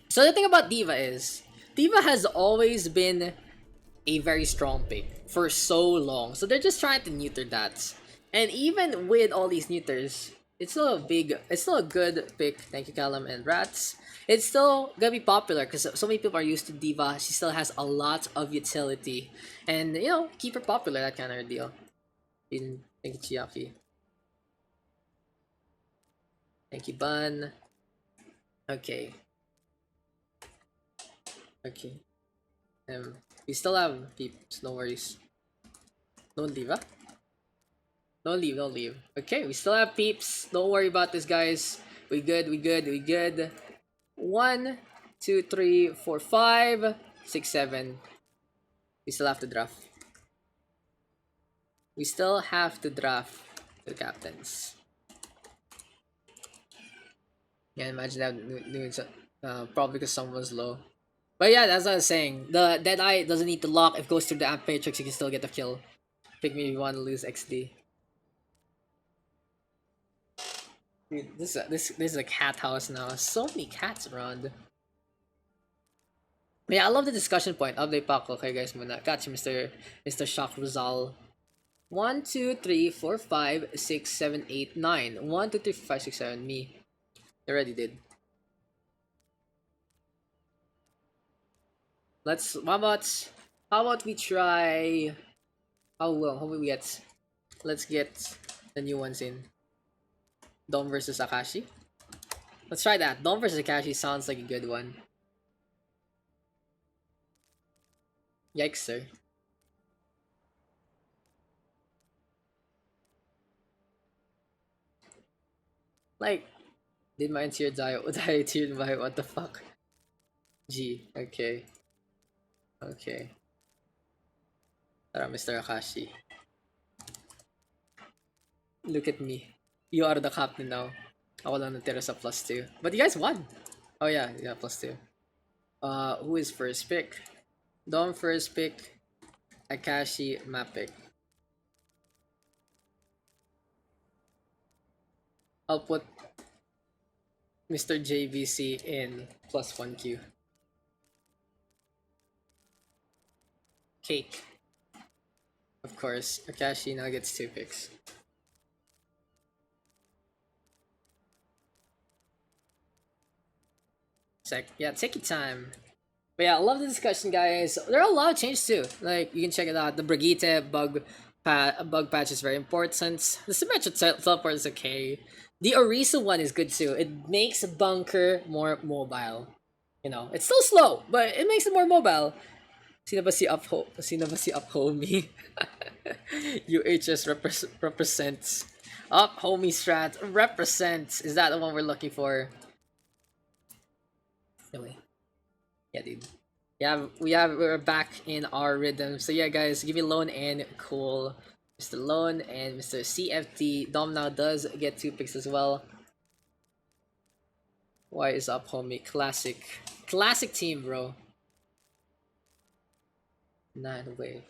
S6: So the thing about D.Va is, D.Va has always been a very strong pick for so long. So they're just trying to neuter that. And even with all these neuters, it's still a good pick. Thank you, Callum and Rats. It's still gonna be popular because so many people are used to D.Va. She still has a lot of utility. And, you know, keep her popular, that kind of deal. Thank you, Chiaki. Thank you, Bun. Okay. Okay. We still have peeps, no worries. Don't leave, huh? Don't leave. Okay, we still have peeps. Don't worry about this, guys. We good. 1, 2, 3, 4, 5, 6, 7. We still have to draft. We still have to draft the captains. Yeah, imagine that doing so, probably because someone's low. But yeah, that's what I was saying. The Deadeye doesn't need to lock. If it goes through the Amp Matrix, you can still get the kill. Pick me if you want to lose XD. Dude, this is a cat house now. So many cats around. But yeah, I love the discussion point. Update pack. Okay, guys, muna. Gotcha, Mr. Shock Rizal. 1, 2, 3, 4, 5, 6, 7, 8, 9. 1, 2, 3, 4, 5, 6, 7. Me. I already did. How about we try, how will we get, let's get the new ones in. Dom versus Akashi. Let's try that. Dom versus Akashi sounds like a good one. Yikes, sir. Like, did my tier die? Die tiered by what the fuck? G, okay. Okay. Tara, Mr. Akashi. Look at me. You are the captain now. Ako lang natira sa +2. But you guys won! Oh yeah, +2. Who is first pick? Dom first pick. Akashi map pick. I'll put Mr. JVC in +1Q. Cake. Of course, Akashi now gets 2 picks. Yeah, take your time. But yeah, I love the discussion, guys. There are a lot of changes too. Like, you can check it out. The Brigitte bug patch is very important. The Symmetric teleport is okay. The Orisa one is good too. It makes Bunker more mobile. You know, it's still slow, but it makes it more mobile. Sino ba si up homie? UHS represents. Up homie strat represents. Is that the one we're looking for? Anyway. Yeah, dude. Yeah, we're back in our rhythm. So yeah, guys, give me Lone and Cool. Mr. Lone and Mr. CFT. Dom now does get 2 picks as well. Why is up homie? Classic team, bro. Not way.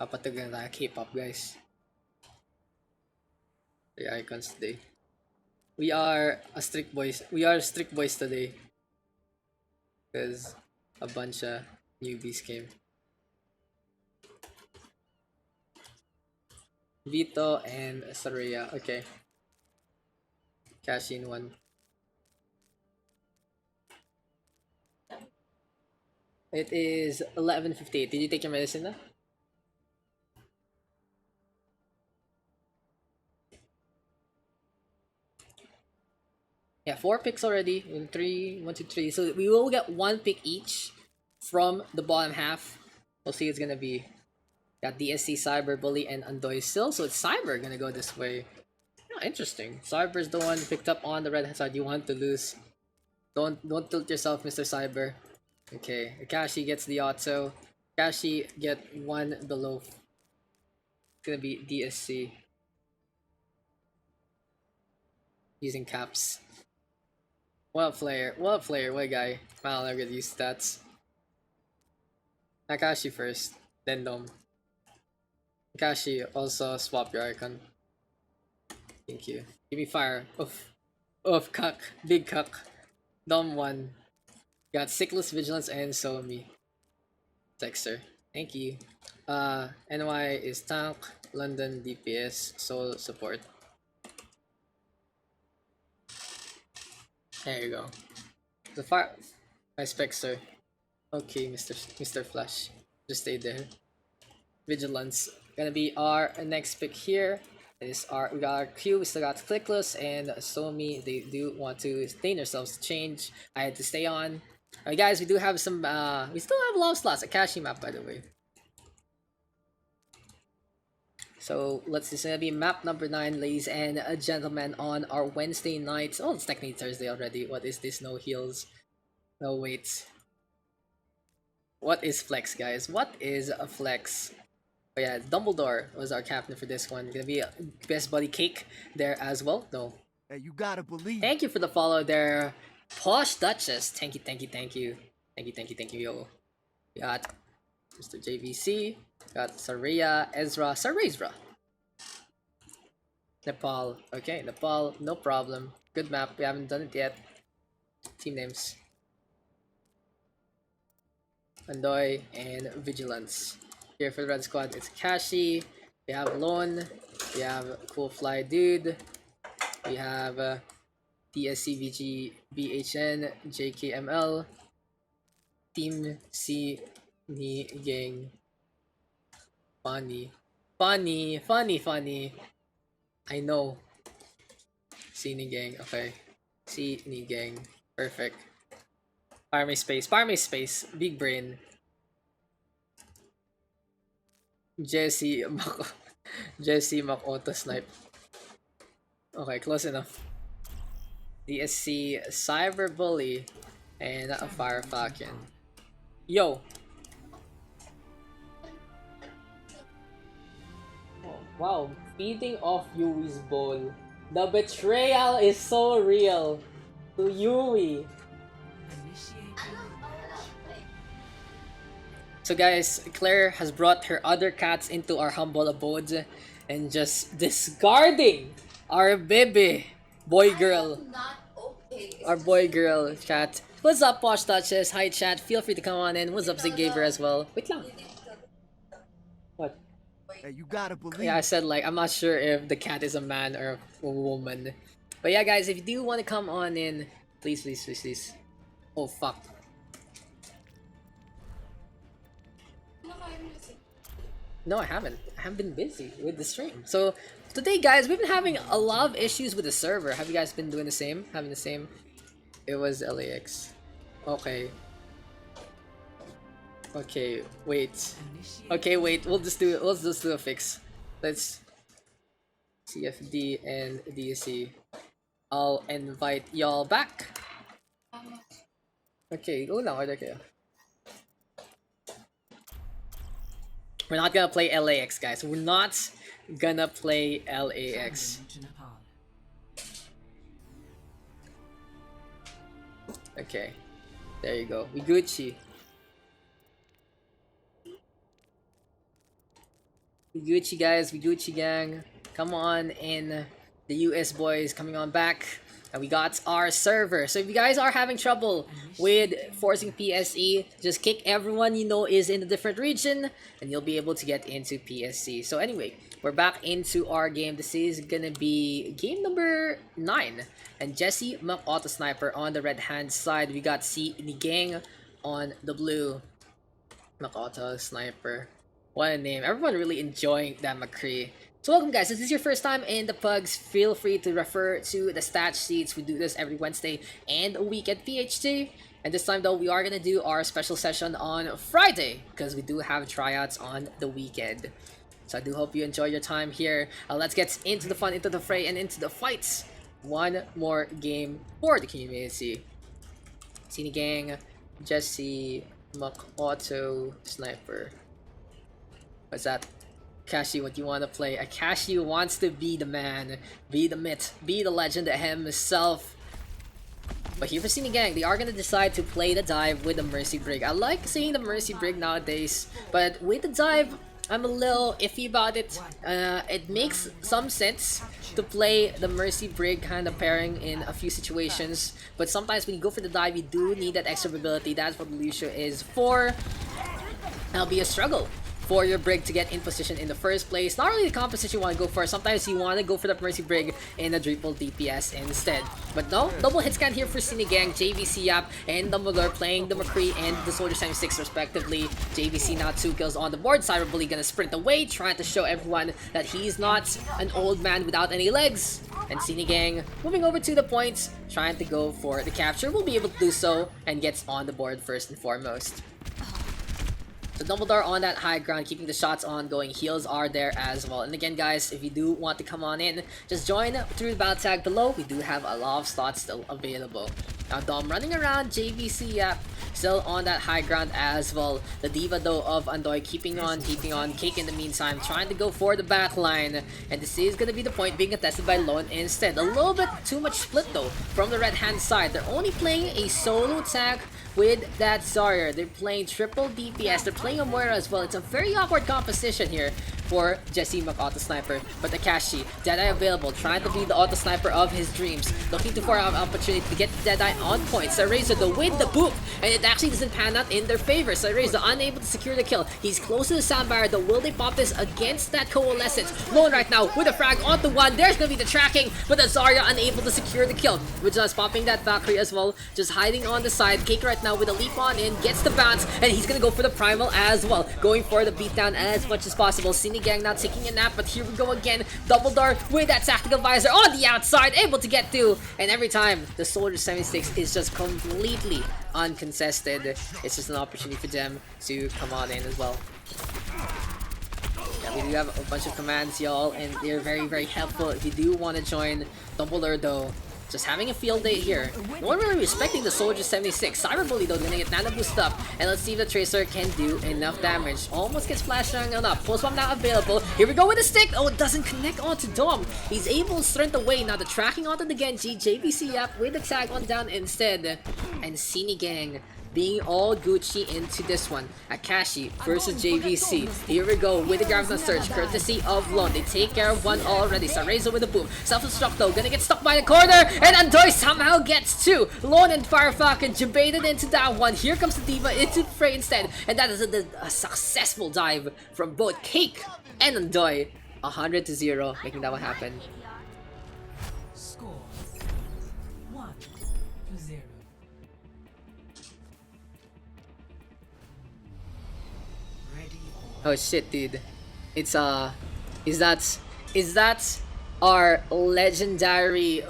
S6: Papatagal na K-pop, guys. The icons today. We are a strict boys. We are strict boys today. Because a bunch of newbies came. Vito and Saraya. Okay. Cash in one. It is 11:58. Did you take your medicine now? Yeah, 4 picks already. In 3, 1, 2, 3. So we will get 1 pick each from the bottom half. We'll see it's gonna be. Got DSC, Cyber, Bully, and Undoy still. So it's Cyber gonna go this way. Oh, interesting. Cyber's the one picked up on the red side. You want to lose. Don't tilt yourself, Mr. Cyber. Okay, Akashi gets the auto. Akashi get 1 below. It's gonna be DSC. Using caps. What a player, what a guy. I'll never get used to stats. Akashi first, then Dom. Akashi, also swap your icon. Thank you. Give me fire. Oof. Oof, cuck. Big cuck. Dom 1. Got Sickless, Vigilance, and Somi. Texter. Thank you. NY is tank. London DPS. Soul support. There you go. The fire. Nice spec, sir. Okay, Mr. Flash. Just stay there. Vigilance. Gonna be our next pick here. Is our we got our Q, we still got Clickless and Somi. They do want to sustain themselves to change. I had to stay on. Alright guys, we do have some we still have a lot of slots. Akashi map, by the way. So let's see, it's gonna be map number 9, ladies and gentlemen, on our Wednesday night. Oh, it's technically Thursday already. What is this? No heals. No, wait. What is flex, guys? What is a flex? Oh yeah, Dumbledore was our captain for this one. Gonna be a best buddy cake there as well. No.
S12: Hey, you gotta believe.
S6: Thank you for the follow there. Posh Duchess. Thank you, thank you, thank you. Thank you, thank you, thank you, yo. We got Mr. JVC. Got Saraya, Ezra, Sarazra. Nepal. Okay, Nepal, no problem. Good map, we haven't done it yet. Team names. Andoy and Vigilance. Here for the red squad, it's Kashi. We have Lone. We have Cool Fly Dude. We have TSCVG, BHN, JKML. Team C, Ni Gang. Funny. I know. C Ni Gang, okay. C Ni Gang. Perfect. Fire me space. Big brain. Jesse Mac auto snipe. Okay, close enough. DSC Cyber Bully and a Fire Falcon. Yo. Oh, wow, feeding off Yui's bowl. The betrayal is so real to Yui. So guys, Claire has brought her other cats into our humble abode and just discarding our baby boy girl. Our boy girl chat. What's up, Posh Touches? Hi chat, feel free to come on in. What's up, Ziggaver as well? Wait lang. What?
S12: Hey, you gotta believe.
S6: Yeah, I said like I'm not sure if the cat is a man or a woman. But yeah guys, if you do want to come on in, please. Oh fuck. No, I haven't. I have been busy with the stream. So today, guys, we've been having a lot of issues with the server. Have you guys been doing the same? Having the same? It was LAX. Okay. Okay, wait. Okay, wait. We'll just do it. Let's just do a fix. Let's CFD and DSC. I'll invite y'all back. Okay, go lang. Order kayo. We're not gonna play LAX, guys. We're not gonna play LAX. Okay. There you go. We Gucci. We Gucci, guys. We Gucci gang. Come on in. The US boys coming on back. And we got our server. So if you guys are having trouble with forcing PSE, just kick everyone you know is in a different region and you'll be able to get into PSC. So anyway, we're back into our game. This is gonna be game number 9. And Jesse Auto Sniper on the red hand side. We got C Lijiang on the blue. Auto Sniper. What a name. Everyone really enjoying that McCree. So welcome guys, if this is your first time in the Pugs, feel free to refer to the stat sheets. We do this every Wednesday and a week at PHT. And this time though, we are going to do our special session on Friday because we do have tryouts on the weekend. So I do hope you enjoy your time here. Let's get into the fun, into the fray, and into the fights. One more game for the community. Sini Gang, Jesse, Auto Sniper. What's that? Akashi, what you want to play? Akashi wants to be the man, be the myth, be the legend himself. But here for Sini Gang, they are going to decide to play the dive with the Mercy Brig. I like seeing the Mercy Brig nowadays, but with the dive, I'm a little iffy about it. It makes some sense to play the Mercy Brig kind of pairing in a few situations, but sometimes when you go for the dive, you do need that extra ability. That's what Lucia is for. That'll be a struggle for your Brig to get in position in the first place. Not really the composition you want to go for. Sometimes you want to go for the Mercy Brig in a triple DPS instead. But no, double hit scan here for Sini Gang, JVC Yap, and Dumbledore playing the McCree and the Soldier 76 respectively. JVC now 2 kills on the board. Cyberbully gonna sprint away, trying to show everyone that he's not an old man without any legs. And Sini Gang moving over to the points, trying to go for the capture. Will be able to do so and gets on the board first and foremost. So Dumbledore on that high ground, keeping the shots ongoing. Heals are there as well. And again, guys, if you do want to come on in, just join through the battle tag below. We do have a lot of slots still available. Now Dom running around, JVC Yap still on that high ground as well. The Diva though of Andoy keeping on. Cake in the meantime, trying to go for the back line. And this is gonna be the point being contested by Lone instead. A little bit too much split though from the red hand side. They're only playing a solo tag with that Zarya. They're playing triple DPS. They're playing a Moira as well. It's a very awkward composition here for Jesse Auto Sniper. But Akashi, Deadeye available, trying to be the Auto Sniper of his dreams. Looking for an opportunity to get Deadeye on point. Sareza though with the boop, and it actually doesn't pan out in their favor. Sareza unable to secure the kill. He's close to the sound barrier though. Will they pop this against that Coalescence? Lone right now with a frag onto one. There's gonna be the tracking, but the Zarya unable to secure the kill. Which is popping that Valkyrie as well. Just hiding on the side. Cake right now with a leap on in, gets the bounce, and he's gonna go for the primal as well. Going for the beatdown as much as possible. Sini Gang now taking a nap, but here we go again. Dumbledore with that tactical visor on the outside, able to get through. And every time the Soldier 76 is just completely uncontested. It's just an opportunity for them to come on in as well. Yeah, we do have a bunch of commands, y'all, and they're very, very helpful if you do want to join. Dumbledore though, just having a field day here. No one really respecting the Soldier 76. Cyberbully though gonna get Nana boost up. And let's see if the Tracer can do enough damage. Almost gets flash on up. Pulse bomb now available. Here we go with the stick. Oh, it doesn't connect onto Dom. He's able to sprint away. Now the tracking onto the Genji. JVC up with the tag on down instead. And Sini Gang being all Gucci into this one. Akashi versus JVC. Here we go with the Gravity Surge, courtesy of Lone. They take care of one already. Sareza with a boom. Self-destruct though, gonna get stuck by the corner, and Andoy somehow gets two. Lone and Fire Falcon debated into that one. Here comes the Diva into the fray instead, and that is a successful dive from both Cake and Andoy. 100-0, making that one happen.
S2: Score 1-0.
S6: Oh shit, dude. It's is that our legendary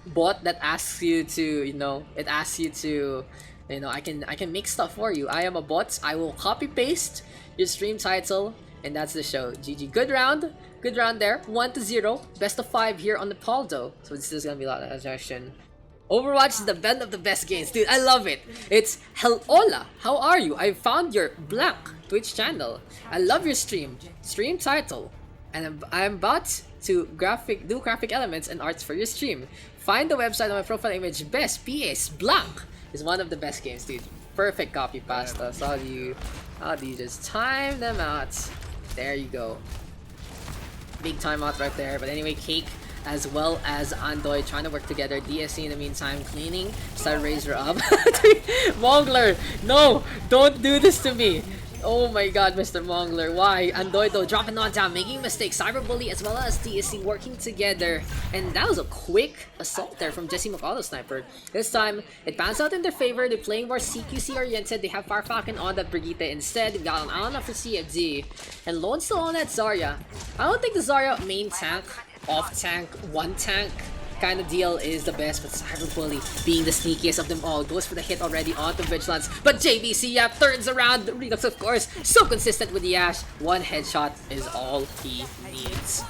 S6: bot that asks you to, you know, it asks you to, you know, I can make stuff for you. I am a bot. I will copy paste your stream title, and that's the show. GG. Good round there. 1-0. Best of 5 here on Nepal though. So this is gonna be a lot of action. Overwatch is the best of the best games, dude. I love it. It's Hola, how are you? I found your blank Twitch channel. I love your stream title, and I'm about to do graphic elements and arts for your stream. Find the website on my profile image. Best PS blank is one of the best games, dude. Perfect copy pasta. So how do you just time them out? There you go. Big timeout right there. But anyway, Cake as well as Andoy trying to work together. DSC in the meantime cleaning Star Razor up. Mongler, no, don't do this to me. Oh my god, Mr. Mongler, why? Andoy though dropping on down, making mistakes. Cyberbully as well as DSC working together. And that was a quick assault there from Jesse McCullough Sniper. This time, it bounced out in their favor. They're playing more CQC oriented. They have Fire Falcon on that Brigitte instead. They've got an Alana for CFD. And Lone still on that Zarya. I don't think the Zarya main tank, off tank, one tank kind of deal is the best, but Cyberbully being the sneakiest of them all goes for the hit already onto Vigilance, but JVC turns around. Redux of course so consistent with the Ash. One headshot is all he needs.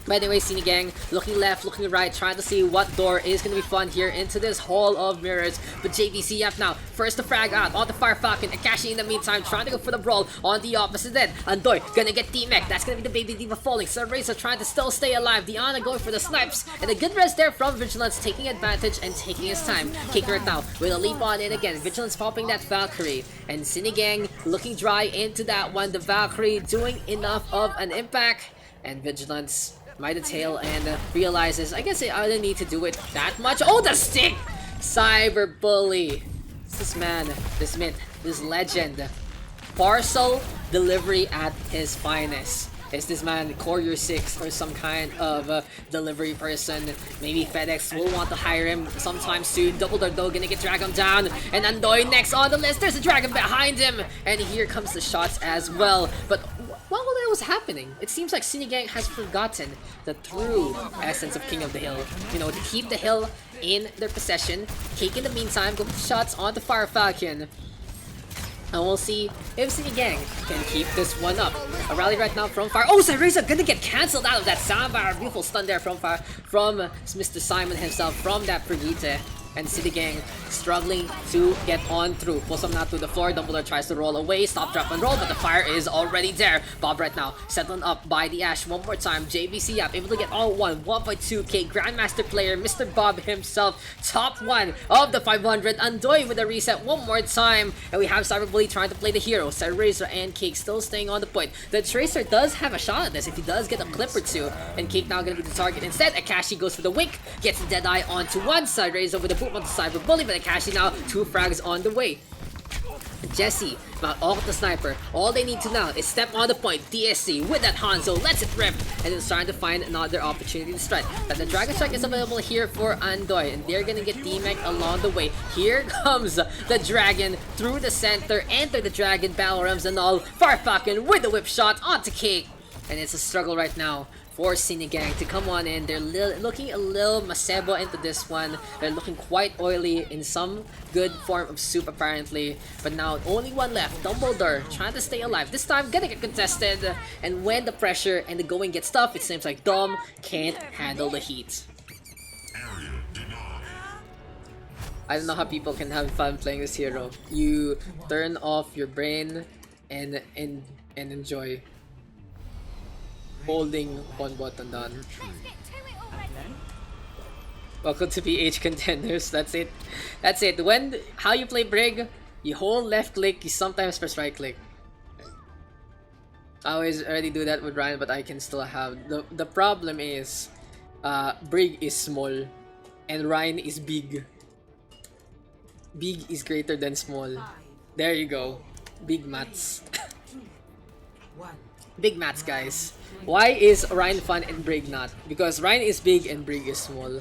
S6: By the way, Sinigang looking left, looking right, trying to see what door is going to be fun here into this Hall of Mirrors. But JVCF now, first to frag out on the Fire Falcon. Akashi in the meantime trying to go for the brawl on the opposite end. Andoy gonna get T-Mech. That's gonna be the Baby Diva falling. Sunrazer trying to still stay alive. Diana going for the snipes. And a good rest there from Vigilance, taking advantage and taking his time. Kicker it now with a leap on in again. Vigilance popping that Valkyrie. And Sinigang looking dry into that one. The Valkyrie doing enough of an impact. And Vigilance by the tail and realizes, I guess I didn't need to do it that much. Oh, the stick! Cyberbully. This man, this myth, this legend. Parcel delivery at his finest. Is this man Courier 6 or some kind of delivery person? Maybe FedEx will want to hire him sometime soon. Double though gonna get Dragon down. And Andoy next on the list. There's a Dragon behind him. And here comes the shots as well. But while that was happening, it seems like Sinigang has forgotten the true essence of King of the Hill. You know, to keep the hill in their possession. Cake in the meantime, go for shots on the Fire Falcon. And we'll see if Sinigang can keep this one up. A rally right now from Fire. Oh, Cyreza gonna get cancelled out of that Soundbar. Beautiful stun there from Fire, from Mr. Simon himself, from that Brigitte. And Sinigang struggling to get on through. Pulls him out to the floor. Dumbledore tries to roll away. Stop, drop, and roll, but the fire is already there. Bob right now, settled up by the Ash one more time. JVC up, able to get all 1.2k. Grandmaster player, Mr. Bob himself, top one of the 500. Andoy with a reset one more time. And we have Cyberbully trying to play the hero. Razor and Cake still staying on the point. The Tracer does have a shot at this if he does get a clip or two. And Cake now gonna be the target instead. Akashi goes for the wink, gets the Deadeye onto one side. Razor with a boot on the Cyberbully, but Akashi now 2 frags on the way. Jesse, Mount Oak the Sniper, all they need to now is step on the point. DSC with that Hanzo, lets it rip, and is trying to find another opportunity to strike. But the Dragon Strike is available here for Andoy, and they're gonna get D-Mech along the way. Here comes the Dragon through the center, enter the Dragon, Battle Realms and all. Fire Falcon with the whip shot onto Cake, and it's a struggle right now for Sinigang to come on in. They're looking a little masebo into this one. They're looking quite oily in some good form of soup apparently. But now only one left. Dumbledore trying to stay alive. This time gonna get contested. And when the pressure and the going gets tough, it seems like Dom can't handle the heat. I don't know how people can have fun playing this hero. You turn off your brain and enjoy holding one button down. Welcome to PH Contenders. That's it. That's it. How you play Brig, you hold left click, you sometimes press right click. I always already do that with Ryan, but I can still have the problem is Brig is small and Ryan is big. Big is greater than small. There you go. Big maths. Big maths, guys. Why is Ryan fun and Brig not? Because Ryan is big and Brig is small.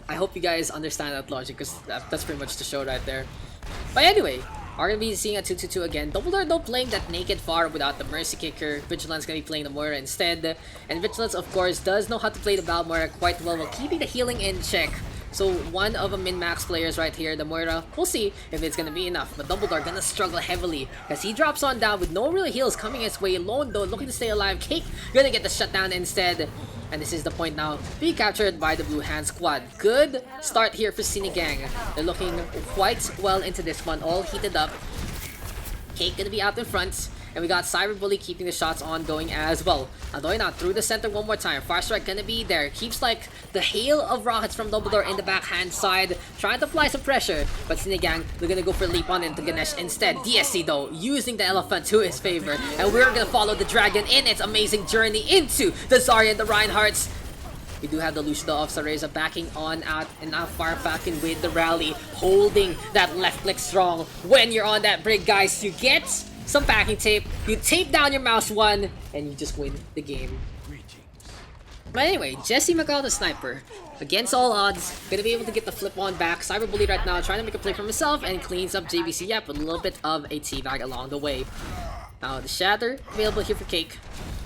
S6: I hope you guys understand that logic, because that's pretty much the show right there. But anyway, we're gonna be seeing a 2-2-2 again. Dumbledore though playing that naked far without the Mercy Kicker. Vigilance gonna be playing the Moira instead. And Vigilance of course does know how to play the Balmoira quite well while keeping the healing in check. So one of the min-max players right here, the Moira, we'll see if it's gonna be enough. But Dumbledore gonna struggle heavily as he drops on down with no real heals coming his way. Lone though looking to stay alive. Cake gonna get the shutdown instead. And this is the point now, being captured by the Blue Hand squad. Good start here for Sinigang. They're looking quite well into this one, all heated up. Cake gonna be out in front. And we got Cyberbully keeping the shots ongoing as well. Andoy now through the center one more time. Fire Strike gonna be there. Keeps like the hail of rockets from Dumbledore in the backhand side. Trying to apply some pressure. But Sinigang, they're gonna go for leap on into Ganesh instead. DSC though, using the elephant to his favor. And we're gonna follow the dragon in its amazing journey into the Zarya and the Reinhardts. We do have the Lucio of Sareza backing on out, and now Farfalcon with the rally, holding that left click strong. When you're on that break, guys, you get some backing tape, you tape down your mouse one, and you just win the game. But anyway, Jesse McCall, the sniper, against all odds, gonna be able to get the flip on back. Cyberbully right now trying to make a play for himself and cleans up JVC Yap with a little bit of a teabag along the way. Now the Shatter available here for Cake.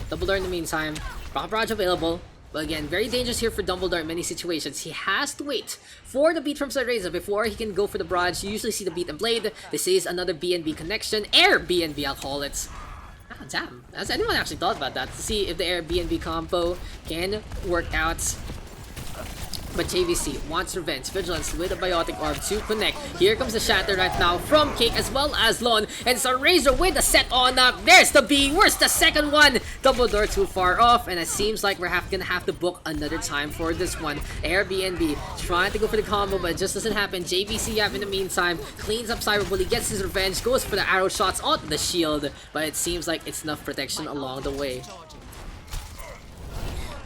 S6: Dumbledore in the meantime. Rock Barrage available. But again, very dangerous here for Dumbledore in many situations. He has to wait for the beat from Sareza before he can go for the barrage. You usually see the beat and blade. This is another BNB connection. Air BNB, I'll call it. Ah, damn. Has anyone actually thought about that? To see if the Air BNB combo can work out. But JVC wants revenge. Vigilance with a Biotic Orb to connect. Here comes the Shatter right now from Cake as well as Lon. And Razor with the set on up. There's the B. Where's the second one? Dumbledore too far off. And it seems like we're gonna have to book another time for this one. Airbnb trying to go for the combo, but it just doesn't happen. JVC Yap in the meantime cleans up Cyberbully, gets his revenge, goes for the arrow shots on the shield. But it seems like it's enough protection along the way.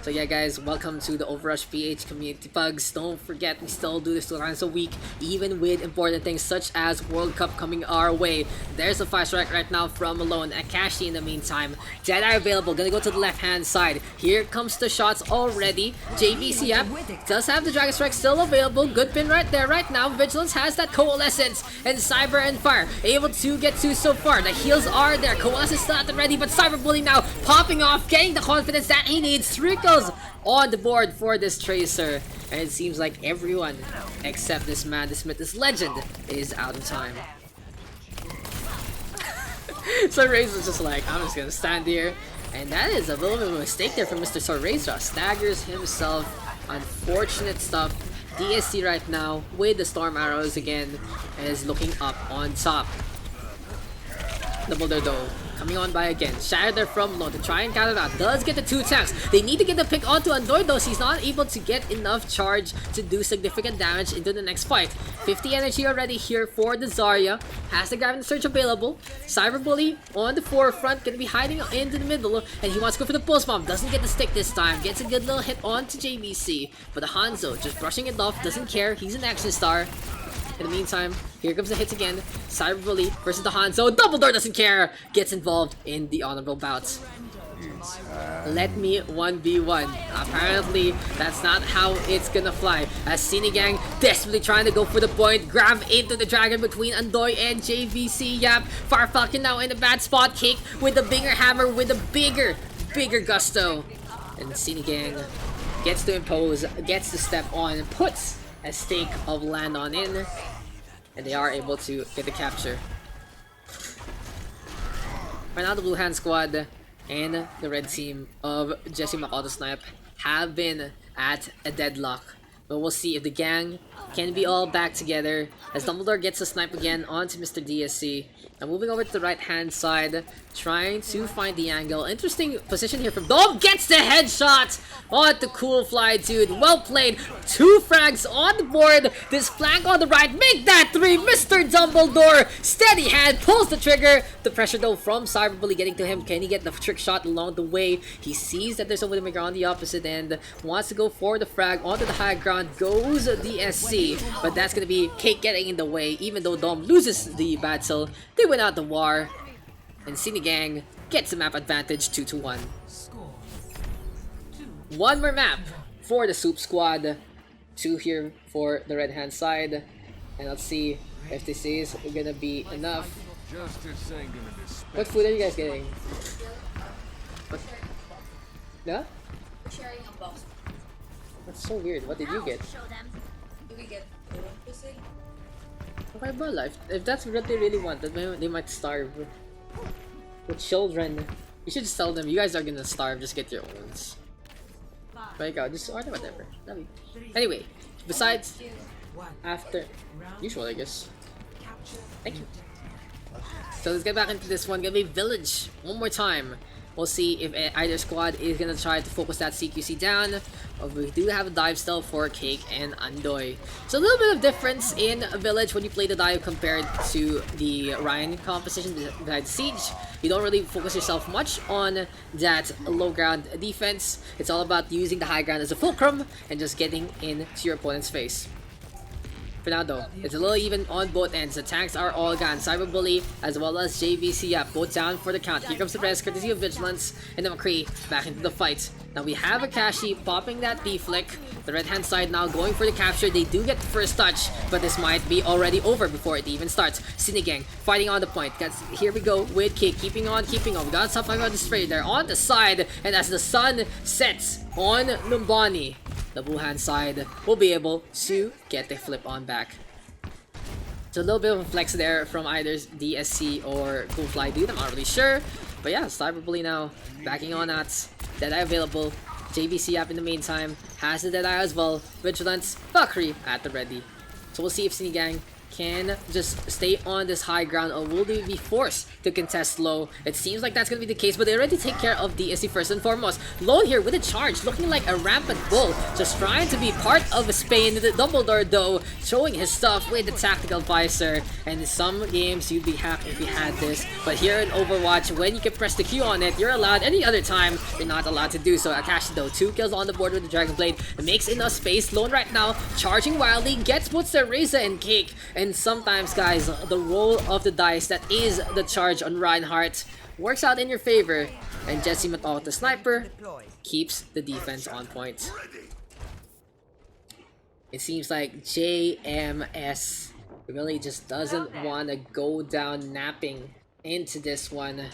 S6: So yeah guys, welcome to the OverRush PH Community Pugs. Don't forget, we still do this 2 times a week, even with important things such as World Cup coming our way. There's a fast strike right now from Malone. Akashi in the meantime. Jedi available, gonna go to the left hand side. Here comes the shots already. JVC Yap does have the Dragon Strike still available. Good pin right there right now. Vigilance has that Coalescence, and Cyber and Fire able to get 2 so far. The heals are there. Coalescence still not ready, but Cyberbully now popping off, getting the confidence that he needs. Trickles on the board for this Tracer, and it seems like everyone except this man, this myth, this legend is out of time. So Razor's just like, I'm just gonna stand here, and that is a little bit of a mistake there from Mr. Sorrazra. Staggers himself. Unfortunate stuff. DSC right now with the Storm Arrows again is looking up on top. Dumbledore though coming on by again. Shatter there from low to try and counter that. Does get the 2 tanks. They need to get the pick onto Android though. He's not able to get enough charge to do significant damage into the next fight. 50 energy already here for the Zarya. Has the Gravity Surge available. Cyberbully on the forefront. Gonna be hiding into the middle. And he wants to go for the Pulse Bomb. Doesn't get the stick this time. Gets a good little hit onto JVC. But the Hanzo just brushing it off. Doesn't care. He's an action star. In the meantime, here comes the hits again. Cyberbully versus the Hanzo. Dumbledore doesn't care. Gets involved in the honorable bouts. Let me 1v1. Apparently, that's not how it's gonna fly. As Sinigang desperately trying to go for the point. Grab into the dragon between Andoy and JVC Yap. Farfalcon now in a bad spot. Cake with the bigger hammer with a bigger gusto. And Sinigang gets to impose, gets to step on, and puts a stake of land on in, and they are able to get the capture. Right now the blue hand squad and the red team of Jesse McCall Snipe have been at a deadlock, but we'll see if the gang can be all back together as Dumbledore gets a snipe again onto Mr. DSC. Now moving over to the right hand side, trying to find the angle. Interesting position here from Dom. Gets the headshot! What the cool fly, dude. Well played. 2 frags on the board. This flank on the right. Make that 3. Mr. Dumbledore. Steady hand. Pulls the trigger. The pressure though from Cyberbully getting to him. Can he get the trick shot along the way? He sees that there's a Widowmaker on the opposite end. Wants to go for the frag onto the high ground. Goes the SC. But that's going to be Cake getting in the way. Even though Dom loses the battle, they win out the war. And Sinigang gets a map advantage 2-1. One more map for the Soup Squad. 2 here for the red hand side. And let's see if this is gonna be enough. What food are you guys getting? What? Yeah?
S4: Sharing a box.
S6: That's so weird. What did you get?
S4: Do we get pussy?
S6: Okay, but if that's what they really want, then they might starve. With children, you should just tell them, you guys are gonna starve, just get your owns. Like, just order whatever. Anyway, besides, after, usual I guess. Thank you. So let's get back into this one. Gonna be Village one more time. We'll see if either squad is gonna try to focus that CQC down. We do have a dive still for Cake and Andoy. So a little bit of difference in Village when you play the dive compared to the Ryan composition behind Siege. You don't really focus yourself much on that low ground defense. It's all about using the high ground as a fulcrum and just getting into your opponent's face. For now though, it's a little even on both ends. The tanks are all gone. Cyberbully as well as JVC both down for the count. Here comes the rest, courtesy of Vigilance, and the McCree back into the fight. Now we have a Kashi popping that B-flick. The red hand side now going for the capture. They do get the first touch, but this might be already over before it even starts. Sinigang fighting on the point. Here we go with Cake, keeping on. We got something on the spray. They're on the side, and as the sun sets on Numbani, the blue hand side will be able to get the flip on back. So a little bit of a flex there from either DSC or Cool Fly Dude, I'm not really sure. But yeah, Cyberbully now backing on at Deadeye available. JVC in the meantime has the Deadeye as well. Vigilance, Valkyrie at the ready. So we'll see if Sinigang can just stay on this high ground, or will they be forced to contest low? It seems like that's going to be the case, but they already take care of DSC first and foremost. Low here with a charge, looking like a rampant bull, just trying to be part of Spain. The Dumbledore though, showing his stuff with the tactical visor. And in some games you'd be happy if you had this, but here in Overwatch, when you can press the Q on it, you're allowed. Any other time, you're not allowed to do so. Akashi though, 2 kills on the board with the Dragon Blade, makes enough space. Lone right now, charging wildly, puts the Reza and Cake. And sometimes, guys, the roll of the dice that is the charge on Reinhardt works out in your favor, and Jesse Matau, the sniper, keeps the defense on point. It seems like JMS really just doesn't want to go down napping into this one.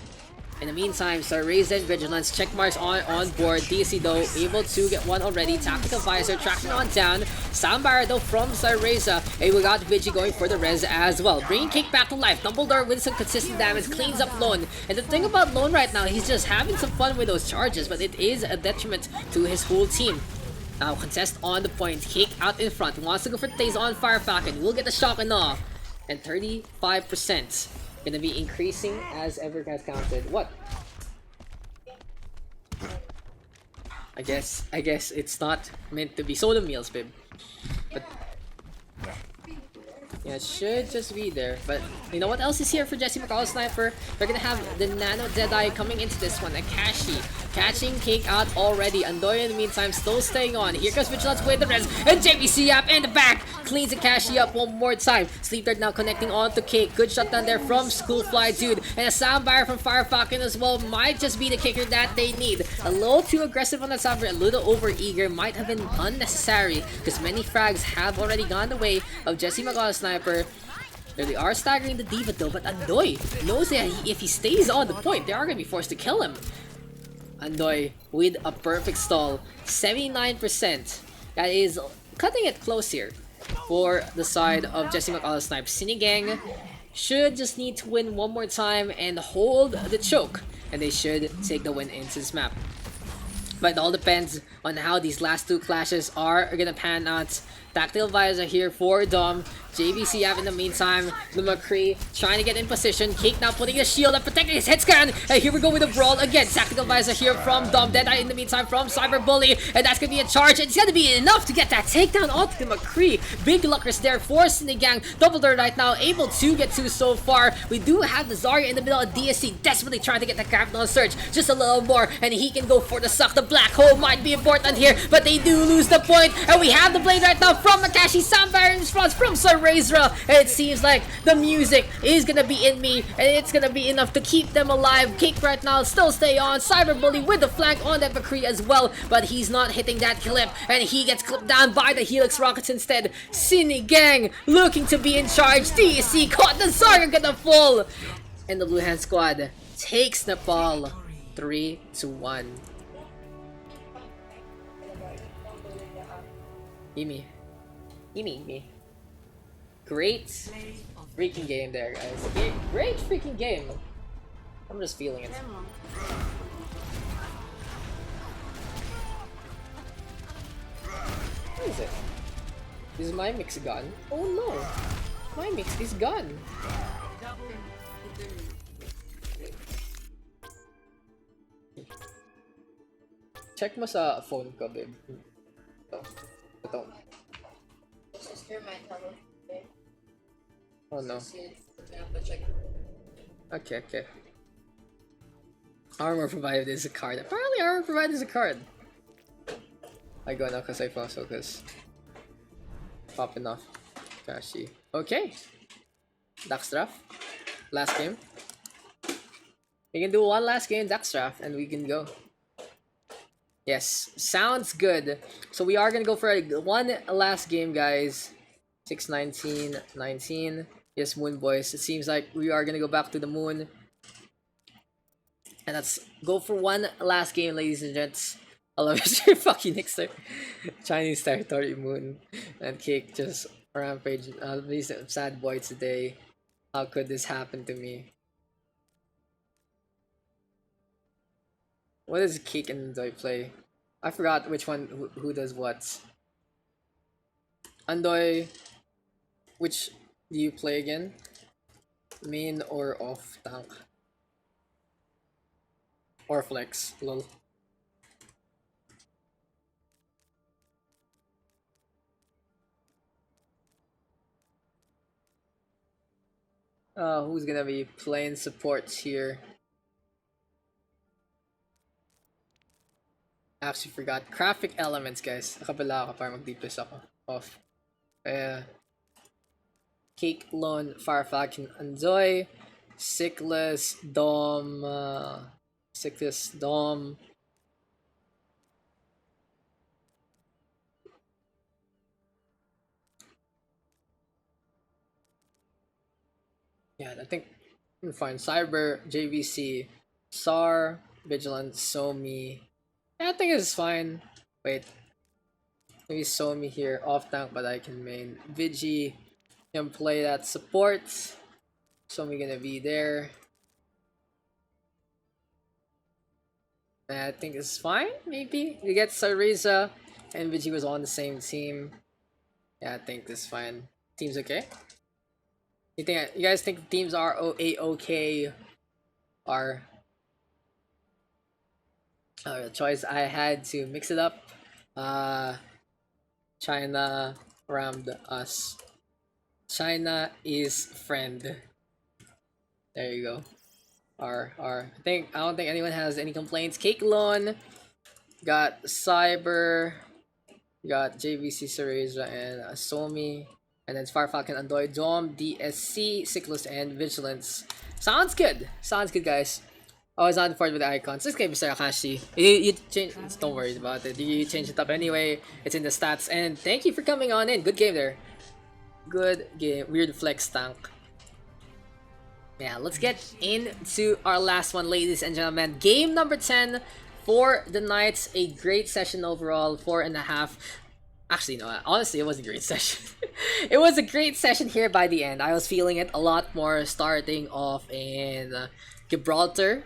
S6: In the meantime, Sareza and Vigilance, check marks on board. DC though, able to get one already. Tactical Visor, tracking on down. Soundbar though from Sareza. And we got Vigi going for the res as well. Bringing Cake back to life. Dumbledore with some consistent damage, cleans up Lone. And the thing about Lone right now, he's just having some fun with those charges, but it is a detriment to his whole team. Now, contest on the point. Cake out in front. Wants to go for Taze on Fire Falcon. Will get the shock and awe. And 35%. Gonna be increasing as ever has counted. What? I guess it's not meant to be soda meals, babe. But yeah, it should just be there. But you know what else is here for Jesse McCall Sniper? They're gonna have the Nano Deadeye coming into this one. Akashi catching Cake out already. Andoy in the meantime still staying on. Here comes Vigilance with the res. And JVC in the back. Cleans Akashi up one more time. Sleeper now connecting on to Cake. Good shot down there from Schoolfly Dude. And a soundbar from Fire Falcon as well. Might just be the kicker that they need. A little too aggressive on that soundbar. A little over eager. Might have been unnecessary, because many frags have already gone the way of Jesse McCall Sniper. They are staggering the Diva though, but Andoy knows that if he stays on the point, they are going to be forced to kill him. Andoy with a perfect stall. 79%. That is cutting it close here for the side of Jesse McCall Snipe. Sinigang should just need to win one more time and hold the choke, and they should take the win into this map. But it all depends on how these last two clashes are gonna pan out. Tactical Visor here for Dom. JVC in the meantime. The McCree trying to get in position. Cake now putting a shield and protecting his hit scan. And here we go with a brawl again. Tactical Visor here from Dom. Deadeye in the meantime from Cyberbully. And that's gonna be a charge. It's gonna be enough to get that takedown onto the McCree. Big luckers there for Sinigang. Dumbledore right now able to get 2 so far. We do have the Zarya in the middle of DSC desperately trying to get the capital surge. Just a little more. And he can go for the suck. The black hole might be important here. But they do lose the point. And we have the blade right now from Makashi. Soundbar in response from Sarezra. And it seems like the music is gonna be in me, and it's gonna be enough to keep them alive. Cake right now still stay on. Cyberbully with the flank on that McCree as well, but he's not hitting that clip, and he gets clipped down by the Helix rockets instead. Sinigang looking to be in charge. DSC caught the Zarya gonna fall, and the Blue Hand squad takes Nepal 3-1. Gimme. Great freaking game there, guys. Great freaking game. I'm just feeling it. What is it? Is my mix gone? Oh no! My mix is gone! Yeah, Check mo sa phone ko, babe. Ito.
S4: Sister might have a okay.
S6: Oh no.
S4: Check.
S6: Okay. Armor provided is a card. Apparently armor provided is a card. I go now because I focus. Popping off. Kashi. Okay. Daks draft. Last game. We can do one last game Daks draft and we can go. Yes, sounds good. So we are gonna go for one last game, guys. 6-19, 19. Yes, Moon Boys. It seems like we are gonna go back to the moon. And let's go for one last game, ladies and gents. I love it. Fucking next time. Chinese territory, moon, and cake just rampage. This sad boy today. How could this happen to me? What does Cake and Andoy play? I forgot which one, who does what. Andoy, which do you play again? Main or off tank? Or flex, lol. Who's gonna be playing supports here? Actually forgot. Graphic elements, guys. Nakabala ako para mag-deepest ako. Off. Cake, Lone, Firefalcon, Anzoy, Sickless, Dom, Yeah, I think we'll find Cyber, JVC, SAR, Vigilant, Somi. Yeah, I think it's fine. Wait. Maybe Somi here, off tank, but I can main Vigi. Can play that support. Somi gonna be there. And I think it's fine, maybe. We get Sarisa and Vigi was on the same team. Yeah, I think this is fine. Team's okay. You guys think teams are A-okay? Are the choice I had to mix it up. China rammed us. China is friend. There you go. I don't think anyone has any complaints. Cake Lone, got Cyber, got JVC Cereza and Somi. And then Firefalcon, Andoy, Dom, DSC, Cyclist, and Vigilance. Sounds good. Sounds good, guys. I was on board with the icons. This game is Akashi. You change. Don't worry about it. You change it up anyway. It's in the stats. And thank you for coming on in. Good game there. Good game. Weird flex tank. Yeah, let's get into our last one, ladies and gentlemen. Game number 10 for the Knights. A great session overall. 4.5. Actually, no, honestly, it was a great session. It was a great session here by the end. I was feeling it a lot more starting off in Gibraltar.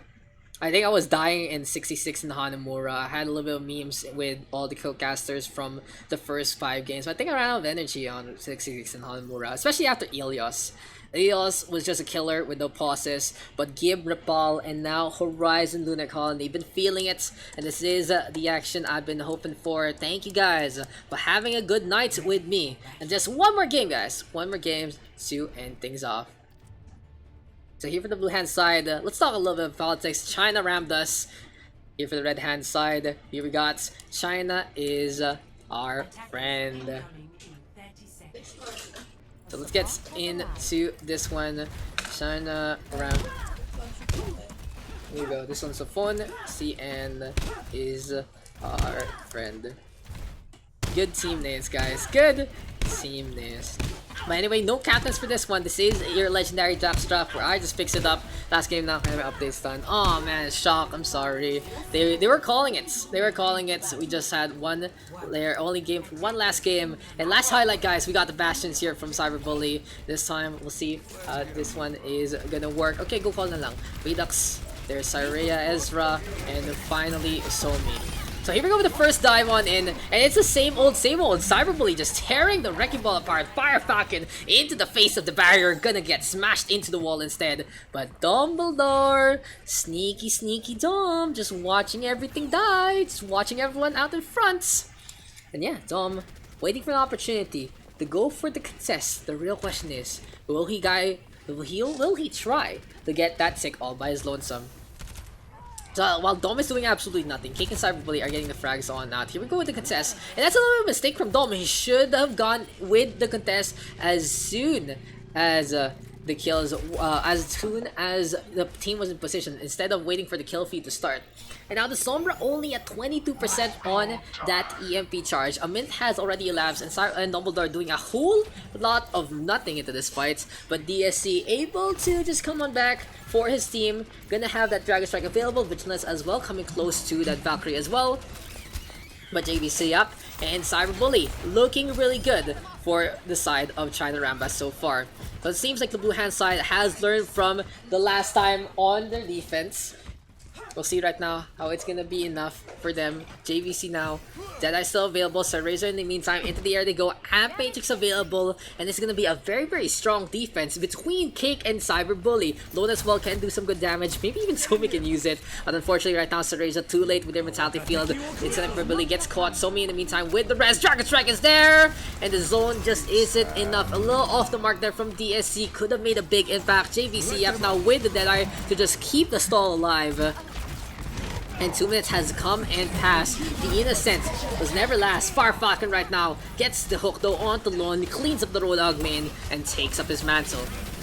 S6: I think I was dying in 66 in Hanamura. I had a little bit of memes with all the co-casters from the first 5 games. But I think I ran out of energy on 66 in Hanamura, especially after Ilios. Ilios was just a killer with no pauses, but Gib, Nepal, and now Horizon Lunar Colony, been feeling it, and this is the action I've been hoping for. Thank you guys for having a good night with me. And just one more game, guys. One more game to end things off. So here for the blue hand side, let's talk a little bit of politics. China rammed us. Here for the red hand side, here we got China is our friend. So let's get into this one. China around. Here we go. This one's a phone. CN is our friend. Good team names, guys. Good team names. But anyway, no captains for this one. This is your legendary Daks draft where I just fix it up. Last game now, kind of updates done. Oh man, shock. I'm sorry. They were calling it. They were calling it. So we just had one layer, only game for one last game. And last highlight, guys, we got the Bastions here from Cyberbully. This time, we'll see how this one is gonna work. Okay, go call na lang. Daks. There's Cyrea, Ezra, and finally Somi. So here we go with the first dive on in, and it's the same old, Cyberbully just tearing the Wrecking Ball apart. Fire Falcon into the face of the barrier, gonna get smashed into the wall instead. But Dumbledore, sneaky Dom, just watching everything die, just watching everyone out in front. And yeah, Dom waiting for an opportunity to go for the contest. The real question is, will he try to get that tick all by his lonesome? So while Dom is doing absolutely nothing, Cake and Cyberbully are getting the frags on out. Here we go with the contest. And that's a little bit of a mistake from Dom. He should have gone with the contest as soon as the kills, as soon as the team was in position, instead of waiting for the kill feed to start. And now the Sombra only at 22% on that EMP charge. A minute has already elapsed, and Dumbledore doing a whole lot of nothing into this fight. But DSC able to just come on back for his team. Gonna have that Dragon Strike available, Vigilance as well, coming close to that Valkyrie as well. But JVC up, and Cyberbully looking really good for the side of China Rambas so far. But it seems like the Blue Hand side has learned from the last time on their defense. We'll see right now how it's gonna be enough for them. JVC now. Deadeye still available. Razor in the meantime. Into the air they go. Amp Matrix available. And it's gonna be a very strong defense between Cake and Cyberbully. Lone as well can do some good damage. Maybe even Somi can use it. But unfortunately right now Razor too late with their Mentality Field. Cyberbully gets caught. Somi in the meantime with the res. Dragon Strike is there. And the zone just isn't enough. A little off the mark there from DSC. Could have made a big impact. JVC up now with the Deadeye to just keep the stall alive. And 2 minutes has come and passed. The innocent was never last. Fire Falcon right now gets the hook though onto Lon, cleans up the Roadhog main, and takes up his mantle.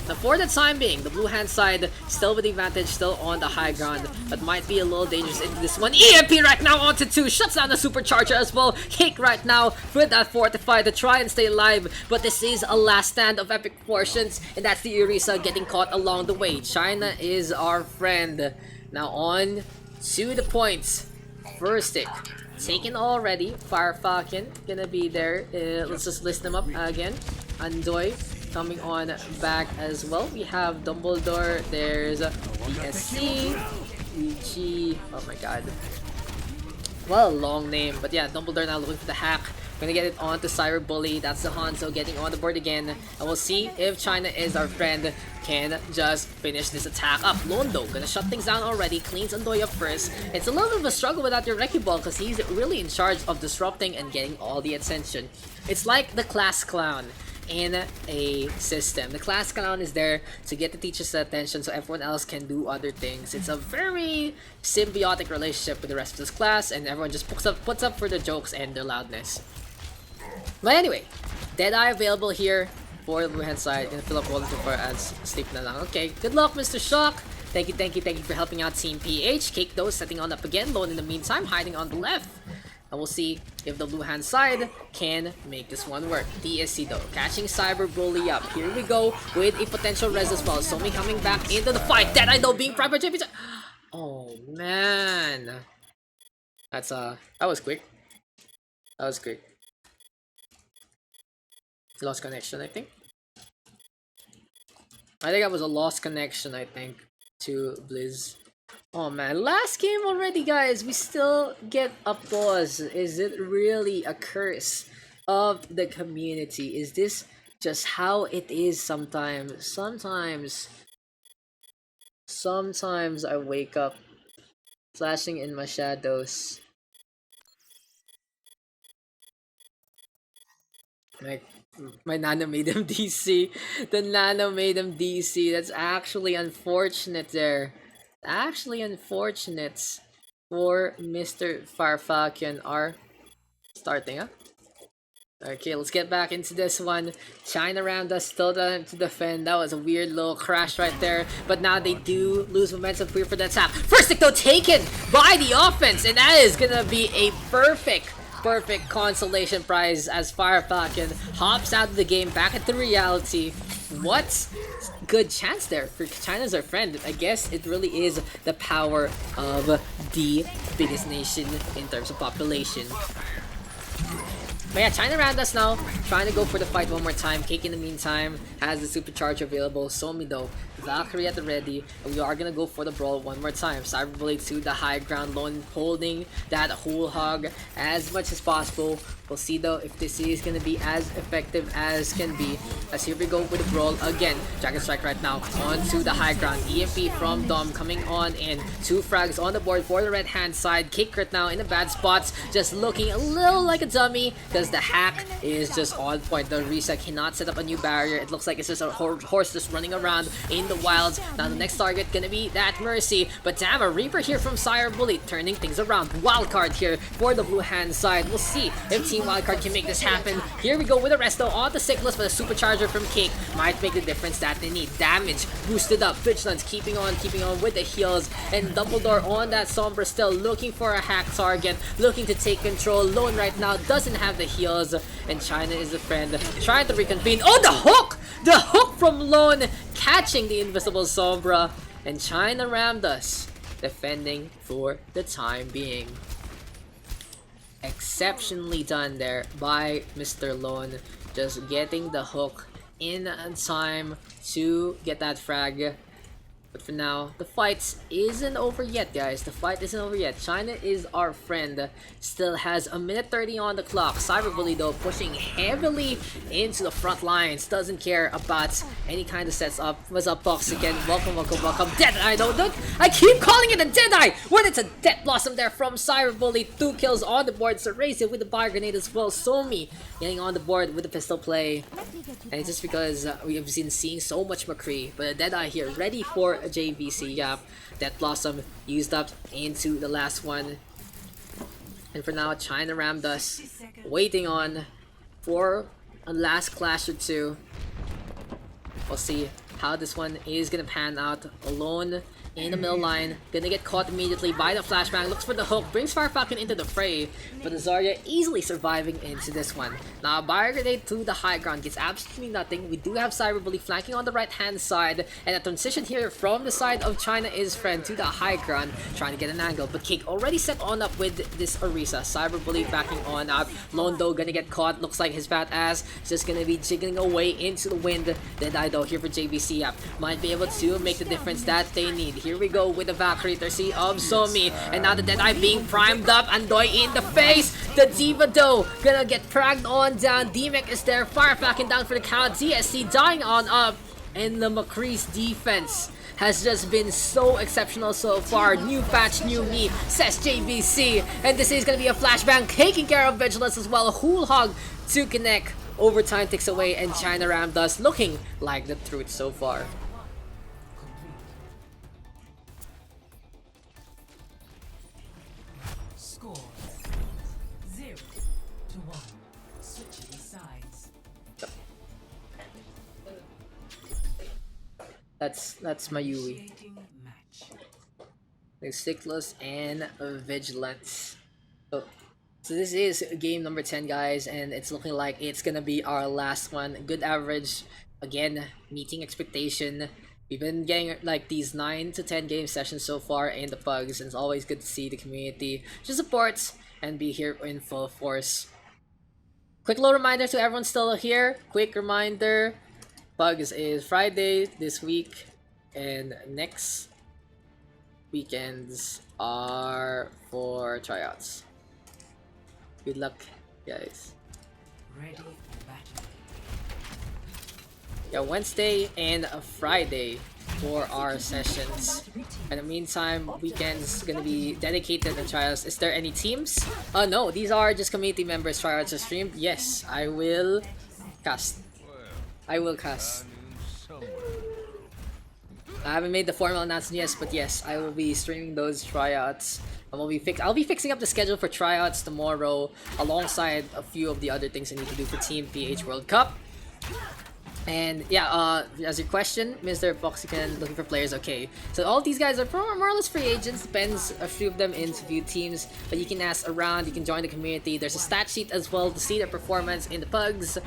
S6: Now for the time being, the Blue Hand side still with the advantage, still on the high ground, but might be a little dangerous into this one. EMP right now onto 2, shuts down the Supercharger as well. Cake right now with that Fortify to try and stay alive, but this is a last stand of epic proportions, and that's the Orisa getting caught along the way. China is our friend. Now on to the points. First stick taken already. Fire Falcon gonna be there. Let's just list them up again. Andoy coming on back as well. We have Dumbledore. There's BSC, Ichi. Oh my god. Well, long name, but yeah, Dumbledore now looking for the hack. Gonna get it on to Cyberbully. That's the Hanzo getting on the board again. And we'll see if China is our friend can just finish this attack up. Londo gonna shut things down already. Cleans Andoy up first. It's a little bit of a struggle without your Wrecking Ball because he's really in charge of disrupting and getting all the attention. It's like the class clown in a system. The class clown is there to get the teacher's attention so everyone else can do other things. It's a very symbiotic relationship with the rest of this class, and everyone just puts up for the jokes and their loudness. But anyway, Deadeye available here for the Blue Hand side. Gonna fill up all the for as sleep na lang. Okay, good luck, Mr. Shock. Thank you for helping out Team PH. Cake though setting on up again. Lone in the meantime hiding on the left. And we'll see if the Blue Hand side can make this one work. DSC though, catching Cyberbully up. Here we go with a potential res as well. Somi coming back into the fight. Deadeye though being primed by JP. Oh man. That was quick. That was quick. Lost connection, I think. I think that was a lost connection, I think, to Blizz. Oh man, last game already, guys. We still get applause. Is it really a curse of the community? Is this just how it is sometimes? Sometimes I wake up flashing in my shadows. Like, my Nano made him DC. The Nano made him DC. That's actually unfortunate there. Actually unfortunate for Mr. Fire Falcon are starting, huh? Okay, let's get back into this one. China around us, still to defend. That was a weird little crash right there. But now they do lose momentum for the attack. First stick though taken by the offense. And that is gonna be a perfect consolation prize as Fire Falcon hops out of the game back into reality. What good chance there for China's our friend. I guess it really is the power of the biggest nation in terms of population. But yeah, China around us now, trying to go for the fight one more time. Cake in the meantime has the supercharge available. Somi though, Valkyrie at the ready, and we are gonna go for the brawl one more time. Cyberbully to the high ground, Lone holding that whole hog as much as possible. We'll see though if this is gonna be as effective as can be. As here we go with the brawl again. Dragon Strike right now onto the high ground. EMP from Dom coming on in. 2 frags on the board for the red hand side. Kick right now in the bad spots, just looking a little like a dummy because the hack is just on point. The reset cannot set up a new barrier. It looks like it's just a horse just running around in the wilds. Now the next target gonna be that Mercy, but damn, a Reaper here from Cyberbully turning things around. Wildcard here for the blue hand side. We'll see if Team Wildcard can make this happen. Here we go with the Resto on the Cyclist, but a Supercharger from Cake might make the difference that they need. Damage boosted up. Vigilance keeping on with the heals, and Dumbledore on that Sombra still looking for a hack target, looking to take control. Lone right now doesn't have the heals, and China is the friend trying to reconvene. Oh, the hook! The hook from Lone catching the invisible Sombra, and China rammed us, defending for the time being. Exceptionally done there by Mr. Lone, just getting the hook in time to get that frag. But for now, the fight isn't over yet, guys. The fight isn't over yet. China is our friend. Still has a minute 30 on the clock. Cyberbully, though, pushing heavily into the front lines. Doesn't care about any kind of sets up. What's up, Box again? Welcome. Deadeye, though. I keep calling it a Deadeye! When it's a Death Blossom there from Cyberbully. 2 kills on the board. Serasia with the Fire Grenade as well. Somi getting on the board with the pistol play. And it's just because we have been seeing so much McCree. But a Deadeye here, ready for a JVC. Yeah, Death Blossom used up into the last one. And for now, China rammed us, waiting on for a last clash or two. We'll see how this one is gonna pan out. Alone in the middle line, gonna get caught immediately by the flashbang. Looks for the hook, brings Fire Falcon into the fray, but the Zarya easily surviving into this one. Now, Fire Grenade to the high ground gets absolutely nothing. We do have Cyberbully flanking on the right hand side, and a transition here from the side of China is friend to the high ground, trying to get an angle, but Cake already set on up with this Orisa. Cyberbully backing on out. Lone though gonna get caught. Looks like his fat ass is just gonna be jiggling away into the wind. Deadeye though here for JVC might be able to make the difference that they need. Here we go with the Valkyrie, Tercy of Somi, and now the Deadeye being primed up, Andoy in the face. The Diva though gonna get pragged on down. D-Mech is there, Fire Falcon down for the count. DSC dying on up, and the McCree's defense has just been so exceptional so far. New patch, new me, says JVC, and this is gonna be a flashbang taking care of Vigilance as well. Whole hog to connect. Overtime takes away, and China rammed us, looking like the truth so far.
S2: Score 0-1. Switching sides.
S6: That's my Yui. There's Cyclus and Vigilance. So this is game number 10, guys, and it's looking like it's gonna be our last one. Good average, again, meeting expectation. We've been getting like these 9 to 10 game sessions so far in the Pugs, and it's always good to see the community just support and be here in full force. Quick little reminder to everyone still here. Quick reminder, Pugs is Friday this week, and next weekends are for tryouts. Good luck, guys.
S2: Ready for battle.
S6: Yeah, Wednesday and Friday for our sessions. In the meantime, weekends gonna be dedicated to tryouts. Is there any teams? No, these are just community members tryouts are streamed. Yes, I will cast. I haven't made the formal announcement yet, but yes, I will be streaming those tryouts. I'll be fixing up the schedule for tryouts tomorrow, alongside a few of the other things I need to do for Team PH World Cup. And yeah, as your question, Mr. Foxycan looking for players. Okay, so all these guys are more or less free agents. Depends a few of them into few teams, but you can ask around. You can join the community. There's a stat sheet as well to see their performance in the Pugs.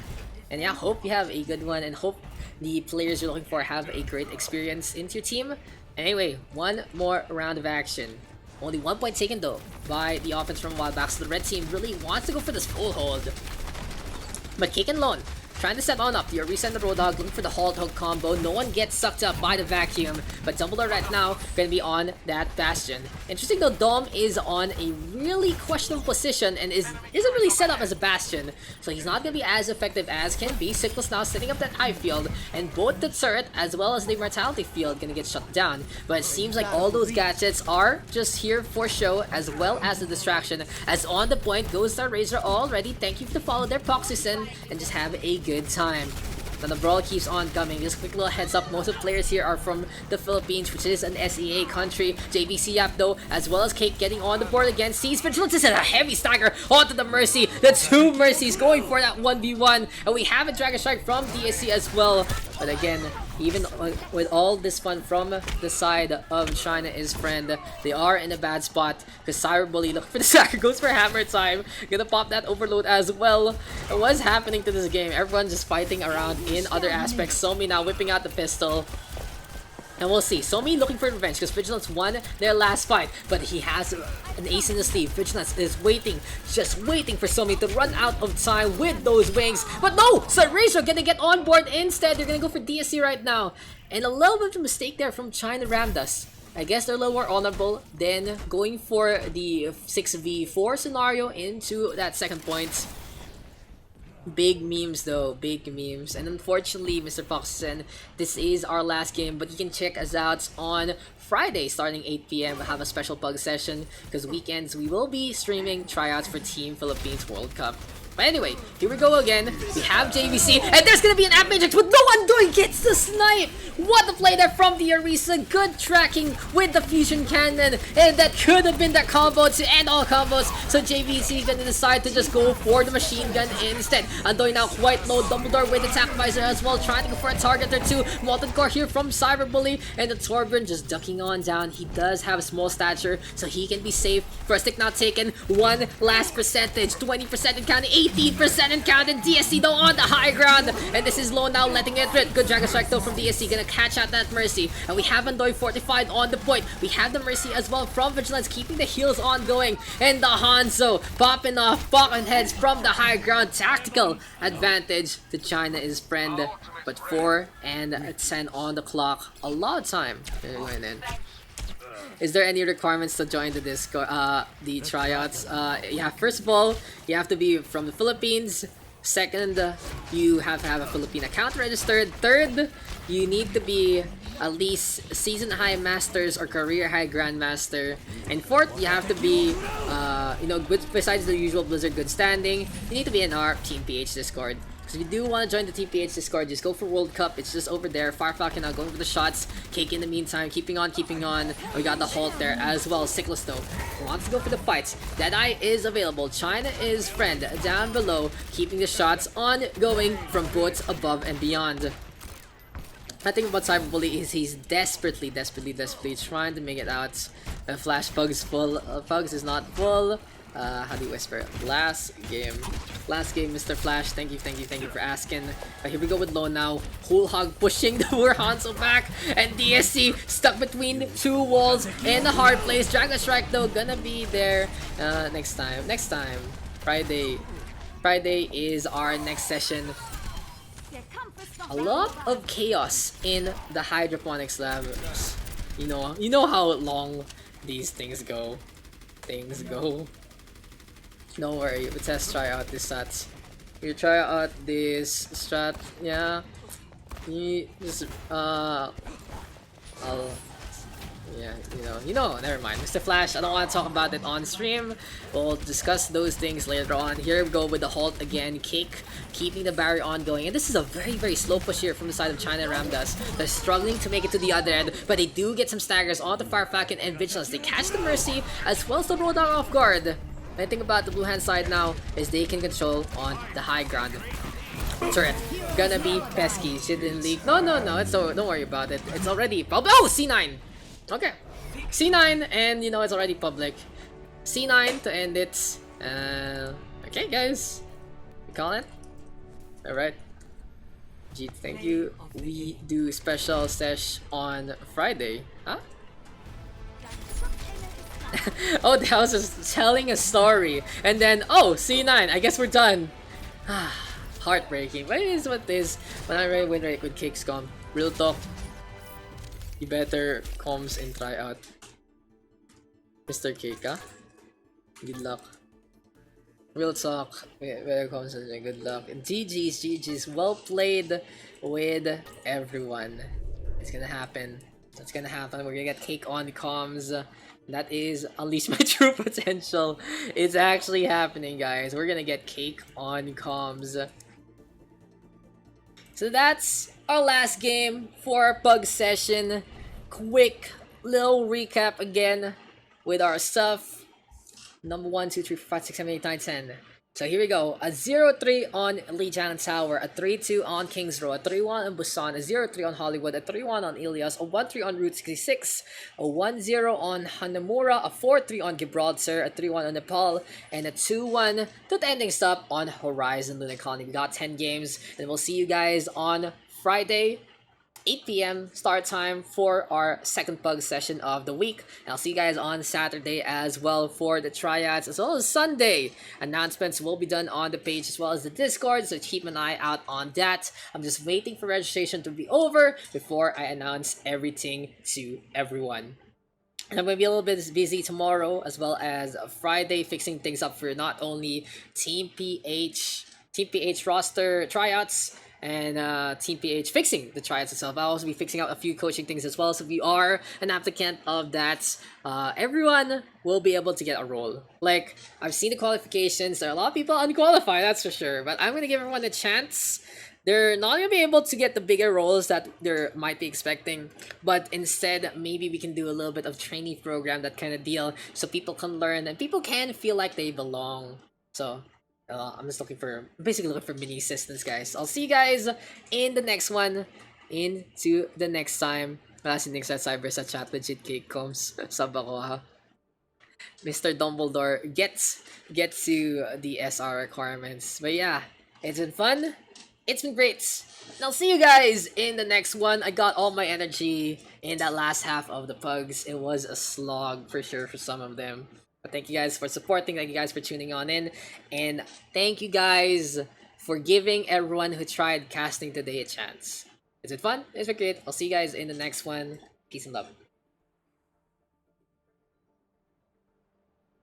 S6: And yeah, hope you have a good one, and hope the players you're looking for have a great experience into your team. Anyway, one more round of action. Only 1 point taken though by the offense from Wildbacks. So the red team really wants to go for this full hold. But Cake and Lone trying to set on up the Orisa and the Roadhog, looking for the Halt Hook combo. No one gets sucked up by the vacuum, but Dumbledore right now gonna be on that Bastion. Interesting though, Dom is on a really questionable position and isn't really set up as a Bastion, so he's not gonna be as effective as can be. Cyclus now setting up that high field, and both the turret as well as the Immortality field gonna get shut down. But it seems like all those gadgets are just here for show as well as the distraction, as on the point goes the Razor already. Thank you for the follow there, Poxyson, and just have a good time. Now the brawl keeps on coming. Just a quick little heads up, most of the players here are from the Philippines, which is an SEA country. JVC Yap though, as well as Cake getting on the board again. Sees Vigilance is a heavy stagger onto the Mercy. The two Mercies going for that 1v1. And we have a Dragon Strike from DSC as well. But again, even with all this fun from the side of China is friend, they are in a bad spot because Cyberbully look for the stagger, goes for hammer time. Gonna pop that overload as well. And what's happening to this game? Everyone just fighting around in other aspects. Somi now whipping out the pistol. And we'll see. Somi looking for revenge because Vigilance won their last fight, but he has an ace in the sleeve. Vigilance is waiting, just waiting for Somi to run out of time with those wings. But no! So Razor gonna get on board instead. They're gonna go for DSC right now. And a little bit of a mistake there from China Ramdas. I guess they're a little more honorable than going for the 6v4 scenario into that second point. Big memes though, big memes. And unfortunately, Mr. Foxen, this is our last game, but you can check us out on Friday starting 8 PM. We'll have a special pug session because weekends we will be streaming tryouts for Team Philippines World Cup. But anyway, here we go again. We have JVC, and there's gonna be an App Matrix with no one doing gets the snipe! What a play there from the Orisa. Good tracking with the fusion cannon, and that could have been that combo to end all combos. So JVC is gonna decide to just go for the machine gun instead. Andoy now quite low. Dumbledore with attack visor as well, trying to go for a target or two. Molten Core here from Cyberbully, and the Torbjorn just ducking on down. He does have a small stature, so he can be safe. First stick not taken. One last percentage, 20% and counting, 18% and counting. DSC though on the high ground, and this is low now, letting it rip. Good Dragon Strike though from DSC, gonna catch out that Mercy. And we have Andoy fortified on the point. We have the Mercy as well from Vigilance, keeping the heals ongoing. And the Hanzo popping off pocket heads from the high ground. Tactical advantage to China is friend. But 4 and 10 on the clock. A lot of time. Is there any requirements to join the Discord, the tryouts? Yeah, first of all, you have to be from the Philippines. Second, you have to have a Philippine account registered. Third, you need to be at least season high masters or career high grandmaster. And fourth, you have to be, you know, good, besides the usual Blizzard good standing, you need to be in our Team PH Discord. So if you do want to join the TPH Discord, just go for World Cup. It's just over there. Firefalcon now going for the shots. Cake in the meantime, keeping on, keeping on. We got the Halt there as well. Cyclus though wants to go for the fights. Deadeye is available. China is friend down below, keeping the shots on going from both above and beyond. I think about Cyberbully is he's desperately trying to make it out. Flash Pugs full. Pugs is not full. How do you whisper? Last game, Mr. Flash. Thank you for asking. Here we go with Low now. Whole Hog pushing the Hanzo back, and DSC stuck between two walls in the hard place. Dragon Strike though gonna be there next time. Friday is our next session. A lot of chaos in the hydroponics labs. You know how long these things go. Don't worry, let's just try out this stats. You try out this strat, yeah. You just never mind. Mr. Flash, I don't want to talk about it on stream. We'll discuss those things later on. Here we go with the Halt again. Cake keeping the barrier ongoing. And this is a very slow push here from the side of China Ramdas. They're struggling to make it to the other end, but they do get some staggers on the Firefalcon and Vigilance. They catch the Mercy as well as the Roadhog off guard. The thing about the blue hand side now is they can control on the high ground. Turret gonna be pesky. Shit didn't leak. No. Don't worry about it. It's already public. Oh, C9. Okay, C9, and it's already public. C9 to end it. Okay, guys, we call it. All right. Gee, thank you. We do special sesh on Friday. Huh? Oh, the house is telling a story, and then C9. I guess we're done. heartbreaking. But it is what it is. When I win rate with kicks come. Real talk. You better comms and try out. Mr. Keika. Good luck. Real talk. Better comms and good luck. GG's. Well played with everyone. It's gonna happen. That's gonna happen. We're gonna get cake on comms. That is Unleash My True Potential. It's actually happening, guys. We're gonna get cake on comms. So that's our last game for our Pug session. Quick little recap again with our stuff. Number 1, 2, 3, 4, 5, 6, 7, 8, 9, 10. So here we go. A 0-3 on Lijiang Tower, a 3-2 on Kings Row, a 3-1 on Busan, a 0-3 on Hollywood, a 3-1 on Ilios, a 1-3 on Route 66, a 1-0 on Hanamura, a 4-3 on Gibraltar, a 3-1 on Nepal, and a 2-1 to the ending stop on Horizon Lunar Colony. We got 10 games, and we'll see you guys on Friday, 8 p.m. start time for our second Pug session of the week. And I'll see you guys on Saturday as well for the tryouts, as well as Sunday. Announcements will be done on the page as well as the Discord, so keep an eye out on that. I'm just waiting for registration to be over before I announce everything to everyone. And I'm going to be a little bit busy tomorrow as well as Friday, fixing things up for not only Team PH roster tryouts, and Team PH fixing the tryouts itself. I'll also be fixing out a few coaching things as well. So if you are an applicant of that, everyone will be able to get a role. Like, I've seen the qualifications. There are a lot of people unqualified, that's for sure. But I'm going to give everyone a chance. They're not going to be able to get the bigger roles that they might be expecting. But instead, maybe we can do a little bit of trainee program, that kind of deal. So people can learn and people can feel like they belong. So I'm just basically looking for mini assistants, guys. I'll see you guys in the next one. Into the next time. Wala si Nick sa cyber sa chat, legit cake comes. Sub ako ha. Mr. Dumbledore gets to the SR requirements. But yeah, it's been fun. It's been great. And I'll see you guys in the next one. I got all my energy in that last half of the Pugs. It was a slog for sure for some of them. But thank you guys for supporting. Thank you guys for tuning on in. And thank you guys for giving everyone who tried casting today a chance. Is it fun? It's been great. I'll see you guys in the next one. Peace and love.